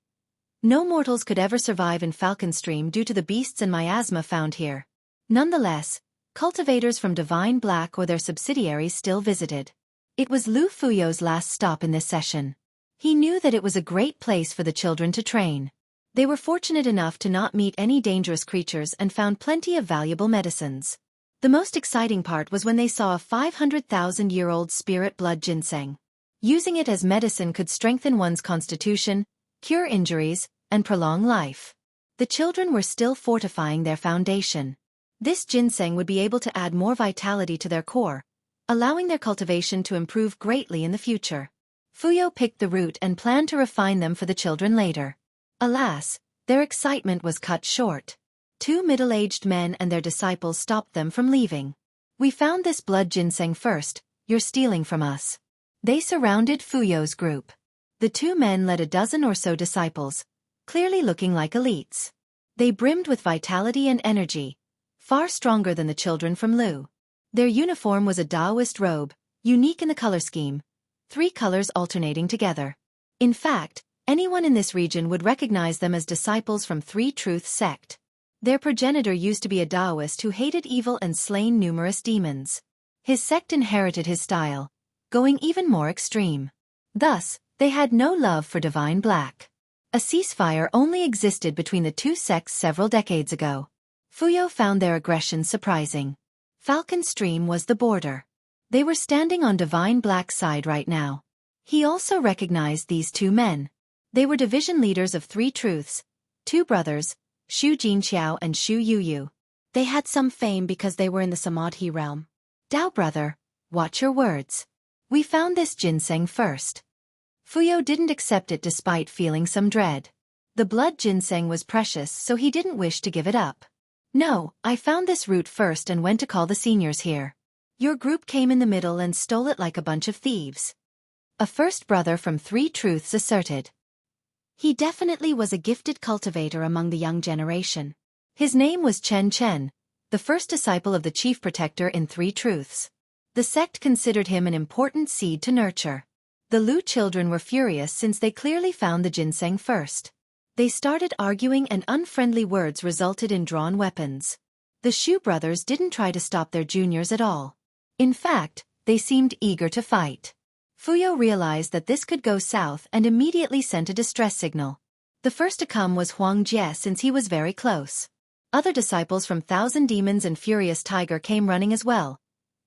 No mortals could ever survive in Falcon Stream due to the beasts and miasma found here. Nonetheless, cultivators from Divine Black or their subsidiaries still visited. It was Lu Fuyo's last stop in this session. He knew that it was a great place for the children to train. They were fortunate enough to not meet any dangerous creatures and found plenty of valuable medicines. The most exciting part was when they saw a 500,000-year-old spirit blood ginseng. Using it as medicine could strengthen one's constitution, cure injuries, and prolong life. The children were still fortifying their foundation. This ginseng would be able to add more vitality to their core, allowing their cultivation to improve greatly in the future. Fuyo picked the root and planned to refine them for the children later. Alas, their excitement was cut short. Two middle-aged men and their disciples stopped them from leaving. "We found this blood ginseng first, you're stealing from us." They surrounded Fuyo's group. The two men led a dozen or so disciples, clearly looking like elites. They brimmed with vitality and energy, far stronger than the children from Lu. Their uniform was a Taoist robe, unique in the color scheme, 3 colors alternating together. In fact, anyone in this region would recognize them as disciples from Three Truths sect. Their progenitor used to be a Taoist who hated evil and slain numerous demons. His sect inherited his style, going even more extreme. Thus, they had no love for Divine Black. A ceasefire only existed between the two sects several decades ago. Fuyo found their aggression surprising. Falcon Stream was the border. They were standing on Divine Black's side right now. He also recognized these two men. They were division leaders of Three Truths, two brothers, Xu Jinqiao and Xu Yuyu. They had some fame because they were in the Samadhi realm. "Dao brother, watch your words. We found this ginseng first." Fuyo didn't accept it despite feeling some dread. The blood ginseng was precious, so he didn't wish to give it up. "No, I found this root first and went to call the seniors here. Your group came in the middle and stole it like a bunch of thieves," a first brother from Three Truths asserted. He definitely was a gifted cultivator among the young generation. His name was Chen, the first disciple of the chief protector in Three Truths. The sect considered him an important seed to nurture. The Lu children were furious since they clearly found the ginseng first. They started arguing and unfriendly words resulted in drawn weapons. The Xu brothers didn't try to stop their juniors at all. In fact, they seemed eager to fight. Fuyo realized that this could go south and immediately sent a distress signal. The first to come was Huang Jie since he was very close. Other disciples from Thousand Demons and Furious Tiger came running as well,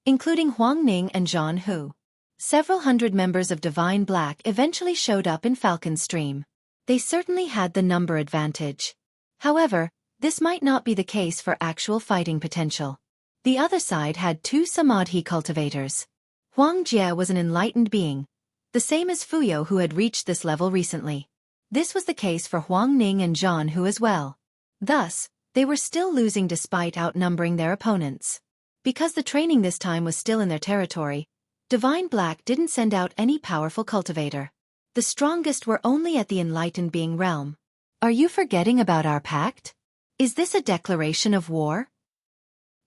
including Huang Ning and Zhan Hu. Several hundred members of Divine Black eventually showed up in Falcon Stream. They certainly had the number advantage. However, this might not be the case for actual fighting potential. The other side had two Samadhi cultivators. Huang Jie was an enlightened being, the same as Fuyo who had reached this level recently. This was the case for Huang Ning and Zhan Hu as well. Thus, they were still losing despite outnumbering their opponents. Because the training this time was still in their territory, Divine Black didn't send out any powerful cultivator. The strongest were only at the enlightened being realm. "Are you forgetting about our pact? Is this a declaration of war?"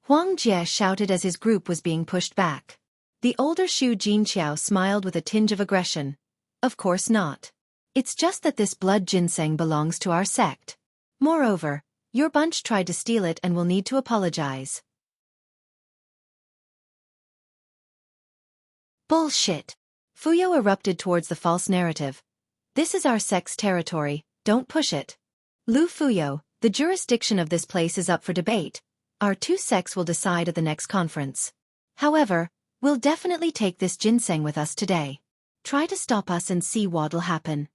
Huang Jie shouted as his group was being pushed back. The older Xu Jinqiao smiled with a tinge of aggression. "Of course not. It's just that this blood ginseng belongs to our sect. Moreover, your bunch tried to steal it and will need to apologize." "Bullshit!" Fuyo erupted towards the false narrative. "This is our sect's territory, don't push it." "Lu Fuyo, the jurisdiction of this place is up for debate. Our two sects will decide at the next conference. However, we'll definitely take this ginseng with us today. Try to stop us and see what'll happen."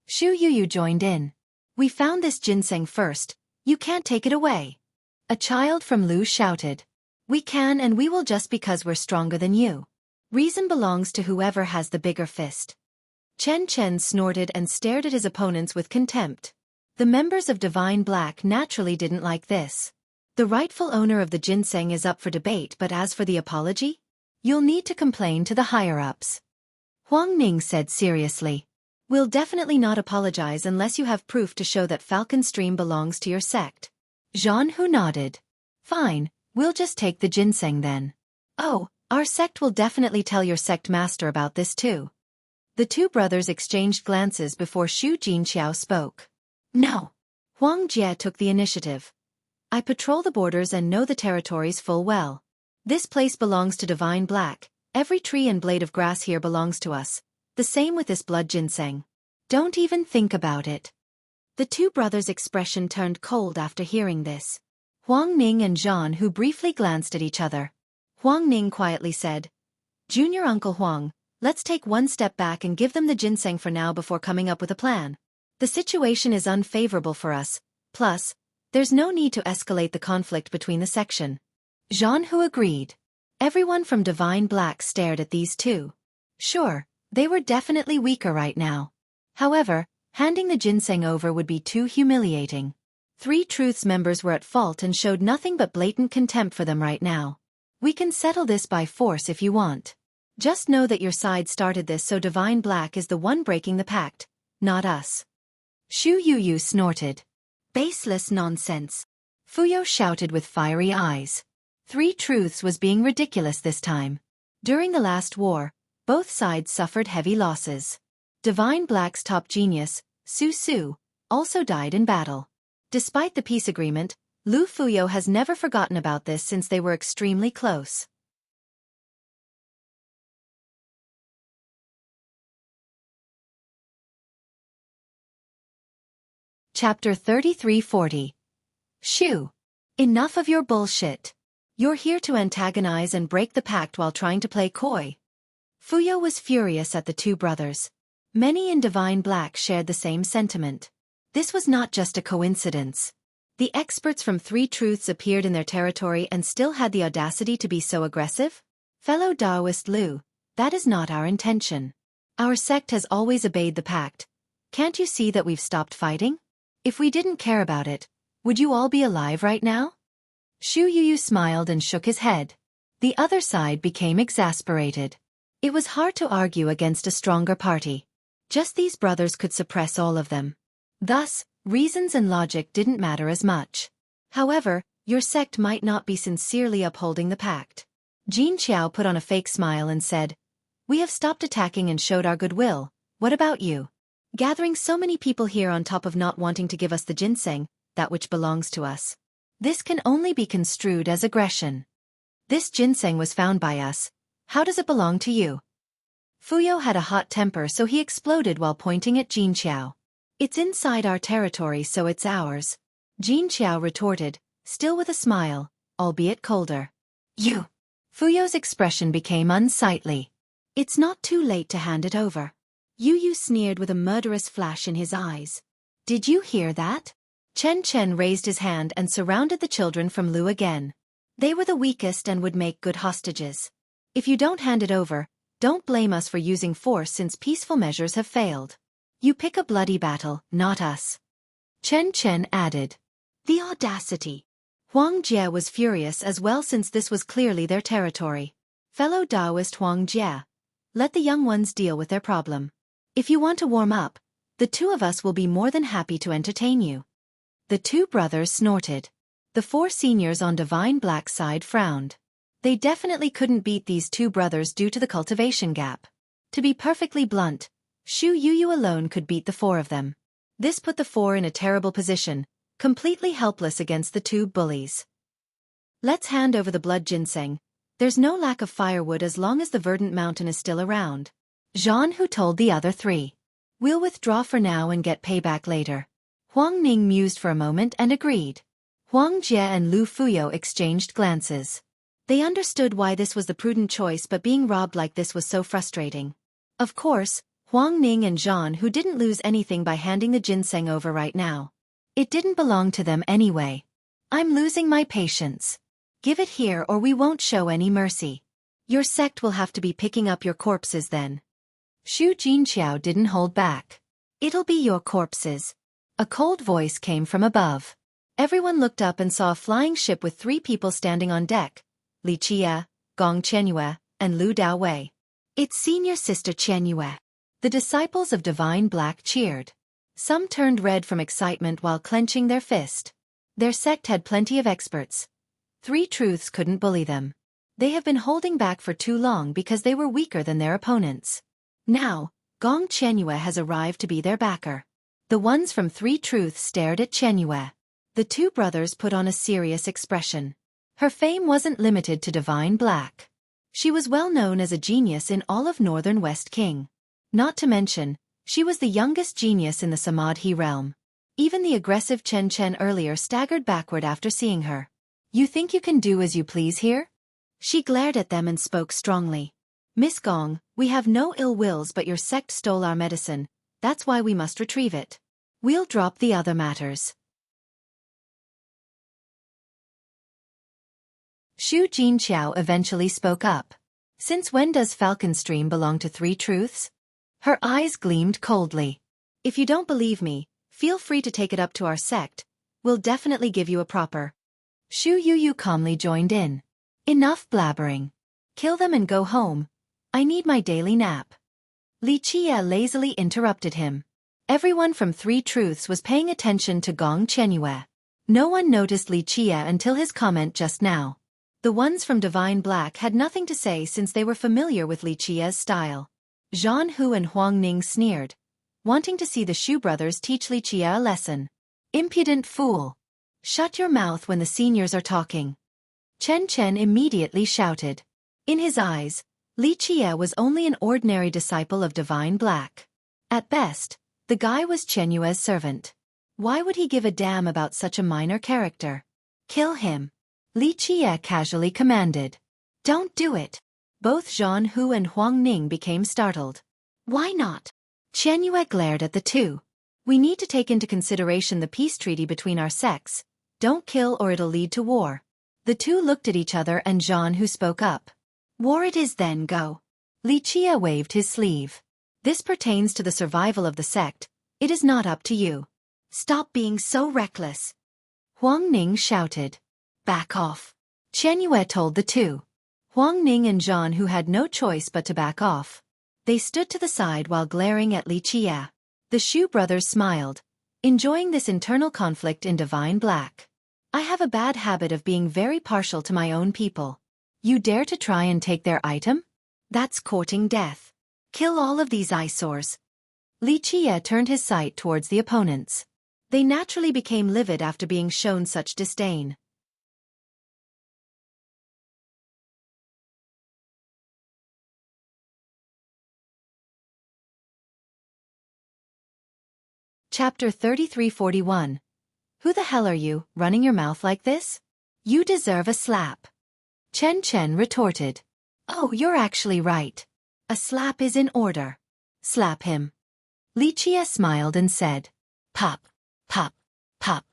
Xu Yuyu joined in. "We found this ginseng first, you can't take it away." A child from Lu shouted. "We can and we will just because we're stronger than you. Reason belongs to whoever has the bigger fist." Chen snorted and stared at his opponents with contempt. The members of Divine Black naturally didn't like this. The rightful owner of the ginseng is up for debate, but as for the apology? You'll need to complain to the higher-ups. Huang Ning said seriously. We'll definitely not apologize unless you have proof to show that Falcon Stream belongs to your sect. Zhan Hu nodded. Fine, we'll just take the ginseng then. Oh, our sect will definitely tell your sect master about this too. The two brothers exchanged glances before Xu Jinqiao spoke. No. Huang Jie took the initiative. I patrol the borders and know the territories full well. This place belongs to Divine Black. Every tree and blade of grass here belongs to us. The same with this blood ginseng. Don't even think about it. The two brothers' expression turned cold after hearing this. Huang Ning and Zhan Hu briefly glanced at each other. Huang Ning quietly said, Junior Uncle Huang, let's take one step back and give them the ginseng for now before coming up with a plan. The situation is unfavorable for us, plus, there's no need to escalate the conflict between the section. Zhan Hu agreed. Everyone from Divine Black stared at these two. Sure, they were definitely weaker right now. However, handing the ginseng over would be too humiliating. Three Truths members were at fault and showed nothing but blatant contempt for them right now. We can settle this by force if you want. Just know that your side started this, so Divine Black is the one breaking the pact, not us. Xu Yuyu snorted. Baseless nonsense. Fuyo shouted with fiery eyes. Three Truths was being ridiculous this time. During the last war, both sides suffered heavy losses. Divine Black's top genius, Su Su, also died in battle. Despite the peace agreement, Lu Fuyo has never forgotten about this since they were extremely close. Chapter 3340. Shu. Enough of your bullshit. You're here to antagonize and break the pact while trying to play coy. Fuyo was furious at the two brothers. Many in Divine Black shared the same sentiment. This was not just a coincidence. The experts from Three Truths appeared in their territory and still had the audacity to be so aggressive? Fellow Taoist Lu, that is not our intention. Our sect has always obeyed the pact. Can't you see that we've stopped fighting? If we didn't care about it, would you all be alive right now? Xu Yuyu smiled and shook his head. The other side became exasperated. It was hard to argue against a stronger party. Just these brothers could suppress all of them. Thus, reasons and logic didn't matter as much. However, your sect might not be sincerely upholding the pact. Jin Qiao put on a fake smile and said, We have stopped attacking and showed our goodwill. What about you? Gathering so many people here on top of not wanting to give us the ginseng, that which belongs to us. This can only be construed as aggression. This ginseng was found by us. How does it belong to you? Fuyo had a hot temper, so he exploded while pointing at Jin Qiao. It's inside our territory, so it's ours. Jin Qiao retorted, still with a smile, albeit colder. You. Fuyo's expression became unsightly. It's not too late to hand it over. Yu sneered with a murderous flash in his eyes. Did you hear that? Chen raised his hand and surrounded the children from Lu again. They were the weakest and would make good hostages. If you don't hand it over, don't blame us for using force since peaceful measures have failed. You pick a bloody battle, not us. Chen added. The audacity. Huang Jie was furious as well since this was clearly their territory. Fellow Taoist Huang Jie, let the young ones deal with their problem. If you want to warm up, the two of us will be more than happy to entertain you. The two brothers snorted. The four seniors on Divine Black's side frowned. They definitely couldn't beat these two brothers due to the cultivation gap. To be perfectly blunt, Xu Yuyu alone could beat the four of them. This put the four in a terrible position, completely helpless against the two bullies. Let's hand over the blood ginseng. There's no lack of firewood as long as the verdant mountain is still around. Zhan Hu told the other three. We'll withdraw for now and get payback later. Huang Ning mused for a moment and agreed. Huang Jie and Lu Fuyo exchanged glances. They understood why this was the prudent choice, but being robbed like this was so frustrating. Of course, Huang Ning and Zhan Hu didn't lose anything by handing the ginseng over right now. It didn't belong to them anyway. I'm losing my patience. Give it here or we won't show any mercy. Your sect will have to be picking up your corpses then. Xu Jinqiao didn't hold back. It'll be your corpses. A cold voice came from above. Everyone looked up and saw a flying ship with three people standing on deck. Li Qie, Gong Qianyue, and Lu Daowei. Its senior sister Qian Yue. The disciples of Divine Black cheered. Some turned red from excitement while clenching their fist. Their sect had plenty of experts. Three Truths couldn't bully them. They have been holding back for too long because they were weaker than their opponents. Now, Gong Qianyue has arrived to be their backer. The ones from Three Truths stared at Qianyue. The two brothers put on a serious expression. Her fame wasn't limited to Divine Black. She was well known as a genius in all of Northern West King. Not to mention, she was the youngest genius in the Samadhi realm. Even the aggressive Chen Chen earlier staggered backward after seeing her. You think you can do as you please here? She glared at them and spoke strongly. Miss Gong, we have no ill wills, but your sect stole our medicine. That's why we must retrieve it. We'll drop the other matters. Xu Jinqiao eventually spoke up. Since when does Falcon Stream belong to Three Truths? Her eyes gleamed coldly. If you don't believe me, feel free to take it up to our sect. We'll definitely give you a proper. Xu Yuyu calmly joined in. Enough blabbering. Kill them and go home. I need my daily nap. Li Qie lazily interrupted him. Everyone from Three Truths was paying attention to Gong Qianyue. No one noticed Li Qie until his comment just now. The ones from Divine Black had nothing to say since they were familiar with Li Qie's style. Zhan Hu and Huang Ning sneered, wanting to see the Xu brothers teach Li Qie a lesson. Impudent fool! Shut your mouth when the seniors are talking. Chen Chen immediately shouted. In his eyes, Li Qie was only an ordinary disciple of Divine Black. At best, the guy was Qianyue's servant. Why would he give a damn about such a minor character? Kill him. Li Qie casually commanded. Don't do it. Both Zhan Hu and Huang Ning became startled. Why not? Qianyue glared at the two. We need to take into consideration the peace treaty between our sects. Don't kill or it'll lead to war. The two looked at each other and Zhan Hu spoke up. War it is then, go. Li Qie waved his sleeve. This pertains to the survival of the sect. It is not up to you. Stop being so reckless. Huang Ning shouted. Back off. Qianyue told the two. Huang Ning and Zhan Hu had no choice but to back off. They stood to the side while glaring at Li Qie. The Xu brothers smiled, enjoying this internal conflict in Divine Black. I have a bad habit of being very partial to my own people. You dare to try and take their item? That's courting death. Kill all of these eyesores. Li Qie turned his sight towards the opponents. They naturally became livid after being shown such disdain. Chapter 3341. Who the hell are you, running your mouth like this? You deserve a slap. Chen Chen retorted. Oh, you're actually right. A slap is in order. Slap him. Li Qie smiled and said. Pop, pop, pop.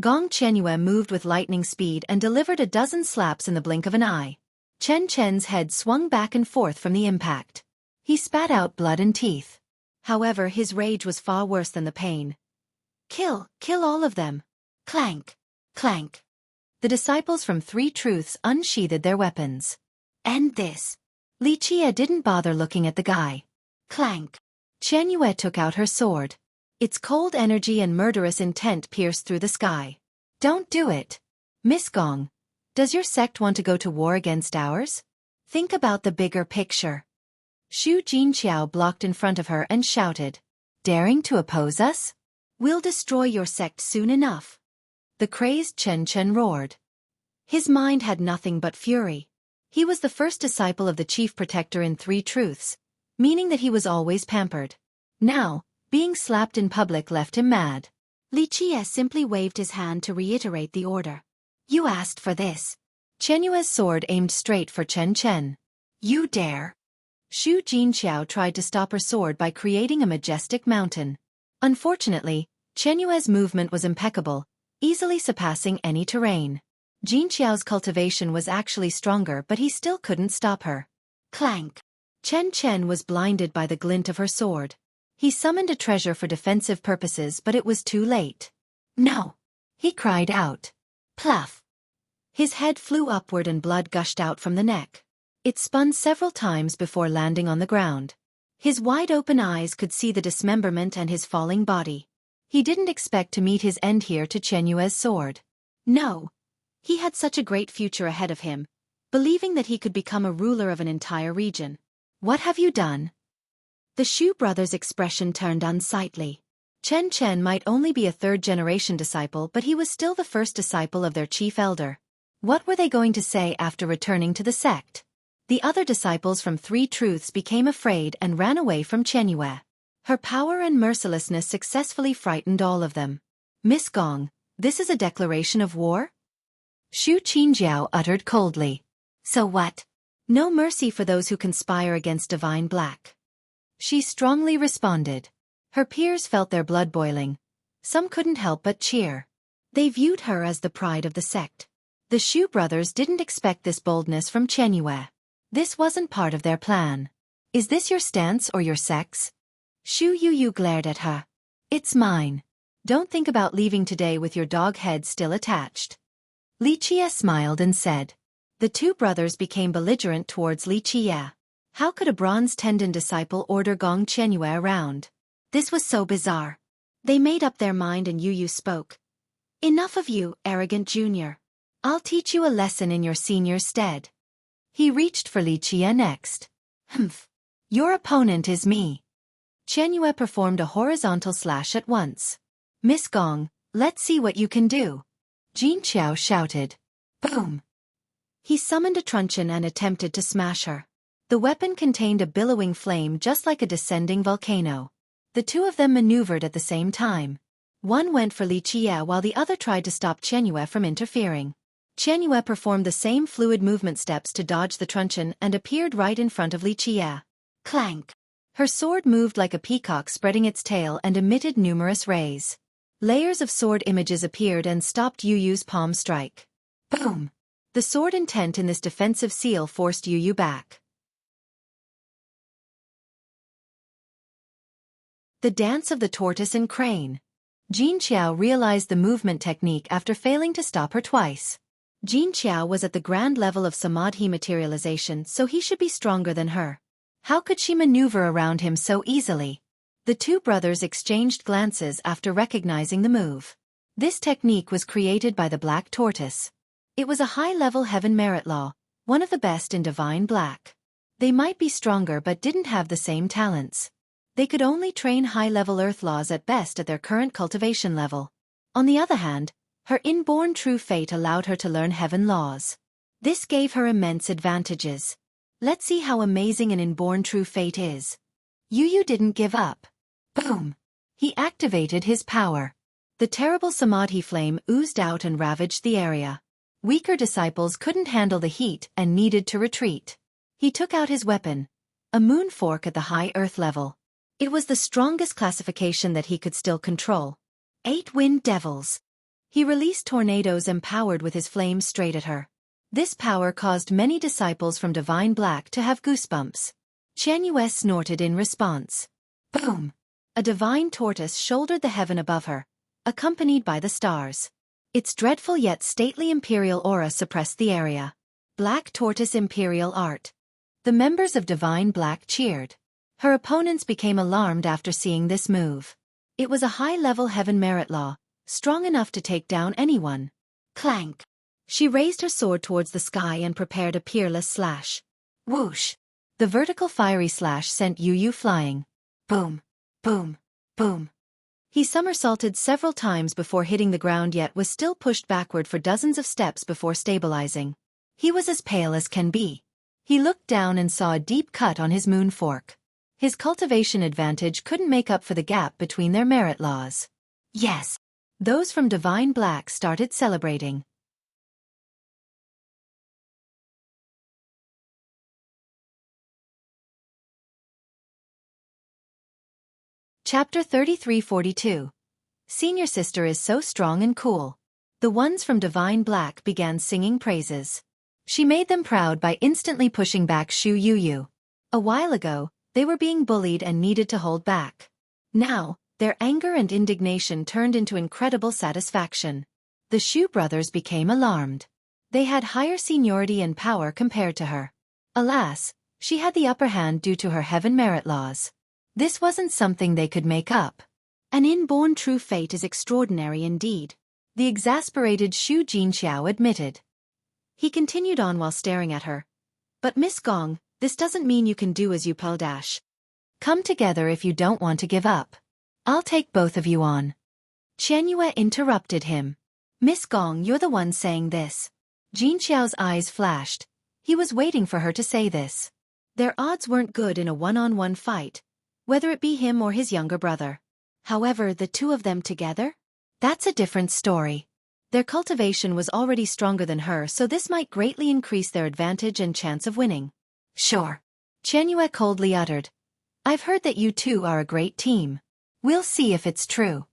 Gong Qianyue moved with lightning speed and delivered a dozen slaps in the blink of an eye. Chen Chen's head swung back and forth from the impact. He spat out blood and teeth. However, his rage was far worse than the pain. Kill all of them. Clank, clank. The disciples from Three Truths unsheathed their weapons. End this. Li Qie didn't bother looking at the guy. Clank. Qianyue took out her sword. Its cold energy and murderous intent pierced through the sky. Don't do it. Miss Gong, does your sect want to go to war against ours? Think about the bigger picture. Xu Jinqiao blocked in front of her and shouted. Daring to oppose us? We'll destroy your sect soon enough. The crazed Chen Chen roared. His mind had nothing but fury. He was the first disciple of the chief protector in Three Truths, meaning that he was always pampered. Now, being slapped in public left him mad. Li Qie simply waved his hand to reiterate the order. You asked for this. Qianyue's sword aimed straight for Chen Chen. You dare. Xu Jinqiao tried to stop her sword by creating a majestic mountain. Unfortunately, Qianyue's movement was impeccable, easily surpassing any terrain. Jinqiao's cultivation was actually stronger, but he still couldn't stop her. Clank. Chen Chen was blinded by the glint of her sword. He summoned a treasure for defensive purposes, but it was too late. No! He cried out. Pluff! His head flew upward and blood gushed out from the neck. It spun several times before landing on the ground. His wide-open eyes could see the dismemberment and his falling body. He didn't expect to meet his end here to Chenyue's sword. No. He had such a great future ahead of him, believing that he could become a ruler of an entire region. What have you done? The Xu brothers' expression turned unsightly. Chen might only be a third-generation disciple, but he was still the first disciple of their chief elder. What were they going to say after returning to the sect? The other disciples from Three Truths became afraid and ran away from Chenyue. Her power and mercilessness successfully frightened all of them. Miss Gong, this is a declaration of war? Xu Qingjiao uttered coldly. So what? No mercy for those who conspire against Divine Black. She strongly responded. Her peers felt their blood boiling. Some couldn't help but cheer. They viewed her as the pride of the sect. The Xu brothers didn't expect this boldness from Chenyue. This wasn't part of their plan. Is this your stance or your sex? Xu Yuyu glared at her. It's mine. Don't think about leaving today with your dog head still attached. Li Jie smiled and said. The two brothers became belligerent towards Li Jie. How could a bronze tendon disciple order Gong Chenyue around? This was so bizarre. They made up their mind and Yuyu spoke. Enough of you, arrogant junior. I'll teach you a lesson in your senior's stead. He reached for Li Jie next. Humph. Your opponent is me. Chenyue performed a horizontal slash at once. Miss Gong, let's see what you can do. Jin Qiao shouted. Boom. He summoned a truncheon and attempted to smash her. The weapon contained a billowing flame just like a descending volcano. The two of them maneuvered at the same time. One went for Li Jie while the other tried to stop Chenyue from interfering. Chenyue performed the same fluid movement steps to dodge the truncheon and appeared right in front of Li Jie. Clank! Her sword moved like a peacock spreading its tail and emitted numerous rays. Layers of sword images appeared and stopped Yuyu's palm strike. Boom! The sword intent in this defensive seal forced Yuyu back. The Dance of the Tortoise and Crane. Jin Qiao realized the movement technique after failing to stop her twice. Jin Qiao was at the grand level of Samadhi materialization, so he should be stronger than her. How could she maneuver around him so easily? The two brothers exchanged glances after recognizing the move. This technique was created by the Black Tortoise. It was a high-level heaven merit law, one of the best in Divine Black. They might be stronger but didn't have the same talents. They could only train high-level earth laws at best at their current cultivation level. On the other hand, her inborn true fate allowed her to learn heaven laws. This gave her immense advantages. Let's see how amazing an inborn true fate is. Yuyu didn't give up. Boom! He activated his power. The terrible Samadhi flame oozed out and ravaged the area. Weaker disciples couldn't handle the heat and needed to retreat. He took out his weapon, a moon fork at the high earth level. It was the strongest classification that he could still control. 8 wind devils. He released tornadoes empowered with his flames straight at her. This power caused many disciples from Divine Black to have goosebumps. Chenyue snorted in response. Boom! A divine tortoise shouldered the heaven above her, accompanied by the stars. Its dreadful yet stately imperial aura suppressed the area. Black Tortoise Imperial Art. The members of Divine Black cheered. Her opponents became alarmed after seeing this move. It was a high-level heaven merit law, strong enough to take down anyone. Clank! She raised her sword towards the sky and prepared a peerless slash. Whoosh! The vertical fiery slash sent Yuyu flying. Boom! Boom! Boom! He somersaulted several times before hitting the ground yet was still pushed backward for dozens of steps before stabilizing. He was as pale as can be. He looked down and saw a deep cut on his moon fork. His cultivation advantage couldn't make up for the gap between their merit laws. Yes! Those from Divine Black started celebrating. Chapter 3342. Senior sister is so strong and cool. The ones from Divine Black began singing praises. She made them proud by instantly pushing back Xu Yuyu. A while ago, they were being bullied and needed to hold back. Now, their anger and indignation turned into incredible satisfaction. The Xu brothers became alarmed. They had higher seniority and power compared to her. Alas, she had the upper hand due to her heaven merit laws. This wasn't something they could make up. An inborn true fate is extraordinary indeed, The exasperated Xu Jinqiao admitted. He continued on while staring at her. But Miss Gong, this doesn't mean you can do as you pull. Come together if you don't want to give up. I'll take both of you on. Qianyue interrupted him. Miss Gong, you're the one saying this. Jinqiao's eyes flashed. He was waiting for her to say this. Their odds weren't good in a one-on-one fight, whether it be him or his younger brother. However, the two of them together? That's a different story. Their cultivation was already stronger than her, so this might greatly increase their advantage and chance of winning. Sure. Qianyue coldly uttered. I've heard that you two are a great team. We'll see if it's true.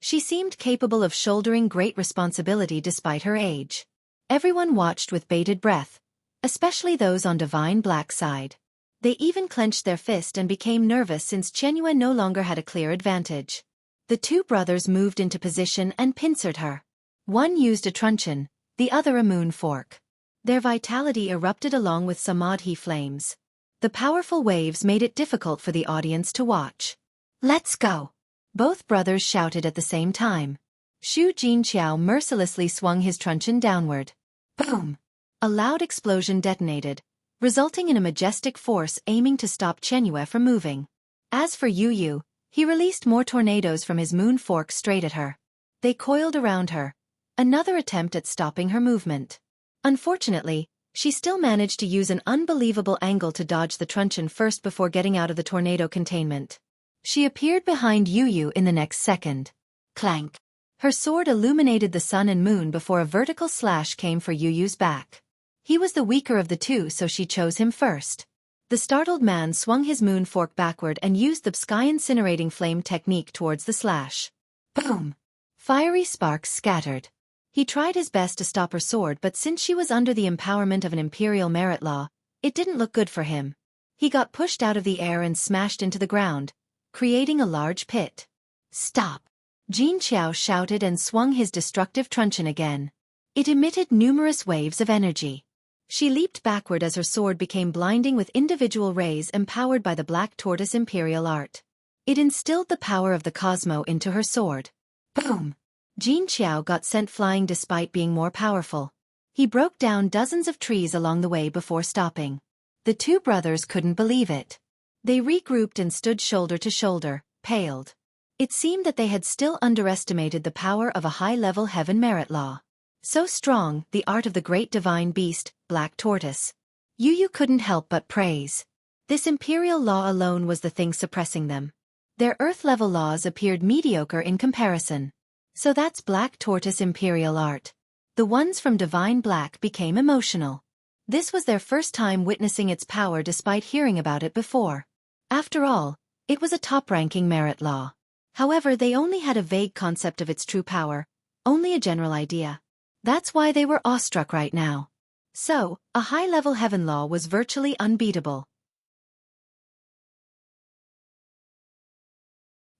She seemed capable of shouldering great responsibility despite her age. Everyone watched with bated breath, especially those on Divine Black's side. They even clenched their fist and became nervous since Qianyue no longer had a clear advantage. The two brothers moved into position and pincered her. One used a truncheon, the other a moon fork. Their vitality erupted along with samadhi flames. The powerful waves made it difficult for the audience to watch. Let's go! Both brothers shouted at the same time. Xu Jinqiao mercilessly swung his truncheon downward. Boom! A loud explosion detonated, resulting in a majestic force aiming to stop Qianyue from moving. As for Yu, he released more tornadoes from his moon fork straight at her. They coiled around her, another attempt at stopping her movement. Unfortunately, she still managed to use an unbelievable angle to dodge the truncheon first before getting out of the tornado containment. She appeared behind Yu in the next second. Clank! Her sword illuminated the sun and moon before a vertical slash came for Yu's back. He was the weaker of the two, so she chose him first. The startled man swung his moon fork backward and used the sky-incinerating flame technique towards the slash. Boom! Fiery sparks scattered. He tried his best to stop her sword, but since she was under the empowerment of an imperial merit law, it didn't look good for him. He got pushed out of the air and smashed into the ground, creating a large pit. Stop! Jinqiao shouted and swung his destructive truncheon again. It emitted numerous waves of energy. She leaped backward as her sword became blinding with individual rays empowered by the Black Tortoise Imperial Art. It instilled the power of the Cosmo into her sword. Boom! Jinqiao got sent flying despite being more powerful. He broke down dozens of trees along the way before stopping. The two brothers couldn't believe it. They regrouped and stood shoulder to shoulder, paled. It seemed that they had still underestimated the power of a high-level heaven merit law. So strong, the art of the great divine beast, Black Tortoise. Yu couldn't help but praise. This imperial law alone was the thing suppressing them. Their earth-level laws appeared mediocre in comparison. So that's Black Tortoise Imperial Art. The ones from Divine Black became emotional. This was their first time witnessing its power despite hearing about it before. After all, it was a top-ranking merit law. However, they only had a vague concept of its true power, only a general idea. That's why they were awestruck right now. So, a high-level heaven law was virtually unbeatable.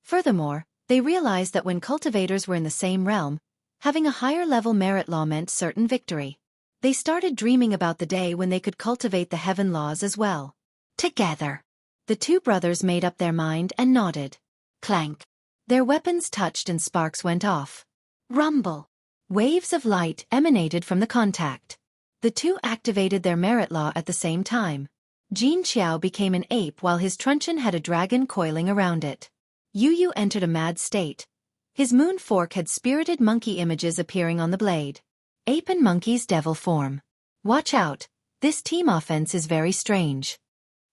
Furthermore, they realized that when cultivators were in the same realm, having a higher-level merit law meant certain victory. They started dreaming about the day when they could cultivate the heaven laws as well. Together! The two brothers made up their mind and nodded. Clank! Their weapons touched and sparks went off. Rumble! Waves of light emanated from the contact. The two activated their merit law at the same time. Jinqiao became an ape while his truncheon had a dragon coiling around it. Yu entered a mad state. His moon fork had spirited monkey images appearing on the blade. Ape and monkey's devil form. Watch out, this team offense is very strange.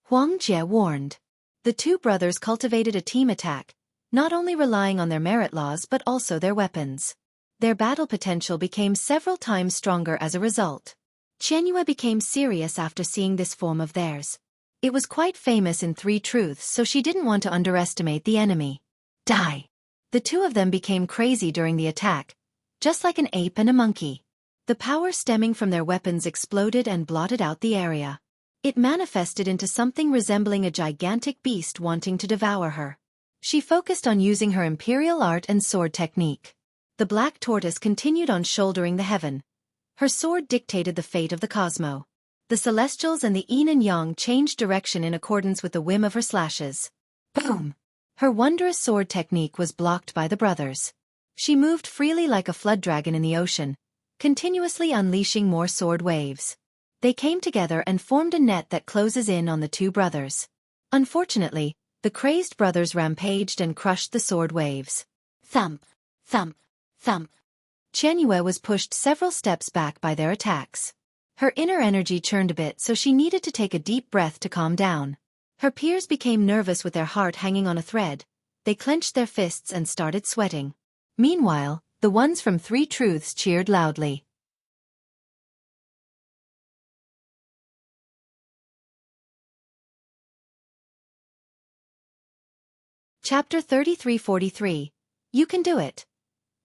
Huang Jie warned. The two brothers cultivated a team attack, not only relying on their merit laws but also their weapons. Their battle potential became several times stronger as a result. Qianyue became serious after seeing this form of theirs. It was quite famous in 3 truths, so she didn't want to underestimate the enemy. Die! The two of them became crazy during the attack, just like an ape and a monkey. The power stemming from their weapons exploded and blotted out the area. It manifested into something resembling a gigantic beast wanting to devour her. She focused on using her imperial art and sword technique. The Black Tortoise continued on shouldering the heaven. Her sword dictated the fate of the Cosmo. The Celestials and the Yin and Yang changed direction in accordance with the whim of her slashes. Boom! Her wondrous sword technique was blocked by the brothers. She moved freely like a flood dragon in the ocean, continuously unleashing more sword waves. They came together and formed a net that closes in on the two brothers. Unfortunately, the crazed brothers rampaged and crushed the sword waves. Thump, thump, thump. Qianyue was pushed several steps back by their attacks. Her inner energy churned a bit, so she needed to take a deep breath to calm down. Her peers became nervous with their heart hanging on a thread. They clenched their fists and started sweating. Meanwhile, the ones from Three Truths cheered loudly. Chapter 33-43. You can do it.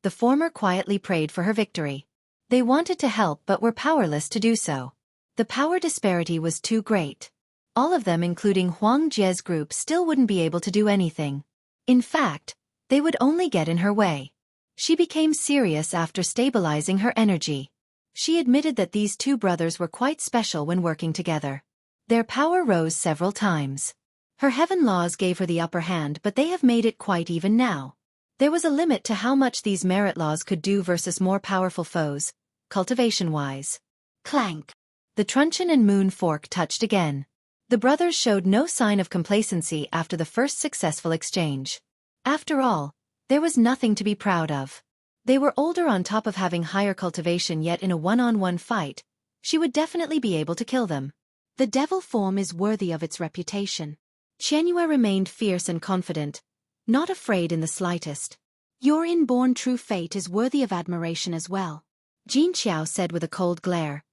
The former quietly prayed for her victory. They wanted to help but were powerless to do so. The power disparity was too great. All of them, including Huang Jie's group, still wouldn't be able to do anything. In fact, they would only get in her way. She became serious after stabilizing her energy. She admitted that these two brothers were quite special when working together. Their power rose several times. Her heaven laws gave her the upper hand, but they have made it quite even now. There was a limit to how much these merit laws could do versus more powerful foes, cultivation-wise. Clank! The truncheon and moon fork touched again. The brothers showed no sign of complacency after the first successful exchange. After all, there was nothing to be proud of. They were older on top of having higher cultivation, yet in a one-on-one fight, she would definitely be able to kill them. The devil form is worthy of its reputation. Qianyue remained fierce and confident, not afraid in the slightest. Your inborn true fate is worthy of admiration as well. Jin Qiao said with a cold glare.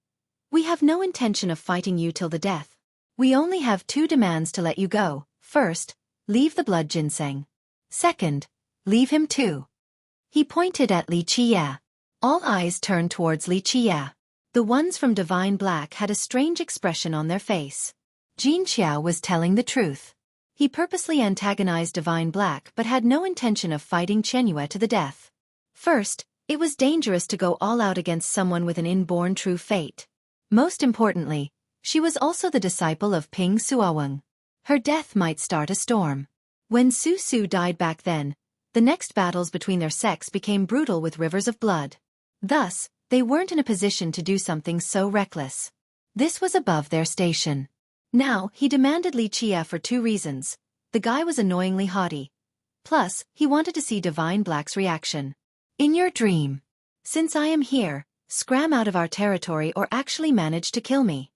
We have no intention of fighting you till the death. We only have two demands to let you go. First, leave the blood ginseng. Second, leave him too. He pointed at Li Qie. All eyes turned towards Li Qie. The ones from Divine Black had a strange expression on their face. Jin Qiao was telling the truth. He purposely antagonized Divine Black but had no intention of fighting Qianyue to the death. First, it was dangerous to go all out against someone with an inborn true fate. Most importantly, she was also the disciple of Ping Suoweng. Her death might start a storm. When Su Su died back then, the next battles between their sects became brutal with rivers of blood. Thus, they weren't in a position to do something so reckless. This was above their station. Now, he demanded Li Qie for two reasons. The guy was annoyingly haughty. Plus, he wanted to see Divine Black's reaction. In your dream. Since I am here, scram out of our territory or actually manage to kill me.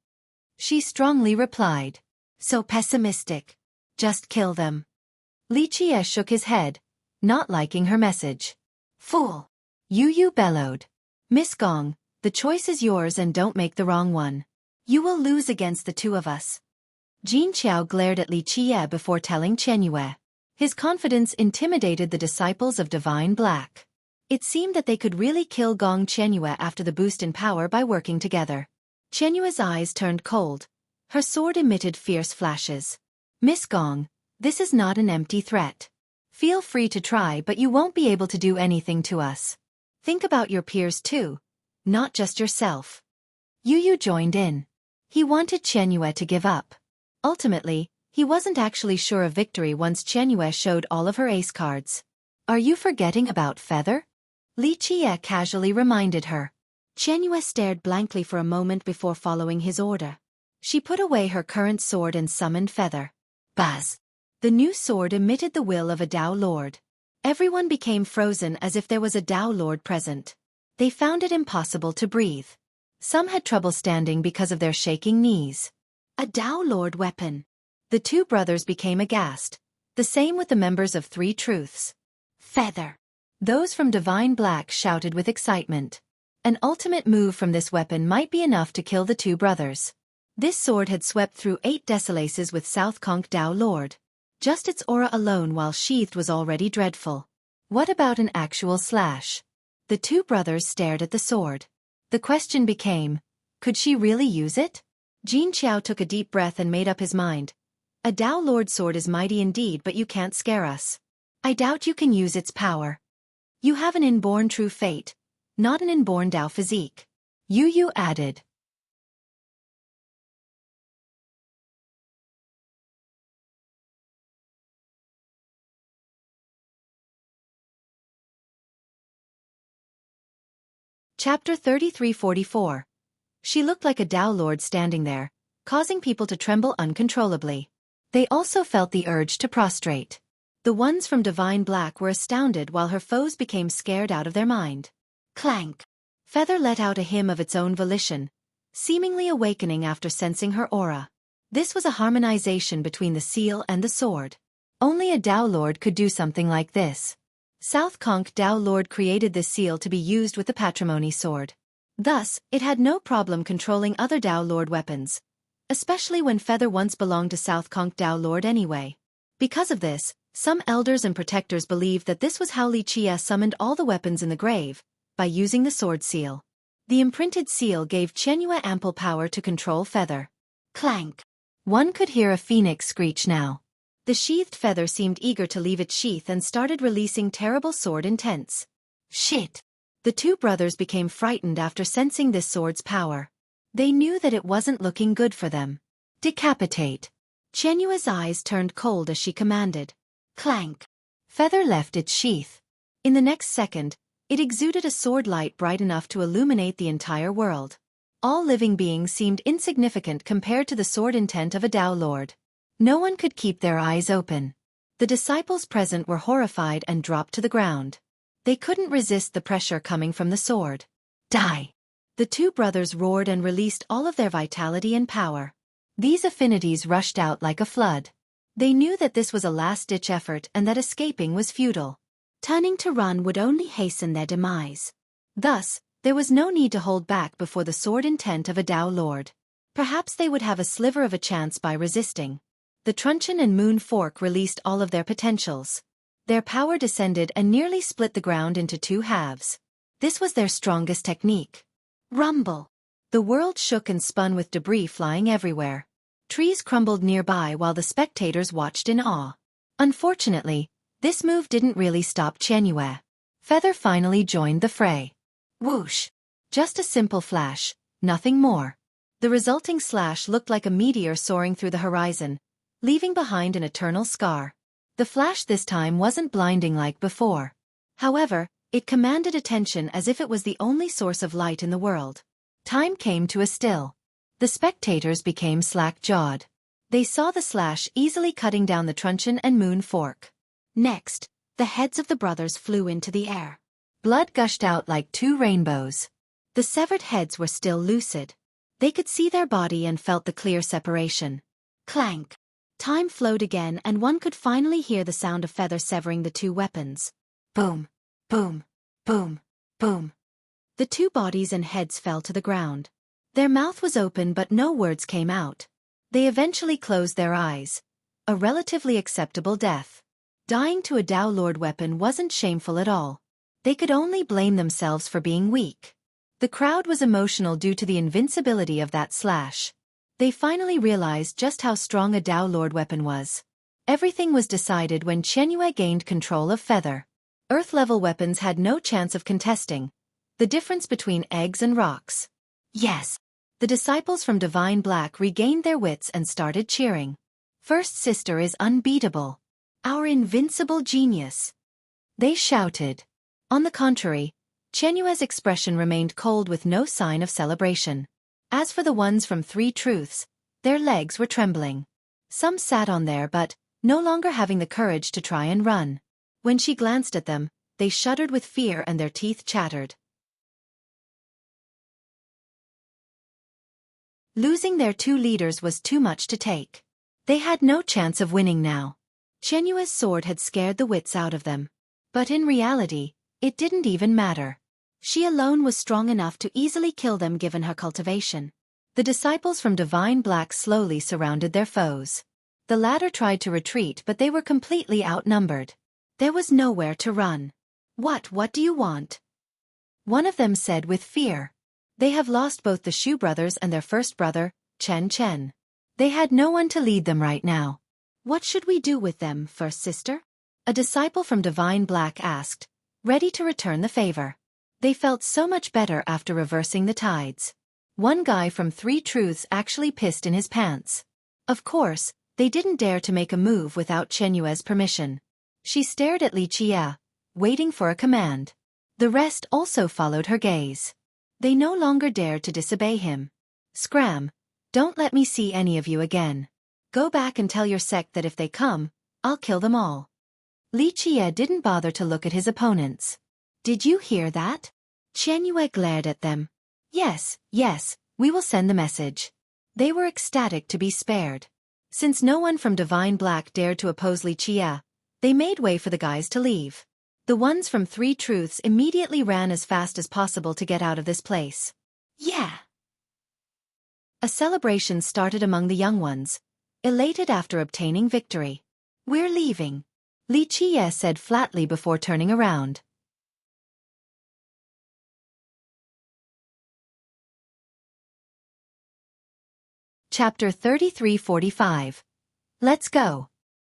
She strongly replied. So pessimistic. Just kill them. Li Qie shook his head, not liking her message. Fool. Yu bellowed. Miss Gong, the choice is yours and don't make the wrong one. You will lose against the two of us. Jin Qiao glared at Li Qie before telling Qianyue. His confidence intimidated the disciples of Divine Black. It seemed that they could really kill Gong Qianyue after the boost in power by working together. Qianyue's eyes turned cold. Her sword emitted fierce flashes. Miss Gong, this is not an empty threat. Feel free to try, but you won't be able to do anything to us. Think about your peers too, not just yourself. Yu joined in. He wanted Qianyue to give up. Ultimately, he wasn't actually sure of victory once Qianyue showed all of her ace cards. Are you forgetting about Feather? Li Qie casually reminded her. Qianyue stared blankly for a moment before following his order. She put away her current sword and summoned Feather. Buzz! The new sword emitted the will of a Dao Lord. Everyone became frozen as if there was a Dao Lord present. They found it impossible to breathe. Some had trouble standing because of their shaking knees. A Dao Lord weapon. The two brothers became aghast. The same with the members of Three Truths. Feather. Those from Divine Black shouted with excitement. An ultimate move from this weapon might be enough to kill the two brothers. This sword had swept through 8 Desolaces with South Conch Dao Lord. Just its aura alone while sheathed was already dreadful. What about an actual slash? The two brothers stared at the sword. The question became, could she really use it? Jin Qiao took a deep breath and made up his mind. A Dao Lord sword is mighty indeed, but you can't scare us. I doubt you can use its power. You have an inborn true fate, not an inborn Dao physique. Yu added. Chapter 3344. She looked like a Dao Lord standing there, causing people to tremble uncontrollably. They also felt the urge to prostrate. The ones from Divine Black were astounded while her foes became scared out of their mind. Clank! Feather let out a hymn of its own volition, seemingly awakening after sensing her aura. This was a harmonization between the seal and the sword. Only a Dao Lord could do something like this. South Conch Dao Lord created this seal to be used with the Patrimony sword. Thus, it had no problem controlling other Dao Lord weapons, especially when Feather once belonged to South Conch Dao Lord anyway. Because of this, some elders and protectors believed that this was how Li Qie summoned all the weapons in the grave, by using the sword seal. The imprinted seal gave Qianyue ample power to control Feather. Clank! One could hear a phoenix screech now. The sheathed feather seemed eager to leave its sheath and started releasing terrible sword intents. Shit! The two brothers became frightened after sensing this sword's power. They knew that it wasn't looking good for them. Decapitate! Qianyue's eyes turned cold as she commanded. Clank! Feather left its sheath. In the next second, it exuded a sword light bright enough to illuminate the entire world. All living beings seemed insignificant compared to the sword intent of a Dao Lord. No one could keep their eyes open. The disciples present were horrified and dropped to the ground. They couldn't resist the pressure coming from the sword. Die! The two brothers roared and released all of their vitality and power. These affinities rushed out like a flood. They knew that this was a last-ditch effort and that escaping was futile. Turning to run would only hasten their demise. Thus, there was no need to hold back before the sword intent of a Dao Lord. Perhaps they would have a sliver of a chance by resisting. The truncheon and moon fork released all of their potentials. Their power descended and nearly split the ground into two halves. This was their strongest technique. Rumble! The world shook and spun with debris flying everywhere. Trees crumbled nearby while the spectators watched in awe. Unfortunately, this move didn't really stop Qianyue. Feather finally joined the fray. Whoosh! Just a simple flash, nothing more. The resulting slash looked like a meteor soaring through the horizon, leaving behind an eternal scar. The flash this time wasn't blinding like before. However, it commanded attention as if it was the only source of light in the world. Time came to a still. The spectators became slack-jawed. They saw the slash easily cutting down the truncheon and moon fork. Next, the heads of the brothers flew into the air. Blood gushed out like two rainbows. The severed heads were still lucid. They could see their body and felt the clear separation. Clank! Time flowed again and one could finally hear the sound of Feather severing the two weapons. Boom! Boom! Boom! Boom! The two bodies and heads fell to the ground. Their mouth was open but no words came out. They eventually closed their eyes. A relatively acceptable death. Dying to a Dao Lord weapon wasn't shameful at all. They could only blame themselves for being weak. The crowd was emotional due to the invincibility of that slash. They finally realized just how strong a Dao Lord weapon was. Everything was decided when Qianyue gained control of Feather. Earth-level weapons had no chance of contesting. The difference between eggs and rocks. Yes! The disciples from Divine Black regained their wits and started cheering. First Sister is unbeatable. Our invincible genius! They shouted. On the contrary, Qianyue's expression remained cold with no sign of celebration. As for the ones from Three Truths, their legs were trembling. Some sat on there but, no longer having the courage to try and run. When she glanced at them, they shuddered with fear and their teeth chattered. Losing their two leaders was too much to take. They had no chance of winning now. Qianyue's sword had scared the wits out of them. But in reality, it didn't even matter. She alone was strong enough to easily kill them given her cultivation. The disciples from Divine Black slowly surrounded their foes. The latter tried to retreat but they were completely outnumbered. There was nowhere to run. What do you want? One of them said with fear. They have lost both the Shu brothers and their first brother, Chen Chen. They had no one to lead them right now. What should we do with them, First Sister? A disciple from Divine Black asked, ready to return the favor. They felt so much better after reversing the tides. One guy from Three Truths actually pissed in his pants. Of course, they didn't dare to make a move without Qianyue's permission. She stared at Li Qie, waiting for a command. The rest also followed her gaze. They no longer dared to disobey him. Scram! Don't let me see any of you again. Go back and tell your sect that if they come, I'll kill them all. Li Qie didn't bother to look at his opponents. Did you hear that? Qianyue glared at them. Yes, we will send the message. They were ecstatic to be spared. Since no one from Divine Black dared to oppose Li Qie, they made way for the guys to leave. The ones from Three Truths immediately ran as fast as possible to get out of this place. Yeah! A celebration started among the young ones, elated after obtaining victory. We're leaving, Li Qie said flatly before turning around. Chapter 33-45. Let's go.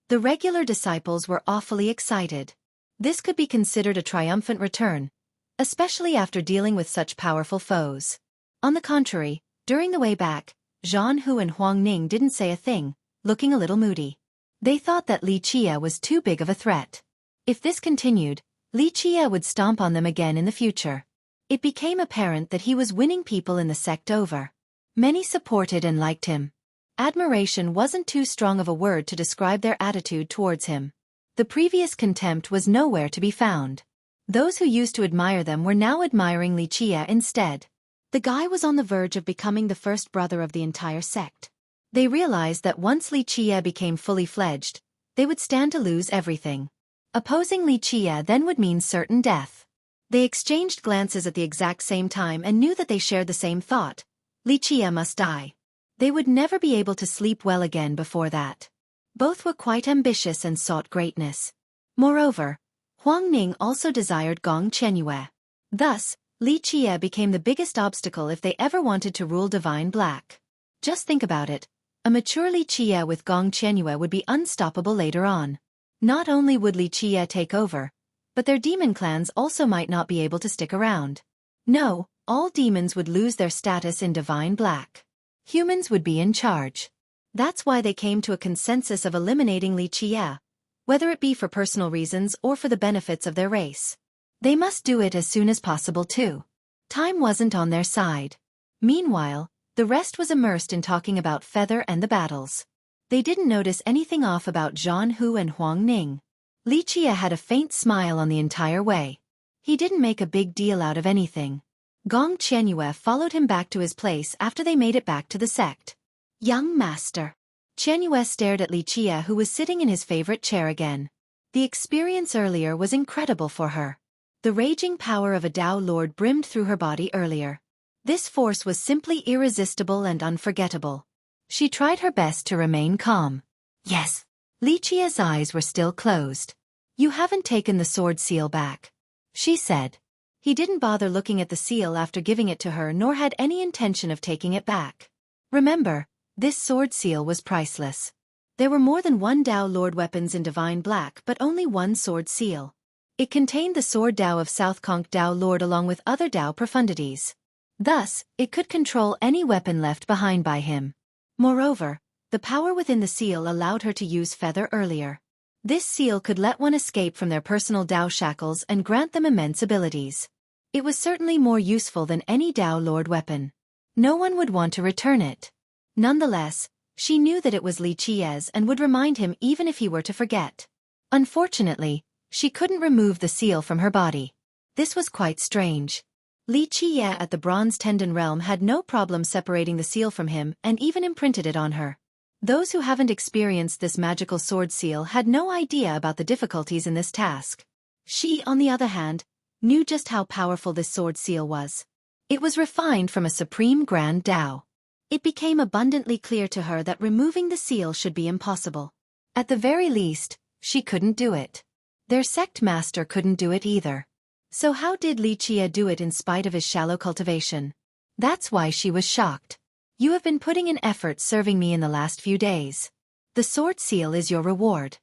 The regular disciples were awfully excited. This could be considered a triumphant return, especially after dealing with such powerful foes. On the contrary, during the way back, Zhan Hu and Huang Ning didn't say a thing, looking a little moody. They thought that Li Qie was too big of a threat. If this continued, Li Qie would stomp on them again in the future. It became apparent that he was winning people in the sect over. Many supported and liked him. Admiration wasn't too strong of a word to describe their attitude towards him. The previous contempt was nowhere to be found. Those who used to admire them were now admiring Li Qie instead. The guy was on the verge of becoming the first brother of the entire sect. They realized that once Li Qie became fully fledged, they would stand to lose everything. Opposing Li Qie then would mean certain death. They exchanged glances at the exact same time and knew that they shared the same thought. Li Qie must die. They would never be able to sleep well again before that. Both were quite ambitious and sought greatness. Moreover, Huang Ning also desired Gong Qianyue. Thus, Li Qie became the biggest obstacle if they ever wanted to rule Divine Black. Just think about it. A mature Li Qie with Gong Qianyue would be unstoppable later on. Not only would Li Qie take over, but their demon clans also might not be able to stick around. No, all demons would lose their status in Divine Black. Humans would be in charge. That's why they came to a consensus of eliminating Li Qie, whether it be for personal reasons or for the benefits of their race. They must do it as soon as possible too. Time wasn't on their side. Meanwhile, the rest was immersed in talking about Feather and the battles. They didn't notice anything off about Zhan Hu and Huang Ning. Li Qie had a faint smile on the entire way. He didn't make a big deal out of anything. Gong Qianyue followed him back to his place after they made it back to the sect. Young master. Qianyue stared at Li Qie, who was sitting in his favorite chair again. The experience earlier was incredible for her. The raging power of a Tao Lord brimmed through her body earlier. This force was simply irresistible and unforgettable. She tried her best to remain calm. Yes. Li Qie's eyes were still closed. You haven't taken the sword seal back, she said. He didn't bother looking at the seal after giving it to her, nor had any intention of taking it back. Remember, this sword seal was priceless. There were more than one Tao Lord weapons in Divine Black, but only one sword seal. It contained the sword Tao of South Conch Tao Lord along with other Tao profundities. Thus, it could control any weapon left behind by him. Moreover, the power within the seal allowed her to use Feather earlier. This seal could let one escape from their personal Tao shackles and grant them immense abilities. It was certainly more useful than any Tao Lord weapon. No one would want to return it. Nonetheless, she knew that it was Li Qie's and would remind him even if he were to forget. Unfortunately, she couldn't remove the seal from her body. This was quite strange. Li Qie at the Bronze Tendon Realm had no problem separating the seal from him and even imprinted it on her. Those who haven't experienced this magical sword seal had no idea about the difficulties in this task. She, on the other hand, knew just how powerful this sword seal was. It was refined from a supreme grand Tao. It became abundantly clear to her that removing the seal should be impossible. At the very least, she couldn't do it. Their sect master couldn't do it either. So how did Li Qie do it in spite of his shallow cultivation? That's why she was shocked. You have been putting in effort serving me in the last few days. The sword seal is your reward.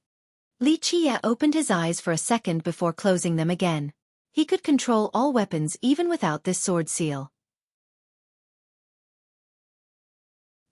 Li Qie opened his eyes for a second before closing them again. He could control all weapons even without this sword seal.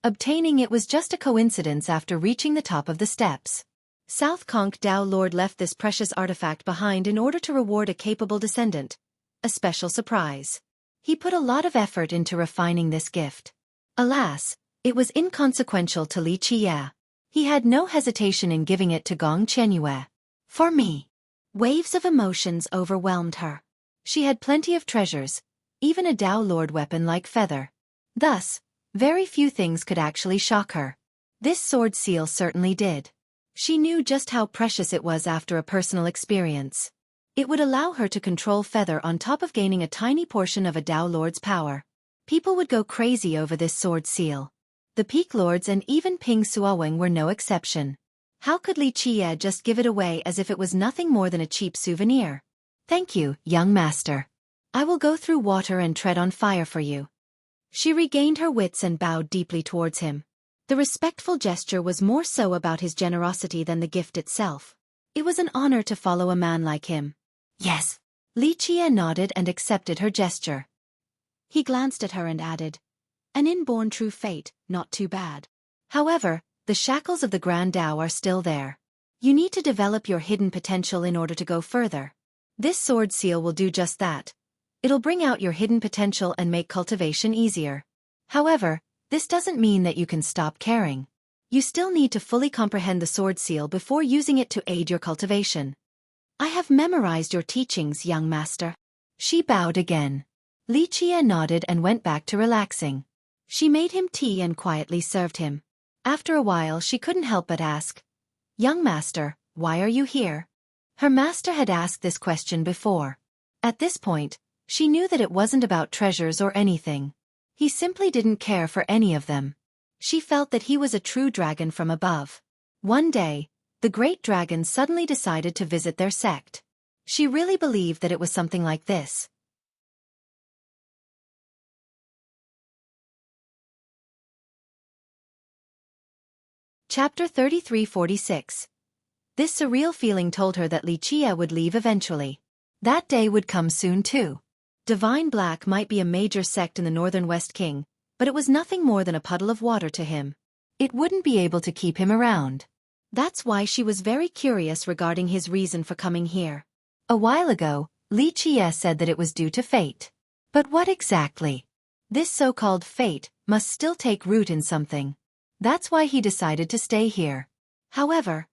Obtaining it was just a coincidence after reaching the top of the steps. South Conch Tao Lord left this precious artifact behind in order to reward a capable descendant. A special surprise. He put a lot of effort into refining this gift. Alas, it was inconsequential to Li Qiye. He had no hesitation in giving it to Gong Qianyue. For me. Waves of emotions overwhelmed her. She had plenty of treasures, even a Dao Lord weapon like feather. Thus, very few things could actually shock her. This sword seal certainly did. She knew just how precious it was after a personal experience. It would allow her to control feather on top of gaining a tiny portion of a Dao Lord's power. People would go crazy over this sword seal. The Peak Lords and even Ping Suowing were no exception. How could Li Qiye just give it away as if it was nothing more than a cheap souvenir? Thank you, young master. I will go through water and tread on fire for you. She regained her wits and bowed deeply towards him. The respectful gesture was more so about his generosity than the gift itself. It was an honor to follow a man like him. Yes. Li Qiye nodded and accepted her gesture. He glanced at her and added, an inborn true fate, not too bad. However, the shackles of the Grand Tao are still there. You need to develop your hidden potential in order to go further. This sword seal will do just that. It'll bring out your hidden potential and make cultivation easier. However, this doesn't mean that you can stop caring. You still need to fully comprehend the sword seal before using it to aid your cultivation. I have memorized your teachings, young master. She bowed again. Li Qiye nodded and went back to relaxing. She made him tea and quietly served him. After a while she couldn't help but ask, young master, why are you here? Her master had asked this question before. At this point, she knew that it wasn't about treasures or anything. He simply didn't care for any of them. She felt that he was a true dragon from above. One day, the great dragon suddenly decided to visit their sect. She really believed that it was something like this. Chapter 3346. This surreal feeling told her that Li Qiye would leave eventually. That day would come soon too. Divine Black might be a major sect in the northern West King, but it was nothing more than a puddle of water to him. It wouldn't be able to keep him around. That's why she was very curious regarding his reason for coming here. A while ago, Li Qiye said that it was due to fate. But what exactly? This so-called fate must still take root in something. That's why he decided to stay here. However,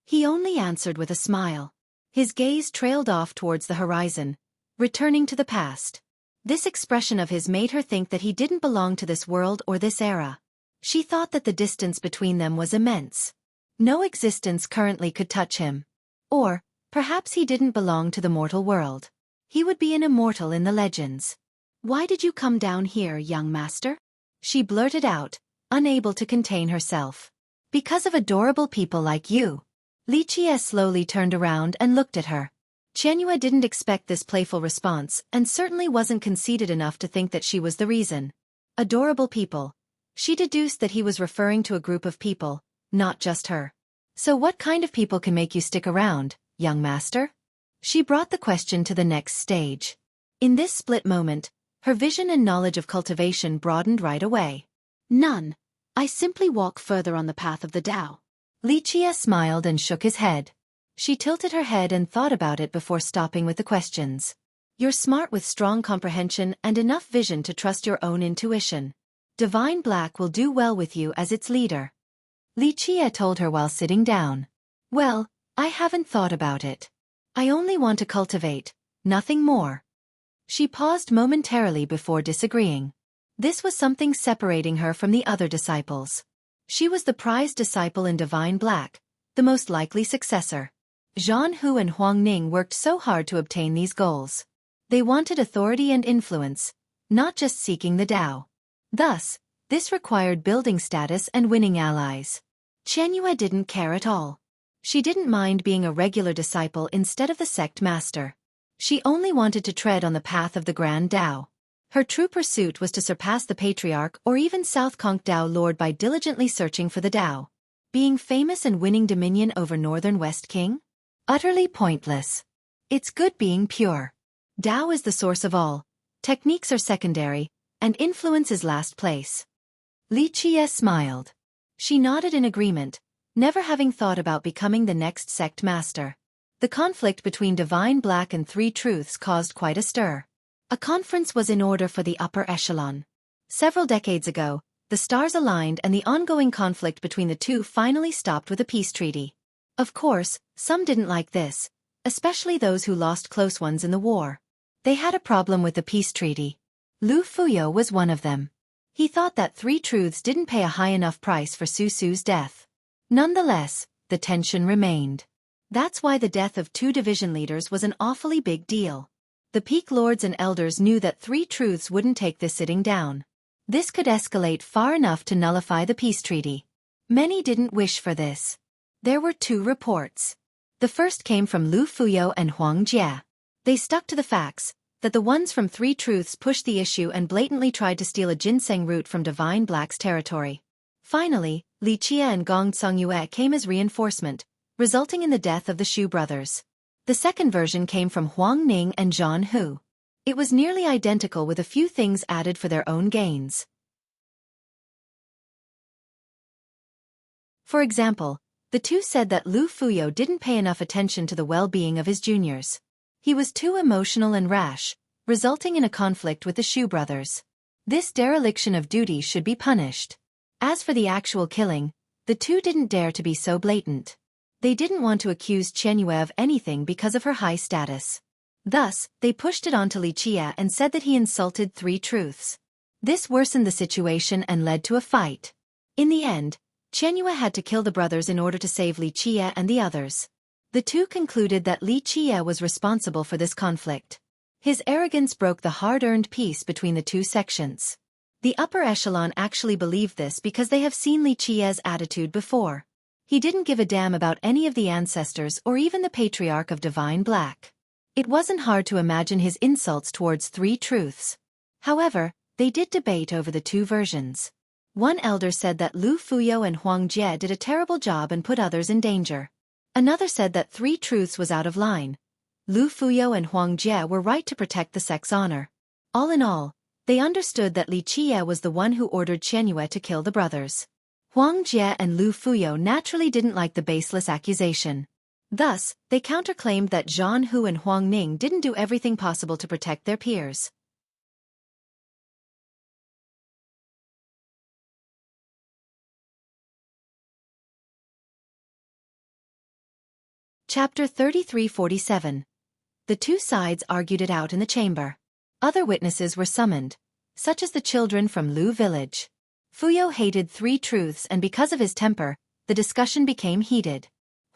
he only answered with a smile. His gaze trailed off towards the horizon, returning to the past. This expression of his made her think that he didn't belong to this world or this era. She thought that the distance between them was immense. No existence currently could touch him. Or, perhaps he didn't belong to the mortal world. He would be an immortal in the legends. Why did you come down here, young master? She blurted out, unable to contain herself. Because of adorable people like you. Li Qiye slowly turned around and looked at her. Qianyue didn't expect this playful response and certainly wasn't conceited enough to think that she was the reason. Adorable people. She deduced that he was referring to a group of people, not just her. So what kind of people can make you stick around, young master? She brought the question to the next stage. In this split moment, her vision and knowledge of cultivation broadened right away. None. I simply walk further on the path of the Tao. Li Qiye smiled and shook his head. She tilted her head and thought about it before stopping with the questions. You're smart with strong comprehension and enough vision to trust your own intuition. Divine Black will do well with you as its leader. Li Qiye told her while sitting down. Well, I haven't thought about it. I only want to cultivate, nothing more. She paused momentarily before disagreeing. This was something separating her from the other disciples. She was the prized disciple in Divine Black, the most likely successor. Zhan Hu and Huang Ning worked so hard to obtain these goals. They wanted authority and influence, not just seeking the Tao. Thus, this required building status and winning allies. Qianyue didn't care at all. She didn't mind being a regular disciple instead of the sect master. She only wanted to tread on the path of the Grand Tao. Her true pursuit was to surpass the Patriarch or even South Conk Tao Lord by diligently searching for the Tao. Being famous and winning dominion over Northern West King? Utterly pointless. It's good being pure. Tao is the source of all, techniques are secondary, and influence is last place. Li Qiye smiled. She nodded in agreement, never having thought about becoming the next sect master. The conflict between Divine Black and Three Truths caused quite a stir. A conference was in order for the upper echelon. Several decades ago, the stars aligned and the ongoing conflict between the two finally stopped with a peace treaty. Of course, some didn't like this, especially those who lost close ones in the war. They had a problem with the peace treaty. Lu Fuyo was one of them. He thought that Three Truths didn't pay a high enough price for Susu's death. Nonetheless, the tension remained. That's why the death of two division leaders was an awfully big deal. The peak lords and elders knew that Three Truths wouldn't take this sitting down. This could escalate far enough to nullify the peace treaty. Many didn't wish for this. There were two reports. The first came from Lu Fuyo and Huang Jie. They stuck to the facts, that the ones from Three Truths pushed the issue and blatantly tried to steal a ginseng root from Divine Black's territory. Finally, Li Qie and Gong Songyue came as reinforcement, resulting in the death of the Shu brothers. The second version came from Huang Ning and Zhan Hu. It was nearly identical with a few things added for their own gains. For example, the two said that Lu Fuyo didn't pay enough attention to the well-being of his juniors. He was too emotional and rash, resulting in a conflict with the Shu brothers. This dereliction of duty should be punished. As for the actual killing, the two didn't dare to be so blatant. They didn't want to accuse Qianyue of anything because of her high status. Thus, they pushed it onto Li Qie and said that he insulted Three Truths. This worsened the situation and led to a fight. In the end, Qianyue had to kill the brothers in order to save Li Qie and the others. The two concluded that Li Qie was responsible for this conflict. His arrogance broke the hard-earned peace between the two sections. The upper echelon actually believed this because they have seen Li Qie's attitude before. He didn't give a damn about any of the ancestors or even the patriarch of Divine Black. It wasn't hard to imagine his insults towards Three Truths. However, they did debate over the two versions. One elder said that Lu Fuyo and Huang Jie did a terrible job and put others in danger. Another said that Three Truths was out of line. Lu Fuyo and Huang Jie were right to protect the sect's honor. All in all, they understood that Li Qie was the one who ordered Qianyue to kill the brothers. Huang Jie and Lu Fuyo naturally didn't like the baseless accusation. Thus, they counterclaimed that Zhan Hu and Huang Ning didn't do everything possible to protect their peers. Chapter 3347. The two sides argued it out in the chamber. Other witnesses were summoned, such as the children from Lu village. Fuyo hated Three Truths and because of his temper, the discussion became heated.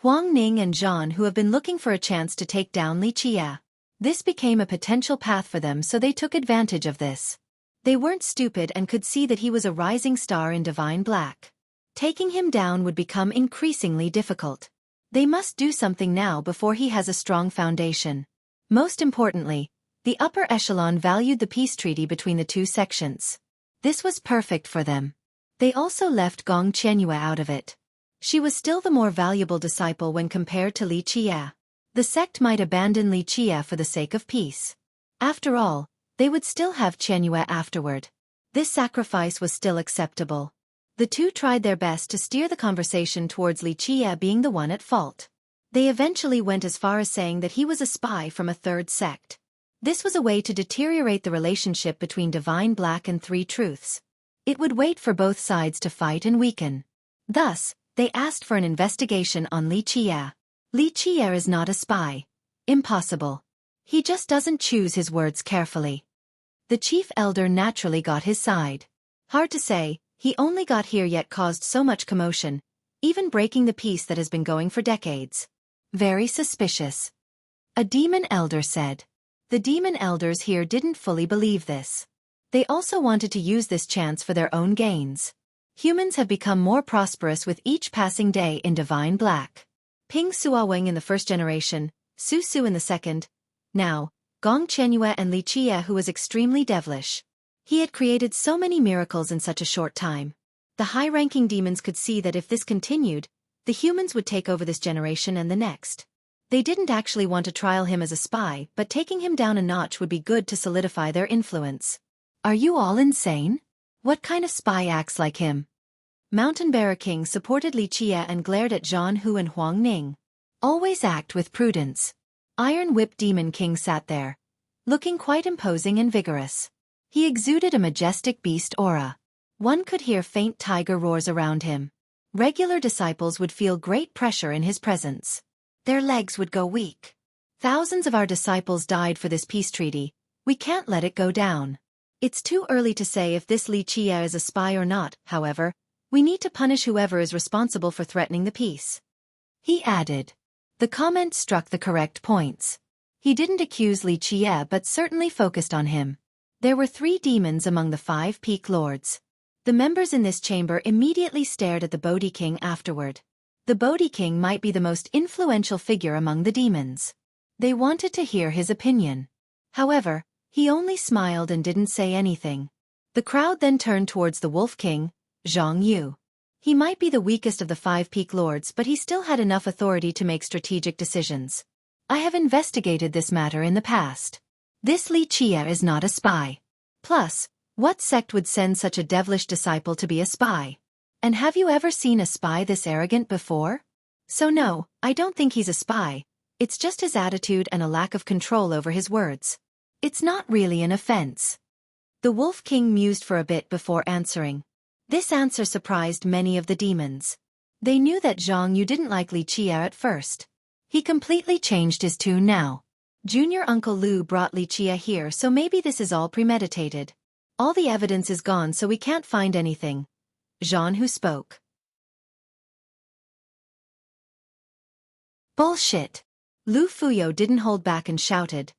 Huang Ning and Zhan Hu have been looking for a chance to take down Li Qie. This became a potential path for them, so they took advantage of this. They weren't stupid and could see that he was a rising star in Divine Black. Taking him down would become increasingly difficult. They must do something now before he has a strong foundation. Most importantly, the upper echelon valued the peace treaty between the two sections. This was perfect for them. They also left Gong Qianyue out of it. She was still the more valuable disciple when compared to Li Qie. The sect might abandon Li Qie for the sake of peace. After all, they would still have Qianyue afterward. This sacrifice was still acceptable. The two tried their best to steer the conversation towards Li Qie being the one at fault. They eventually went as far as saying that he was a spy from a third sect. This was a way to deteriorate the relationship between Divine Black and Three Truths. It would wait for both sides to fight and weaken. Thus, they asked for an investigation on Li Qie. Li Qie is not a spy. Impossible. He just doesn't choose his words carefully. The chief elder naturally got his side. Hard to say, he only got here yet caused so much commotion, even breaking the peace that has been going for decades. Very suspicious. A demon elder said. The demon elders here didn't fully believe this. They also wanted to use this chance for their own gains. Humans have become more prosperous with each passing day in Divine Black. Ping Suaweng in the first generation, Su Su in the second. Now, Gong Qianyue and Li Qie, who was extremely devilish. He had created so many miracles in such a short time. The high-ranking demons could see that if this continued, the humans would take over this generation and the next. They didn't actually want to trial him as a spy, but taking him down a notch would be good to solidify their influence. Are you all insane? What kind of spy acts like him? Mountain Bearer King supported Li Qie and glared at Zhan Hu and Huang Ning. Always act with prudence. Iron Whip Demon King sat there. looking quite imposing and vigorous. He exuded a majestic beast aura. One could hear faint tiger roars around him. Regular disciples would feel great pressure in his presence. Their legs would go weak. Thousands of our disciples died for this peace treaty. We can't let it go down. It's too early to say if this Li Qie is a spy or not, however. We need to punish whoever is responsible for threatening the peace. He added. The comment struck the correct points. He didn't accuse Li Qie but certainly focused on him. There were 3 demons among the 5 peak lords. The members in this chamber immediately stared at the Bodhi King afterward. The Bodhi King might be the most influential figure among the demons. They wanted to hear his opinion. However, he only smiled and didn't say anything. The crowd then turned towards the Wolf King, Zhang Yu. He might be the weakest of the 5 peak lords but he still had enough authority to make strategic decisions. I have investigated this matter in the past. This Li Qie is not a spy. Plus, what sect would send such a devilish disciple to be a spy? And have you ever seen a spy this arrogant before? So no, I don't think he's a spy. It's just his attitude and a lack of control over his words. It's not really an offense. The Wolf King mused for a bit before answering. This answer surprised many of the demons. They knew that Zhang Yu didn't like Li Qie at first. He completely changed his tune now. Junior Uncle Lu brought Li Qie here, so maybe this is all premeditated. All the evidence is gone, so we can't find anything. Zhang Hu spoke. Bullshit. Lu Fuyo didn't hold back and shouted.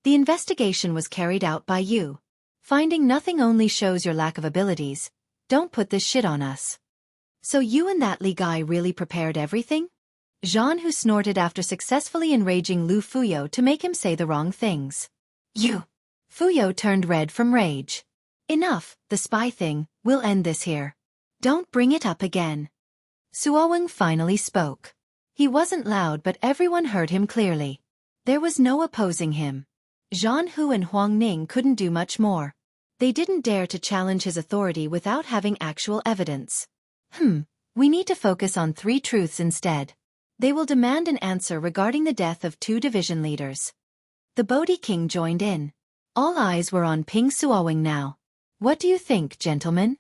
The investigation was carried out by you. Finding nothing only shows your lack of abilities. Don't put this shit on us. So you and that Li guy really prepared everything? Zhang Hu snorted after successfully enraging Lu Fuyo to make him say the wrong things. You. Fuyo turned red from rage. Enough, the spy thing, we'll end this here. Don't bring it up again. Suoweng finally spoke. He wasn't loud but everyone heard him clearly. There was no opposing him. Zhang Hu and Huang Ning couldn't do much more. They didn't dare to challenge his authority without having actual evidence. We need to focus on 3 truths instead. They will demand an answer regarding the death of 2 division leaders. The Bodhi King joined in. All eyes were on Ping Suoweng now. What do you think, gentlemen?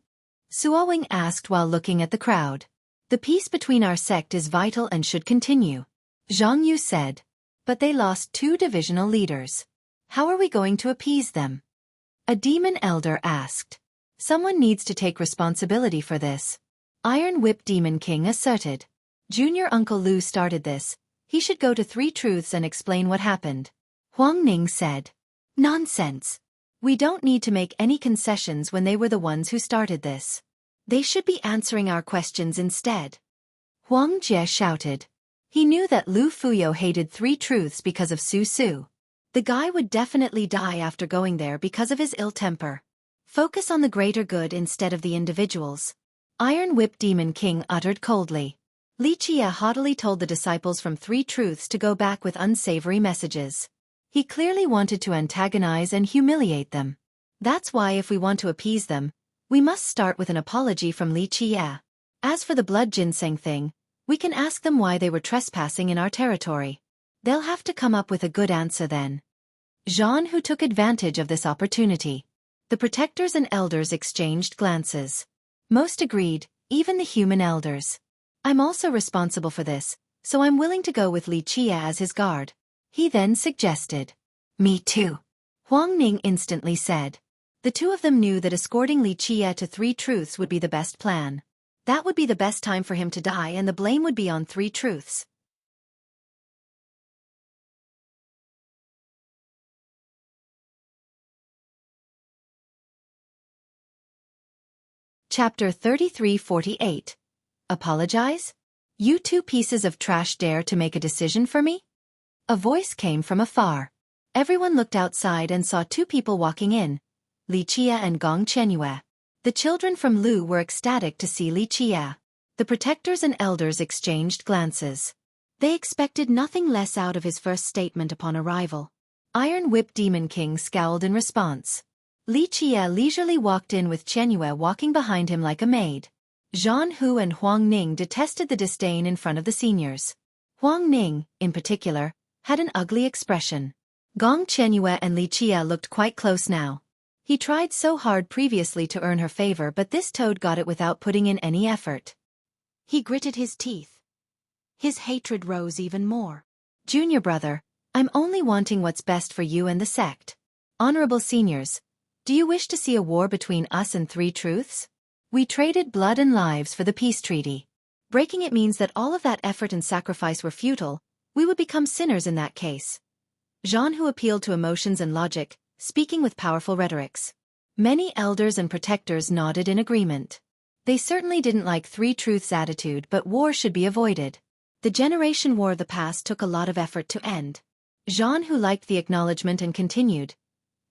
Suoweng asked while looking at the crowd. The peace between our sect is vital and should continue. Zhang Yu said. But they lost 2 divisional leaders. How are we going to appease them? A demon elder asked. Someone needs to take responsibility for this. Iron Whip Demon King asserted. Junior Uncle Lu started this. He should go to 3 truths and explain what happened. Huang Ning said. Nonsense. We don't need to make any concessions when they were the ones who started this. They should be answering our questions instead. Huang Jie shouted. He knew that Lu Fuyo hated 3 truths because of Su Su. The guy would definitely die after going there because of his ill temper. Focus on the greater good instead of the individuals. Iron Whip Demon King uttered coldly. Li Qie haughtily told the disciples from 3 truths to go back with unsavory messages. He clearly wanted to antagonize and humiliate them. That's why if we want to appease them, we must start with an apology from Li Qie. As for the blood ginseng thing, we can ask them why they were trespassing in our territory. They'll have to come up with a good answer then. Zhang Hu took advantage of this opportunity. The protectors and elders exchanged glances. Most agreed, even the human elders. I'm also responsible for this, so I'm willing to go with Li Qie as his guard. He then suggested. Me too. Huang Ning instantly said. The 2 of them knew that escorting Li Qie to 3 truths would be the best plan. That would be the best time for him to die and the blame would be on 3 truths. Chapter 3348. Apologize? You 2 pieces of trash dare to make a decision for me? A voice came from afar. Everyone looked outside and saw 2 people walking in, Li Qie and Gong Qianyue. The children from Lu were ecstatic to see Li Qie. The protectors and elders exchanged glances. They expected nothing less out of his first statement upon arrival. Iron Whip Demon King scowled in response. Li Qie leisurely walked in with Qianyue walking behind him like a maid. Zhang Hu and Huang Ning detested the disdain in front of the seniors. Huang Ning, in particular, had an ugly expression. Gong Qianyue and Li Qie looked quite close now. He tried so hard previously to earn her favor, but this toad got it without putting in any effort. He gritted his teeth. His hatred rose even more. Junior brother, I'm only wanting what's best for you and the sect. Honorable seniors, do you wish to see a war between us and Three Truths? We traded blood and lives for the peace treaty. Breaking it means that all of that effort and sacrifice were futile. We would become sinners in that case. Jean, who appealed to emotions and logic, speaking with powerful rhetorics. Many elders and protectors nodded in agreement. They certainly didn't like Three Truths' attitude, but war should be avoided. The generation war of the past took a lot of effort to end. Jean, who liked the acknowledgement, and continued,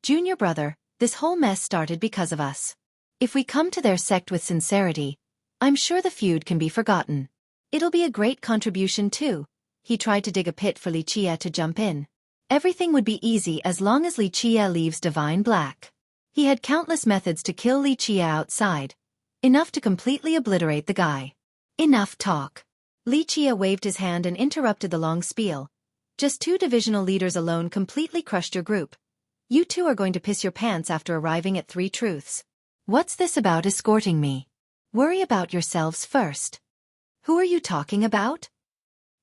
Junior brother, this whole mess started because of us. If we come to their sect with sincerity, I'm sure the feud can be forgotten. It'll be a great contribution too. He tried to dig a pit for Li Qie to jump in. Everything would be easy as long as Li Qie leaves Divine Black. He had countless methods to kill Li Qie outside. Enough to completely obliterate the guy. Enough talk. Li Qie waved his hand and interrupted the long spiel. Just 2 divisional leaders alone completely crushed your group. You 2 are going to piss your pants after arriving at Three Truths. What's this about escorting me? Worry about yourselves first. Who are you talking about?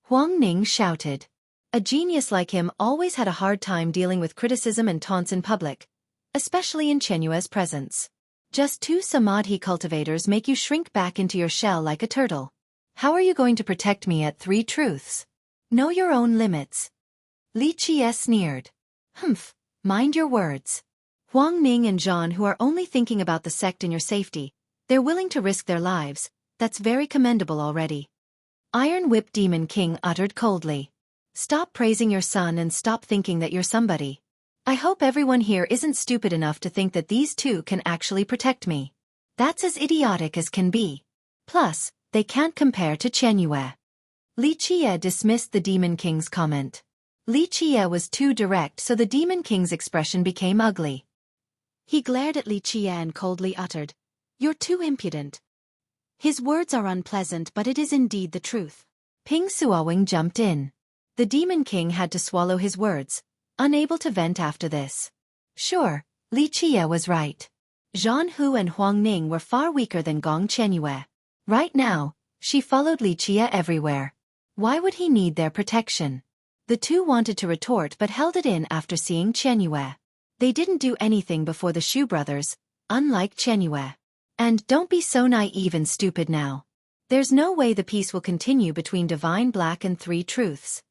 Huang Ning shouted. A genius like him always had a hard time dealing with criticism and taunts in public, especially in Qianyue's presence. Just 2 samadhi cultivators make you shrink back into your shell like a turtle. How are you going to protect me at Three Truths? Know your own limits. Li Qie sneered. Humph, mind your words. Huang Ning and Jean, who are only thinking about the sect and your safety, they're willing to risk their lives. That's very commendable already. Iron Whip Demon King uttered coldly. Stop praising your son and stop thinking that you're somebody. I hope everyone here isn't stupid enough to think that these 2 can actually protect me. That's as idiotic as can be. Plus, they can't compare to Qianyue. Li Qie dismissed the Demon King's comment. Li Qie was too direct, so the Demon King's expression became ugly. He glared at Li Qie and coldly uttered, You're too impudent. His words are unpleasant, but it is indeed the truth. Ping Suowing jumped in. The Demon King had to swallow his words, unable to vent after this. Sure, Li Qie was right. Jean Hu and Huang Ning were far weaker than Gong Qianyue. Right now, she followed Li Qie everywhere. Why would he need their protection? The 2 wanted to retort but held it in after seeing Qianyue. They didn't do anything before the Shu brothers, unlike Qianyue. And don't be so naive and stupid now. There's no way the peace will continue between Divine Black and Three Truths.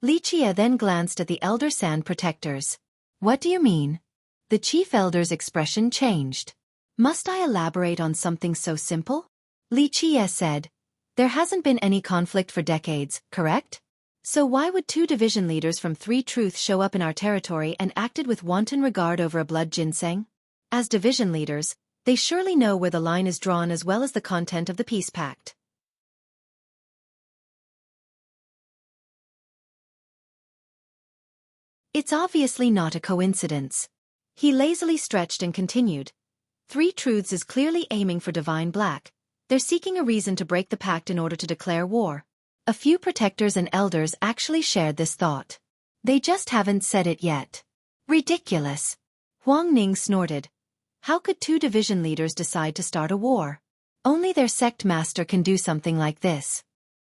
Li Qie then glanced at the Elder Sand Protectors. What do you mean? The Chief Elder's expression changed. Must I elaborate on something so simple? Li Qie said, There hasn't been any conflict for decades, correct? So why would 2 division leaders from Three Truths show up in our territory and acted with wanton regard over a blood ginseng? As division leaders, they surely know where the line is drawn as well as the content of the peace pact. It's obviously not a coincidence. He lazily stretched and continued. Three Truths is clearly aiming for Divine Black. They're seeking a reason to break the pact in order to declare war. A few protectors and elders actually shared this thought. They just haven't said it yet. Ridiculous. Huang Ning snorted. How could 2 division leaders decide to start a war? Only their sect master can do something like this.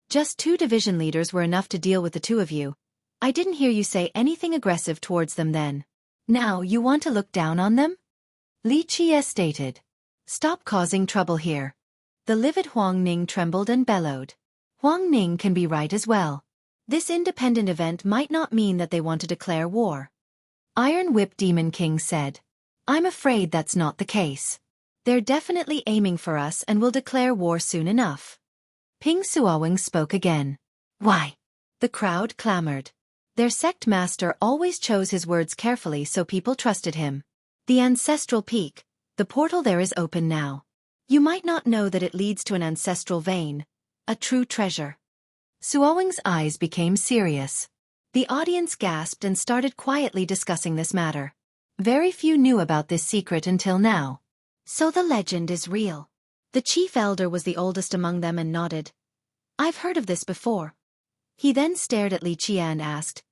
Just 2 division leaders were enough to deal with the 2 of you. I didn't hear you say anything aggressive towards them then. Now you want to look down on them? Li Qie stated. Stop causing trouble here. The livid Huang Ning trembled and bellowed. Huang Ning can be right as well. This independent event might not mean that they want to declare war. Iron Whip Demon King said. I'm afraid that's not the case. They're definitely aiming for us and will declare war soon enough. Ping Suowing spoke again. Why? The crowd clamored. Their sect master always chose his words carefully so people trusted him. The ancestral peak, the portal there is open now. You might not know that it leads to an ancestral vein, a true treasure. Suowing's eyes became serious. The audience gasped and started quietly discussing this matter. Very few knew about this secret until now. So the legend is real. The chief elder was the oldest among them and nodded. I've heard of this before. He then stared at Li Qie and asked,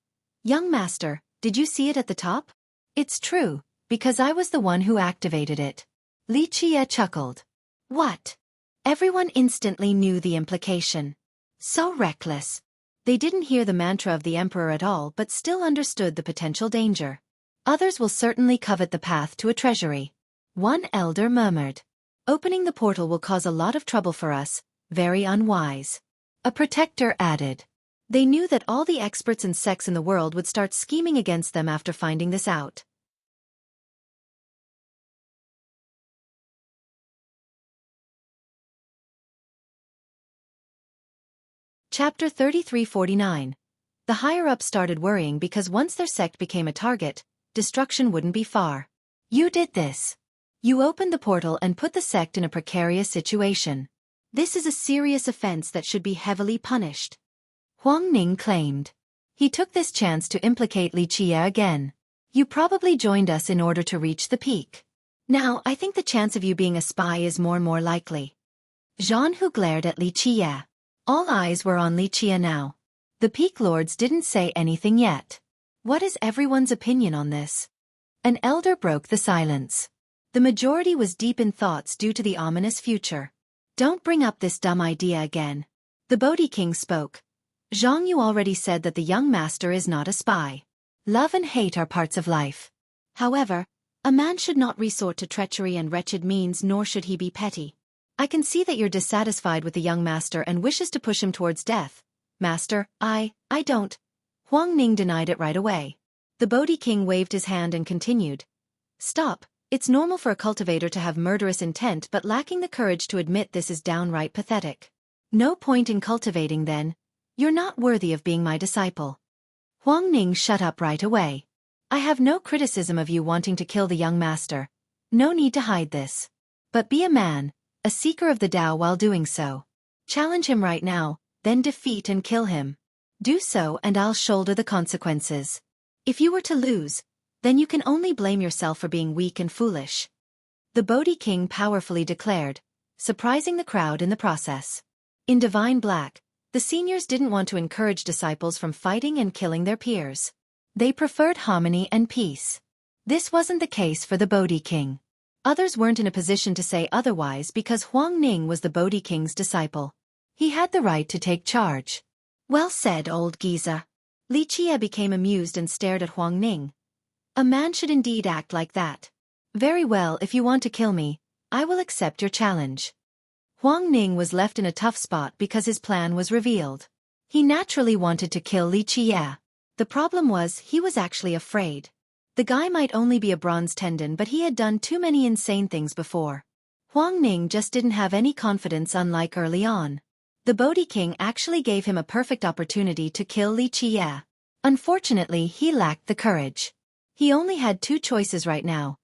Young master, Did you see it at the top? It's true, because I was the one who activated it. Li Qie chuckled. What? Everyone instantly knew the implication. So reckless. They didn't hear the mantra of the emperor at all but still understood the potential danger. Others will certainly covet the path to a treasury. One elder murmured. Opening the portal will cause a lot of trouble for us, very unwise. A protector added. They knew that all the experts in sex in the world would start scheming against them after finding this out. Chapter 3349. The higher-ups started worrying because once their sect became a target, destruction wouldn't be far. You did this. You opened the portal and put the sect in a precarious situation. This is a serious offense that should be heavily punished. Huang Ning claimed. He took this chance to implicate Li Qie again. You probably joined us in order to reach the peak. Now I think the chance of you being a spy is more and more likely. Zhan Hu glared at Li Qie. All eyes were on Li Qie now. The Peak Lords didn't say anything yet. What is everyone's opinion on this? An elder broke the silence. The majority was deep in thoughts due to the ominous future. Don't bring up this dumb idea again. The Bodhi King spoke. Zhang Yu already said that the young master is not a spy. Love and hate are parts of life. However, a man should not resort to treachery and wretched means, nor should he be petty. I can see that you're dissatisfied with the young master and wishes to push him towards death. Master, I don't. Huang Ning denied it right away. The Bodhi King waved his hand and continued. Stop, it's normal for a cultivator to have murderous intent, but lacking the courage to admit this is downright pathetic. No point in cultivating then. You're not worthy of being my disciple. Huang Ning shut up right away. I have no criticism of you wanting to kill the young master. No need to hide this. But be a man. A seeker of the Tao while doing so. Challenge him right now, then defeat and kill him. Do so and I'll shoulder the consequences. If you were to lose, then you can only blame yourself for being weak and foolish. The Bodhi King powerfully declared, surprising the crowd in the process. In Divine Black, the seniors didn't want to encourage disciples from fighting and killing their peers. They preferred harmony and peace. This wasn't the case for the Bodhi King. Others weren't in a position to say otherwise because Huang Ning was the Bodhi King's disciple. He had the right to take charge. Well said, old geezer. Li Qie became amused and stared at Huang Ning. A man should indeed act like that. Very well, if you want to kill me, I will accept your challenge. Huang Ning was left in a tough spot because his plan was revealed. He naturally wanted to kill Li Qie. The problem was he was actually afraid. The guy might only be a bronze tendon, but he had done too many insane things before. Huang Ning just didn't have any confidence, unlike early on. The Bodhi King actually gave him a perfect opportunity to kill Li Qie. Unfortunately, he lacked the courage. He only had two choices right now.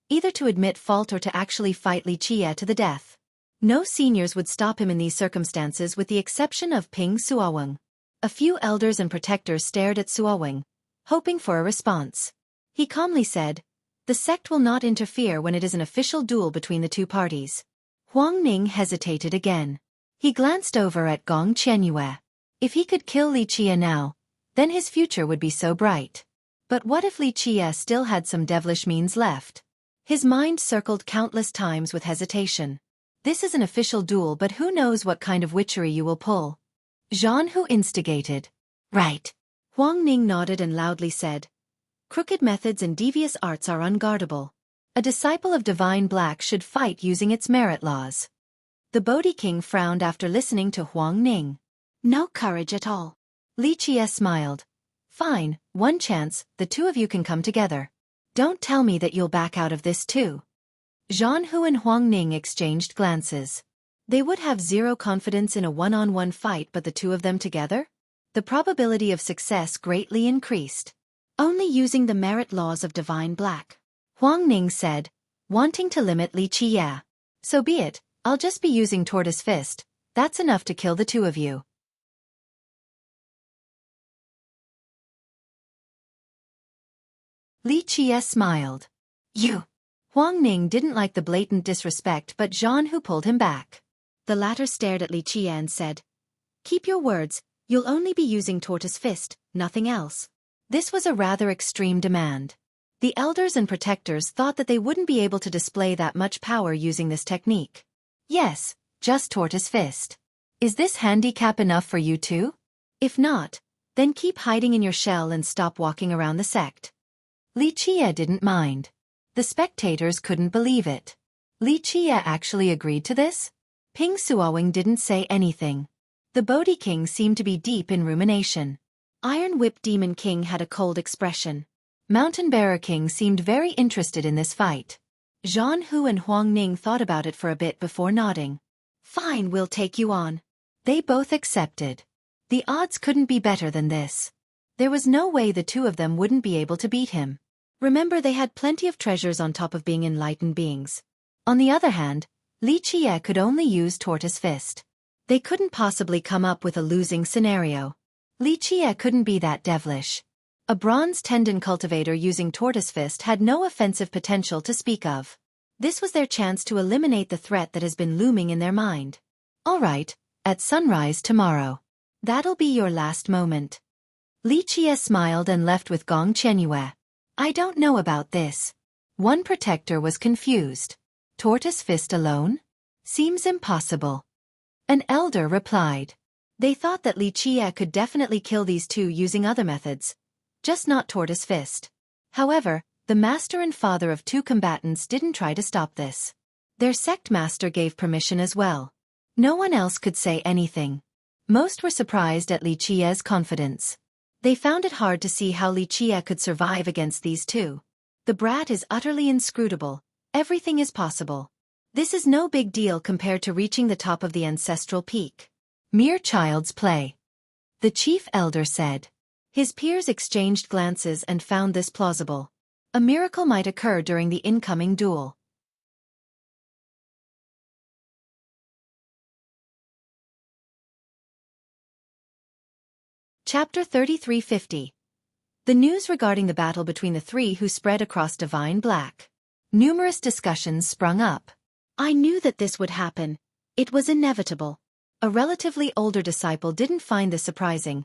Either to admit fault or to actually fight Li Qie to the death. No seniors would stop him in these circumstances with the exception of Ping Suoweng. A few elders and protectors stared at Suoweng, hoping for a response. He calmly said, the sect will not interfere when it is an official duel between the two parties. Huang Ning hesitated again. He glanced over at Gong Qianyue. If he could kill Li Qie now, then his future would be so bright. But what if Li Qie still had some devilish means left? His mind circled countless times with hesitation. This is an official duel, but who knows what kind of witchery you will pull? Zhan Hu instigated. Right. Huang Ning nodded and loudly said, crooked methods and devious arts are unguardable. A disciple of Divine Black should fight using its merit laws. The Bodhi King frowned after listening to Huang Ning. No courage at all. Li Qie smiled. Fine, one chance, the two of you can come together. Don't tell me that you'll back out of this too. Zhan Hu and Huang Ning exchanged glances. They would have zero confidence in a one-on-one fight, but the two of them together? The probability of success greatly increased. Only using the merit laws of Divine Black. Huang Ning said, wanting to limit Li Qie. So be it, I'll just be using Tortoise Fist. That's enough to kill the two of you. Li Qie smiled. You. Huang Ning didn't like the blatant disrespect, but Zhan Hu pulled him back. The latter stared at Li Qie and said, keep your words, you'll only be using Tortoise Fist, nothing else. This was a rather extreme demand. The elders and protectors thought that they wouldn't be able to display that much power using this technique. Yes, just Tortoise Fist. Is this handicap enough for you too? If not, then keep hiding in your shell and stop walking around the sect. Li Qie didn't mind. The spectators couldn't believe it. Li Qie actually agreed to this? Ping Suowing didn't say anything. The Bodhi King seemed to be deep in rumination. Iron Whip Demon King had a cold expression. Mountain Bearer King seemed very interested in this fight. Zhan Hu and Huang Ning thought about it for a bit before nodding. Fine, we'll take you on. They both accepted. The odds couldn't be better than this. There was no way the two of them wouldn't be able to beat him. Remember, they had plenty of treasures on top of being enlightened beings. On the other hand, Li Qie could only use Tortoise Fist. They couldn't possibly come up with a losing scenario. Li Qie couldn't be that devilish. A bronze tendon cultivator using Tortoise Fist had no offensive potential to speak of. This was their chance to eliminate the threat that has been looming in their mind. All right, at sunrise tomorrow. That'll be your last moment. Li Qie smiled and left with Gong Qianyue. I don't know about this. One protector was confused. Tortoise Fist alone? Seems impossible. An elder replied. They thought that Li Qie could definitely kill these two using other methods, just not Tortoise Fist. However, the master and father of two combatants didn't try to stop this. Their sect master gave permission as well. No one else could say anything. Most were surprised at Li Qie's confidence. They found it hard to see how Li Qie could survive against these two. The brat is utterly inscrutable. Everything is possible. This is no big deal compared to reaching the top of the ancestral peak. Mere child's play. The chief elder said. His peers exchanged glances and found this plausible. A miracle might occur during the incoming duel. Chapter 3350. The news regarding the battle between the three who spread across Divine Black. Numerous discussions sprung up. I knew that this would happen. It was inevitable. A relatively older disciple didn't find this surprising,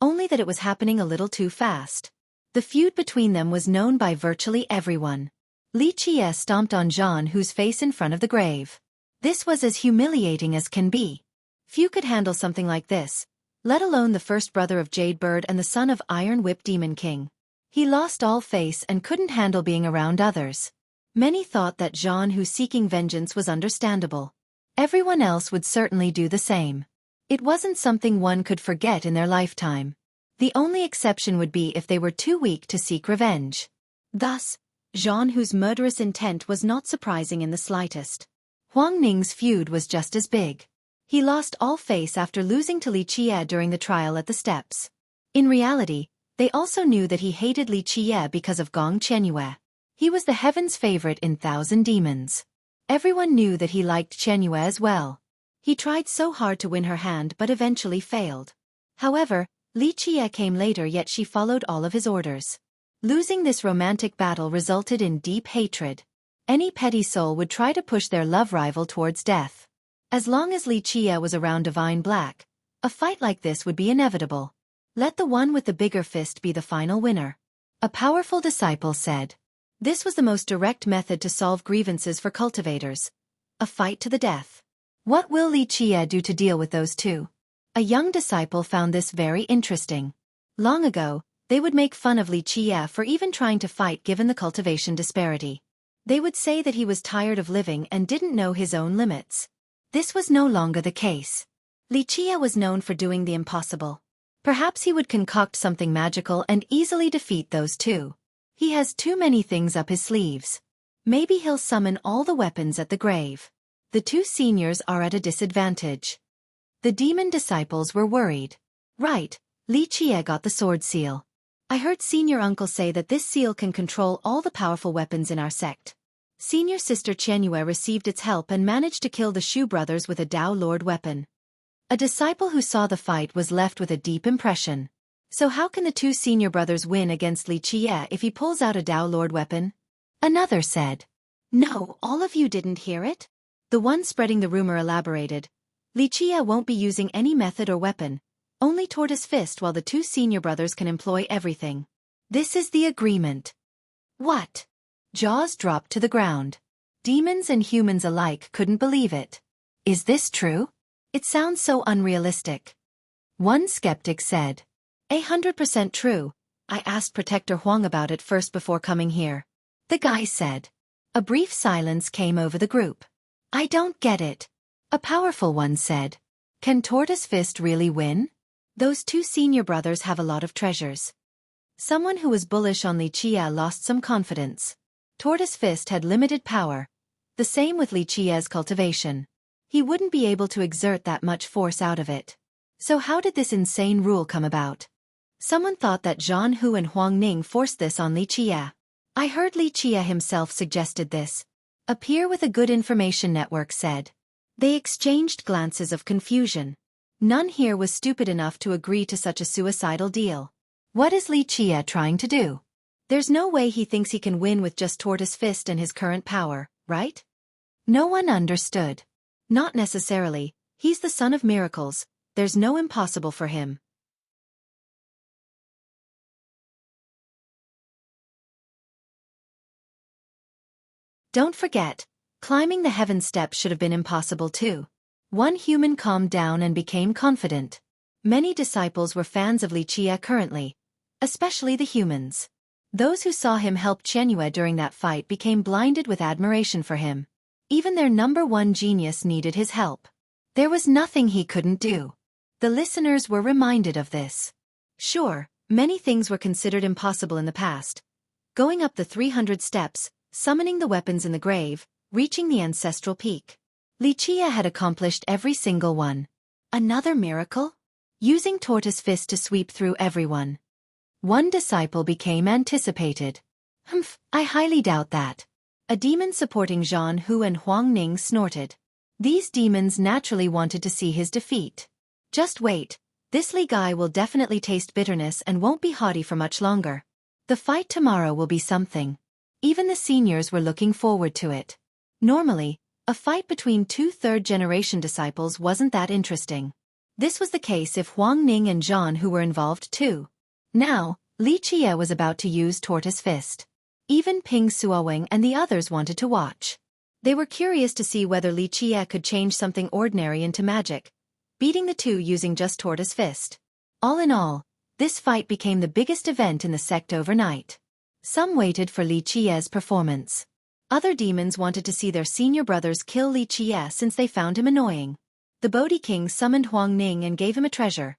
only that it was happening a little too fast. The feud between them was known by virtually everyone. Li Qie stomped on Zhan Hu's face in front of the grave. This was as humiliating as can be. Few could handle something like this, let alone the first brother of Jade Bird and the son of Iron Whip Demon King. He lost all face and couldn't handle being around others. Many thought that Zhan Hu seeking vengeance was understandable. Everyone else would certainly do the same. It wasn't something one could forget in their lifetime. The only exception would be if they were too weak to seek revenge. Thus, Zhan Hu's murderous intent was not surprising in the slightest. Huang Ning's feud was just as big. He lost all face after losing to Li Qie during the trial at the steps. In reality, they also knew that he hated Li Qie because of Gong Qianyue. He was the heaven's favorite in Thousand Demons. Everyone knew that he liked Qianyue as well. He tried so hard to win her hand but eventually failed. However, Li Qie came later, yet she followed all of his orders. Losing this romantic battle resulted in deep hatred. Any petty soul would try to push their love rival towards death. As long as Li Qie was around Divine Black, a fight like this would be inevitable. Let the one with the bigger fist be the final winner. A powerful disciple said. This was the most direct method to solve grievances for cultivators. A fight to the death. What will Li Qie do to deal with those two? A young disciple found this very interesting. Long ago, they would make fun of Li Qie for even trying to fight given the cultivation disparity. They would say that he was tired of living and didn't know his own limits. This was no longer the case. Li Qie was known for doing the impossible. Perhaps he would concoct something magical and easily defeat those two. He has too many things up his sleeves. Maybe he'll summon all the weapons at the grave. The two seniors are at a disadvantage. The demon disciples were worried. Right, Li Qie got the sword seal. I heard senior uncle say that this seal can control all the powerful weapons in our sect. Senior sister Qianyue received its help and managed to kill the Shu brothers with a Tao Lord weapon. A disciple who saw the fight was left with a deep impression. So how can the two senior brothers win against Li Qie if he pulls out a Tao Lord weapon? Another said. No, all of you didn't hear it? The one spreading the rumor elaborated. Li Qie won't be using any method or weapon, only Tortoise Fist, while the two senior brothers can employ everything. This is the agreement. What? Jaws dropped to the ground. Demons and humans alike couldn't believe it. Is this true? It sounds so unrealistic. One skeptic said. 100% true. I asked Protector Huang about it first before coming here. The guy said. A brief silence came over the group. I don't get it. A powerful one said. Can Tortoise Fist really win? Those two senior brothers have a lot of treasures. Someone who was bullish on Li Qie lost some confidence. Tortoise Fist had limited power. The same with Li Qie's cultivation. He wouldn't be able to exert that much force out of it. So how did this insane rule come about? Someone thought that Zhan Hu and Huang Ning forced this on Li Qie. I heard Li Qie himself suggested this. A peer with a good information network said. They exchanged glances of confusion. None here was stupid enough to agree to such a suicidal deal. What is Li Qie trying to do? There's no way he thinks he can win with just Tortoise Fist and his current power, right? No one understood. Not necessarily. He's the son of miracles. There's no impossible for him. Don't forget, climbing the heaven steps should have been impossible too. One human calmed down and became confident. Many disciples were fans of Li Qie currently, especially the humans. Those who saw him help Qianyue during that fight became blinded with admiration for him. Even their number one genius needed his help. There was nothing he couldn't do. The listeners were reminded of this. Sure, many things were considered impossible in the past. Going up the 300 steps, summoning the weapons in the grave, reaching the ancestral peak. Li Qie had accomplished every single one. Another miracle? Using Tortoise Fist to sweep through everyone. One disciple became anticipated. I highly doubt that. A demon supporting Zhan Hu and Huang Ning snorted. These demons naturally wanted to see his defeat. Just wait, this Li guy will definitely taste bitterness and won't be haughty for much longer. The fight tomorrow will be something. Even the seniors were looking forward to it. Normally, a fight between two third-generation disciples wasn't that interesting. This was the case if Huang Ning and Zhan Hu were involved too. Now, Li Qie was about to use Tortoise Fist. Even Ping Suowing and the others wanted to watch. They were curious to see whether Li Qie could change something ordinary into magic, beating the two using just Tortoise Fist. All in all, this fight became the biggest event in the sect overnight. Some waited for Li Qie's performance. Other demons wanted to see their senior brothers kill Li Qie since they found him annoying. The Bodhi King summoned Huang Ning and gave him a treasure.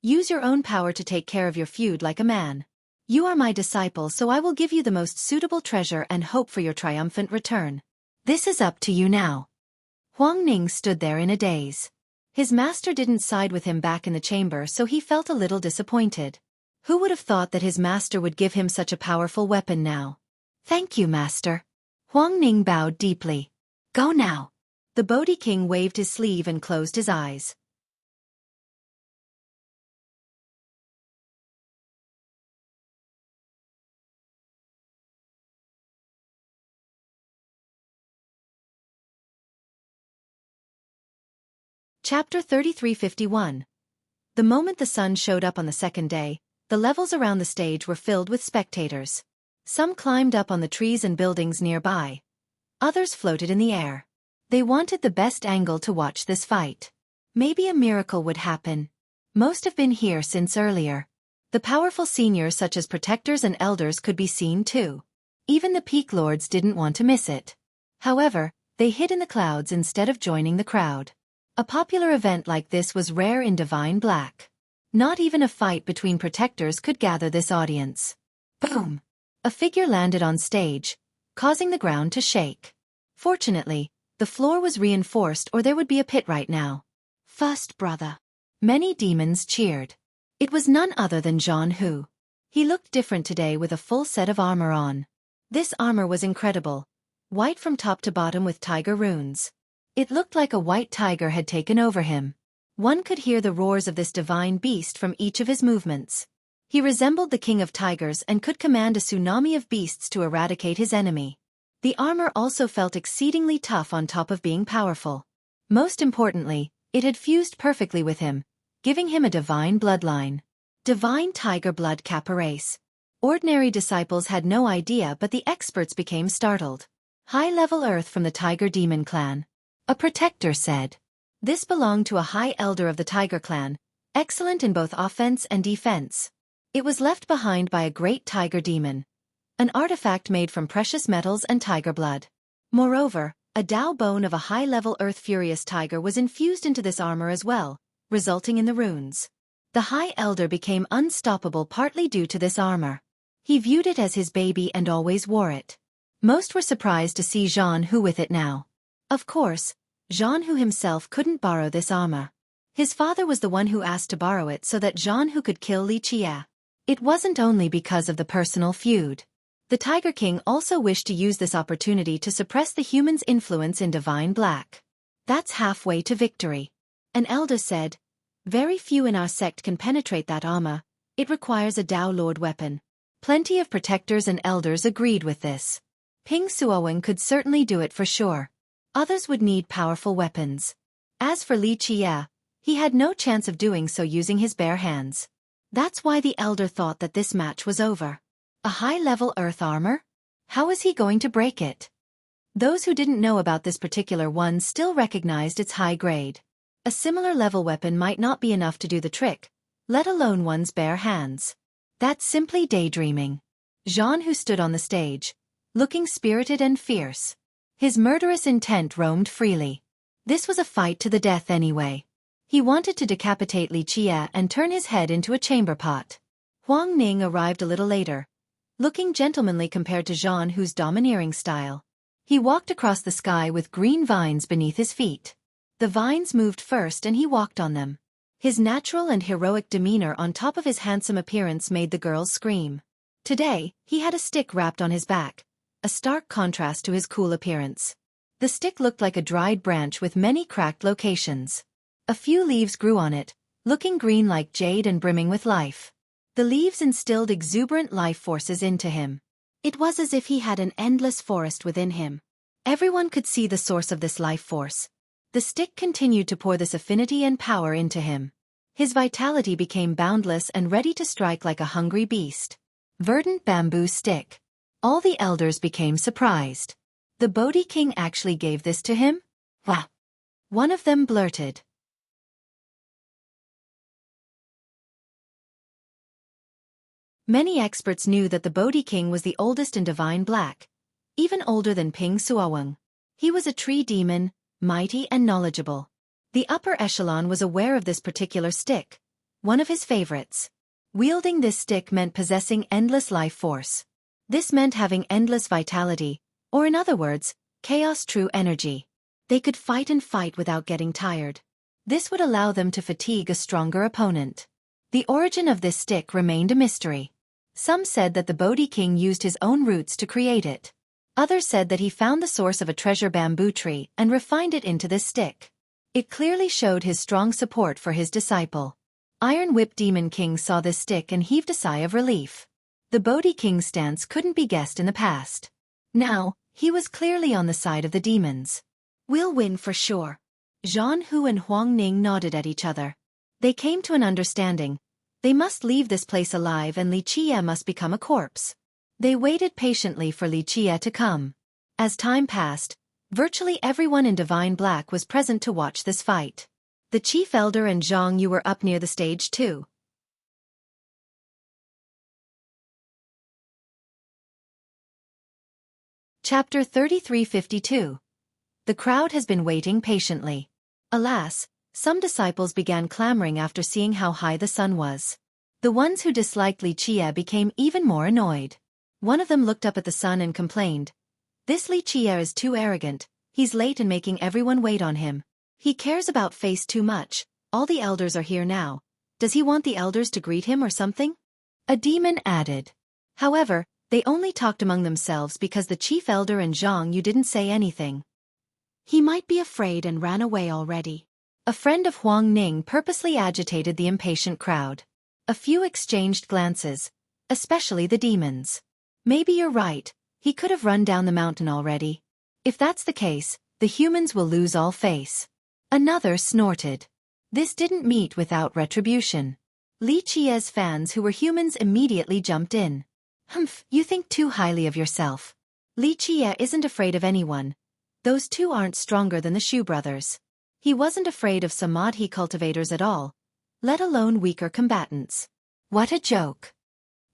Use your own power to take care of your feud like a man. You are my disciple, so I will give you the most suitable treasure and hope for your triumphant return. This is up to you now. Huang Ning stood there in a daze. His master didn't side with him back in the chamber, so he felt a little disappointed. Who would have thought that his master would give him such a powerful weapon now? Thank you, master. Huang Ning bowed deeply. Go now. The Bodhi King waved his sleeve and closed his eyes. Chapter 3351. The moment the sun showed up on the second day, the levels around the stage were filled with spectators. Some climbed up on the trees and buildings nearby. Others floated in the air. They wanted the best angle to watch this fight. Maybe a miracle would happen. Most have been here since earlier. The powerful seniors such as protectors and elders could be seen too. Even the peak lords didn't want to miss it. However, they hid in the clouds instead of joining the crowd. A popular event like this was rare in Divine Black. Not even a fight between protectors could gather this audience. Boom! A figure landed on stage, causing the ground to shake. Fortunately, the floor was reinforced or there would be a pit right now. First brother. Many demons cheered. It was none other than Zhan Hu. He looked different today with a full set of armor on. This armor was incredible. White from top to bottom with tiger runes. It looked like a white tiger had taken over him. One could hear the roars of this divine beast from each of his movements. He resembled the king of tigers and could command a tsunami of beasts to eradicate his enemy. The armor also felt exceedingly tough on top of being powerful. Most importantly, it had fused perfectly with him, giving him a divine bloodline. Divine tiger blood Kappa race. Ordinary disciples had no idea, but the experts became startled. High-level Earth from the Tiger Demon clan. A protector said. This belonged to a high elder of the Tiger clan, excellent in both offense and defense. It was left behind by a great tiger demon, an artifact made from precious metals and tiger blood. Moreover, a Dao bone of a high-level Earth Furious Tiger was infused into this armor as well, resulting in the runes. The High Elder became unstoppable partly due to this armor. He viewed it as his baby and always wore it. Most were surprised to see Jean Hu with it now. Of course, Jean Hu himself couldn't borrow this armor. His father was the one who asked to borrow it so that Jean Hu could kill Li Qie. It wasn't only because of the personal feud. The Tiger King also wished to use this opportunity to suppress the humans' influence in Divine Black. That's halfway to victory. An elder said, very few in our sect can penetrate that armor. It requires a Dao Lord weapon. Plenty of protectors and elders agreed with this. Ping Xueqi could certainly do it for sure. Others would need powerful weapons. As for Li Qie, he had no chance of doing so using his bare hands. That's why the elder thought that this match was over. A high-level earth armor? How is he going to break it? Those who didn't know about this particular one still recognized its high grade. A similar level weapon might not be enough to do the trick, let alone one's bare hands. That's simply daydreaming. Jean Hu stood on the stage, looking spirited and fierce. His murderous intent roamed freely. This was a fight to the death anyway. He wanted to decapitate Li Qie and turn his head into a chamber pot. Huang Ning arrived a little later, looking gentlemanly compared to Jean Hu's domineering style. He walked across the sky with green vines beneath his feet. The vines moved first and he walked on them. His natural and heroic demeanor on top of his handsome appearance made the girls scream. Today, he had a stick wrapped on his back, a stark contrast to his cool appearance. The stick looked like a dried branch with many cracked locations. A few leaves grew on it, looking green like jade and brimming with life. The leaves instilled exuberant life forces into him. It was as if he had an endless forest within him. Everyone could see the source of this life force. The stick continued to pour this affinity and power into him. His vitality became boundless and ready to strike like a hungry beast. Verdant bamboo stick. All the elders became surprised. The Bodhi King actually gave this to him? Wah! One of them blurted. Many experts knew that the Bodhi King was the oldest in Divine Black, even older than Ping Xueqi. He was a tree demon, mighty and knowledgeable. The upper echelon was aware of this particular stick, one of his favorites. Wielding this stick meant possessing endless life force. This meant having endless vitality, or in other words, chaos true energy. They could fight and fight without getting tired. This would allow them to fatigue a stronger opponent. The origin of this stick remained a mystery. Some said that the Bodhi King used his own roots to create it. Others said that he found the source of a treasure bamboo tree and refined it into this stick. It clearly showed his strong support for his disciple. Iron Whip Demon King saw this stick and heaved a sigh of relief. The Bodhi King's stance couldn't be guessed in the past. Now, he was clearly on the side of the demons. We'll win for sure. Jean Hu and Huang Ning nodded at each other. They came to an understanding. They must leave this place alive and Li Qie must become a corpse. They waited patiently for Li Qie to come. As time passed, virtually everyone in Divine Black was present to watch this fight. The Chief Elder and Zhang Yu were up near the stage too. Chapter 3352. The crowd has been waiting patiently. Alas, some disciples began clamoring after seeing how high the sun was. The ones who disliked Li Qie became even more annoyed. One of them looked up at the sun and complained, "This Li Qie is too arrogant, he's late and making everyone wait on him. He cares about face too much, all the elders are here now. Does he want the elders to greet him or something?" A demon added. However, they only talked among themselves because the Chief Elder and Zhang Yu didn't say anything. He might be afraid and ran away already. A friend of Huang Ning purposely agitated the impatient crowd. A few exchanged glances, especially the demons. Maybe you're right, he could have run down the mountain already. If that's the case, the humans will lose all face. Another snorted. This didn't meet without retribution. Li Qie's fans who were humans immediately jumped in. Humph, you think too highly of yourself. Li Qie isn't afraid of anyone. Those two aren't stronger than the Shu brothers. He wasn't afraid of Samadhi cultivators at all, let alone weaker combatants. What a joke.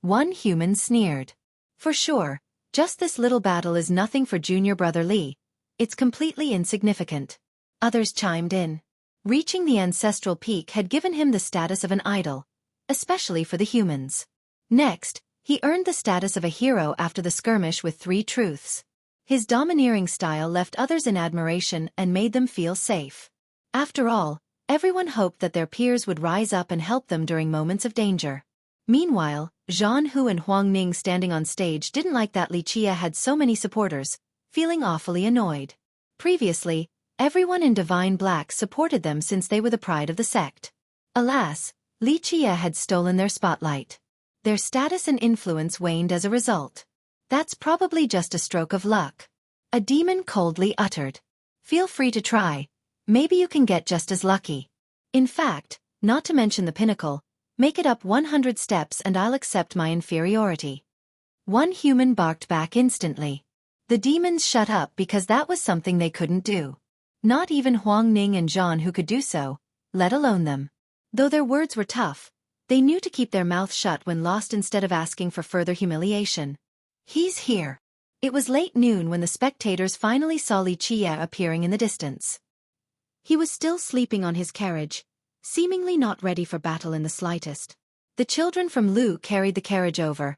One human sneered. For sure, just this little battle is nothing for junior brother Li. It's completely insignificant. Others chimed in. Reaching the ancestral peak had given him the status of an idol, especially for the humans. Next, he earned the status of a hero after the skirmish with 3 truths. His domineering style left others in admiration and made them feel safe. After all, everyone hoped that their peers would rise up and help them during moments of danger. Meanwhile, Zhan Hu and Huang Ning standing on stage didn't like that Li Qie had so many supporters, feeling awfully annoyed. Previously, everyone in Divine Black supported them since they were the pride of the sect. Alas, Li Qie had stolen their spotlight. Their status and influence waned as a result. That's probably just a stroke of luck. A demon coldly uttered. Feel free to try. Maybe you can get just as lucky. In fact, not to mention the pinnacle, make it up 100 steps and I'll accept my inferiority. One human barked back instantly. The demons shut up because that was something they couldn't do. Not even Huang Ning and Zhan Hu could do so, let alone them. Though their words were tough, they knew to keep their mouth shut when lost instead of asking for further humiliation. He's here. It was late noon when the spectators finally saw Li Qie appearing in the distance. He was still sleeping on his carriage, seemingly not ready for battle in the slightest. The children from Lu carried the carriage over,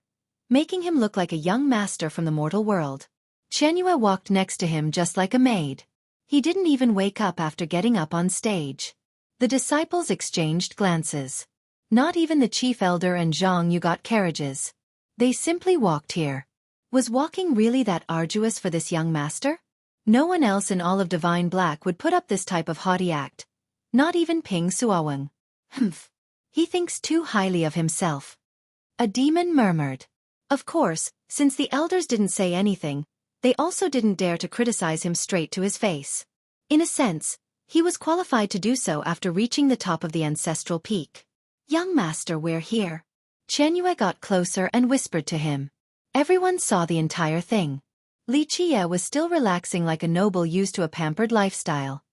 making him look like a young master from the mortal world. Qianyue walked next to him just like a maid. He didn't even wake up after getting up on stage. The disciples exchanged glances. Not even the chief elder and Zhang Yu got carriages. They simply walked here. Was walking really that arduous for this young master? No one else in all of Divine Black would put up this type of haughty act. Not even Ping Suoweng. Humph. He thinks too highly of himself. A demon murmured. Of course, since the elders didn't say anything, they also didn't dare to criticize him straight to his face. In a sense, he was qualified to do so after reaching the top of the ancestral peak. Young master, we're here. Qianyue got closer and whispered to him. Everyone saw the entire thing. Li Qie was still relaxing like a noble used to a pampered lifestyle.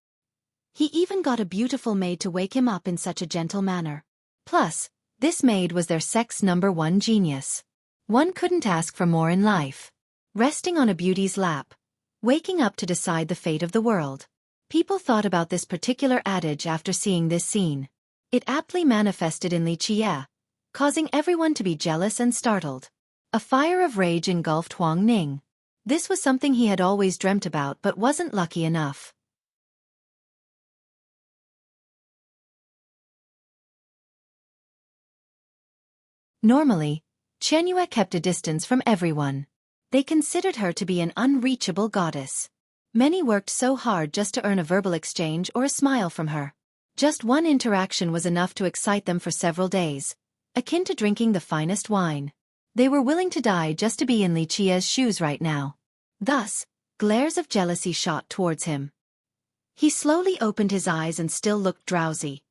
He even got a beautiful maid to wake him up in such a gentle manner. Plus, this maid was their sect's #1 genius. One couldn't ask for more in life. Resting on a beauty's lap, waking up to decide the fate of the world. People thought about this particular adage after seeing this scene. It aptly manifested in Li Qie, causing everyone to be jealous and startled. A fire of rage engulfed Huang Ning. This was something he had always dreamt about but wasn't lucky enough. Normally, Qianyue kept a distance from everyone. They considered her to be an unreachable goddess. Many worked so hard just to earn a verbal exchange or a smile from her. Just one interaction was enough to excite them for several days, akin to drinking the finest wine. They were willing to die just to be in Li Qie's shoes right now. Thus, glares of jealousy shot towards him. He slowly opened his eyes and still looked drowsy.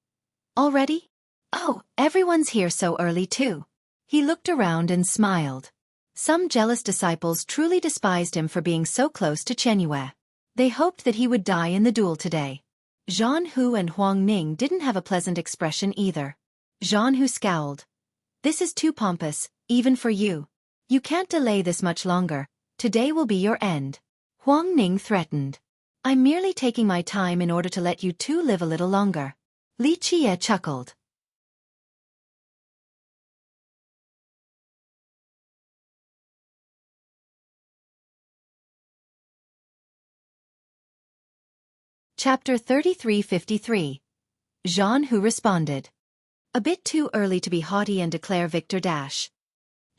Already? Oh, everyone's here so early too. He looked around and smiled. Some jealous disciples truly despised him for being so close to Qianyue. They hoped that he would die in the duel today. Zhan Hu and Huang Ning didn't have a pleasant expression either. Zhan Hu scowled. This is too pompous, even for you. You can't delay this much longer. Today will be your end. Huang Ning threatened. I'm merely taking my time in order to let you two live a little longer. Li Qie chuckled. Chapter 3353. Zhan Hu responded. A bit too early to be haughty and declare victor dash.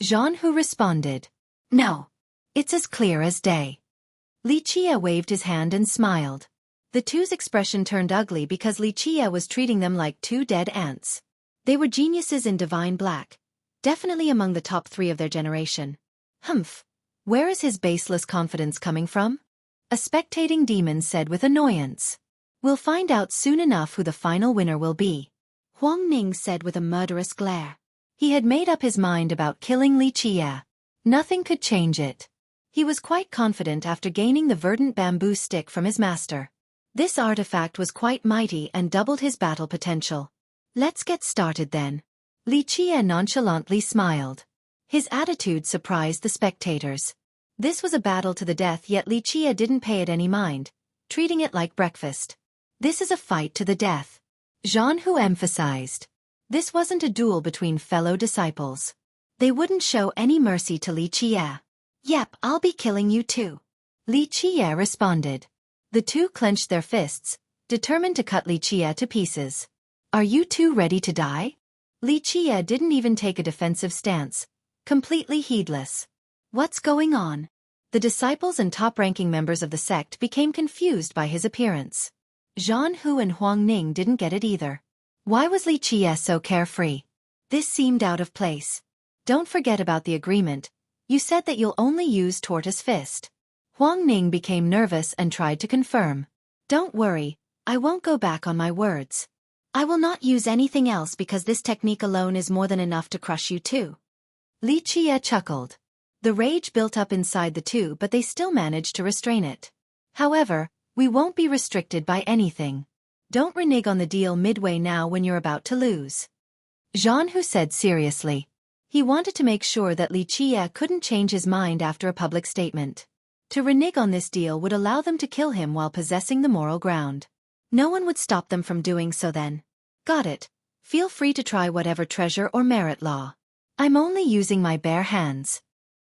Zhan Hu responded. No. It's as clear as day. Li Qie waved his hand and smiled. The two's expression turned ugly because Li Qie was treating them like two dead ants. They were geniuses in Divine Black, definitely among the top 3 of their generation. Humph. Where is his baseless confidence coming from? A spectating demon said with annoyance. We'll find out soon enough who the final winner will be. Huang Ning said with a murderous glare. He had made up his mind about killing Li Qie. Nothing could change it. He was quite confident after gaining the verdant bamboo stick from his master. This artifact was quite mighty and doubled his battle potential. Let's get started then. Li Qie nonchalantly smiled. His attitude surprised the spectators. This was a battle to the death, yet Li Qie didn't pay it any mind, treating it like breakfast. This is a fight to the death. Zhan Hu emphasized. This wasn't a duel between fellow disciples. They wouldn't show any mercy to Li Qie. Yep, I'll be killing you too. Li Qie responded. The two clenched their fists, determined to cut Li Qie to pieces. Are you two ready to die? Li Qie didn't even take a defensive stance, completely heedless. What's going on? The disciples and top-ranking members of the sect became confused by his appearance. Zhan Hu and Huang Ning didn't get it either. Why was Li Qie so carefree? This seemed out of place. Don't forget about the agreement. You said that you'll only use Tortoise Fist. Huang Ning became nervous and tried to confirm. Don't worry, I won't go back on my words. I will not use anything else because this technique alone is more than enough to crush you too. Li Qie chuckled. The rage built up inside the two, but they still managed to restrain it. However, we won't be restricted by anything. Don't renege on the deal midway now when you're about to lose. Zhan Hu said seriously. He wanted to make sure that Li Qie couldn't change his mind after a public statement. To renege on this deal would allow them to kill him while possessing the moral ground. No one would stop them from doing so then. Got it. Feel free to try whatever treasure or merit law. I'm only using my bare hands.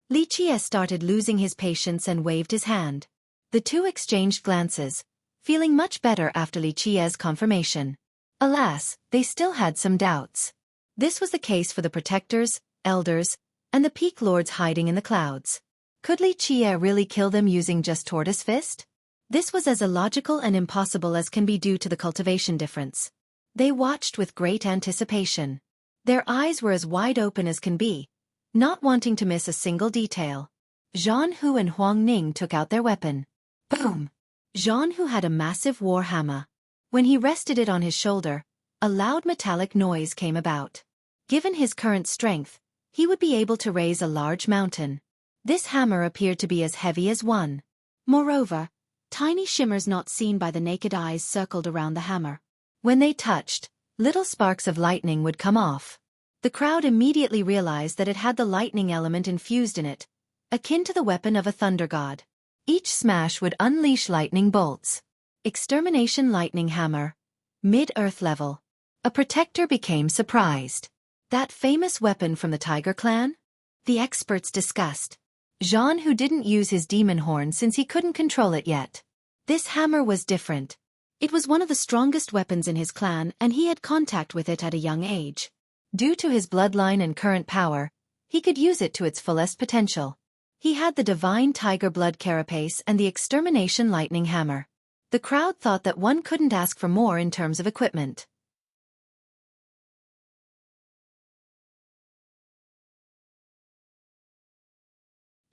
Li Qie started losing his patience and waved his hand. The two exchanged glances, feeling much better after Li Qie's confirmation. Alas, they still had some doubts. This was the case for the protectors, elders, and the peak lords hiding in the clouds. Could Li Qie really kill them using just Tortoise Fist? This was as illogical and impossible as can be due to the cultivation difference. They watched with great anticipation. Their eyes were as wide open as can be, not wanting to miss a single detail. Zhan Hu and Huang Ning took out their weapon. Boom! Zhan Hu had a massive war hammer. When he rested it on his shoulder, a loud metallic noise came about. Given his current strength, he would be able to raise a large mountain. This hammer appeared to be as heavy as one. Moreover, tiny shimmers not seen by the naked eyes circled around the hammer. When they touched, little sparks of lightning would come off. The crowd immediately realized that it had the lightning element infused in it, akin to the weapon of a thunder god. Each smash would unleash lightning bolts. Extermination lightning hammer. Mid-earth level. A protector became surprised. That famous weapon from the Tiger clan? The experts discussed. Zhan Hu didn't use his demon horn since he couldn't control it yet. This hammer was different. It was one of the strongest weapons in his clan and he had contact with it at a young age. Due to his bloodline and current power, he could use it to its fullest potential. He had the divine tiger blood carapace and the extermination lightning hammer. The crowd thought that one couldn't ask for more in terms of equipment.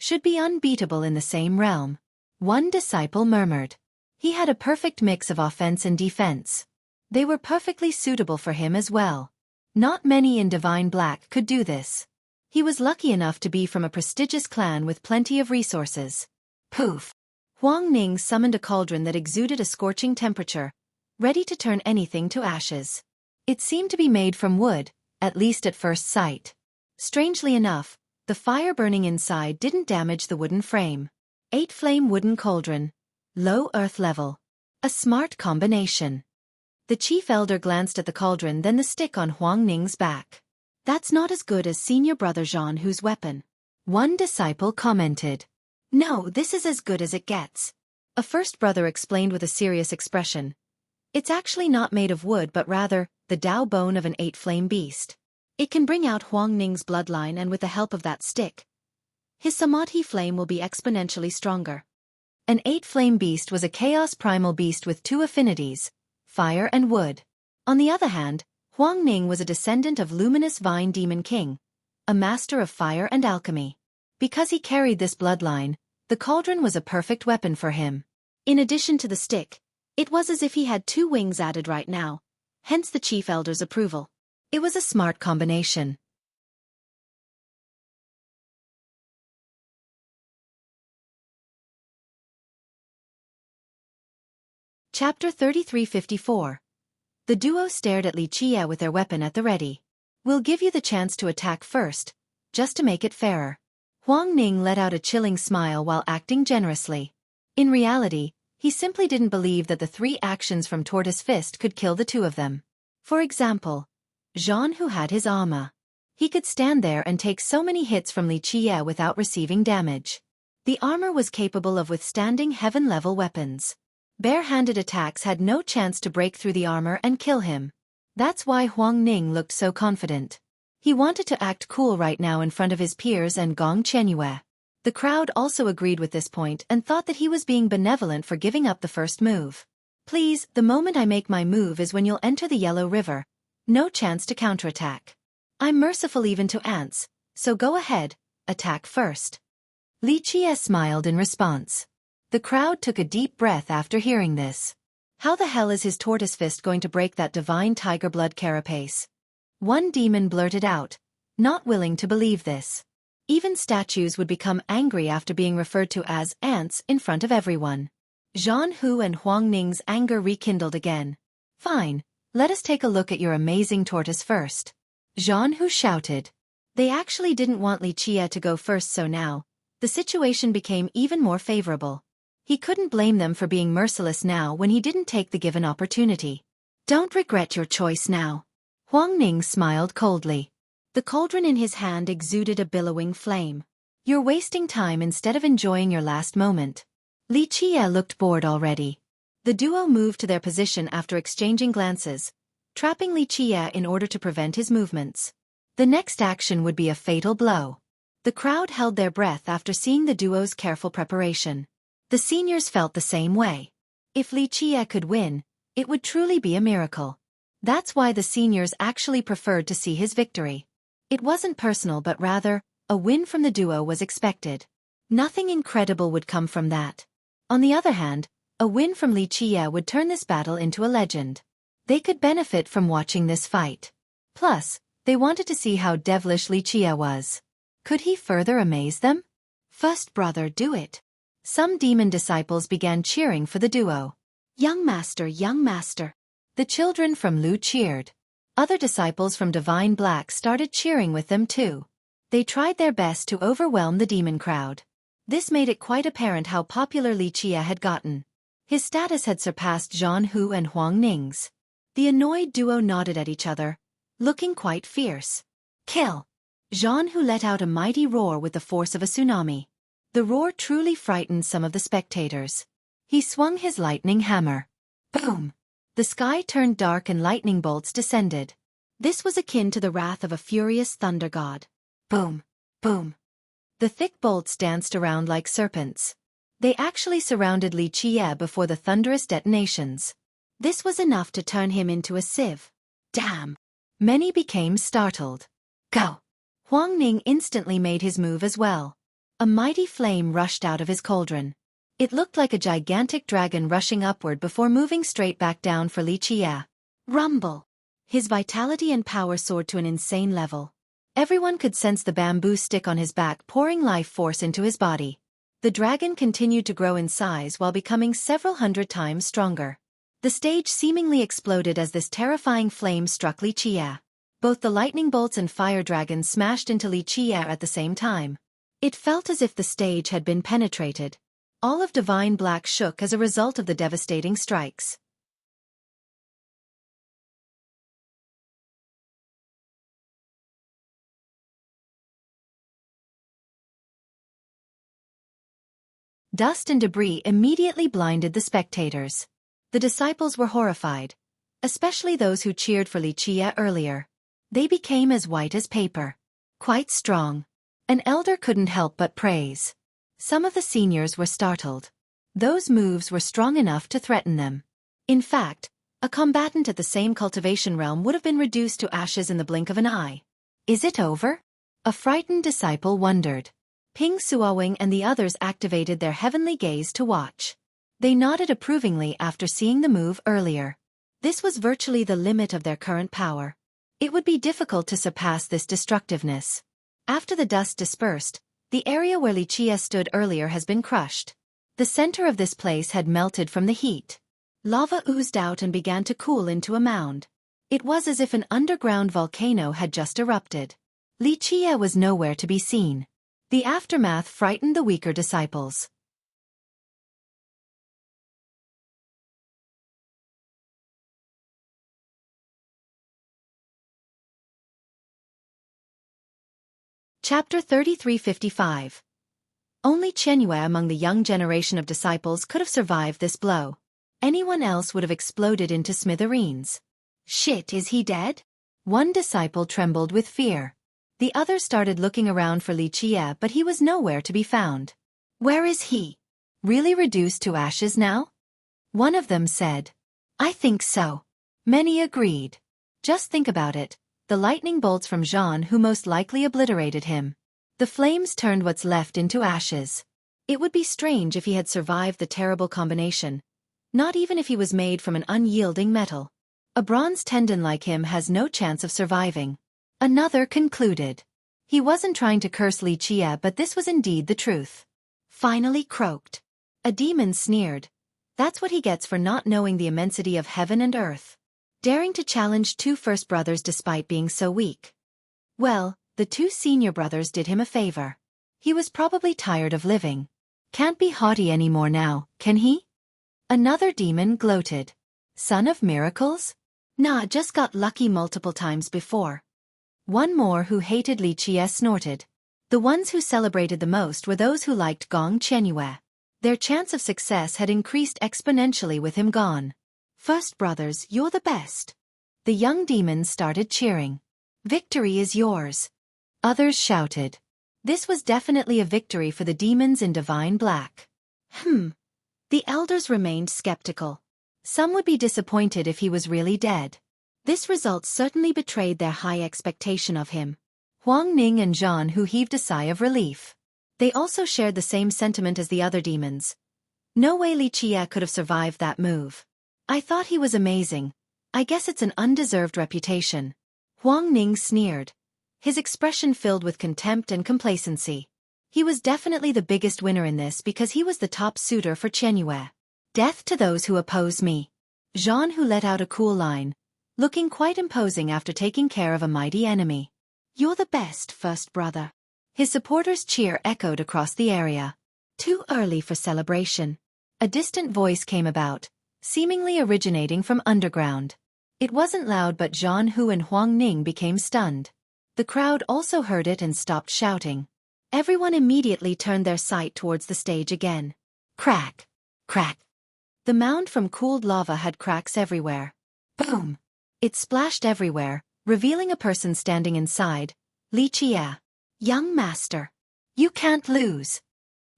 Should be unbeatable in the same realm. One disciple murmured. He had a perfect mix of offense and defense. They were perfectly suitable for him as well. Not many in Divine Black could do this. He was lucky enough to be from a prestigious clan with plenty of resources. Poof! Huang Ning summoned a cauldron that exuded a scorching temperature, ready to turn anything to ashes. It seemed to be made from wood, at least at first sight. Strangely enough, the fire burning inside didn't damage the wooden frame. 8-flame wooden cauldron. Low earth level. A smart combination. The chief elder glanced at the cauldron, then the stick on Huang Ning's back. That's not as good as senior brother Zhan Hu's weapon. One disciple commented. No, this is as good as it gets. A first brother explained with a serious expression. It's actually not made of wood but rather, the Dao bone of an 8-flame beast. It can bring out Huang Ning's bloodline and with the help of that stick, his Samadhi flame will be exponentially stronger. An 8-flame beast was a chaos primal beast with 2 affinities, fire and wood. On the other hand, Huang Ning was a descendant of luminous vine demon king, a master of fire and alchemy. Because he carried this bloodline, the cauldron was a perfect weapon for him. In addition to the stick, it was as if he had 2 wings added right now, hence the chief elder's approval. It was a smart combination. Chapter 3354. The duo stared at Li Qie with their weapon at the ready. We'll give you the chance to attack first, just to make it fairer. Huang Ning let out a chilling smile while acting generously. In reality, he simply didn't believe that the 3 actions from Tortoise Fist could kill the 2 of them. For example, Jean, who had his armor. He could stand there and take so many hits from Li Qie without receiving damage. The armor was capable of withstanding heaven-level weapons. Bare-handed attacks had no chance to break through the armor and kill him. That's why Huang Ning looked so confident. He wanted to act cool right now in front of his peers and Gong Qianyue. The crowd also agreed with this point and thought that he was being benevolent for giving up the first move. Please, the moment I make my move is when you'll enter the Yellow River. No chance to counterattack. I'm merciful even to ants, so go ahead, attack first. Li Qie smiled in response. The crowd took a deep breath after hearing this. How the hell is his Tortoise Fist going to break that divine tiger blood carapace? One demon blurted out, not willing to believe this. Even statues would become angry after being referred to as ants in front of everyone. Zhan Hu and Huang Ning's anger rekindled again. Fine, let us take a look at your amazing tortoise first. Zhan Hu shouted. They actually didn't want Li Qie to go first, so now, the situation became even more favorable. He couldn't blame them for being merciless now when he didn't take the given opportunity. Don't regret your choice now. Huang Ning smiled coldly. The cauldron in his hand exuded a billowing flame. You're wasting time instead of enjoying your last moment. Li Qie looked bored already. The duo moved to their position after exchanging glances, trapping Li Qie in order to prevent his movements. The next action would be a fatal blow. The crowd held their breath after seeing the duo's careful preparation. The seniors felt the same way. If Li Qie could win, it would truly be a miracle. That's why the seniors actually preferred to see his victory. It wasn't personal, but rather, a win from the duo was expected. Nothing incredible would come from that. On the other hand, a win from Li Qie would turn this battle into a legend. They could benefit from watching this fight. Plus, they wanted to see how devilish Li Qie was. Could he further amaze them? First brother, do it. Some demon disciples began cheering for the duo. Young master, young master. The children from Lu cheered. Other disciples from Divine Black started cheering with them too. They tried their best to overwhelm the demon crowd. This made it quite apparent how popular Li Qie had gotten. His status had surpassed Zhan Hu and Huang Ning's. The annoyed duo nodded at each other, looking quite fierce. Kill! Zhan Hu let out a mighty roar with the force of a tsunami. The roar truly frightened some of the spectators. He swung his lightning hammer. Boom! The sky turned dark and lightning bolts descended. This was akin to the wrath of a furious thunder god. Boom! Boom! The thick bolts danced around like serpents. They actually surrounded Li Qie before the thunderous detonations. This was enough to turn him into a sieve. Damn! Many became startled. Go! Huang Ning instantly made his move as well. A mighty flame rushed out of his cauldron. It looked like a gigantic dragon rushing upward before moving straight back down for Li Qie. Rumble! His vitality and power soared to an insane level. Everyone could sense the bamboo stick on his back pouring life force into his body. The dragon continued to grow in size while becoming several hundred times stronger. The stage seemingly exploded as this terrifying flame struck Li Qie. Both the lightning bolts and fire dragons smashed into Li Qie at the same time. It felt as if the stage had been penetrated. All of Divine Black shook as a result of the devastating strikes. Dust and debris immediately blinded the spectators. The disciples were horrified, especially those who cheered for Li Qie earlier. They became as white as paper. Quite strong. An elder couldn't help but praise. Some of the seniors were startled. Those moves were strong enough to threaten them. In fact, a combatant at the same cultivation realm would have been reduced to ashes in the blink of an eye. Is it over? A frightened disciple wondered. Ping Suowing and the others activated their heavenly gaze to watch. They nodded approvingly after seeing the move earlier. This was virtually the limit of their current power. It would be difficult to surpass this destructiveness. After the dust dispersed, the area where Li Qie stood earlier has been crushed. The center of this place had melted from the heat. Lava oozed out and began to cool into a mound. It was as if an underground volcano had just erupted. Li Qie was nowhere to be seen. The aftermath frightened the weaker disciples. Chapter 3355. Only Qianyue among the young generation of disciples could have survived this blow. Anyone else would have exploded into smithereens. Shit, is he dead? One disciple trembled with fear. The others started looking around for Li Qie, but he was nowhere to be found. Where is he? Really reduced to ashes now? One of them said. I think so. Many agreed. Just think about it. The lightning bolts from Jean who most likely obliterated him. The flames turned what's left into ashes. It would be strange if he had survived the terrible combination. Not even if he was made from an unyielding metal. A bronze tendon like him has no chance of surviving. Another concluded. He wasn't trying to curse Li Qie, but this was indeed the truth. Finally croaked. A demon sneered. That's what he gets for not knowing the immensity of heaven and earth. Daring to challenge two first brothers despite being so weak. Well, the two senior brothers did him a favor. He was probably tired of living. Can't be haughty anymore now, can he? Another demon gloated. Son of miracles? Nah, just got lucky multiple times before. One more who hated Li Qie snorted. The ones who celebrated the most were those who liked Gong Qianyue. Their chance of success had increased exponentially with him gone. First brothers, you're the best. The young demons started cheering. Victory is yours. Others shouted. This was definitely a victory for the demons in divine black. The elders remained skeptical. Some would be disappointed if he was really dead. This result certainly betrayed their high expectation of him. Huang Ning and Zhan Hu heaved a sigh of relief. They also shared the same sentiment as the other demons. No way Li Qie could have survived that move. I thought he was amazing. I guess it's an undeserved reputation. Huang Ning sneered. His expression filled with contempt and complacency. He was definitely the biggest winner in this because he was the top suitor for Qianyue. Death to those who oppose me. Zhan Hu let out a cool line, looking quite imposing after taking care of a mighty enemy. You're the best, first brother. His supporters' cheer echoed across the area. Too early for celebration. A distant voice came about, seemingly originating from underground. It wasn't loud, but Zhan Hu and Huang Ning became stunned. The crowd also heard it and stopped shouting. Everyone immediately turned their sight towards the stage again. Crack! Crack! The mound from cooled lava had cracks everywhere. Boom! It splashed everywhere, revealing a person standing inside. Li Qie. Young master. You can't lose.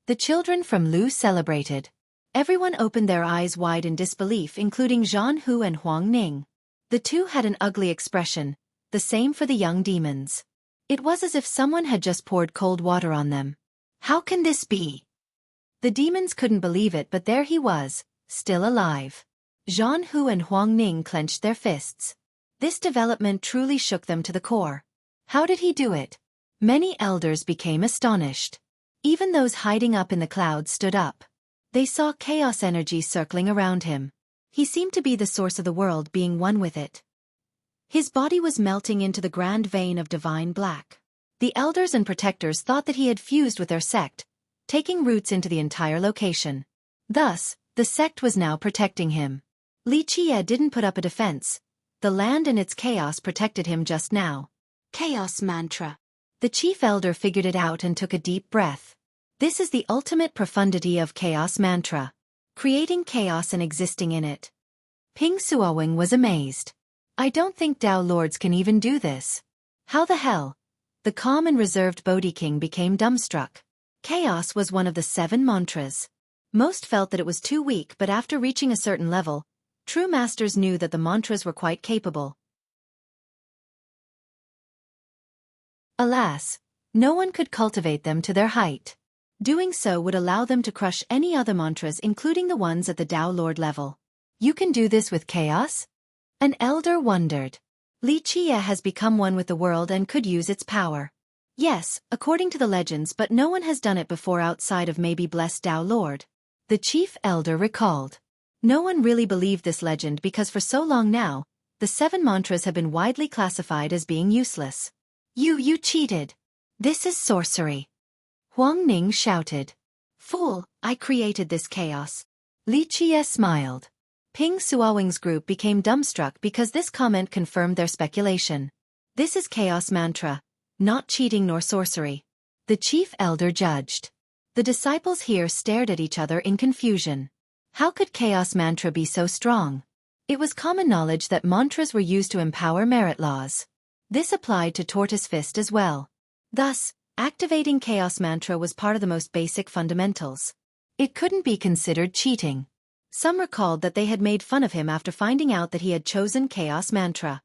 The children from Lu celebrated. Everyone opened their eyes wide in disbelief, including Zhan Hu and Huang Ning. The two had an ugly expression, the same for the young demons. It was as if someone had just poured cold water on them. How can this be? The demons couldn't believe it, but there he was, still alive. Zhan Hu and Huang Ning clenched their fists. This development truly shook them to the core. How did he do it? Many elders became astonished. Even those hiding up in the clouds stood up. They saw chaos energy circling around him. He seemed to be the source of the world, being one with it. His body was melting into the grand vein of divine black. The elders and protectors thought that he had fused with their sect, taking roots into the entire location. Thus, the sect was now protecting him. Li Qie didn't put up a defense. The land and its chaos protected him just now. Chaos mantra. The chief elder figured it out and took a deep breath. This is the ultimate profundity of chaos mantra. Creating chaos and existing in it. Ping Suowing was amazed. I don't think Dao Lords can even do this. How the hell? The calm and reserved Bodhi King became dumbstruck. Chaos was one of the 7 mantras. Most felt that it was too weak, but after reaching a certain level, true masters knew that the mantras were quite capable. Alas, no one could cultivate them to their height. Doing so would allow them to crush any other mantras, including the ones at the Dao Lord level. You can do this with chaos? An elder wondered. Li Qie has become one with the world and could use its power. Yes, according to the legends, but no one has done it before outside of maybe blessed Dao Lord. The chief elder recalled. No one really believed this legend because for so long now, the 7 mantras have been widely classified as being useless. You cheated. This is sorcery. Huang Ning shouted. Fool, I created this chaos. Li Qie smiled. Ping Suowing's group became dumbstruck because this comment confirmed their speculation. This is chaos mantra, not cheating nor sorcery. The chief elder judged. The disciples here stared at each other in confusion. How could chaos mantra be so strong? It was common knowledge that mantras were used to empower merit laws. This applied to Tortoise Fist as well. Thus, activating chaos mantra was part of the most basic fundamentals. It couldn't be considered cheating. Some recalled that they had made fun of him after finding out that he had chosen chaos mantra.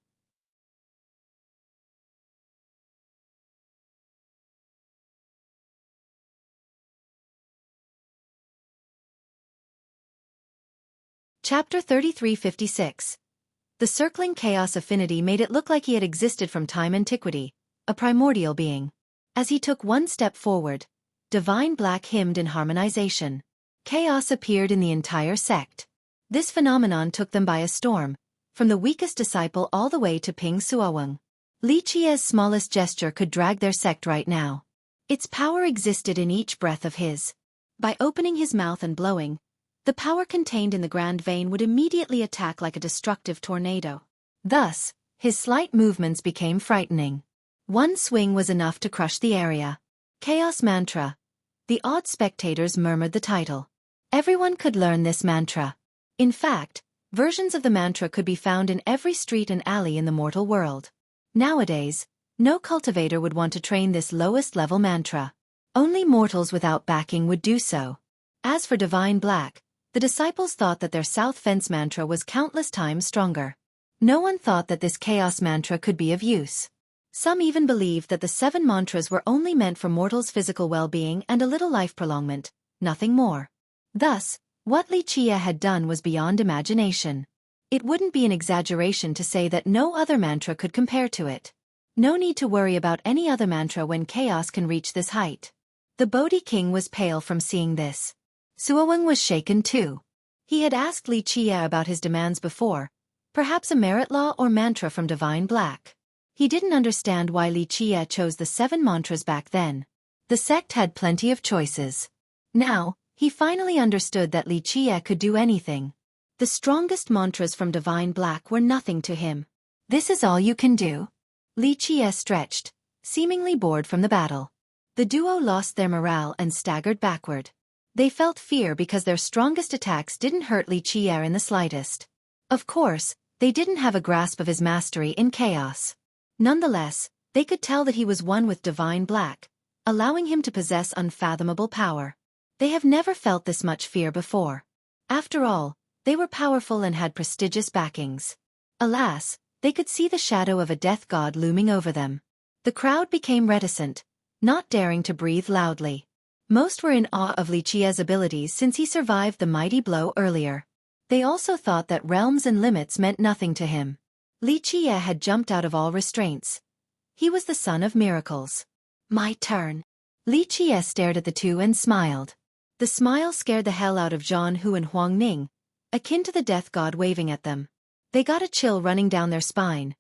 Chapter 3356. The circling chaos affinity made it look like he had existed from time antiquity, a primordial being. As he took one step forward, divine black hymned in harmonization. Chaos appeared in the entire sect. This phenomenon took them by a storm, from the weakest disciple all the way to Ping Suowing. Li Qie's smallest gesture could drag their sect right now. Its power existed in each breath of his. By opening his mouth and blowing, the power contained in the grand vein would immediately attack like a destructive tornado. Thus, his slight movements became frightening. One swing was enough to crush the area. Chaos Mantra. The awed spectators murmured the title. Everyone could learn this mantra. In fact, versions of the mantra could be found in every street and alley in the mortal world. Nowadays, no cultivator would want to train this lowest-level mantra. Only mortals without backing would do so. As for Divine Black, the disciples thought that their South Fence mantra was countless times stronger. No one thought that this chaos mantra could be of use. Some even believed that the 7 mantras were only meant for mortals' physical well-being and a little life prolongment, nothing more. Thus, what Li Qie had done was beyond imagination. It wouldn't be an exaggeration to say that no other mantra could compare to it. No need to worry about any other mantra when chaos can reach this height. The Bodhi King was pale from seeing this. Suowing was shaken too. He had asked Li Qie about his demands before, perhaps a merit law or mantra from Divine Black. He didn't understand why Li Qie chose the 7 mantras back then. The sect had plenty of choices. Now, he finally understood that Li Qie could do anything. The strongest mantras from Divine Black were nothing to him. This is all you can do? Li Qie stretched, seemingly bored from the battle. The duo lost their morale and staggered backward. They felt fear because their strongest attacks didn't hurt Li Qie in the slightest. Of course, they didn't have a grasp of his mastery in chaos. Nonetheless, they could tell that he was one with Divine Black, allowing him to possess unfathomable power. They have never felt this much fear before. After all, they were powerful and had prestigious backings. Alas, they could see the shadow of a death god looming over them. The crowd became reticent, not daring to breathe loudly. Most were in awe of Li Qie's abilities since he survived the mighty blow earlier. They also thought that realms and limits meant nothing to him. Li Qie had jumped out of all restraints. He was the son of miracles. My turn. Li Qie stared at the two and smiled. The smile scared the hell out of Zhan Hu and Huang Ning, akin to the death god waving at them. They got a chill running down their spine.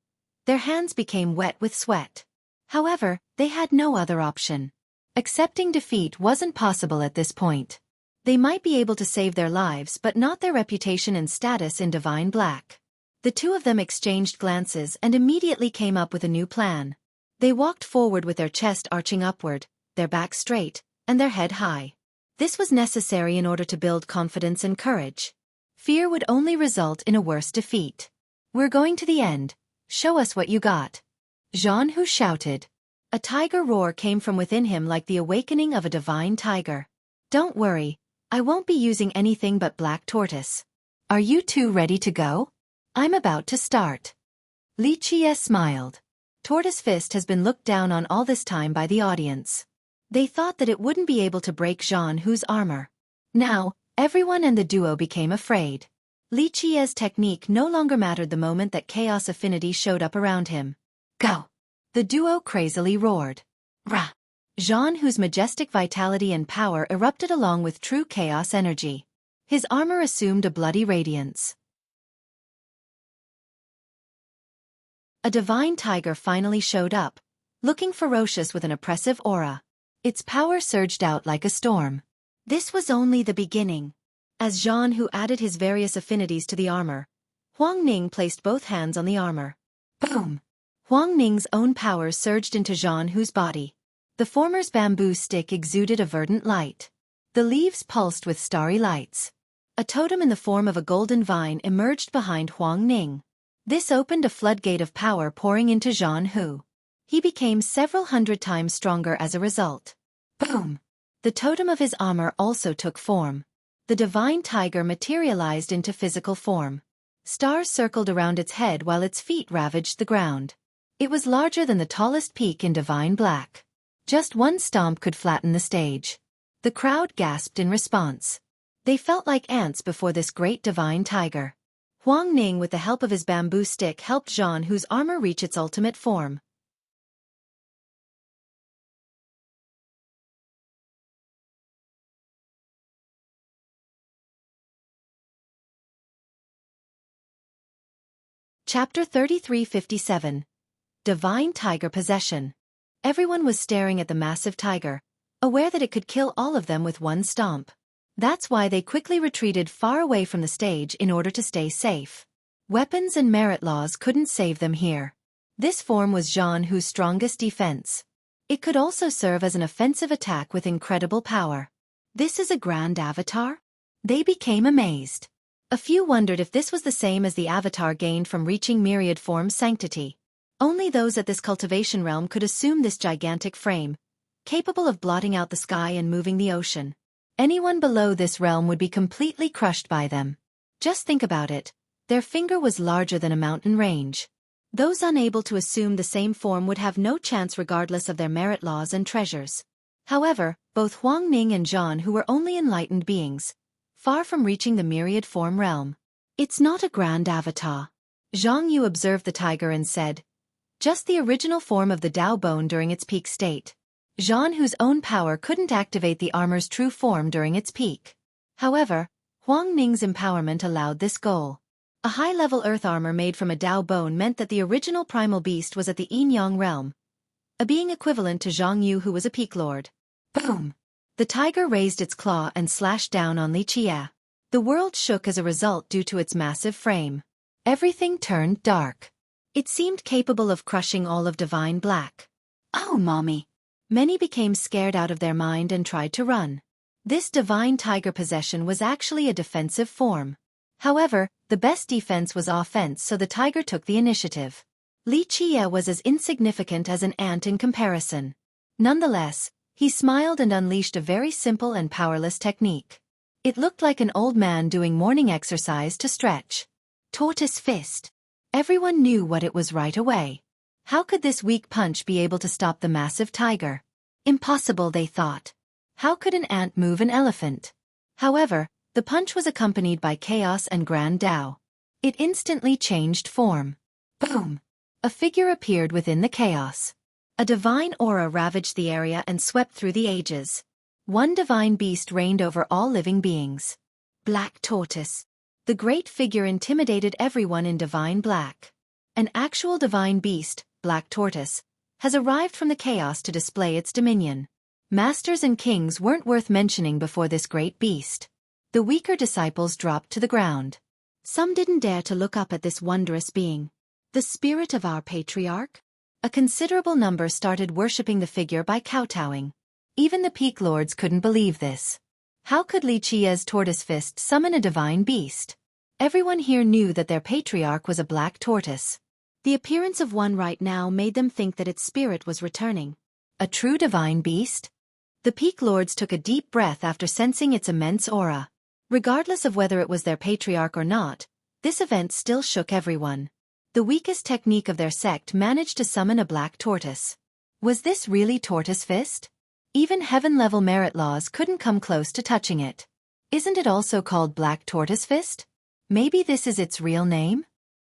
Their hands became wet with sweat. However, they had no other option. Accepting defeat wasn't possible at this point. They might be able to save their lives but not their reputation and status in Divine Black. The two of them exchanged glances and immediately came up with a new plan. They walked forward with their chest arching upward, their back straight, and their head high. This was necessary in order to build confidence and courage. Fear would only result in a worse defeat. We're going to the end. Show us what you got. Zhan Hu shouted. A tiger roar came from within him like the awakening of a divine tiger. Don't worry, I won't be using anything but black tortoise. Are you two ready to go? I'm about to start. Li Qie smiled. Tortoise Fist has been looked down on all this time by the audience. They thought that it wouldn't be able to break Zhan Hu's armor. Now, everyone and the duo became afraid. Li Qie's technique no longer mattered the moment that chaos affinity showed up around him. Go! The duo crazily roared. Rah! Zhan Hu's majestic vitality and power erupted along with true chaos energy. His armor assumed a bloody radiance. A divine tiger finally showed up, looking ferocious with an oppressive aura. Its power surged out like a storm. This was only the beginning. As Zhang Hu added his various affinities to the armor, Huang Ning placed both hands on the armor. Boom! Huang Ning's own power surged into Zhang Hu's body. The former's bamboo stick exuded a verdant light. The leaves pulsed with starry lights. A totem in the form of a golden vine emerged behind Huang Ning. This opened a floodgate of power pouring into Zhang Hu. He became several hundred times stronger as a result. Boom! The totem of his armor also took form. The divine tiger materialized into physical form. Stars circled around its head while its feet ravaged the ground. It was larger than the tallest peak in divine black. Just one stomp could flatten the stage. The crowd gasped in response. They felt like ants before this great divine tiger. Huang Ning, with the help of his bamboo stick, helped Zhang Hu's armor reach its ultimate form. Chapter 3357. Divine Tiger Possession. Everyone was staring at the massive tiger, aware that it could kill all of them with one stomp. That's why they quickly retreated far away from the stage in order to stay safe. Weapons and merit laws couldn't save them here. This form was Zhang Hu's strongest defense. It could also serve as an offensive attack with incredible power. This is a grand avatar? They became amazed. A few wondered if this was the same as the avatar gained from reaching myriad form sanctity. Only those at this cultivation realm could assume this gigantic frame, capable of blotting out the sky and moving the ocean. Anyone below this realm would be completely crushed by them. Just think about it. Their finger was larger than a mountain range. Those unable to assume the same form would have no chance regardless of their merit laws and treasures. However, both Huang Ning and Zhang Hu were only enlightened beings, far from reaching the myriad form realm. It's not a grand avatar. Zhang Yu observed the tiger and said, just the original form of the Dao bone during its peak state. Zhang Hu's own power couldn't activate the armor's true form during its peak. However, Huang Ning's empowerment allowed this goal. A high-level earth armor made from a Dao bone meant that the original primal beast was at the Yin-Yang realm, a being equivalent to Zhang Yu, who was a peak lord. Boom! The tiger raised its claw and slashed down on Li Qie. The world shook as a result due to its massive frame. Everything turned dark. It seemed capable of crushing all of divine black. Oh, mommy! Many became scared out of their mind and tried to run. This divine tiger possession was actually a defensive form. However, the best defense was offense, so the tiger took the initiative. Li Qie was as insignificant as an ant in comparison. Nonetheless, he smiled and unleashed a very simple and powerless technique. It looked like an old man doing morning exercise to stretch. Tortoise fist. Everyone knew what it was right away. How could this weak punch be able to stop the massive tiger? Impossible, they thought. How could an ant move an elephant? However, the punch was accompanied by chaos and grand Dao. It instantly changed form. Boom! A figure appeared within the chaos. A divine aura ravaged the area and swept through the ages. One divine beast reigned over all living beings. Black Tortoise. The great figure intimidated everyone in divine black. An actual divine beast, Black Tortoise, has arrived from the chaos to display its dominion. Masters and kings weren't worth mentioning before this great beast. The weaker disciples dropped to the ground. Some didn't dare to look up at this wondrous being. The spirit of our patriarch? A considerable number started worshipping the figure by kowtowing. Even the peak lords couldn't believe this. How could Li Qie's tortoise fist summon a divine beast? Everyone here knew that their patriarch was a black tortoise. The appearance of one right now made them think that its spirit was returning. A true divine beast? The peak lords took a deep breath after sensing its immense aura. Regardless of whether it was their patriarch or not, this event still shook everyone. The weakest technique of their sect managed to summon a black tortoise. Was this really Tortoise Fist? Even heaven-level merit laws couldn't come close to touching it. Isn't it also called Black Tortoise Fist? Maybe this is its real name?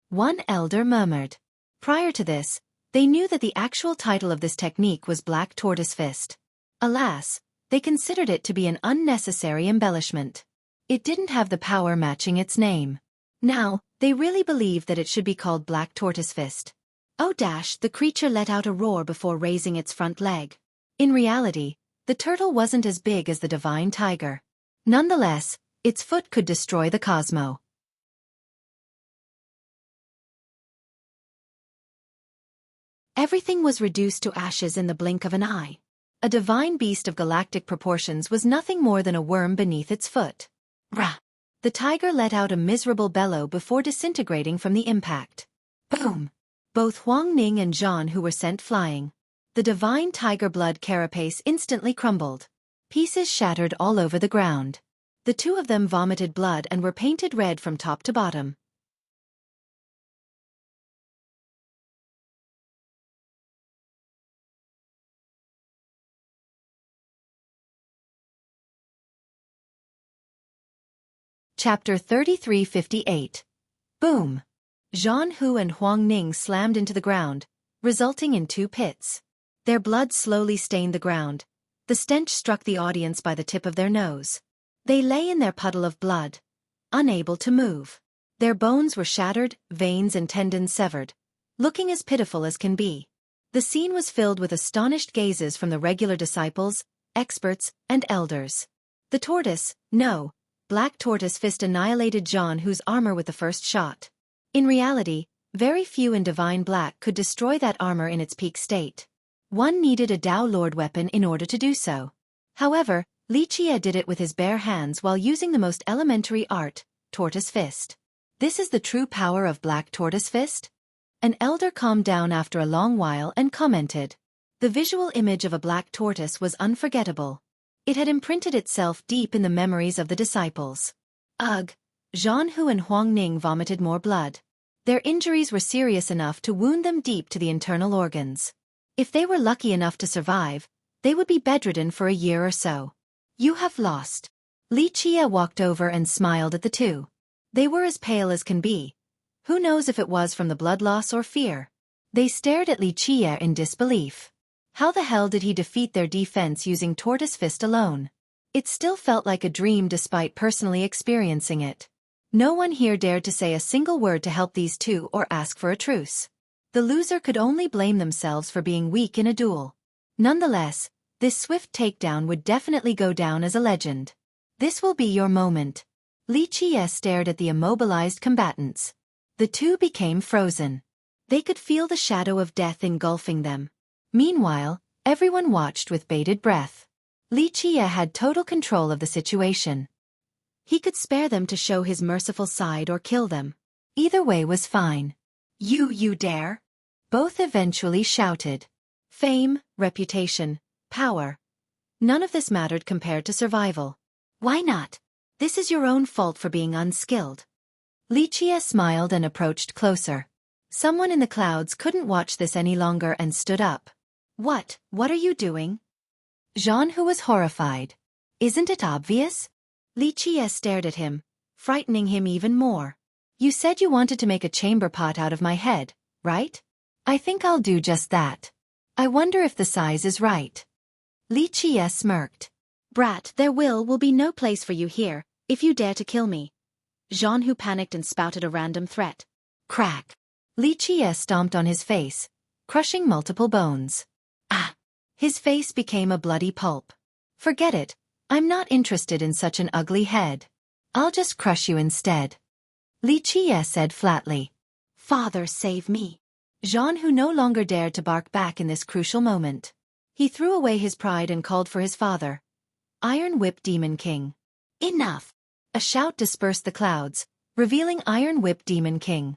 One elder murmured. Prior to this, they knew that the actual title of this technique was Black Tortoise Fist. Alas, they considered it to be an unnecessary embellishment. It didn't have the power matching its name. Now, they really believed that it should be called Black Tortoise Fist. Oh dash, the creature let out a roar before raising its front leg. In reality, the turtle wasn't as big as the divine tiger. Nonetheless, its foot could destroy the cosmos. Everything was reduced to ashes in the blink of an eye. A divine beast of galactic proportions was nothing more than a worm beneath its foot. Rah! The tiger let out a miserable bellow before disintegrating from the impact. Boom! Both Huang Ning and Zhan Hu were sent flying. The divine tiger blood carapace instantly crumbled. Pieces shattered all over the ground. The two of them vomited blood and were painted red from top to bottom. Chapter 3358. Boom! Zhan Hu and Huang Ning slammed into the ground, resulting in two pits. Their blood slowly stained the ground. The stench struck the audience by the tip of their nose. They lay in their puddle of blood, unable to move. Their bones were shattered, veins and tendons severed, looking as pitiful as can be. The scene was filled with astonished gazes from the regular disciples, experts, and elders. The tortoise, no, Black Tortoise Fist annihilated Zhan Hu's armor with the first shot. In reality, very few in Divine Black could destroy that armor in its peak state. One needed a Tao Lord weapon in order to do so. However, Li Qie did it with his bare hands while using the most elementary art, Tortoise Fist. This is the true power of Black Tortoise Fist? An elder calmed down after a long while and commented. The visual image of a black tortoise was unforgettable. It had imprinted itself deep in the memories of the disciples. Ugh! Zhan Hu and Huang Ning vomited more blood. Their injuries were serious enough to wound them deep to the internal organs. If they were lucky enough to survive, they would be bedridden for a year or so. You have lost. Li Qie walked over and smiled at the two. They were as pale as can be. Who knows if it was from the blood loss or fear? They stared at Li Qie in disbelief. How the hell did he defeat their defense using Tortoise Fist alone? It still felt like a dream despite personally experiencing it. No one here dared to say a single word to help these two or ask for a truce. The loser could only blame themselves for being weak in a duel. Nonetheless, this swift takedown would definitely go down as a legend. This will be your moment. Li Qie stared at the immobilized combatants. The two became frozen. They could feel the shadow of death engulfing them. Meanwhile, everyone watched with bated breath. Li Qie had total control of the situation. He could spare them to show his merciful side or kill them. Either way was fine. You dare? Both eventually shouted. Fame, reputation, power. None of this mattered compared to survival. Why not? This is your own fault for being unskilled. Li Qie smiled and approached closer. Someone in the clouds couldn't watch this any longer and stood up. What are you doing? Zhan Hu was horrified. Isn't it obvious? Li Qie stared at him, frightening him even more. You said you wanted to make a chamber pot out of my head, right? I think I'll do just that. I wonder if the size is right. Li Qie smirked. Brat, there will be no place for you here, if you dare to kill me. Zhan Hu panicked and spouted a random threat. Crack. Li Qie stomped on his face, crushing multiple bones. Ah! His face became a bloody pulp. Forget it, I'm not interested in such an ugly head. I'll just crush you instead. Li Qie said flatly. Father, save me. Zhan Hu no longer dared to bark back in this crucial moment. He threw away his pride and called for his father. Iron Whip Demon King. Enough! A shout dispersed the clouds, revealing Iron Whip Demon King.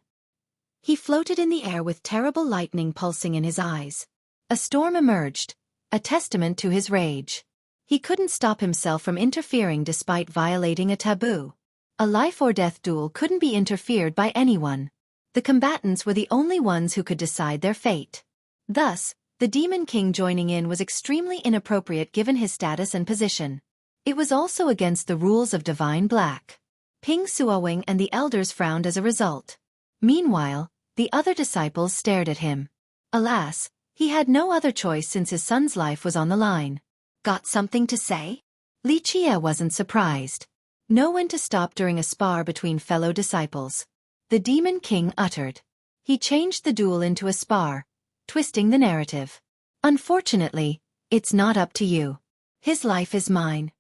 He floated in the air with terrible lightning pulsing in his eyes. A storm emerged, a testament to his rage. He couldn't stop himself from interfering despite violating a taboo. A life-or-death duel couldn't be interfered by anyone. The combatants were the only ones who could decide their fate. Thus, the Demon King joining in was extremely inappropriate given his status and position. It was also against the rules of Divine Black. Ping Suowing and the elders frowned as a result. Meanwhile, the other disciples stared at him. Alas, he had no other choice since his son's life was on the line. Got something to say? Li Qie wasn't surprised. Know when to stop during a spar between fellow disciples. The Demon King uttered. He changed the duel into a spar, twisting the narrative. Unfortunately, it's not up to you. His life is mine.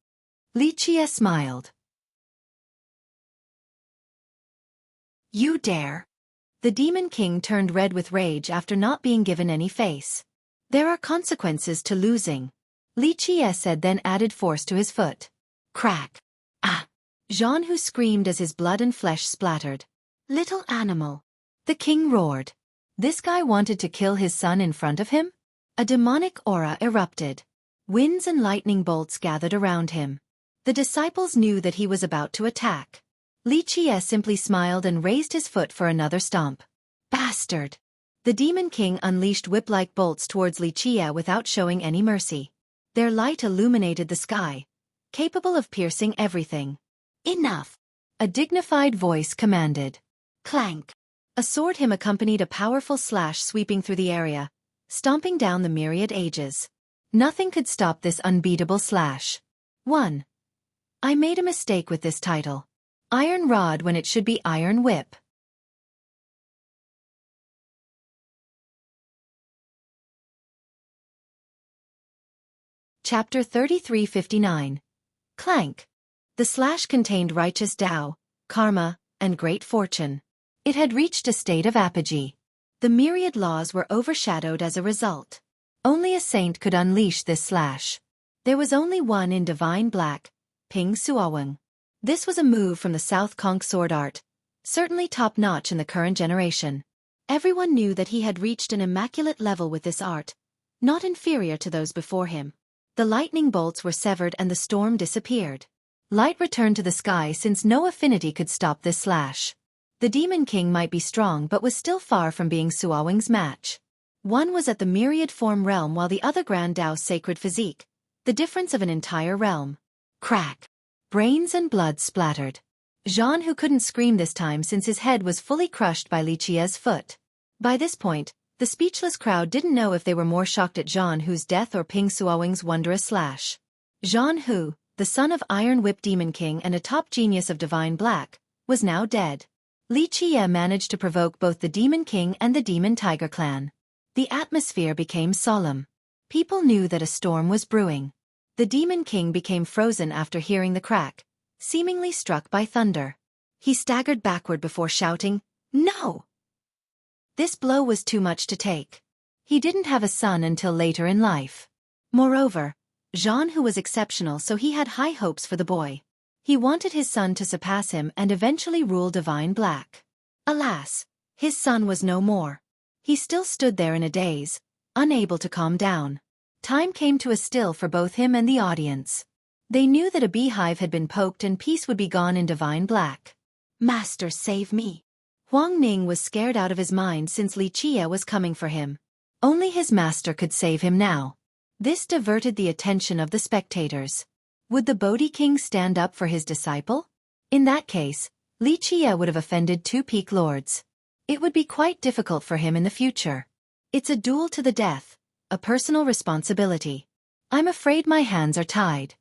Li Qie smiled. You dare? The Demon King turned red with rage after not being given any face. There are consequences to losing. Li Qie said, then added force to his foot. Crack. Ah! Jean Hu screamed as his blood and flesh splattered. Little animal. The king roared. This guy wanted to kill his son in front of him? A demonic aura erupted. Winds and lightning bolts gathered around him. The disciples knew that he was about to attack. Li Qie simply smiled and raised his foot for another stomp. Bastard! The Demon King unleashed whip-like bolts towards Li Qie without showing any mercy. Their light illuminated the sky, capable of piercing everything. Enough! A dignified voice commanded. Clank! A sword hymn accompanied a powerful slash sweeping through the area, stomping down the myriad ages. Nothing could stop this unbeatable slash. 1. I made a mistake with this title. Iron Rod when it should be Iron Whip. Chapter 3359. Clank. The slash contained righteous Tao, karma, and great fortune. It had reached a state of apogee. The myriad laws were overshadowed as a result. Only a saint could unleash this slash. There was only one in divine black, Ping Suaweng. This was a move from the South Conch sword art, certainly top-notch in the current generation. Everyone knew that he had reached an immaculate level with this art, not inferior to those before him. The lightning bolts were severed and the storm disappeared. Light returned to the sky since no affinity could stop this slash. The Demon King might be strong but was still far from being Suaweng's match. One was at the myriad form realm while the other Grand Tao's sacred physique, the difference of an entire realm. Crack! Brains and blood splattered. Jean, who couldn't scream this time since his head was fully crushed by Li Qie's foot. By this point, the speechless crowd didn't know if they were more shocked at Jean Hu's death or Ping Suaweng's wondrous slash. Jean Hu, the son of Iron Whip Demon King and a top genius of Divine Black, was now dead. Li Qie managed to provoke both the Demon King and the Demon Tiger clan. The atmosphere became solemn. People knew that a storm was brewing. The Demon King became frozen after hearing the crack, seemingly struck by thunder. He staggered backward before shouting, "No!" This blow was too much to take. He didn't have a son until later in life. Moreover, Jean Hu was exceptional, so he had high hopes for the boy. He wanted his son to surpass him and eventually rule Divine Black. Alas, his son was no more. He still stood there in a daze, unable to calm down. Time came to a still for both him and the audience. They knew that a beehive had been poked and peace would be gone in Divine Black. Master, save me. Huang Ning was scared out of his mind since Li Qie was coming for him. Only his master could save him now. This diverted the attention of the spectators. Would the Bodhi King stand up for his disciple? In that case, Li Qie would have offended two peak lords. It would be quite difficult for him in the future. It's a duel to the death, a personal responsibility. I'm afraid my hands are tied.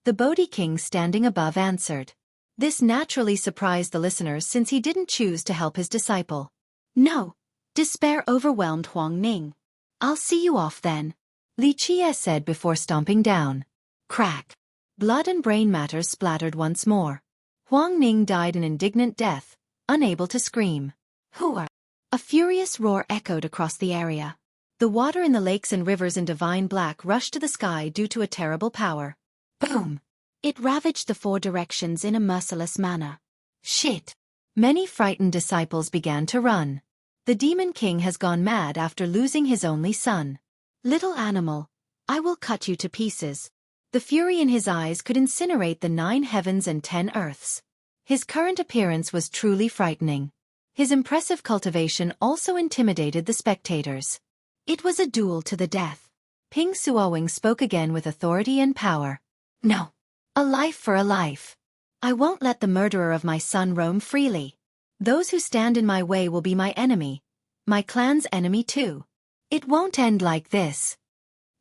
The Bodhi King standing above answered. This naturally surprised the listeners since he didn't choose to help his disciple. No. Despair overwhelmed Huang Ning. I'll see you off then, Li Qie said before stomping down. Crack. Blood and brain matter splattered once more. Huang Ning died an indignant death, unable to scream. Hooah! A furious roar echoed across the area. The water in the lakes and rivers in Divine Black rushed to the sky due to a terrible power. Boom! It ravaged the four directions in a merciless manner. Shit! Many frightened disciples began to run. The Demon King has gone mad after losing his only son. Little animal, I will cut you to pieces. The fury in his eyes could incinerate the 9 heavens and 10 earths. His current appearance was truly frightening. His impressive cultivation also intimidated the spectators. It was a duel to the death. Ping Suaweng spoke again with authority and power. No. A life for a life. I won't let the murderer of my son roam freely. Those who stand in my way will be my enemy. My clan's enemy too. It won't end like this.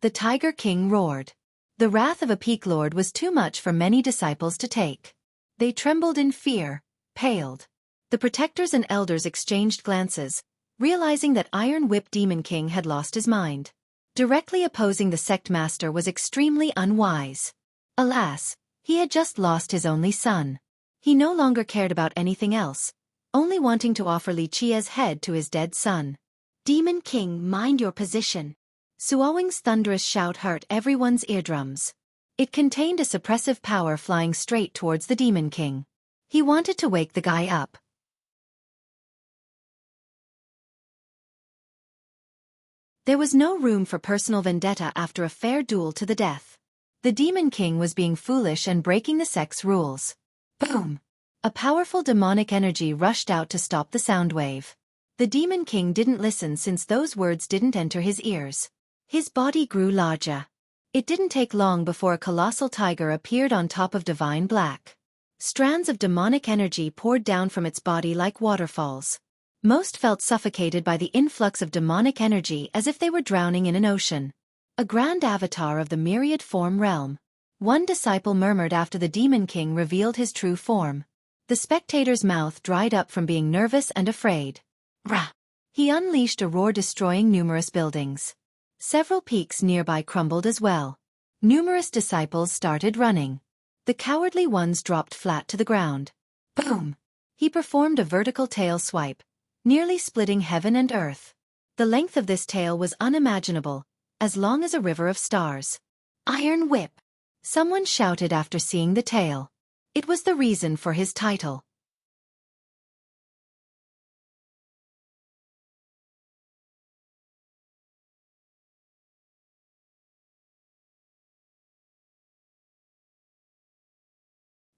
The Tiger King roared. The wrath of a peak lord was too much for many disciples to take. They trembled in fear, paled. The protectors and elders exchanged glances, realizing that Iron Whip Demon King had lost his mind. Directly opposing the sect master was extremely unwise. Alas, he had just lost his only son. He no longer cared about anything else, only wanting to offer Li Qia's head to his dead son. Demon King, mind your position. Xueqing's thunderous shout hurt everyone's eardrums. It contained a suppressive power flying straight towards the Demon King. He wanted to wake the guy up. There was no room for personal vendetta after a fair duel to the death. The Demon King was being foolish and breaking the sect's rules. Boom! A powerful demonic energy rushed out to stop the sound wave. The Demon King didn't listen since those words didn't enter his ears. His body grew larger. It didn't take long before a colossal tiger appeared on top of Divine Black. Strands of demonic energy poured down from its body like waterfalls. Most felt suffocated by the influx of demonic energy as if they were drowning in an ocean. A grand avatar of the myriad form realm. One disciple murmured after the Demon King revealed his true form. The spectator's mouth dried up from being nervous and afraid. Rah! He unleashed a roar destroying numerous buildings. Several peaks nearby crumbled as well. Numerous disciples started running. The cowardly ones dropped flat to the ground. Boom! He performed a vertical tail swipe, nearly splitting heaven and earth. The length of this tail was unimaginable, as long as a river of stars. Iron Whip! Someone shouted after seeing the tail. It was the reason for his title.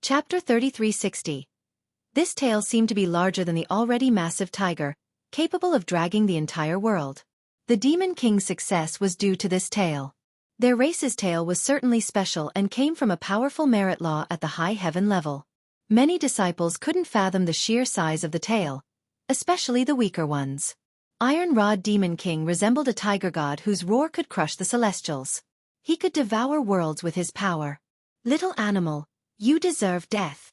Chapter 3360. This tail seemed to be larger than the already massive tiger, capable of dragging the entire world. The Demon King's success was due to this tail. Their race's tail was certainly special and came from a powerful merit law at the high heaven level. Many disciples couldn't fathom the sheer size of the tail, especially the weaker ones. Iron Rod Demon King resembled a tiger god whose roar could crush the celestials. He could devour worlds with his power. Little animal, you deserve death.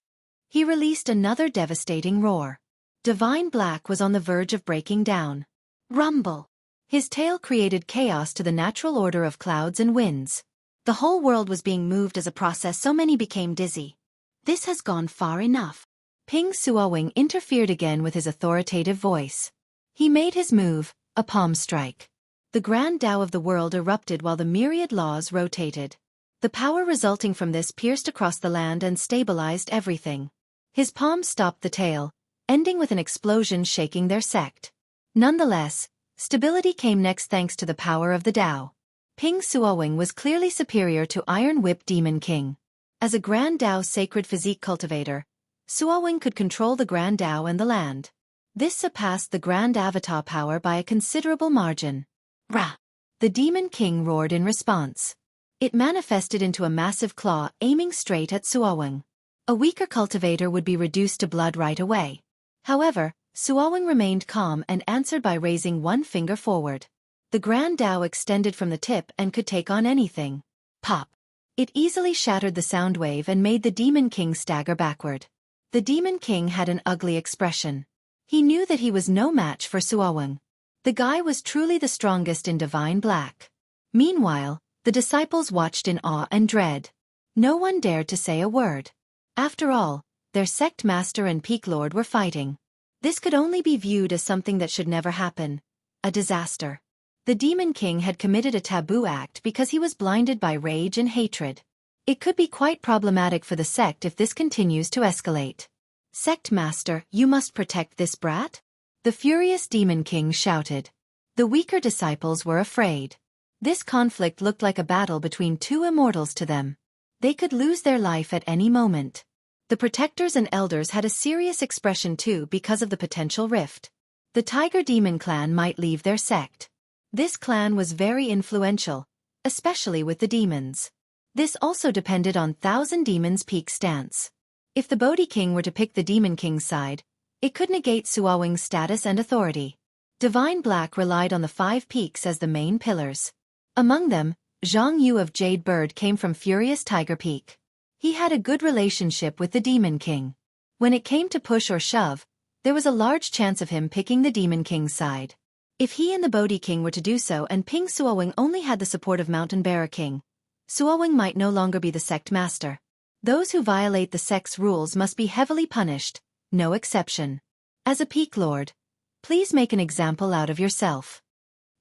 He released another devastating roar. Divine Black was on the verge of breaking down. Rumble! His tail created chaos to the natural order of clouds and winds. The whole world was being moved as a process, so many became dizzy. This has gone far enough. Ping Xueqing interfered again with his authoritative voice. He made his move, a palm strike. The grand Tao of the world erupted while the myriad laws rotated. The power resulting from this pierced across the land and stabilized everything. His palm stopped the tail, ending with an explosion shaking their sect. Nonetheless, stability came next thanks to the power of the Tao. Ping Xueqing was clearly superior to Iron Whip Demon King. As a Grand Tao sacred physique cultivator, Xueqing could control the Grand Tao and the land. This surpassed the Grand Avatar power by a considerable margin. Rah! The Demon King roared in response. It manifested into a massive claw aiming straight at Xueqing. A weaker cultivator would be reduced to blood right away. However, Xueqing remained calm and answered by raising one finger forward. The Grand Tao extended from the tip and could take on anything. Pop! It easily shattered the sound wave and made the Demon King stagger backward. The Demon King had an ugly expression. He knew that he was no match for Xueqing. The guy was truly the strongest in Divine Black. Meanwhile, the disciples watched in awe and dread. No one dared to say a word. After all, their sect master and peak lord were fighting. This could only be viewed as something that should never happen. A disaster. The Demon King had committed a taboo act because he was blinded by rage and hatred. It could be quite problematic for the sect if this continues to escalate. Sect master, you must protect this brat? The furious Demon King shouted. The weaker disciples were afraid. This conflict looked like a battle between two immortals to them. They could lose their life at any moment. The protectors and elders had a serious expression too because of the potential rift. The Tiger Demon clan might leave their sect. This clan was very influential, especially with the demons. This also depended on Thousand Demons' peak stance. If the Bodhi King were to pick the Demon King's side, it could negate Xueqing's status and authority. Divine Black relied on the 5 peaks as the main pillars. Among them, Zhang Yu of Jade Bird came from Furious Tiger Peak. He had a good relationship with the Demon King. When it came to push or shove, there was a large chance of him picking the Demon King's side. If he and the Bodhi King were to do so and Ping Xueqi only had the support of Mountain Bearer King, Xueqi might no longer be the sect master. Those who violate the sect's rules must be heavily punished, no exception. As a peak lord, please make an example out of yourself.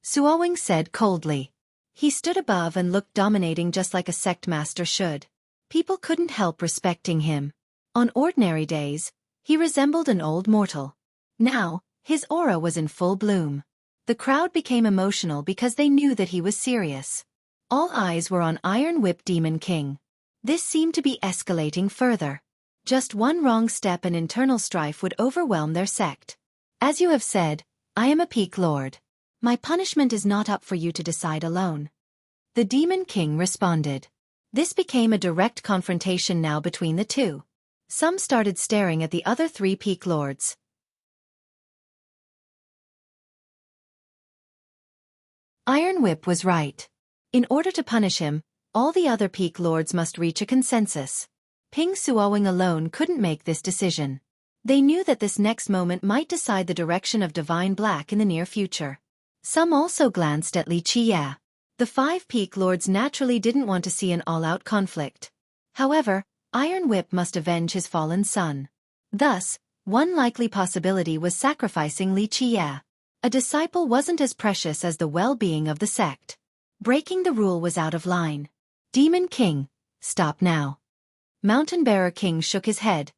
Xueqi said coldly. He stood above and looked dominating just like a sect master should. People couldn't help respecting him. On ordinary days, he resembled an old mortal. Now, his aura was in full bloom. The crowd became emotional because they knew that he was serious. All eyes were on Iron Whip Demon King. This seemed to be escalating further. Just one wrong step and internal strife would overwhelm their sect. As you have said, I am a peak lord. My punishment is not up for you to decide alone. The Demon King responded. This became a direct confrontation now between the two. Some started staring at the other three peak lords. Iron Whip was right. In order to punish him, all the other peak lords must reach a consensus. Ping Xueqi alone couldn't make this decision. They knew that this next moment might decide the direction of Divine Black in the near future. Some also glanced at Li Qie. The 5 peak lords naturally didn't want to see an all-out conflict. However, Iron Whip must avenge his fallen son. Thus, one likely possibility was sacrificing Li Qie. A disciple wasn't as precious as the well-being of the sect. Breaking the rule was out of line. Demon King, stop now. Mountain Bearer King shook his head,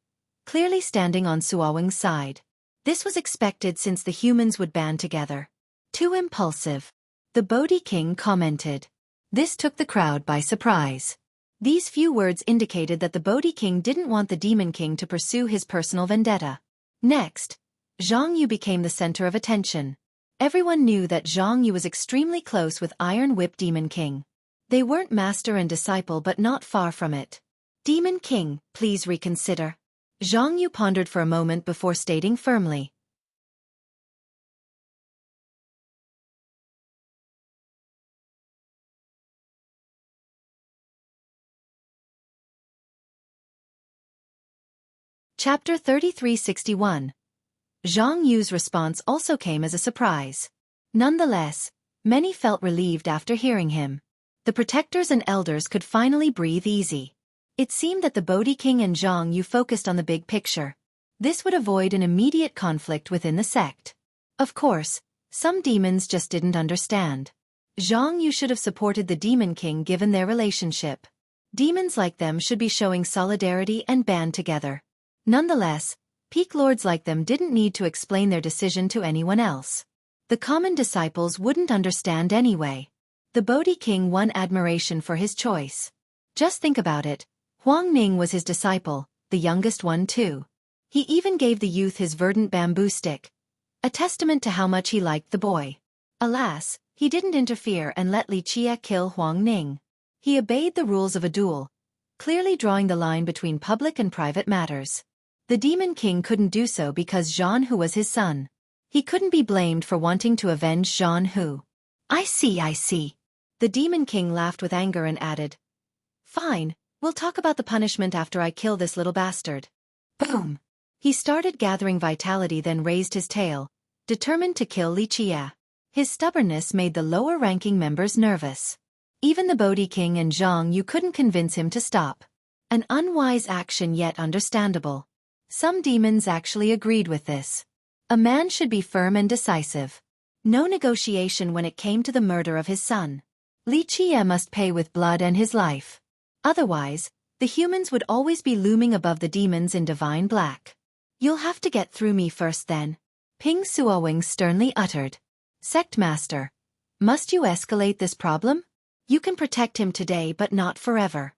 clearly standing on Xueqi's side. This was expected since the humans would band together. Too impulsive. The Bodhi King commented. This took the crowd by surprise. These few words indicated that the Bodhi King didn't want the Demon King to pursue his personal vendetta. Next, Zhang Yu became the center of attention. Everyone knew that Zhang Yu was extremely close with Iron Whip Demon King. They weren't master and disciple but not far from it. Demon King, please reconsider. Zhang Yu pondered for a moment before stating firmly. Chapter 3361. Zhang Yu's response also came as a surprise. Nonetheless, many felt relieved after hearing him. The protectors and elders could finally breathe easy. It seemed that the Bodhi King and Zhang Yu focused on the big picture. This would avoid an immediate conflict within the sect. Of course, some demons just didn't understand. Zhang Yu should have supported the Demon King given their relationship. Demons like them should be showing solidarity and band together. Nonetheless, peak lords like them didn't need to explain their decision to anyone else. The common disciples wouldn't understand anyway. The Bodhi King won admiration for his choice. Just think about it. Huang Ning was his disciple, the youngest one too. He even gave the youth his verdant bamboo stick, a testament to how much he liked the boy. Alas, he didn't interfere and let Li Qie kill Huang Ning. He obeyed the rules of a duel, clearly drawing the line between public and private matters. The Demon King couldn't do so because Zhan Hu was his son. He couldn't be blamed for wanting to avenge Zhan Hu. I see. The Demon King laughed with anger and added, Fine, we'll talk about the punishment after I kill this little bastard. Boom! He started gathering vitality then raised his tail, determined to kill Li Qie. His stubbornness made the lower-ranking members nervous. Even the Bodhi King and Zhang Yu couldn't convince him to stop. An unwise action yet understandable. Some demons actually agreed with this. A man should be firm and decisive. No negotiation when it came to the murder of his son. Li Qie must pay with blood and his life. Otherwise, the humans would always be looming above the demons in Divine Black. You'll have to get through me first then, Ping Xueqi sternly uttered. Sect Master, must you escalate this problem? You can protect him today but not forever.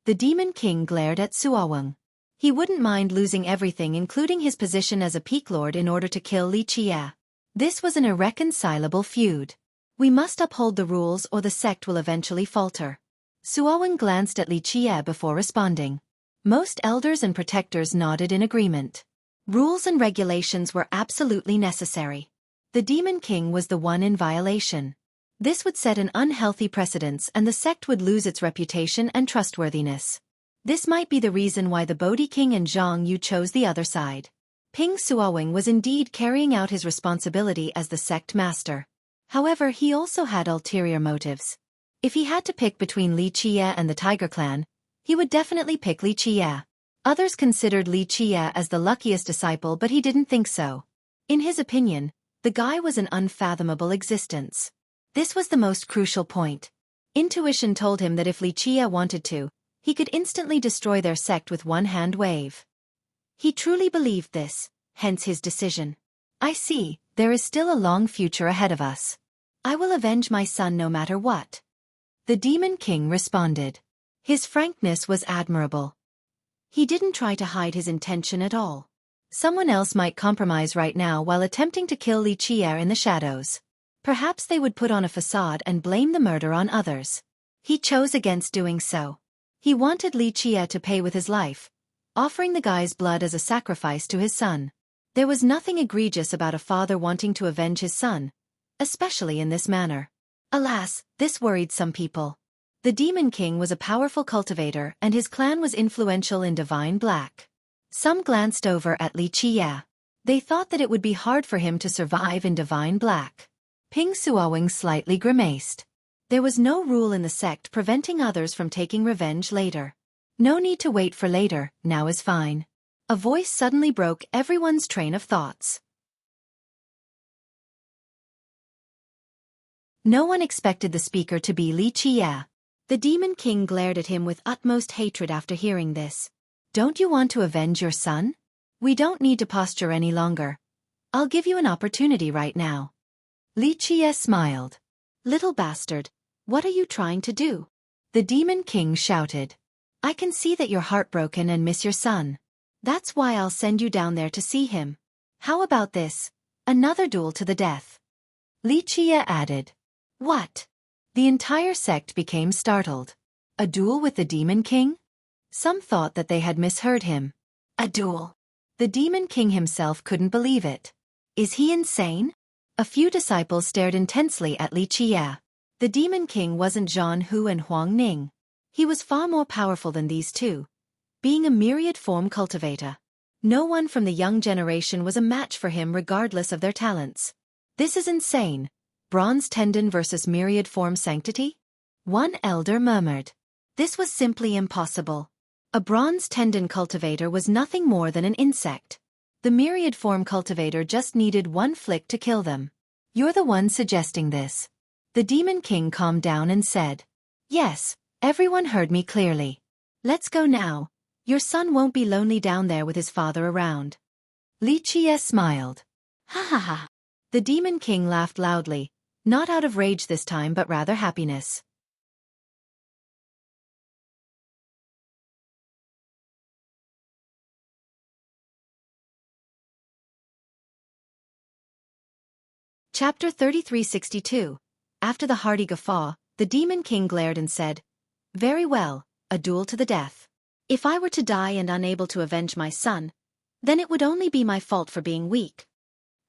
The Demon King glared at Xueqi. He wouldn't mind losing everything including his position as a peak lord in order to kill Li Qie. This was an irreconcilable feud. We must uphold the rules or the sect will eventually falter. Xueqi glanced at Li Qie before responding. Most elders and protectors nodded in agreement. Rules and regulations were absolutely necessary. The Demon King was the one in violation. This would set an unhealthy precedence and the sect would lose its reputation and trustworthiness. This might be the reason why the Bodhi King and Zhang Yu chose the other side. Ping Suowing was indeed carrying out his responsibility as the sect master. However, he also had ulterior motives. If he had to pick between Li Qie and the Tiger Clan, he would definitely pick Li Qie. Others considered Li Qie as the luckiest disciple, but he didn't think so. In his opinion, the guy was an unfathomable existence. This was the most crucial point. Intuition told him that if Li Qie wanted to, he could instantly destroy their sect with one hand wave. He truly believed this, hence his decision. I see, there is still a long future ahead of us. I will avenge my son no matter what. The Demon King responded. His frankness was admirable. He didn't try to hide his intention at all. Someone else might compromise right now while attempting to kill Li Qie in the shadows. Perhaps they would put on a facade and blame the murder on others. He chose against doing so. He wanted Li Qie to pay with his life, offering the guy's blood as a sacrifice to his son. There was nothing egregious about a father wanting to avenge his son, especially in this manner. Alas, this worried some people. The Demon King was a powerful cultivator and his clan was influential in Divine Black. Some glanced over at Li Qie. They thought that it would be hard for him to survive in Divine Black. Ping Suowing slightly grimaced. There was no rule in the sect preventing others from taking revenge later. No need to wait for later, now is fine. A voice suddenly broke everyone's train of thoughts. No one expected the speaker to be Li Qie. The Demon King glared at him with utmost hatred after hearing this. Don't you want to avenge your son? We don't need to posture any longer. I'll give you an opportunity right now. Li Qie smiled. Little bastard, what are you trying to do? The Demon King shouted. I can see that you're heartbroken and miss your son. That's why I'll send you down there to see him. How about this? Another duel to the death. Li Qie added. What? The entire sect became startled. A duel with the Demon King? Some thought that they had misheard him. A duel. The Demon King himself couldn't believe it. Is he insane? A few disciples stared intensely at Li Qie. The Demon King wasn't Zhan Hu and Huang Ning. He was far more powerful than these two, being a myriad form cultivator. No one from the young generation was a match for him regardless of their talents. This is insane. Bronze Tendon versus myriad form sanctity? One elder murmured. This was simply impossible. A Bronze Tendon cultivator was nothing more than an insect. The myriad form cultivator just needed one flick to kill them. You're the one suggesting this. The Demon King calmed down and said. Yes, everyone heard me clearly. Let's go now. Your son won't be lonely down there with his father around. Li Qie smiled. Ha ha ha. The Demon King laughed loudly, not out of rage this time but rather happiness. Chapter 3362. After the hearty guffaw, the Demon King glared and said, Very well, a duel to the death. If I were to die and unable to avenge my son, then it would only be my fault for being weak.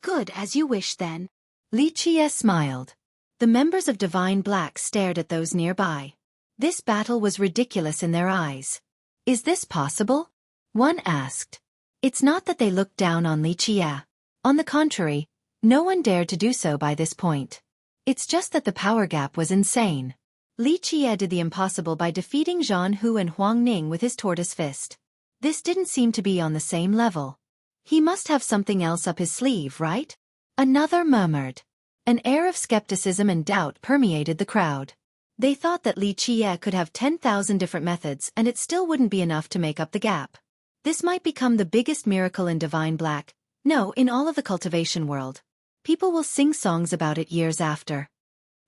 Good, as you wish then. Li Qie smiled. The members of Divine Black stared at those nearby. This battle was ridiculous in their eyes. Is this possible? One asked. It's not that they looked down on Li Qie. On the contrary, no one dared to do so by this point. It's just that the power gap was insane. Li Qie did the impossible by defeating Zhan Hu and Huang Ning with his tortoise fist. This didn't seem to be on the same level. He must have something else up his sleeve, right? Another murmured. An air of skepticism and doubt permeated the crowd. They thought that Li Qie could have 10,000 different methods and it still wouldn't be enough to make up the gap. This might become the biggest miracle in Divine Black, no, in all of the cultivation world. People will sing songs about it years after.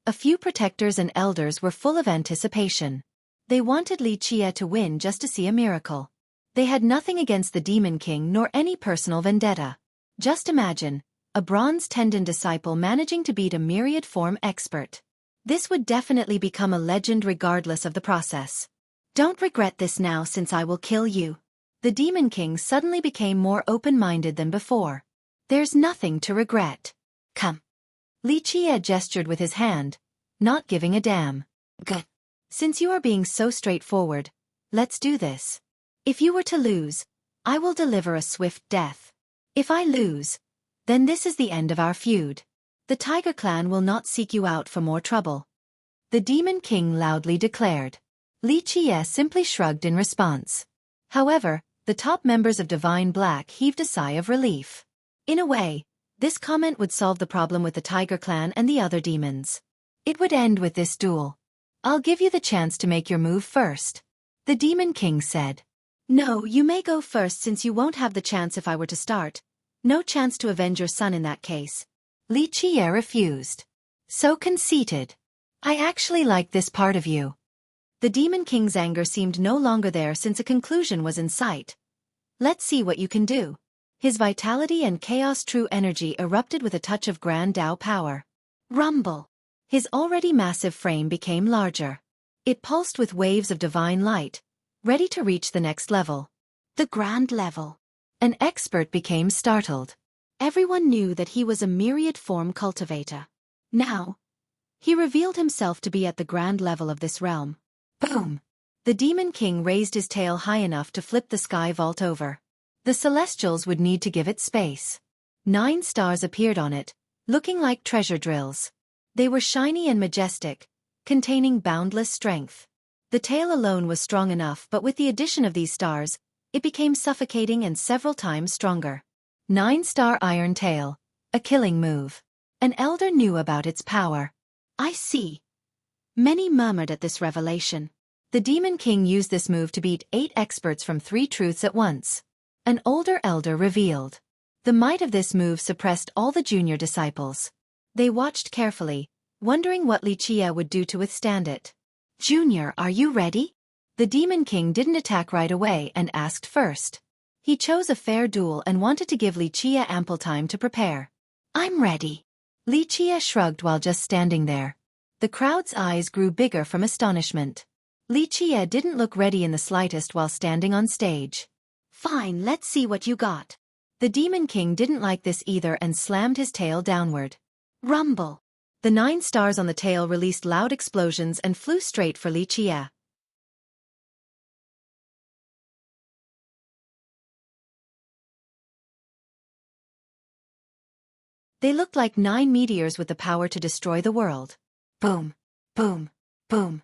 A few protectors and elders were full of anticipation. They wanted Li Qie to win just to see a miracle. They had nothing against the Demon King nor any personal vendetta. Just imagine, a Bronze Tendon disciple managing to beat a myriad form expert. This would definitely become a legend regardless of the process. Don't regret this now since I will kill you. The Demon King suddenly became more open-minded than before. There's nothing to regret. Come. Li Qie gestured with his hand, not giving a damn. Good. Since you are being so straightforward, Let's do this. If you were to lose, I will deliver a swift death. If I lose, then this is the end of our feud. The Tiger Clan will not seek you out for more trouble. The Demon King loudly declared. Li Qiye simply shrugged in response. However, the top members of Divine Black heaved a sigh of relief. In a way, this comment would solve the problem with the Tiger Clan and the other demons. It would end with this duel. I'll give you the chance to make your move first. The Demon King said. No, you may go first since you won't have the chance if I were to start. No chance to avenge your son in that case. Li Qiye refused. So conceited. I actually like this part of you. The Demon King's anger seemed no longer there since a conclusion was in sight. Let's see what you can do. His vitality and chaos true energy erupted with a touch of Grand Dao power. Rumble. His already massive frame became larger. It pulsed with waves of divine light, ready to reach the next level. The Grand Level. An expert became startled. Everyone knew that he was a myriad form cultivator. Now, he revealed himself to be at the Grand Level of this realm. Boom! The Demon King raised his tail high enough to flip the sky vault over. The Celestials would need to give it space. 9 stars appeared on it, looking like treasure drills. They were shiny and majestic, containing boundless strength. The tail alone was strong enough, but with the addition of these stars, it became suffocating and several times stronger. 9-star Iron Tail, a killing move. An elder knew about its power. I see. Many murmured at this revelation. The Demon King used this move to beat 8 experts from 3 truths at once. An older elder revealed. The might of this move suppressed all the junior disciples. They watched carefully, wondering what Li Qiye would do to withstand it. Junior, are you ready? The Demon King didn't attack right away and asked first. He chose a fair duel and wanted to give Li Qiye ample time to prepare. I'm ready. Li Qiye shrugged while just standing there. The crowd's eyes grew bigger from astonishment. Li Qiye didn't look ready in the slightest while standing on stage. Fine, let's see what you got. The Demon King didn't like this either and slammed his tail downward. Rumble. The 9 stars on the tail released loud explosions and flew straight for Li Qiye. They looked like 9 meteors with the power to destroy the world. Boom, boom, boom.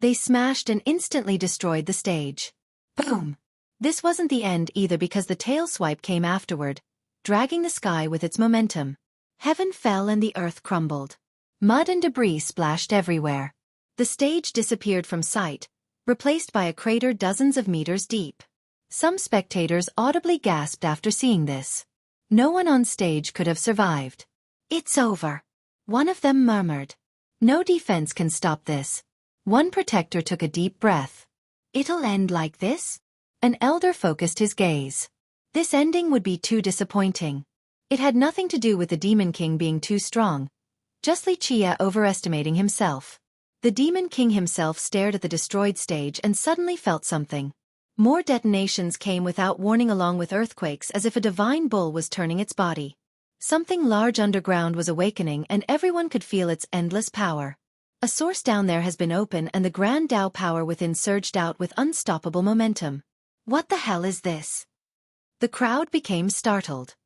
They smashed and instantly destroyed the stage. Boom. This wasn't the end either because the tail swipe came afterward, dragging the sky with its momentum. Heaven fell and the earth crumbled. Mud and debris splashed everywhere. The stage disappeared from sight, replaced by a crater dozens of meters deep. Some spectators audibly gasped after seeing this. No one on stage could have survived. It's over. One of them murmured. No defense can stop this. One protector took a deep breath. It'll end like this? An elder focused his gaze. This ending would be too disappointing. It had nothing to do with the Demon King being too strong, just Li Qiye overestimating himself. The Demon King himself stared at the destroyed stage and suddenly felt something. More detonations came without warning along with earthquakes as if a divine bull was turning its body. Something large underground was awakening and everyone could feel its endless power. A source down there has been opened and the Grand Dao power within surged out with unstoppable momentum. What the hell is this? The crowd became startled.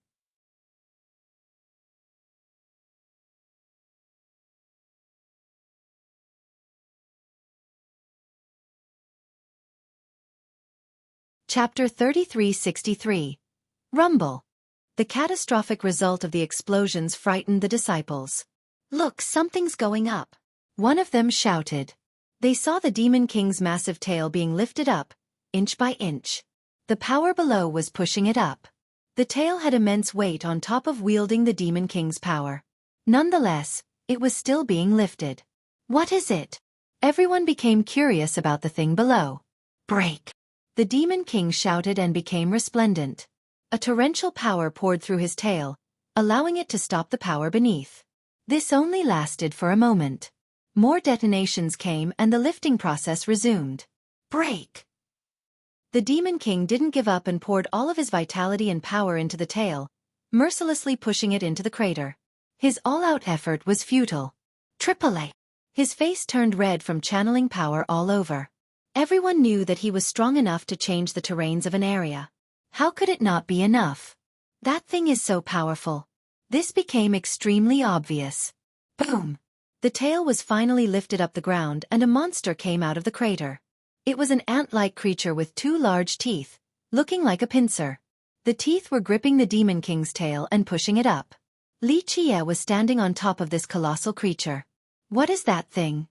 Chapter 3363. Rumble. The catastrophic result of the explosions frightened the disciples. Look, something's going up. One of them shouted. They saw the Demon King's massive tail being lifted up, inch by inch. The power below was pushing it up. The tail had immense weight on top of wielding the Demon King's power. Nonetheless, it was still being lifted. What is it? Everyone became curious about the thing below. Break! The Demon King shouted and became resplendent. A torrential power poured through his tail, allowing it to stop the power beneath. This only lasted for a moment. More detonations came and the lifting process resumed. Break! The Demon King didn't give up and poured all of his vitality and power into the tail, mercilessly pushing it into the crater. His all-out effort was futile. AAA! His face turned red from channeling power all over. Everyone knew that he was strong enough to change the terrains of an area. How could it not be enough? That thing is so powerful. This became extremely obvious. Boom! The tail was finally lifted up the ground and a monster came out of the crater. It was an ant-like creature with 2 large teeth, looking like a pincer. The teeth were gripping the Demon King's tail and pushing it up. Li Qie was standing on top of this colossal creature. What is that thing?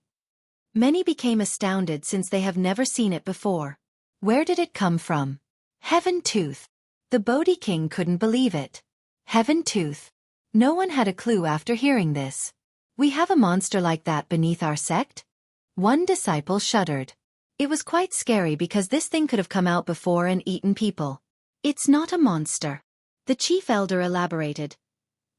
Many became astounded since they have never seen it before. Where did it come from? Heaven Tooth. The Bodhi King couldn't believe it. Heaven Tooth. No one had a clue after hearing this. We have a monster like that beneath our sect? One disciple shuddered. It was quite scary because this thing could have come out before and eaten people. It's not a monster. The chief elder elaborated.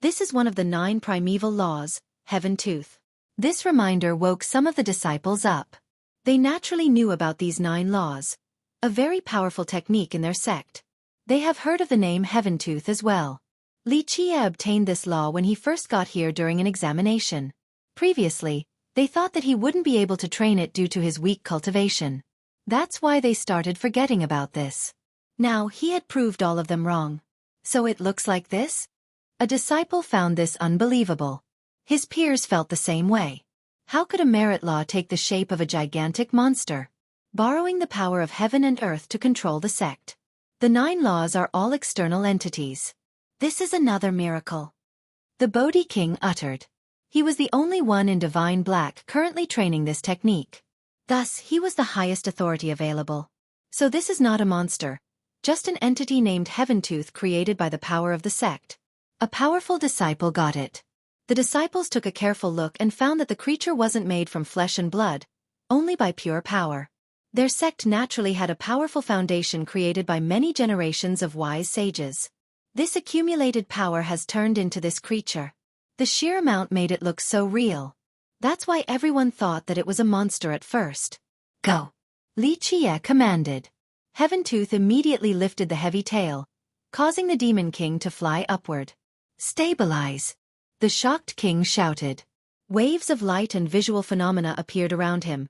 This is one of the 9 primeval laws, Heaven Tooth. This reminder woke some of the disciples up. They naturally knew about these 9 laws, a very powerful technique in their sect. They have heard of the name Heaven Tooth as well. Li Qie obtained this law when he first got here during an examination. Previously, they thought that he wouldn't be able to train it due to his weak cultivation. That's why they started forgetting about this. Now he had proved all of them wrong. So it looks like this? A disciple found this unbelievable. His peers felt the same way. How could a merit law take the shape of a gigantic monster? Borrowing the power of heaven and earth to control the sect. The 9 laws are all external entities. This is another miracle. The Bodhi King uttered. He was the only one in Divine Black currently training this technique. Thus, he was the highest authority available. So this is not a monster, just an entity named Heaven Tooth created by the power of the sect. A powerful disciple got it. The disciples took a careful look and found that the creature wasn't made from flesh and blood, only by pure power. Their sect naturally had a powerful foundation created by many generations of wise sages. This accumulated power has turned into this creature. The sheer amount made it look so real. That's why everyone thought that it was a monster at first. Go! Li Qie commanded. Heaven Tooth immediately lifted the heavy tail, causing the Demon King to fly upward. Stabilize! The shocked king shouted. Waves of light and visual phenomena appeared around him,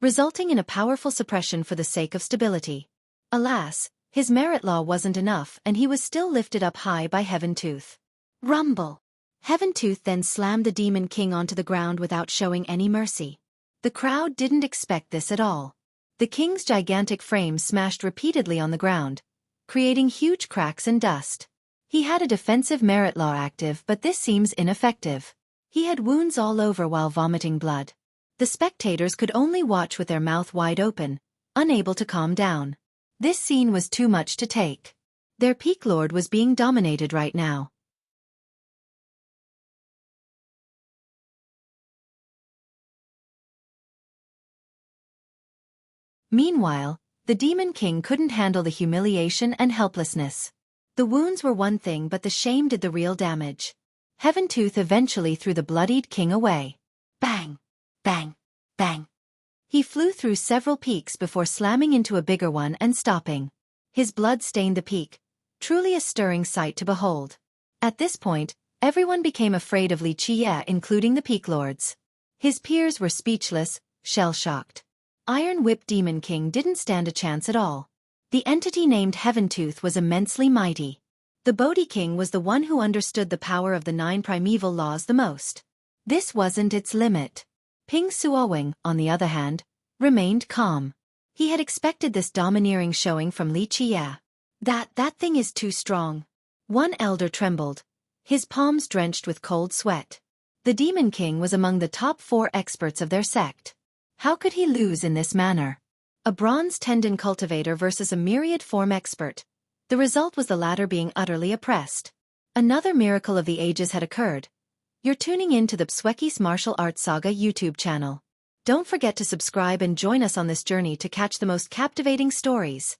resulting in a powerful suppression for the sake of stability. Alas, his merit law wasn't enough and he was still lifted up high by Heaven Tooth. Rumble! Heaven Tooth then slammed the Demon King onto the ground without showing any mercy. The crowd didn't expect this at all. The king's gigantic frame smashed repeatedly on the ground, creating huge cracks and dust. He had a defensive merit law active, but this seems ineffective. He had wounds all over while vomiting blood. The spectators could only watch with their mouth wide open, unable to calm down. This scene was too much to take. Their peak lord was being dominated right now. Meanwhile, the Demon King couldn't handle the humiliation and helplessness. The wounds were one thing, but the shame did the real damage. Heaven Tooth eventually threw the bloodied king away. Bang! Bang! Bang! He flew through several peaks before slamming into a bigger one and stopping. His blood stained the peak, truly a stirring sight to behold. At this point, everyone became afraid of Li Qie, including the peak lords. His peers were speechless, shell-shocked. Iron Whip Demon King didn't stand a chance at all. The entity named Heaven Tooth was immensely mighty. The Bodhi King was the one who understood the power of the 9 primeval laws the most. This wasn't its limit. Ping Suowing, on the other hand, remained calm. He had expected this domineering showing from Li Qie. That thing is too strong. One elder trembled, his palms drenched with cold sweat. The Demon King was among the top 4 experts of their sect. How could he lose in this manner? A bronze tendon cultivator versus a myriad form expert. The result was the latter being utterly oppressed. Another miracle of the ages had occurred. You're tuning in to the Xueqi's Martial Arts Saga YouTube channel. Don't forget to subscribe and join us on this journey to catch the most captivating stories.